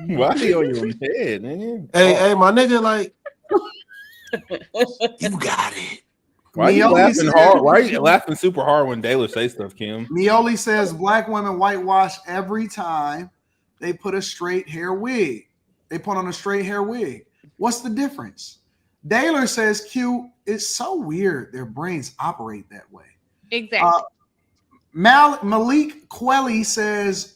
Why are you on your head, man? Hey, my nigga, like, you got it. Why are you laughing hard? Why are you laughing super hard when Daylor says stuff, Kim? Mioli says black women whitewash every time they put a straight hair wig. They put on a straight hair wig. What's the difference? Daylor says, Q, it's so weird their brains operate that way. Exactly. Malik Quelly says,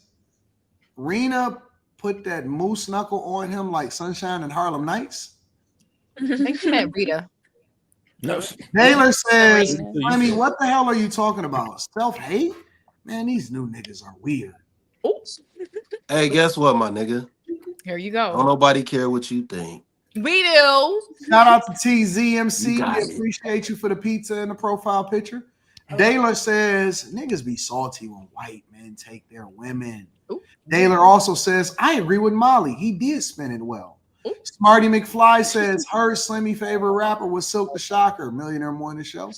Rena put that moose knuckle on him like Sunshine and Harlem Nights. I think she meant Rita. No. Taylor says, I mean, what the hell are you talking about? Self-hate? Man, these new niggas are weird. Oops. Hey, guess what, my nigga? Here you go. Don't nobody care what you think. We do. Shout out to TZMC. We appreciate you for the pizza and the profile picture. Daylor says, niggas be salty when white men take their women. Ooh. Daylor also says, I agree with Molly. He did spin it well. Ooh. Smarty McFly says, her Slimmy favorite rapper was Silk the Shocker, Millionaire Morning Show.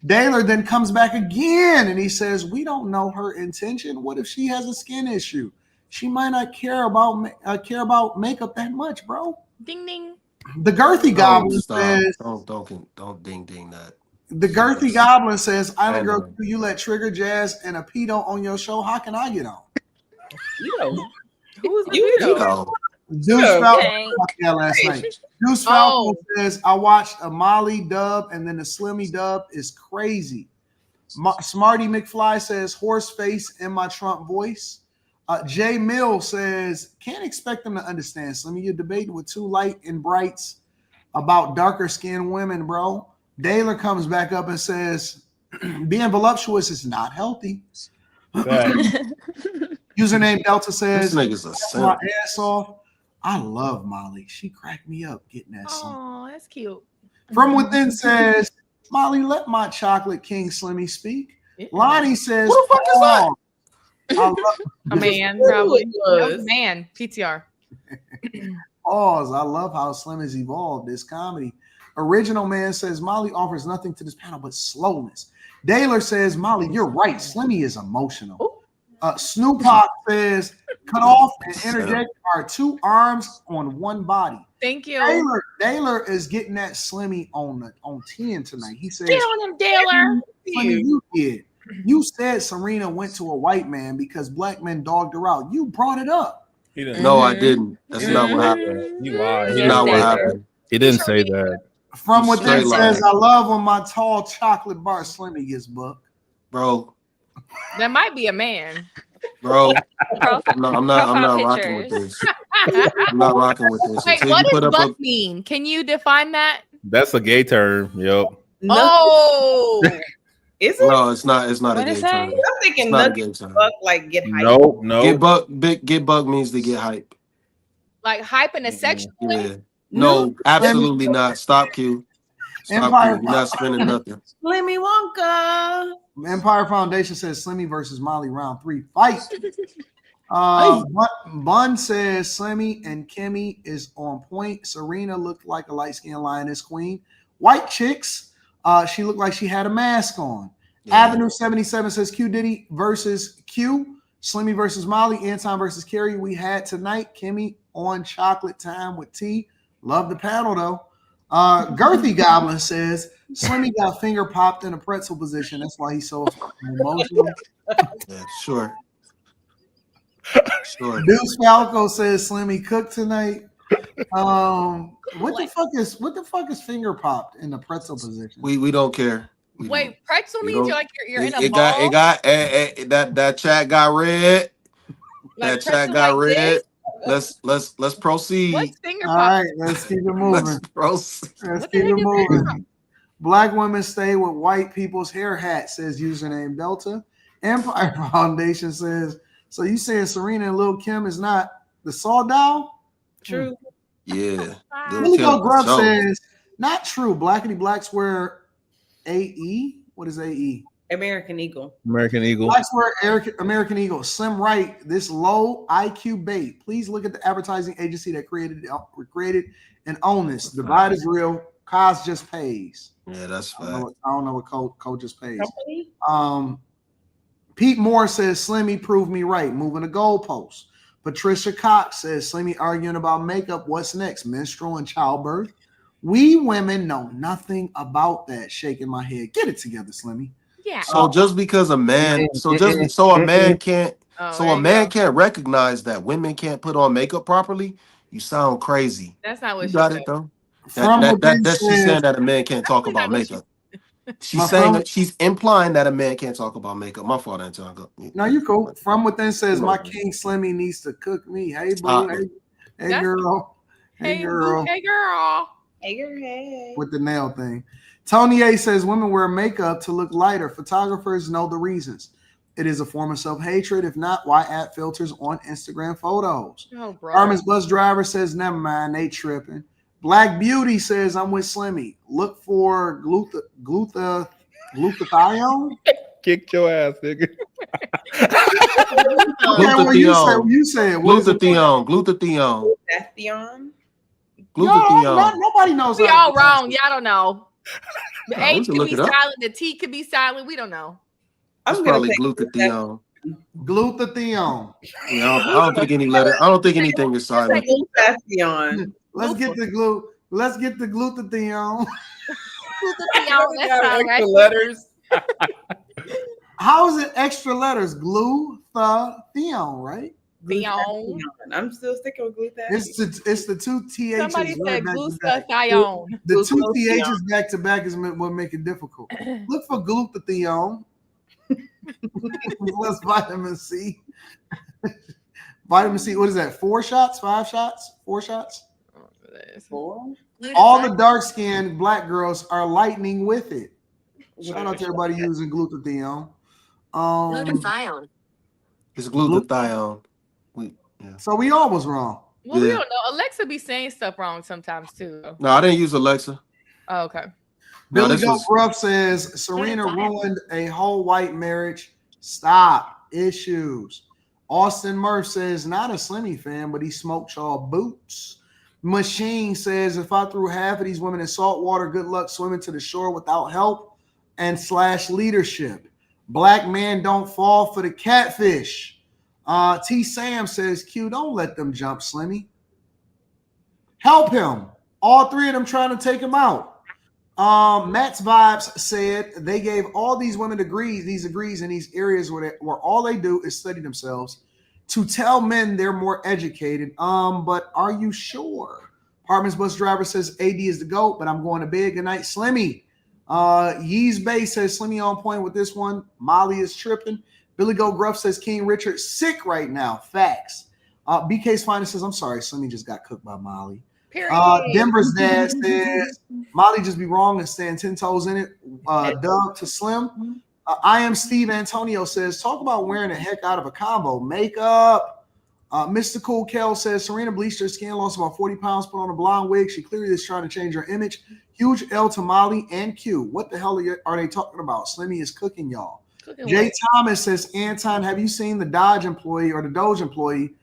Daylor then comes back again and he says, we don't know her intention. What if she has a skin issue? She might not care about makeup that much, bro. Ding ding. The Girthy Goblin says, don't ding ding that. The Girthy Goblin says, Island Girl, you let Trigger Jazz and a pedo on your show. How can I get on? Who's the Deuce Falcon last night. Deuce Falcon says, I watched a Molly dub and then the Slimmy dub is crazy. Smarty McFly says, horse face in my Trump voice. Jay Mill says, can't expect them to understand. Slimmy, you're debating with two light and brights about darker skinned women, bro. Daylor comes back up and says, being voluptuous is not healthy. Username Delta says, this nigga's a simp. My ass off. I love Molly. She cracked me up getting that song. Oh, that's cute. From Within says, Molly, let my chocolate king Slimmy speak. Yeah. Lonnie says, who the fuck is that? A man, probably. Man, PTR. Pause. I love how Slim has evolved this comedy. Original Man says Molly offers nothing to this panel but slowness. Daylor says, Molly, you're right. Slimmy is emotional. Snoop Hawk says, cut off and interject are two arms on one body. Thank you. Daylor is getting that Slimmy on 10 tonight. He says, get on him, Daylor. Slimmy, you did. You said Serena went to a white man because black men dogged her out. You brought it up. He didn't. No, I didn't. That's not what happened. He lied. That's not what happened. He didn't say that. From within says, I love when my tall chocolate bar Slimmy gets booked. Bro. That might be a man. Bro, I'm not rocking with this. I'm not rocking with this. Wait, what does buck mean? Can you define that? That's a gay term. Yep. Oh, is it? No, it's not. It's not a gay term. I'm thinking nothing buck like get hype. No. Get buck means to get hype. like hyping a sexual. Yeah. No, absolutely not. Stop, Q. Stop, Q. You're not spending nothing. Slimmy Wonka. Empire Foundation says Slimmy versus Molly round 3 fight. Bun says Slimmy and Kimmy is on point. Serena looked like a light-skinned lioness queen. White chicks, she looked like she had a mask on. Yeah. Avenue 77 says Q Diddy versus Q. Slimmy versus Molly. Anton versus Carrie. We had tonight. Kimmy on chocolate time with T. Love the panel though. Girthy Goblin says Slimmy got finger popped in a pretzel position. That's why he's so emotional. Yeah, sure. Deuce Falco says Slimmy cooked tonight. What the fuck is finger popped in the pretzel position? We don't care. Wait, pretzel means you're in a it ball? That chat got red. Like that chat got like red. Let's proceed. What's finger All pop? right, let's keep it moving. Let's keep it moving. Black women stay with white people's hair hat, says username Delta. Empire Foundation says, so you saying Serena and Lil Kim is not the Saw doll? True. Yeah. Lily Go Grub says, not true. Blackity Blacks wear AE. What is AE? American Eagle. American Eagle. Blacks wear American Eagle. Slim right. This low IQ bait. Please look at the advertising agency that created and own this. The divide is real. Cos just pays. Yeah, that's fine. I don't know what Cole just pays. Pete Moore says Slimmy proved me right. Moving the goalpost. Patricia Cox says Slimmy arguing about makeup. What's next? Menstrual and childbirth. We women know nothing about that. Shaking my head. Get it together, Slimmy. Yeah. So just because a man, a man can't recognize that women can't put on makeup properly, you sound crazy. That's not what you she got said. it though. That's she's saying that a man can't talk about makeup. She's saying that she's implying that a man can't talk about makeup. My fault, Anton. No, you cool. From Within says my King Slimmy needs to cook me. Hey, boo. Hey, girl. Hey, girl. Hey, girl. Hey, girl. Hey. With the nail thing. Tony A says women wear makeup to look lighter. Photographers know the reasons. It is a form of self-hatred. If not, why add filters on Instagram photos? Oh, bro. Armin's bus driver says, never mind, they tripping. Black Beauty says, I'm with Slimmy. Look for glutathione. Kick your ass, nigga. You said glutathione. Glutathione. Nobody knows. We all wrong. Y'all don't know. The H could look be it up. silent. The T could be silent. We don't know. It's probably glutathione. Glutathione. Yeah, I don't think any letter. I don't think anything is silent. Glutathione. Let's get the glutathione. Glutathione. That's all right. Letters. How is it extra letters? Glutathione, right? Theon. I'm still sticking with glutathione. It's the two THs. Somebody said glutathione. The two THs back to back is what make it difficult. Look for glutathione. Plus vitamin C. Vitamin C. What is that? 4 shots? 5 shots? 4 shots? 4. All the dark-skinned black girls are lightning with it. Shout out to everybody using glutathione. Glutathione. It's glutathione. So we all was wrong. Well, we don't know. Alexa be saying stuff wrong sometimes too. No, I didn't use Alexa. Oh, okay. Billy Joe Ruff says Serena ruined a whole white marriage. Stop. Issues. Austin Murph says not a Slimmy fan, but he smoked y'all boots. Machine says, if I threw half of these women in salt water, good luck swimming to the shore without help and / leadership. Black men don't fall for the catfish. T. Sam says, Q, don't let them jump, Slimmy. Help him. All three of them trying to take him out. Matt's Vibes said they gave all these women degrees in these areas where all they do is study themselves to tell men they're more educated. But are you sure? Apartments bus driver says AD is the GOAT, but I'm going to bed. Good night, Slimmy. Yeez Bay says Slimmy on point with this one. Molly is tripping. Billy Go Gruff says King Richard sick right now. Facts. BK's Finest says, I'm sorry, Slimmy just got cooked by Molly. Denver's dad says Molly just be wrong and stand 10 toes in it. Dub to Slim. I am Steve Antonio says, talk about wearing the heck out of a combo. Makeup. Mr. Cool Kel says Serena bleached her skin, lost about 40 pounds, put on a blonde wig. She clearly is trying to change her image. Huge L to Molly and Q. What the hell are they talking about? Slimmy is cooking y'all. Jay Thomas says, Anton, have you seen the Dodge employee or the Doge employee?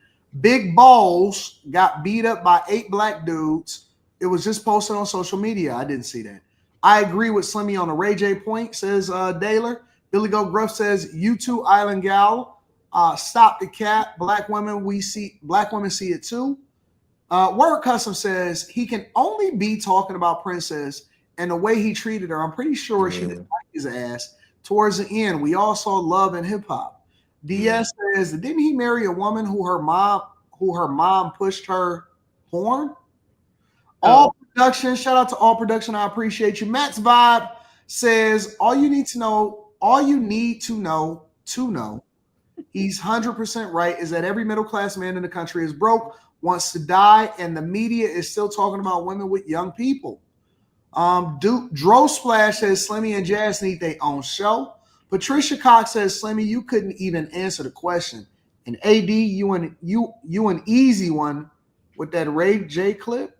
Big Balls got beat up by 8 black dudes. It was just posted on social media. I didn't see that. I agree with Slimmy on the Ray J point, says Daler. Billy Go Gruff says, you two island gal, stop the cat. Black women see it too. Word Custom says he can only be talking about Princess and the way he treated her. I'm pretty sure she didn't like his ass. Towards the end, we all saw love and hip hop. DS says, didn't he marry a woman who her mom pushed her horn? All production, shout out to all production. I appreciate you. Matt's Vibe says, all you need to know, he's 100% right, is that every middle class man in the country is broke, wants to die, and the media is still talking about women with young people. Dro Splash says Slimmy and Jazz need their own show. Patricia Cox says, Slimmy, you couldn't even answer the question. And AD, you an easy one with that Ray J clip.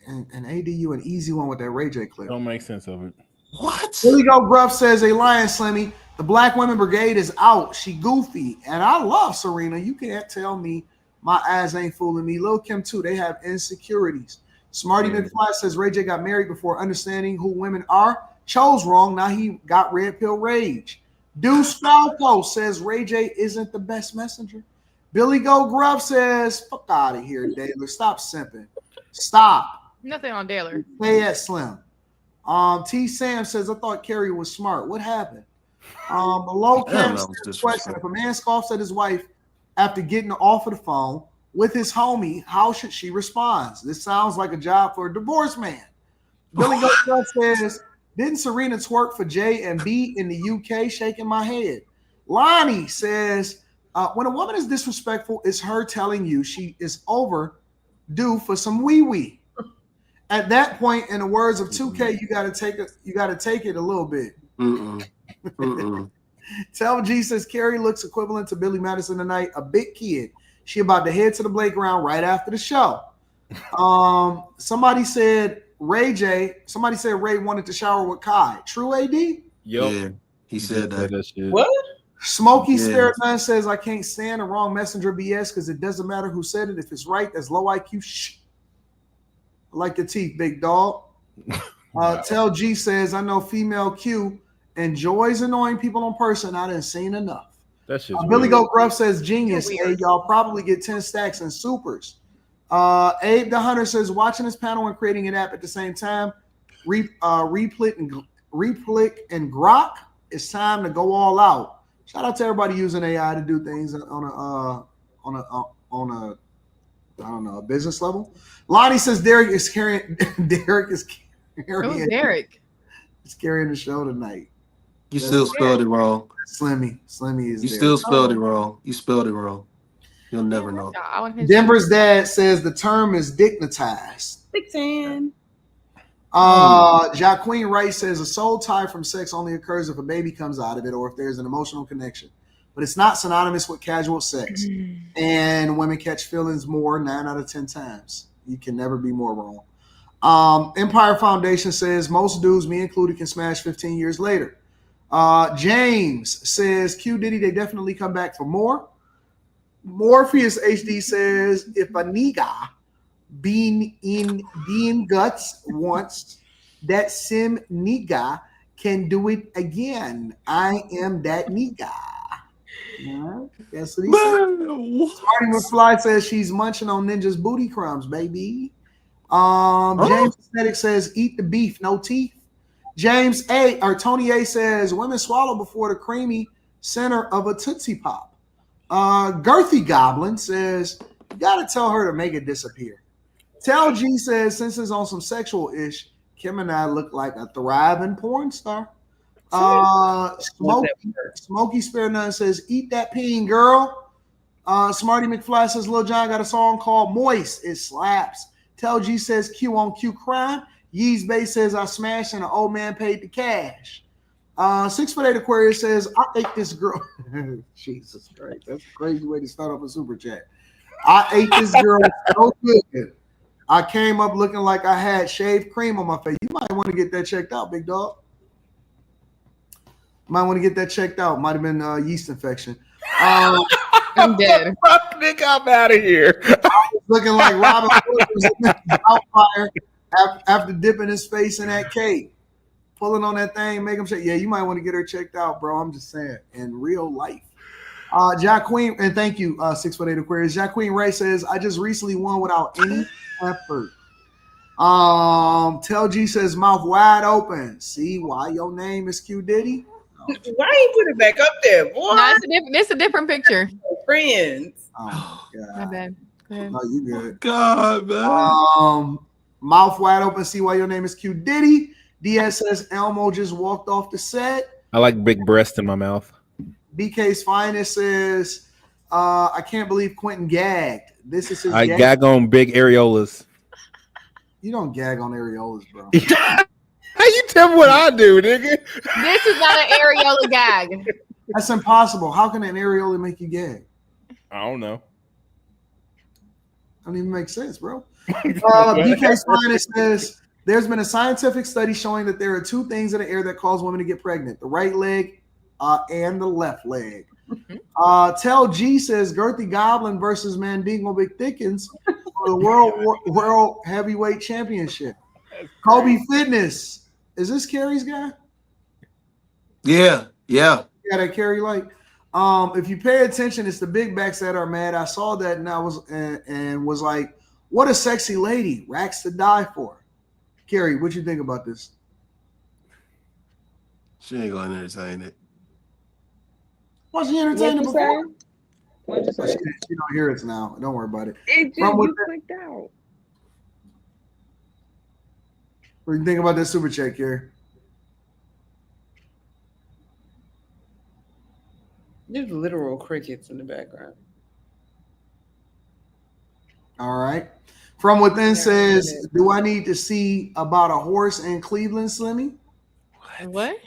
And AD, you an easy one with that Ray J clip. Don't make sense of it. What? Billy Go Gruff says, a lion, Slimmy. The Black Women Brigade is out. She goofy. And I love Serena. You can't tell me my eyes ain't fooling me. Lil Kim, too. They have insecurities. Smarty McFly says, Ray J got married before understanding who women are. Chose wrong. Now he got red pill rage. Deuce Falco says Ray J isn't the best messenger. Billy Go Gruff says, fuck out of here, Daler. Stop simping. Stop. Nothing on Daler. Stay at Slim. T. Sam says, I thought Carrie was smart. What happened? Below Cam says, question. If a man scoffs at his wife after getting off of the phone with his homie, how should she respond? This sounds like a job for a divorced man. Billy Go Gruff says, didn't Serena twerk for J and B in the UK? Shaking my head. Lonnie says, when a woman is disrespectful, it's her telling you she is overdue for some wee-wee. At that point, in the words of 2K, you gotta take it a little bit. Tell G says Carrie looks equivalent to Billy Madison tonight, a big kid. She about to head to the playground right after the show. Somebody said Ray wanted to shower with Kai. True, AD? Yeah, he said that. What? Smokey Spirit Man says, I can't stand the wrong messenger BS because it doesn't matter who said it. If it's right, that's low IQ. Shh. I like your teeth, big dog. Tell G says, I know female Q enjoys annoying people in person. I didn't seen enough. That's just Billy Go Gruff says, genius. Hey, y'all probably get 10 stacks and supers. Abe the Hunter says, watching this panel and creating an app at the same time, Replit and Grok, it's time to go all out. Shout out to everybody using AI to do things on a business level. Lonnie says Derek is carrying the show tonight. You still spelled it wrong. Slimmy is you still spelled it wrong. You spelled it wrong. You'll never know. Denver's dad says the term is dignitized. Dixon. Jacqueline Wright says a soul tie from sex only occurs if a baby comes out of it or if there's an emotional connection. But it's not synonymous with casual sex. And women catch feelings more 9 out of 10 times. You can never be more wrong. Empire Foundation says most dudes, me included, can smash 15 years later. James says Q Diddy, they definitely come back for more. Morpheus HD says if a nigga Bean Guts wants that Sim nigga can do it again. I am that nigga. Yeah, that's what he said. Smarty McFly says she's munching on Ninja's booty crumbs, baby. James Aesthetic says eat the beef, no teeth. Tony A says women swallow before the creamy center of a Tootsie Pop. Girthy Goblin says you gotta tell her to make it disappear. Tell G says since it's on some sexual ish, Kim and I look like a thriving porn star. Smokey Spare None says eat that peen, girl. Smarty McFly says Lil Jon got a song called Moist. It slaps. Tell G says Q on Q crime. Yee's Bay says I smashed and an old man paid the cash. 6'8" Aquarius says I ate this girl. Jesus Christ, that's a crazy way to start off a super chat. I ate this girl so good. I came up looking like I had shaved cream on my face. You might want to get that checked out, big dog. Might want to get that checked out. Might have been yeast infection. I'm dead. Fuck, Nick, I'm out of here. I was looking like Robin Williams in Outfire after dipping his face in that cake. Pulling on that thing, make him shake. Yeah, you might want to get her checked out, bro. I'm just saying, in real life. Jack Queen, and thank you, 6'8" Aquarius. Jack Queen Ray says, I just recently won without any effort. Tell G says, mouth wide open. See why your name is Q Diddy? Why you put it back up there, boy? No, it's a different picture. Friends. Oh, God. My bad. Go ahead. Oh, you good. God, man. Mouth wide open. See why your name is Q Diddy. Diaz says Elmo just walked off the set. I like big breast in my mouth. BK's Finest says, I can't believe Quentin gagged. This is his gag on big areolas. You don't gag on areolas, bro. How you tell me what I do, nigga? This is not an areola gag. That's impossible. How can an areola make you gag? I don't know. That don't even make sense, bro. BK's Finest says, there's been a scientific study showing that there are two things in the air that cause women to get pregnant: the right leg and the left leg. Tell G says Girthy Goblin versus Mandingo McDickens for the World Heavyweight Championship. Kobe Fitness. Is this Carrie's guy? Yeah. Yeah, that Carrie like. If you pay attention, it's the big backs that are mad. I saw that and I was like, what a sexy lady. Racks to die for. Carrie, what you think about this? She ain't gonna entertain it. Why she entertain it before? What'd you say? She don't hear us now. Don't worry about it. It just you clicked out. What do you think about that super chat, Carrie? There's literal crickets in the background. All right. From Within says, do I need to see about a horse in Cleveland, Slimmy? What?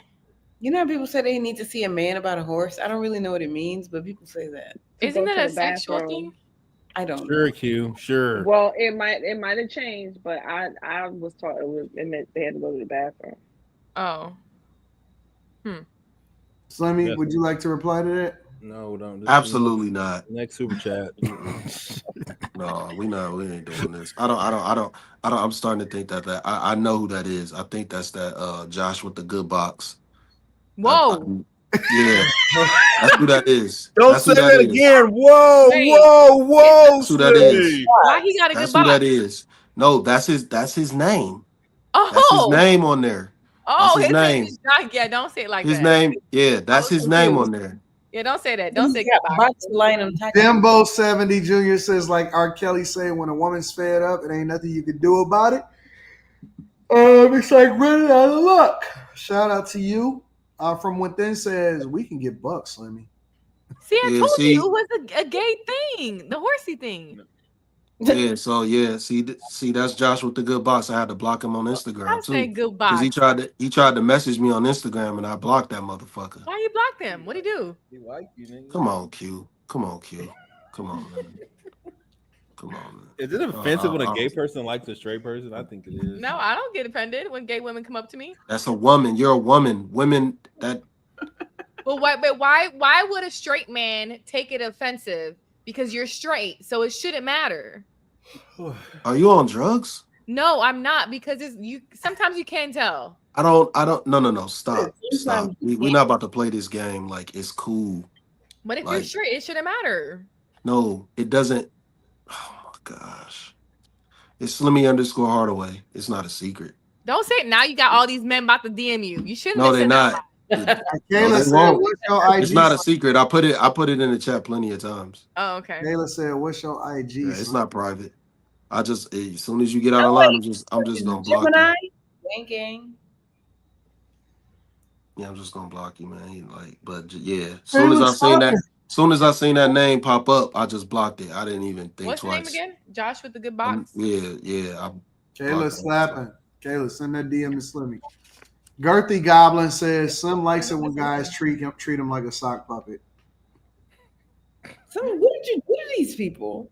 You know how people say they need to see a man about a horse? I don't really know what it means, but people say that. Isn't that a sexual thing? I don't know. Sure, Q. Sure. Well, it might have changed, but I was taught it meant they had to go to the bathroom. Oh. Slimmy, would you like to reply to that? No, don't. Absolutely not. Next super chat. No, we ain't doing this. I'm starting to think that I know who that is. I think that's that Josh with the good box. Whoa. Yeah. That's who that is. Don't say that again. Whoa, whoa. That's who that is. Why he got a good box? That's who that is. No, that's his name. Oh. That's his name on there. Oh, his name. Is not, yeah, don't say it like his that. Name, yeah, that's his name on there. Yeah, don't say that. Don't say Dembo 70 Jr. says, like R. Kelly said, when a woman's fed up, it ain't nothing you can do about it. It's like running out of luck. Shout out to you. From Within says, we can get bucks, Slimmy. See, I told you it was a gay thing, the horsey thing. Yeah, so yeah, see, that's Josh with the good box. I had to block him on Instagram I too. say good box. Because he tried to message me on Instagram and I blocked that motherfucker. Why you blocked him? What'd he do? He liked you, nigga. Come on, Q. Come on, man. Come on, man. Is it offensive when a gay person likes a straight person? I think it is. No, I don't get offended when gay women come up to me. That's a woman. You're a woman. Women that. Well, why would a straight man take it offensive? Because you're straight, so it shouldn't matter. Are you on drugs? No, I'm not, because it's you. Sometimes you can't tell. I don't. No. Stop. We're not about to play this game. Like, it's cool. But if Like, you're straight, it shouldn't matter. no, it doesn't. Oh my gosh. It's Slimmy_Hardaway. It's not a secret. Don't say it now. You got all these men about to DM you. You shouldn't. No, they're not. Kayla said, "What's your IG?" It's not a secret. I put it in the chat plenty of times. Oh, okay. Kayla said, "What's your IG?" Yeah, it's not private. I just as soon as you get out of line, I'm just gonna block Gemini? you. Gang. Yeah, I'm just gonna block you, man. Like, but yeah, soon as I seen that name pop up, I just blocked it. I didn't even think What's twice. your name again? Josh with the good box. Yeah. Kayla slapping. Kayla, send that DM to Slimmy. Girthy Goblin says Slim likes it when guys treat him like a sock puppet. So what did you do to these people?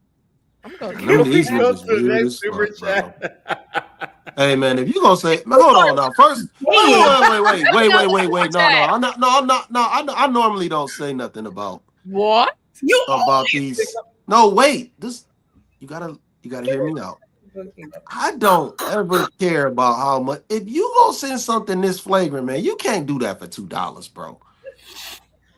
I'm gonna Go to the next super chat. Hey man, if you gonna say, man, hold on now. First, wait. No. I normally don't say nothing about what these. No, wait. You gotta hear me out. I don't ever care about how much. If you gonna send something this flagrant, man, you can't do that for $2, bro.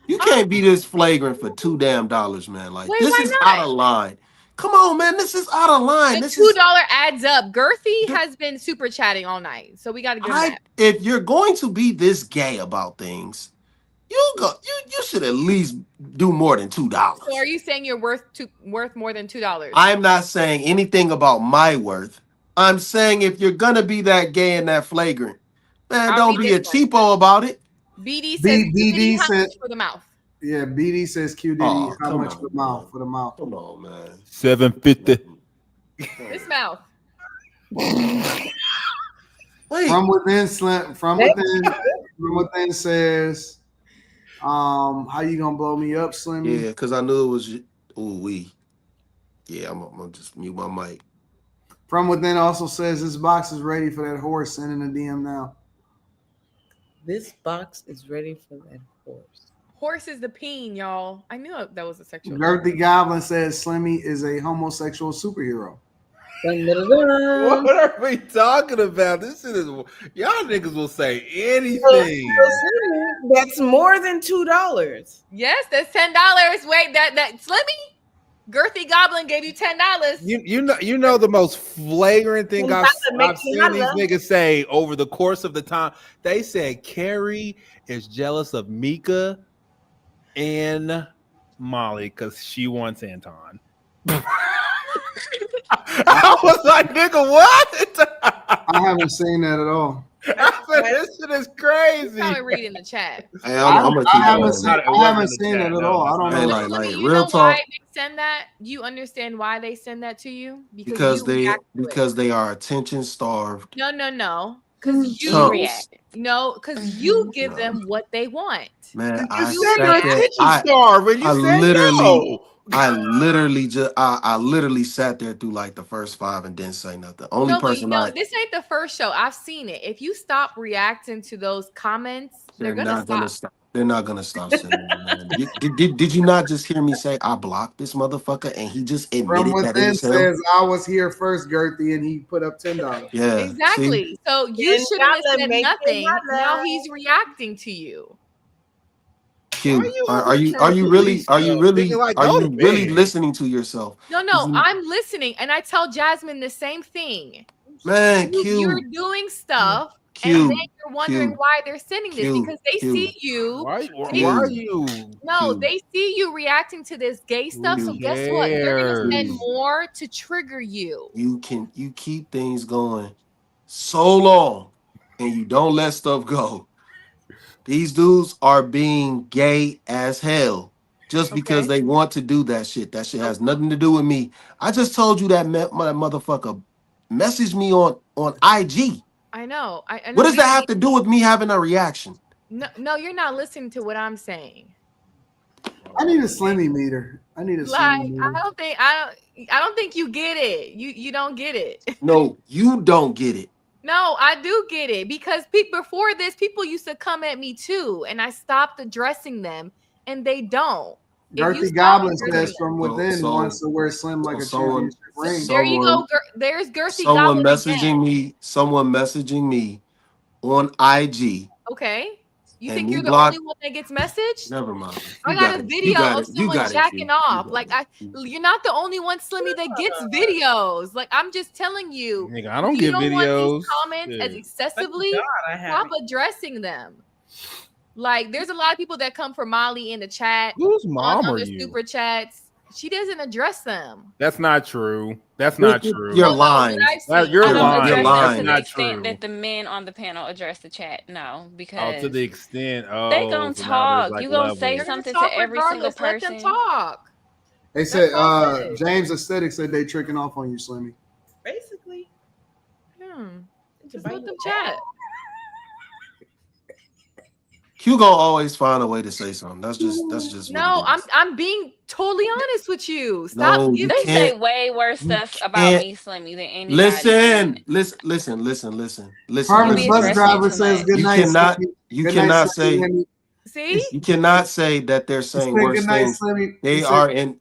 You can't be this flagrant for $2 damn, man. Like, this is out of line. Come on, man. This is out of line. The $2 adds up. Girthy has been super chatting all night, so we got to give him that. If you're going to be this gay about things, you should at least do more than $2. So are you saying you're worth more than $2? I'm not saying anything about my worth. I'm saying if you're gonna be that gay and that flagrant, man, don't be a cheapo about it. BD says BD how said much for the mouth. Yeah, BD says QD. How much for the mouth? For the mouth. Come on, man. $750. This mouth. Wait. From within says, how you gonna blow me up, Slimmy? Yeah, because I knew it was Yeah, I'm gonna just mute my mic. From within also says this box is ready for that horse. Send in a DM now. This box is ready for that horse. Horse is the peen, y'all. I knew that was a sexual. Girthy Goblin says Slimmy is a homosexual superhero. What are we talking about? This shit is y'all niggas will say anything. That's more than $2. Yes, that's $10. Wait, that Slimmy? Girthy Goblin gave you $10. You know the most flagrant thing I've seen these niggas say over the course of the time. They said Carrie is jealous of Mika and Molly because she wants Anton. I was like, nigga, what? I haven't seen that at all. I said, this shit is crazy. Probably read in the chat. Hey, I'm gonna keep I haven't seen it at all. I don't know. Like you real know talk. why they send that? You understand why they send that to you? Because they are attention starved. No. Because you react. No, because you give them what they want. Man, I literally sat there through like the first 5 and didn't say nothing. This ain't the first show. I've seen it. If you stop reacting to those comments, they're gonna stop. They're not gonna stop saying it, man. Did you not just hear me say I blocked this motherfucker and he just admitted that it was him? Says I was here first, Girthy, and he put up $10. Yeah, exactly. See? So you shouldn't have said nothing. Now he's reacting to you. Q, are you really listening to yourself? No, I'm listening, and I tell Jasmine the same thing. Man, Q, you're doing stuff. And then you're wondering why they're sending this because they see you. Why are you? No, they see you reacting to this gay stuff. So guess what? They're gonna send more to trigger you. You keep things going so long, and you don't let stuff go. These dudes are being gay as hell just because they want to do that shit. That shit has nothing to do with me. I just told you that my motherfucker messaged me on IG. I know. What does that have to do with me having a reaction? No, you're not listening to what I'm saying. I need a Slimmy meter. I don't think you get it. You don't get it. No, you don't get it. No, I do get it because before this, people used to come at me too, and I stopped addressing them, and they don't. Girthy Goblin says from within wants to wear slim like a championship ring. There you go. There's Girthy Someone Goblin messaging me. Someone messaging me on IG. Okay. You And think me you're the block- only one that gets messaged? Never mind. I You got got a it. video You got of it. You someone got it, jacking Q. off. You Like got you're not the only one, Slimmy, that gets videos. Like I'm just telling you. Nigga, I don't you get don't videos. want these comments as excessively. God, I Stop haven't. addressing them. Like there's a lot of people that come for Molly in the chat. Whose mom on are the you? super chats. She doesn't address them. That's not true. That's not true. You're lying. You're I don't lying. address That's it to the not extent true. that the men on the panel address the chat. No, Oh, because to the extent. Oh, they gonna so now there's, talk. like, You gonna say levels. something Talk to every single regardless. Let them person. talk. They said James Aesthetic said they tricking off on you, Slimmy. Basically. Just let them chat. Q gonna always find a way to say something. That's just No, what it is. I'm being totally honest with you. Stop No, you They giving say can't. way worse stuff about can't- me, Slimmy, than anybody. Listen. Harmon's be bus addressing driver too says much. good You night. cannot. Slimmy. You Good cannot night, say. Slimmy. See? You cannot say that they're saying said worse good night, things. Slimmy. They He are said- in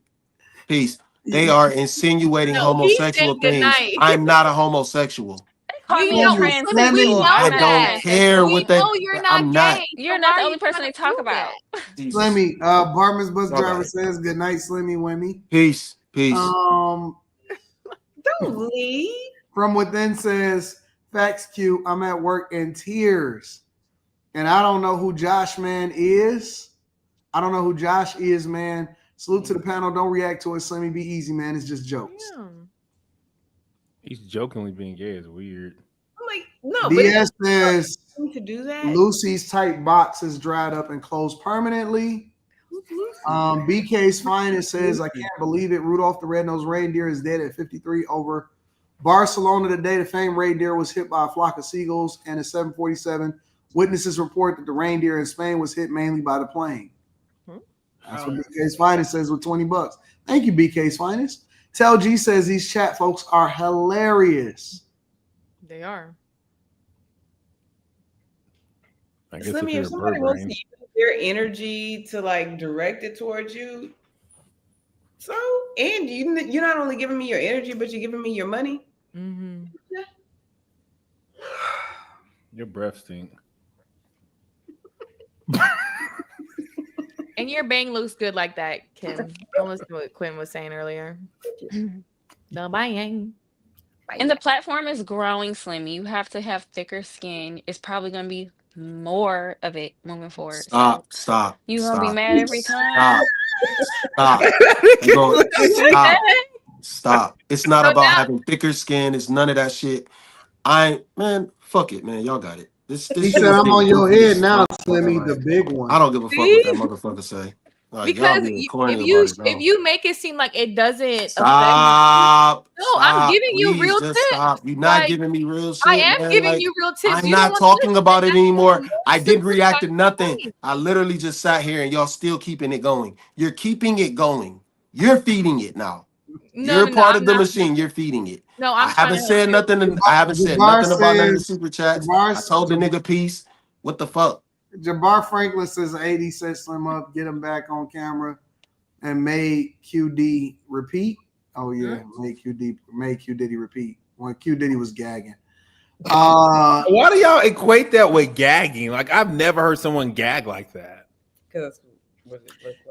peace. They are insinuating No, he's homosexual saying good things. night. I'm not a homosexual. Call We me a know, transsexual. Slimmy, we know I I'm not a don't that. care transsexual. what they. No, you're not I'm not. gay. You're So not why the are only you person trying they to talk do about. Jesus. Slimmy, Barman's bus Y'all got driver it. says good night, Slimmy Wimmy. Peace. Don't leave. From within says facts Q. I'm at work in tears, and I don't know who Josh man is. I don't know who Josh is, man. Salute to the panel. Don't react to it, Slimmy. Be easy, man. It's just jokes. He's jokingly being gay is weird. I'm like, no, DS but says to do that. Lucy's tight box is dried up and closed permanently. BK's finest says, I can't believe it. Rudolph the Red-Nosed Reindeer is dead at 53 over Barcelona today. The famed reindeer was hit by a flock of seagulls and a 747. Witnesses report that the reindeer in Spain was hit mainly by the plane. That's what BK's finest says with $20. Thank you, BK's finest. Tell G says these chat folks are hilarious. They are. I guess Slimmy, if somebody wants to use their energy to like direct it towards you, so and you're not only giving me your energy, but you're giving me your money. Mm-hmm. Yeah. Your breath stink. And your bang looks good like that, Kim. Don't listen to what Quinn was saying earlier. The bang. And the platform is growing, Slimmy. You have to have thicker skin. It's probably gonna be more of it moving forward. Stop. You gonna be mad every time. Stop. It's not about having thicker skin. It's none of that shit. Fuck it, man. Y'all got it. He said, I'm on your head now, Slimmy, the big one. I don't give a fuck what that motherfucker say. Like, Because if you make it seem like it doesn't stop. affect you. No, I'm giving you Please, real just tips. stop. You're not Like, giving me real shit. I am man. giving Like, you real tips. I'm You don't not want talking to about it anymore. I didn't super react to fucking nothing. funny. I literally just sat here and y'all still keeping it going. You're keeping it going. You're feeding it now. You're part of the machine. You're feeding it. No, I haven't said nothing. I haven't said nothing about none of the super chats. I told the nigga peace. What the fuck? Jabbar Franklin says 80 said Slim up, get him back on camera, and made QD repeat. Oh yeah, made Q Diddy repeat when Q Diddy was gagging. Why do y'all equate that with gagging? Like I've never heard someone gag like that. Because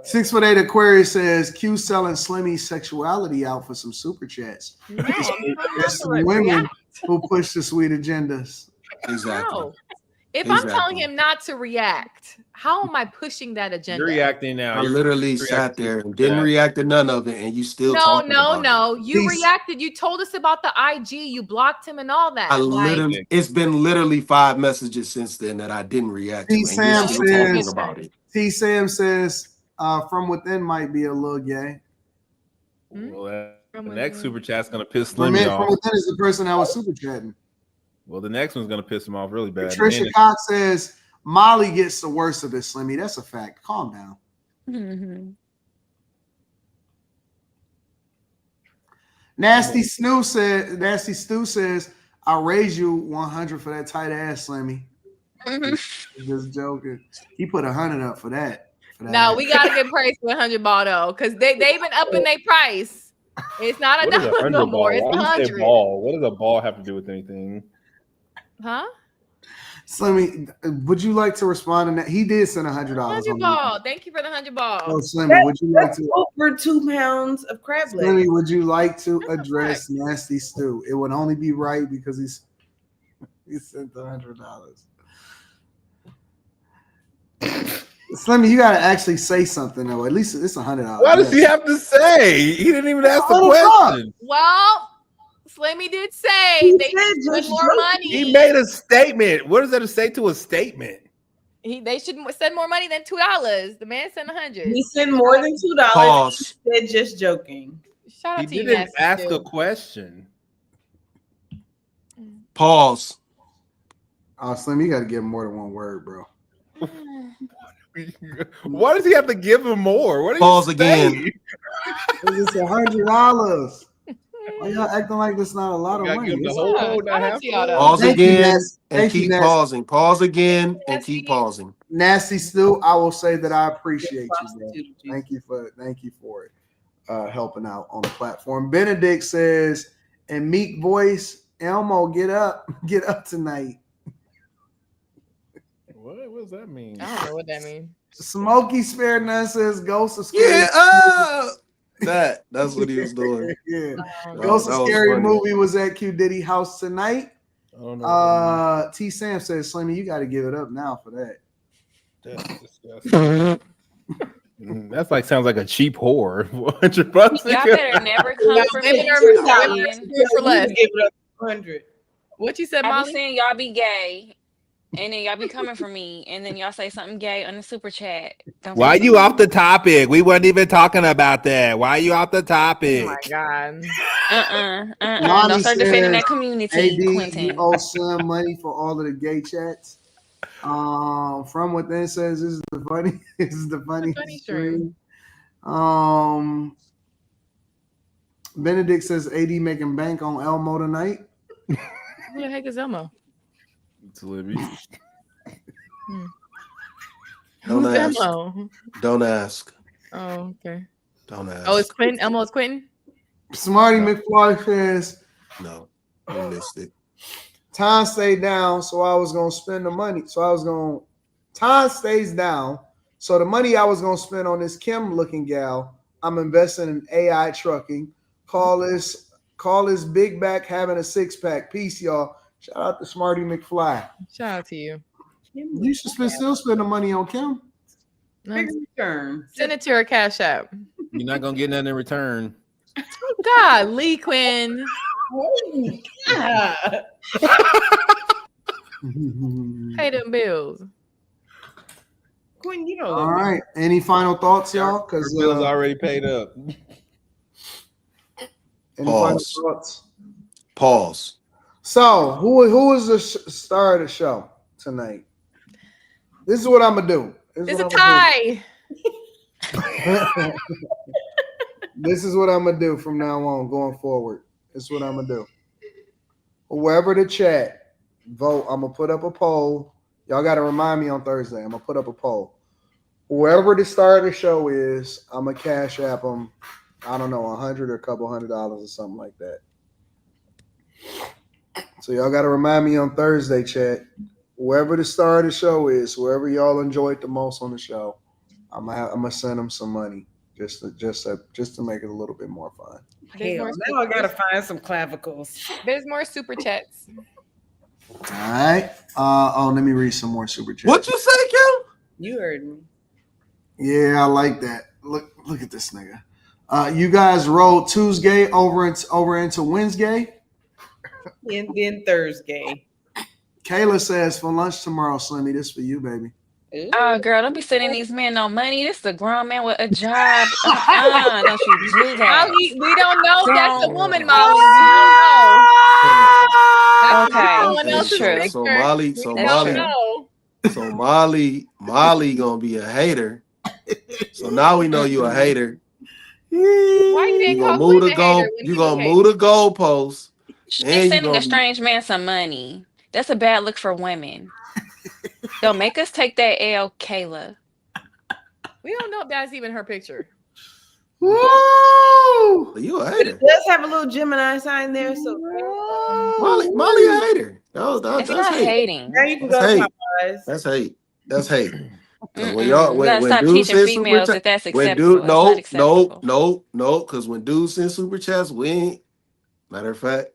6'8" Aquarius says Q selling Slimmy sexuality out for some super chats. There's some women who push the sweet agendas. Exactly. No. If I'm telling him not to react, how am I pushing that agenda? You're reacting now. I literally sat there and didn't react to none of it, and you still talking about it. You reacted. You told us about the IG. You blocked him and all that. It's been literally 5 messages since then that I didn't react to, and you're still talking about it. T. Sam says from within might be a little gay. Well, the next super chat's gonna piss Slimmy From off. within is the person that was super chatting. Well, the next one's gonna piss him off really bad. Patricia Cox says Molly gets the worst of it, Slimmy. That's a fact. Calm down. Mm-hmm. Nasty Stu says, I'll raise you 100 for that tight ass, Slimmy. Just joking. He put 100 up for that. No, we gotta get price for 100 ball though, because they've been upping their price. It's not a dollar no more. It's 100. Ball? What does a ball have to do with anything? Huh? Slimmy, would you like to respond to that? He did send $100. 100 ball. Thank you for the 100 ball. Oh, Slimmy, would you like to over 2 pounds of crab legs? Slimmy, would you like to address Nasty Stew? It would only be right because he sent the $100. Slimmy, you gotta actually say something though. At least it's $100. What does he have to say? He didn't even ask the question. Well, Slimmy did say they should spend more money. He made a statement. What does that say to a statement? They should send more money than $2. The man sent 100. He sent more than $2. Pause. He said just joking. Shout out He to you, didn't Nasty ask Stew. a question. Pause. Oh, Slim, you got to give him more than one word, bro. Why does he have to give him more? What Pause again. It's $100. Why y'all acting like this not a lot of money? Pause again and keep pausing. Pause again and keep pausing. Nasty Stew, I will say that I appreciate you, bro. Thank you for it. Helping out on the platform. Benedict says, in meek voice, Elmo, get up tonight. What does that mean? I don't know what that means. Smokey Spare None says Ghost of Scary. Yeah, that's what he was doing. Yeah. That Ghost of was Scary funny. movie was at Q Diddy house tonight. I don't know. T Sam says, Slimmy, you got to give it up now for that. That's disgusting. That's like sounds like a cheap whore. $100. Y'all better never come for me. For less. Give it up 100. What you said, I Molly? be saying y'all be gay, and then y'all be coming for me, and then y'all say something gay on the super chat. Why you off the topic? We weren't even talking about that. Why you off the topic? Oh my God. Lonnie Don't start defending that says, community, AD, Quentin. you owe Slim money for all of the gay chats. From Within says this is the funny stream. Benedict says AD making bank on Elmo tonight. Who the heck is Elmo? It's Libby. Don't Who's ask. Elmo? Don't ask. Oh, okay. Don't ask. Oh, it's Quentin. Elmo's Quentin. Smarty McFly says, No, you missed it. time stayed down, so I was gonna spend the money. Time stays down, so the money I was gonna spend on this Kim looking gal, I'm investing in AI trucking. Call this big back having a 6-pack. Peace, y'all. Shout out to Smarty McFly. Shout out to you. You should still spend the money on Kim. Return. Send it to her Cash App. You're not gonna get nothing in return. God, Lee Quinn. Pay them bills. Quinn, you know. All right. Any final thoughts, y'all? Because bill's already paid up. Any final Pause. thoughts? Pause. So, who is the star of the show tonight? This is what I'm gonna do. It's a tie. This is what I'm gonna do from now on, going forward. This is what I'm gonna do. Whoever the chat vote, I'm gonna put up a poll. Y'all gotta remind me on Thursday. I'm gonna put up a poll. Whoever the star of the show is, I'm gonna Cash App them. I don't know, $100 or a couple $100 or something like that. So y'all gotta remind me on Thursday, chat. Whoever the star of the show is, whoever y'all enjoyed the most on the show, I'm gonna send them some money just to make it a little bit more fun. Hell, now I gotta find some clavicles. There's more super chats. All right. Let me read some more super chats. What you say, Kim? You heard me. Yeah, I like that. Look at this nigga. You guys rolled Tuesday over into Wednesday. And then Thursday. Kayla says for lunch tomorrow, Slimmy. This for you, baby. Oh, girl, don't be sending these men no money. This is a grown man with a job. Don't you do that. Molly, we don't know. That's a woman, Molly. We don't know. That's Okay, someone else's true. So Molly gonna be a hater. So now we know you a hater. Why you didn't call move Quinn the a hater goal. when You he gonna was move the goalposts. She's And you sending gonna a strange man some money. That's a bad look for women. Don't make us take that L, Kayla. We don't know if that's even her picture. Woo! You a But hater. it does have a little Gemini sign there, so Molly a hater. It's not hating. now you can That's go hate. to Popeyes. That's hate. That's hate. When You gotta stop dudes teaching send super females chat, that that's when acceptable. dude, That's not acceptable. no, because when dudes send super chats, we ain't. Matter of fact,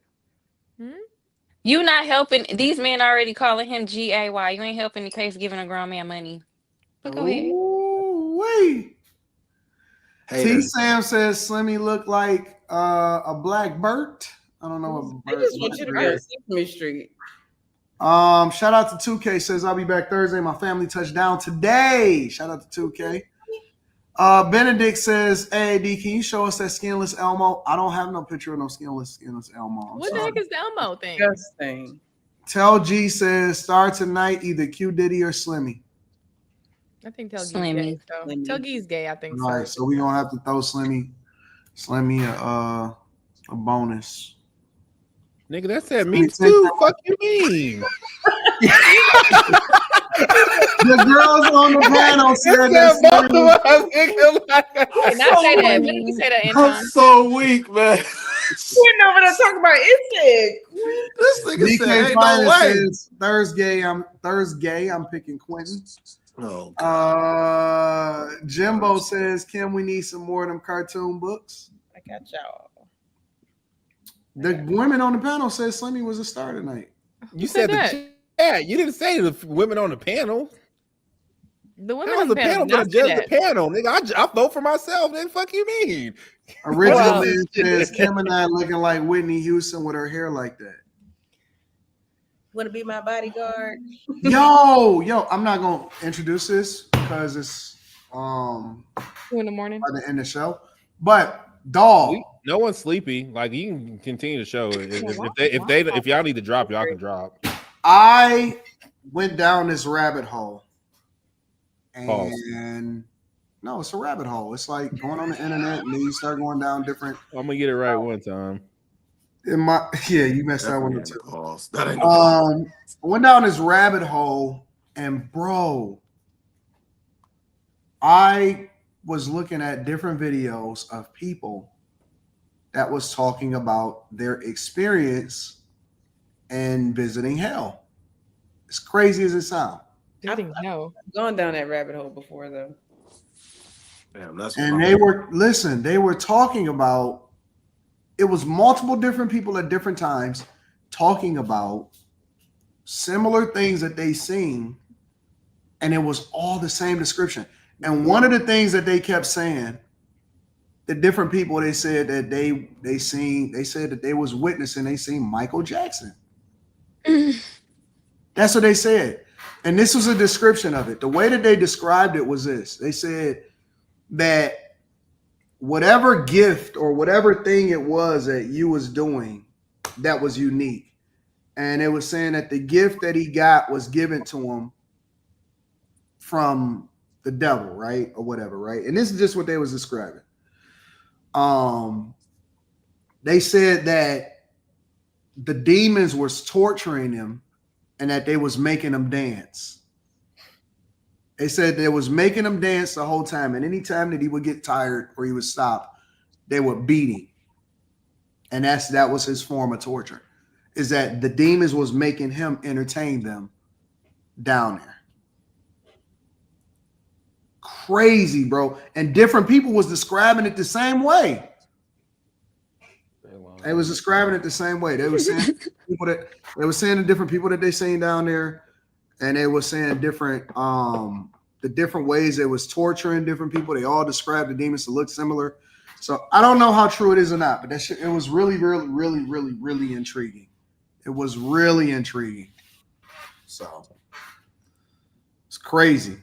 You not helping. These men already calling him GAY. You ain't helping the case giving a grown man money. But go ahead. Wait. hater. T Sam says Slimmy look like a black Bert. I don't know what I just want you to be on Sesame Street. Shout out to 2K says I'll be back Thursday. My family touchdown today. Shout out to 2K. Benedict says, "Hey D, can you show us that skinless Elmo?" I don't have no picture of no skinless Elmo. What the heck is the Elmo thing? Disgusting. Tell G says start tonight either Q Diddy or Slimmy. I think Tell G's gay. So. Tell G's gay. I think All so. right, so we're gonna have to throw Slimmy a bonus. Nigga, that said me too. Fuck you mean? The girls on the panel said that. Both of us, Not say that. When did you say that, Anton? I'm so weak, man. We're over there talking about insect. This nigga DK said, "Ain't no Finance way." says Thursday. I'm picking Quentin. Oh, Jimbo says, "Kim, we need some more of them cartoon books." I got y'all. The women on the panel says Slimmy was a star tonight. You said that. Yeah, you didn't say the women on the panel. The women How on was the the panel gonna judge the panel, nigga? I vote for myself. Then fuck you mean? Original man says Kim and I looking like Whitney Houston with her hair like that. Want to be my bodyguard? Yo, I'm not gonna introduce this because it's 2 in the morning by the end of the show. But dog, no one's sleepy. Like you can continue the show. If y'all need to drop, y'all can drop. I went down this rabbit hole, and no, it's a rabbit hole. It's like going on the internet, and then you start going down different. I'm gonna get it right one time. You messed that one up too. I went down this rabbit hole, and bro, I was looking at different videos of people that was talking about their experience and visiting hell. As crazy as it sounds. I've gone down that rabbit hole before, though. Damn, that's and they were talking about, it was multiple different people at different times talking about similar things that they seen, and it was all the same description. And one of the things that they kept saying, the different people, they said that they said that they was witnessing, they seen Michael Jackson. That's what they said. And this was a description of it. The way that they described it was this. They said that whatever gift or whatever thing it was that you was doing that was unique. And it was saying that the gift that he got was given to him from the devil, right? Or whatever, right? And this is just what they was describing. They said that the demons was torturing him and that they was making him dance. They said they was making him dance the whole time. And anytime that he would get tired or he would stop, they would beat him. And that was his form of torture, is that the demons was making him entertain them down there. Crazy, bro. And different people was describing it the same way. They was describing it the same way. They were saying the different people that they seen down there, and they were saying different the different ways they was torturing different people. They all described the demons to look similar. So I don't know how true it is or not, but it was really, really, really, really, really intriguing. It was really intriguing. So it's crazy.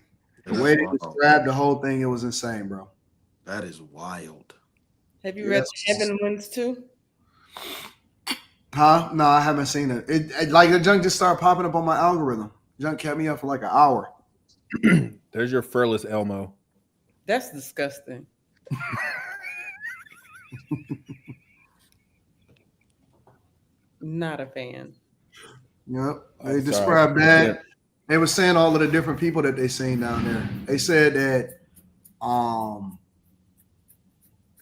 The way they described the whole thing, it was insane, bro. That is wild. Have you read the Heaven ones too? Huh? No, I haven't seen it. It like the junk just started popping up on my algorithm. Junk kept me up for like an hour. There's your furless Elmo. That's disgusting. Not a fan. Yep. They described that. They were saying all of the different people that they seen down there. They said that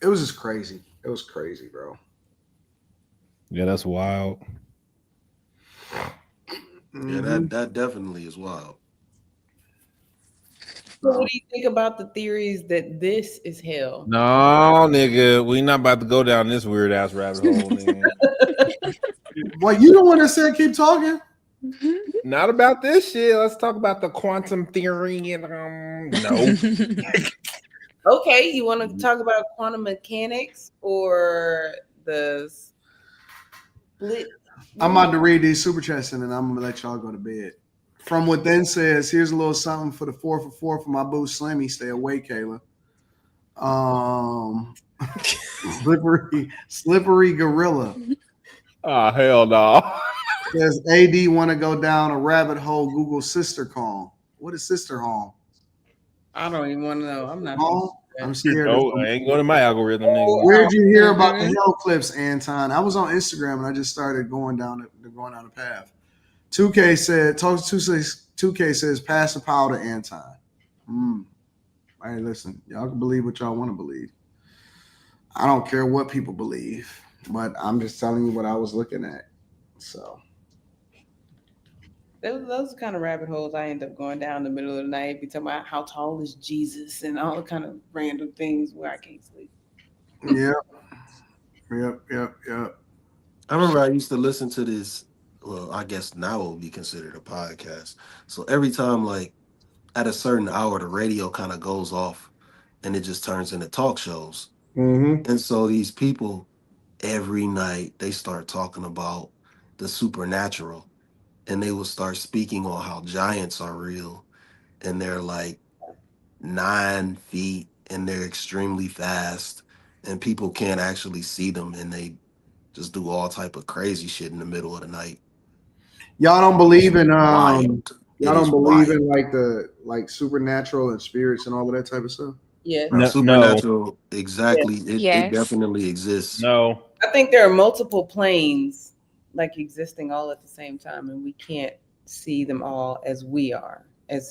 It was just crazy. It was crazy, bro. Yeah, that's wild. Yeah, that definitely is wild. So what do you think about the theories that this is hell? No, nigga, we not about to go down this weird ass rabbit hole, nigga. Well, you the one that said keep talking. Not about this shit. Let's talk about the quantum theory and no. Okay, you want to talk about quantum mechanics or the split? I'm about to read these super chats and then I'm gonna let y'all go to bed. From Within says, here's a little something for the 4 for my boo Slimmy. Stay awake, Kayla. Slippery gorilla. Oh, hell no. Says AD want to go down a rabbit hole. Google sister calm. What is sister calm? I don't even want to know. I'm not. I'm scared. No, I ain't going to my algorithm, nigga. Where'd you hear about the hell clips, Anton? I was on Instagram and I just started going down the path. 2K said, 2K says, pass the power to Anton. Hey, listen, y'all can believe what y'all want to believe. I don't care what people believe, but I'm just telling you what I was looking at. So those kind of rabbit holes I end up going down in the middle of the night. Be talking about how tall is Jesus and all the kind of random things where I can't sleep. Yep. I remember I used to listen to this. Well, I guess now it will be considered a podcast. So every time, like at a certain hour, the radio kind of goes off, and it just turns into talk shows. Mm-hmm. And so these people, every night, they start talking about the supernatural, and they will start speaking on how giants are real, and they're like 9 feet, and they're extremely fast, and people can't actually see them, and they just do all type of crazy shit in the middle of the night. Y'all don't believe in wild. Y'all don't believe in like supernatural and spirits and all of that type of stuff? Yeah. Supernatural, exactly. Yes. It definitely exists. No. I think there are multiple planes like existing all at the same time, and we can't see them all as we are.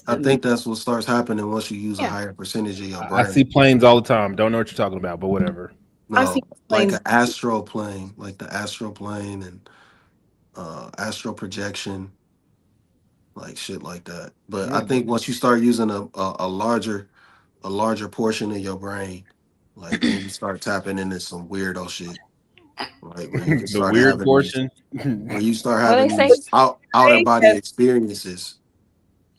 I think that's what starts happening once you use a higher percentage of your brain. I see planes all the time. Don't know what you're talking about, but whatever. No, like an astral plane, like the astral plane and astral projection, like shit like that. But I think once you start using a larger portion of your brain, like then you start tapping into some weirdo shit. Like where you can start weird having portion. where you start Well, having they these say- outer body experiences.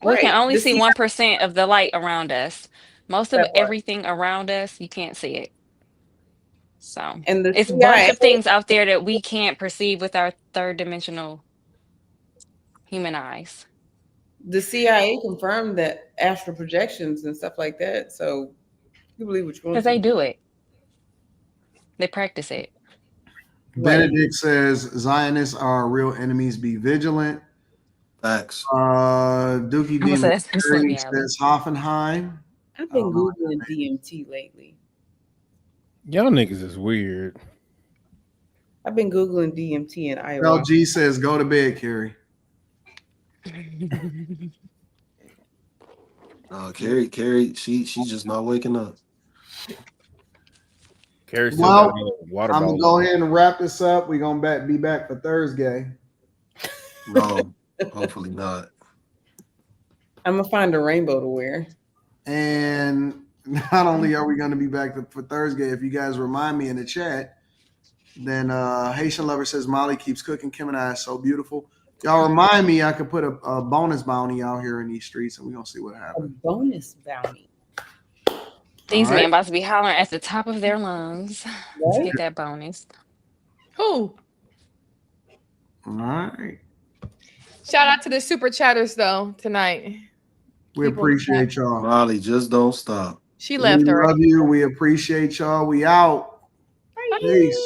We can only The see 1% of the light around us. Most of That part. everything around us, you can't see it. So And the it's a bunch CIA of things out there that we can't perceive with our third dimensional human eyes. The CIA confirmed that astral projections and stuff like that. So you believe what you want Because to. they do it. They practice it. Benedict says Zionists are our real enemies. Be vigilant. Facts. Dookie I'm gonna say Demon that's Slimmy Alley. says Hoffenheim. I've been Googling DMT lately. Y'all niggas is weird. I've been Googling DMT and ayahuasca. LG says go to bed, Carrie. Carrie, she's just not waking up. Carrie still Well, got a water I'm bottle. gonna go ahead and wrap this up. We're gonna be back for Thursday. No, hopefully not. I'm gonna find a rainbow to wear. And not only are we going to be back for Thursday, if you guys remind me in the chat, then Haitian Lover says Molly keeps cooking. Kim and I are so beautiful. Y'all remind me I could put a bonus bounty out here in these streets, and we're going to see what happens. A bonus bounty. These All right. men about to be hollering at the top of their lungs to get that bonus. Who? All right. Shout out to the super chatters though tonight. We appreciate y'all. Molly, just don't stop. She left We already. love you. We appreciate y'all. We out. Peace.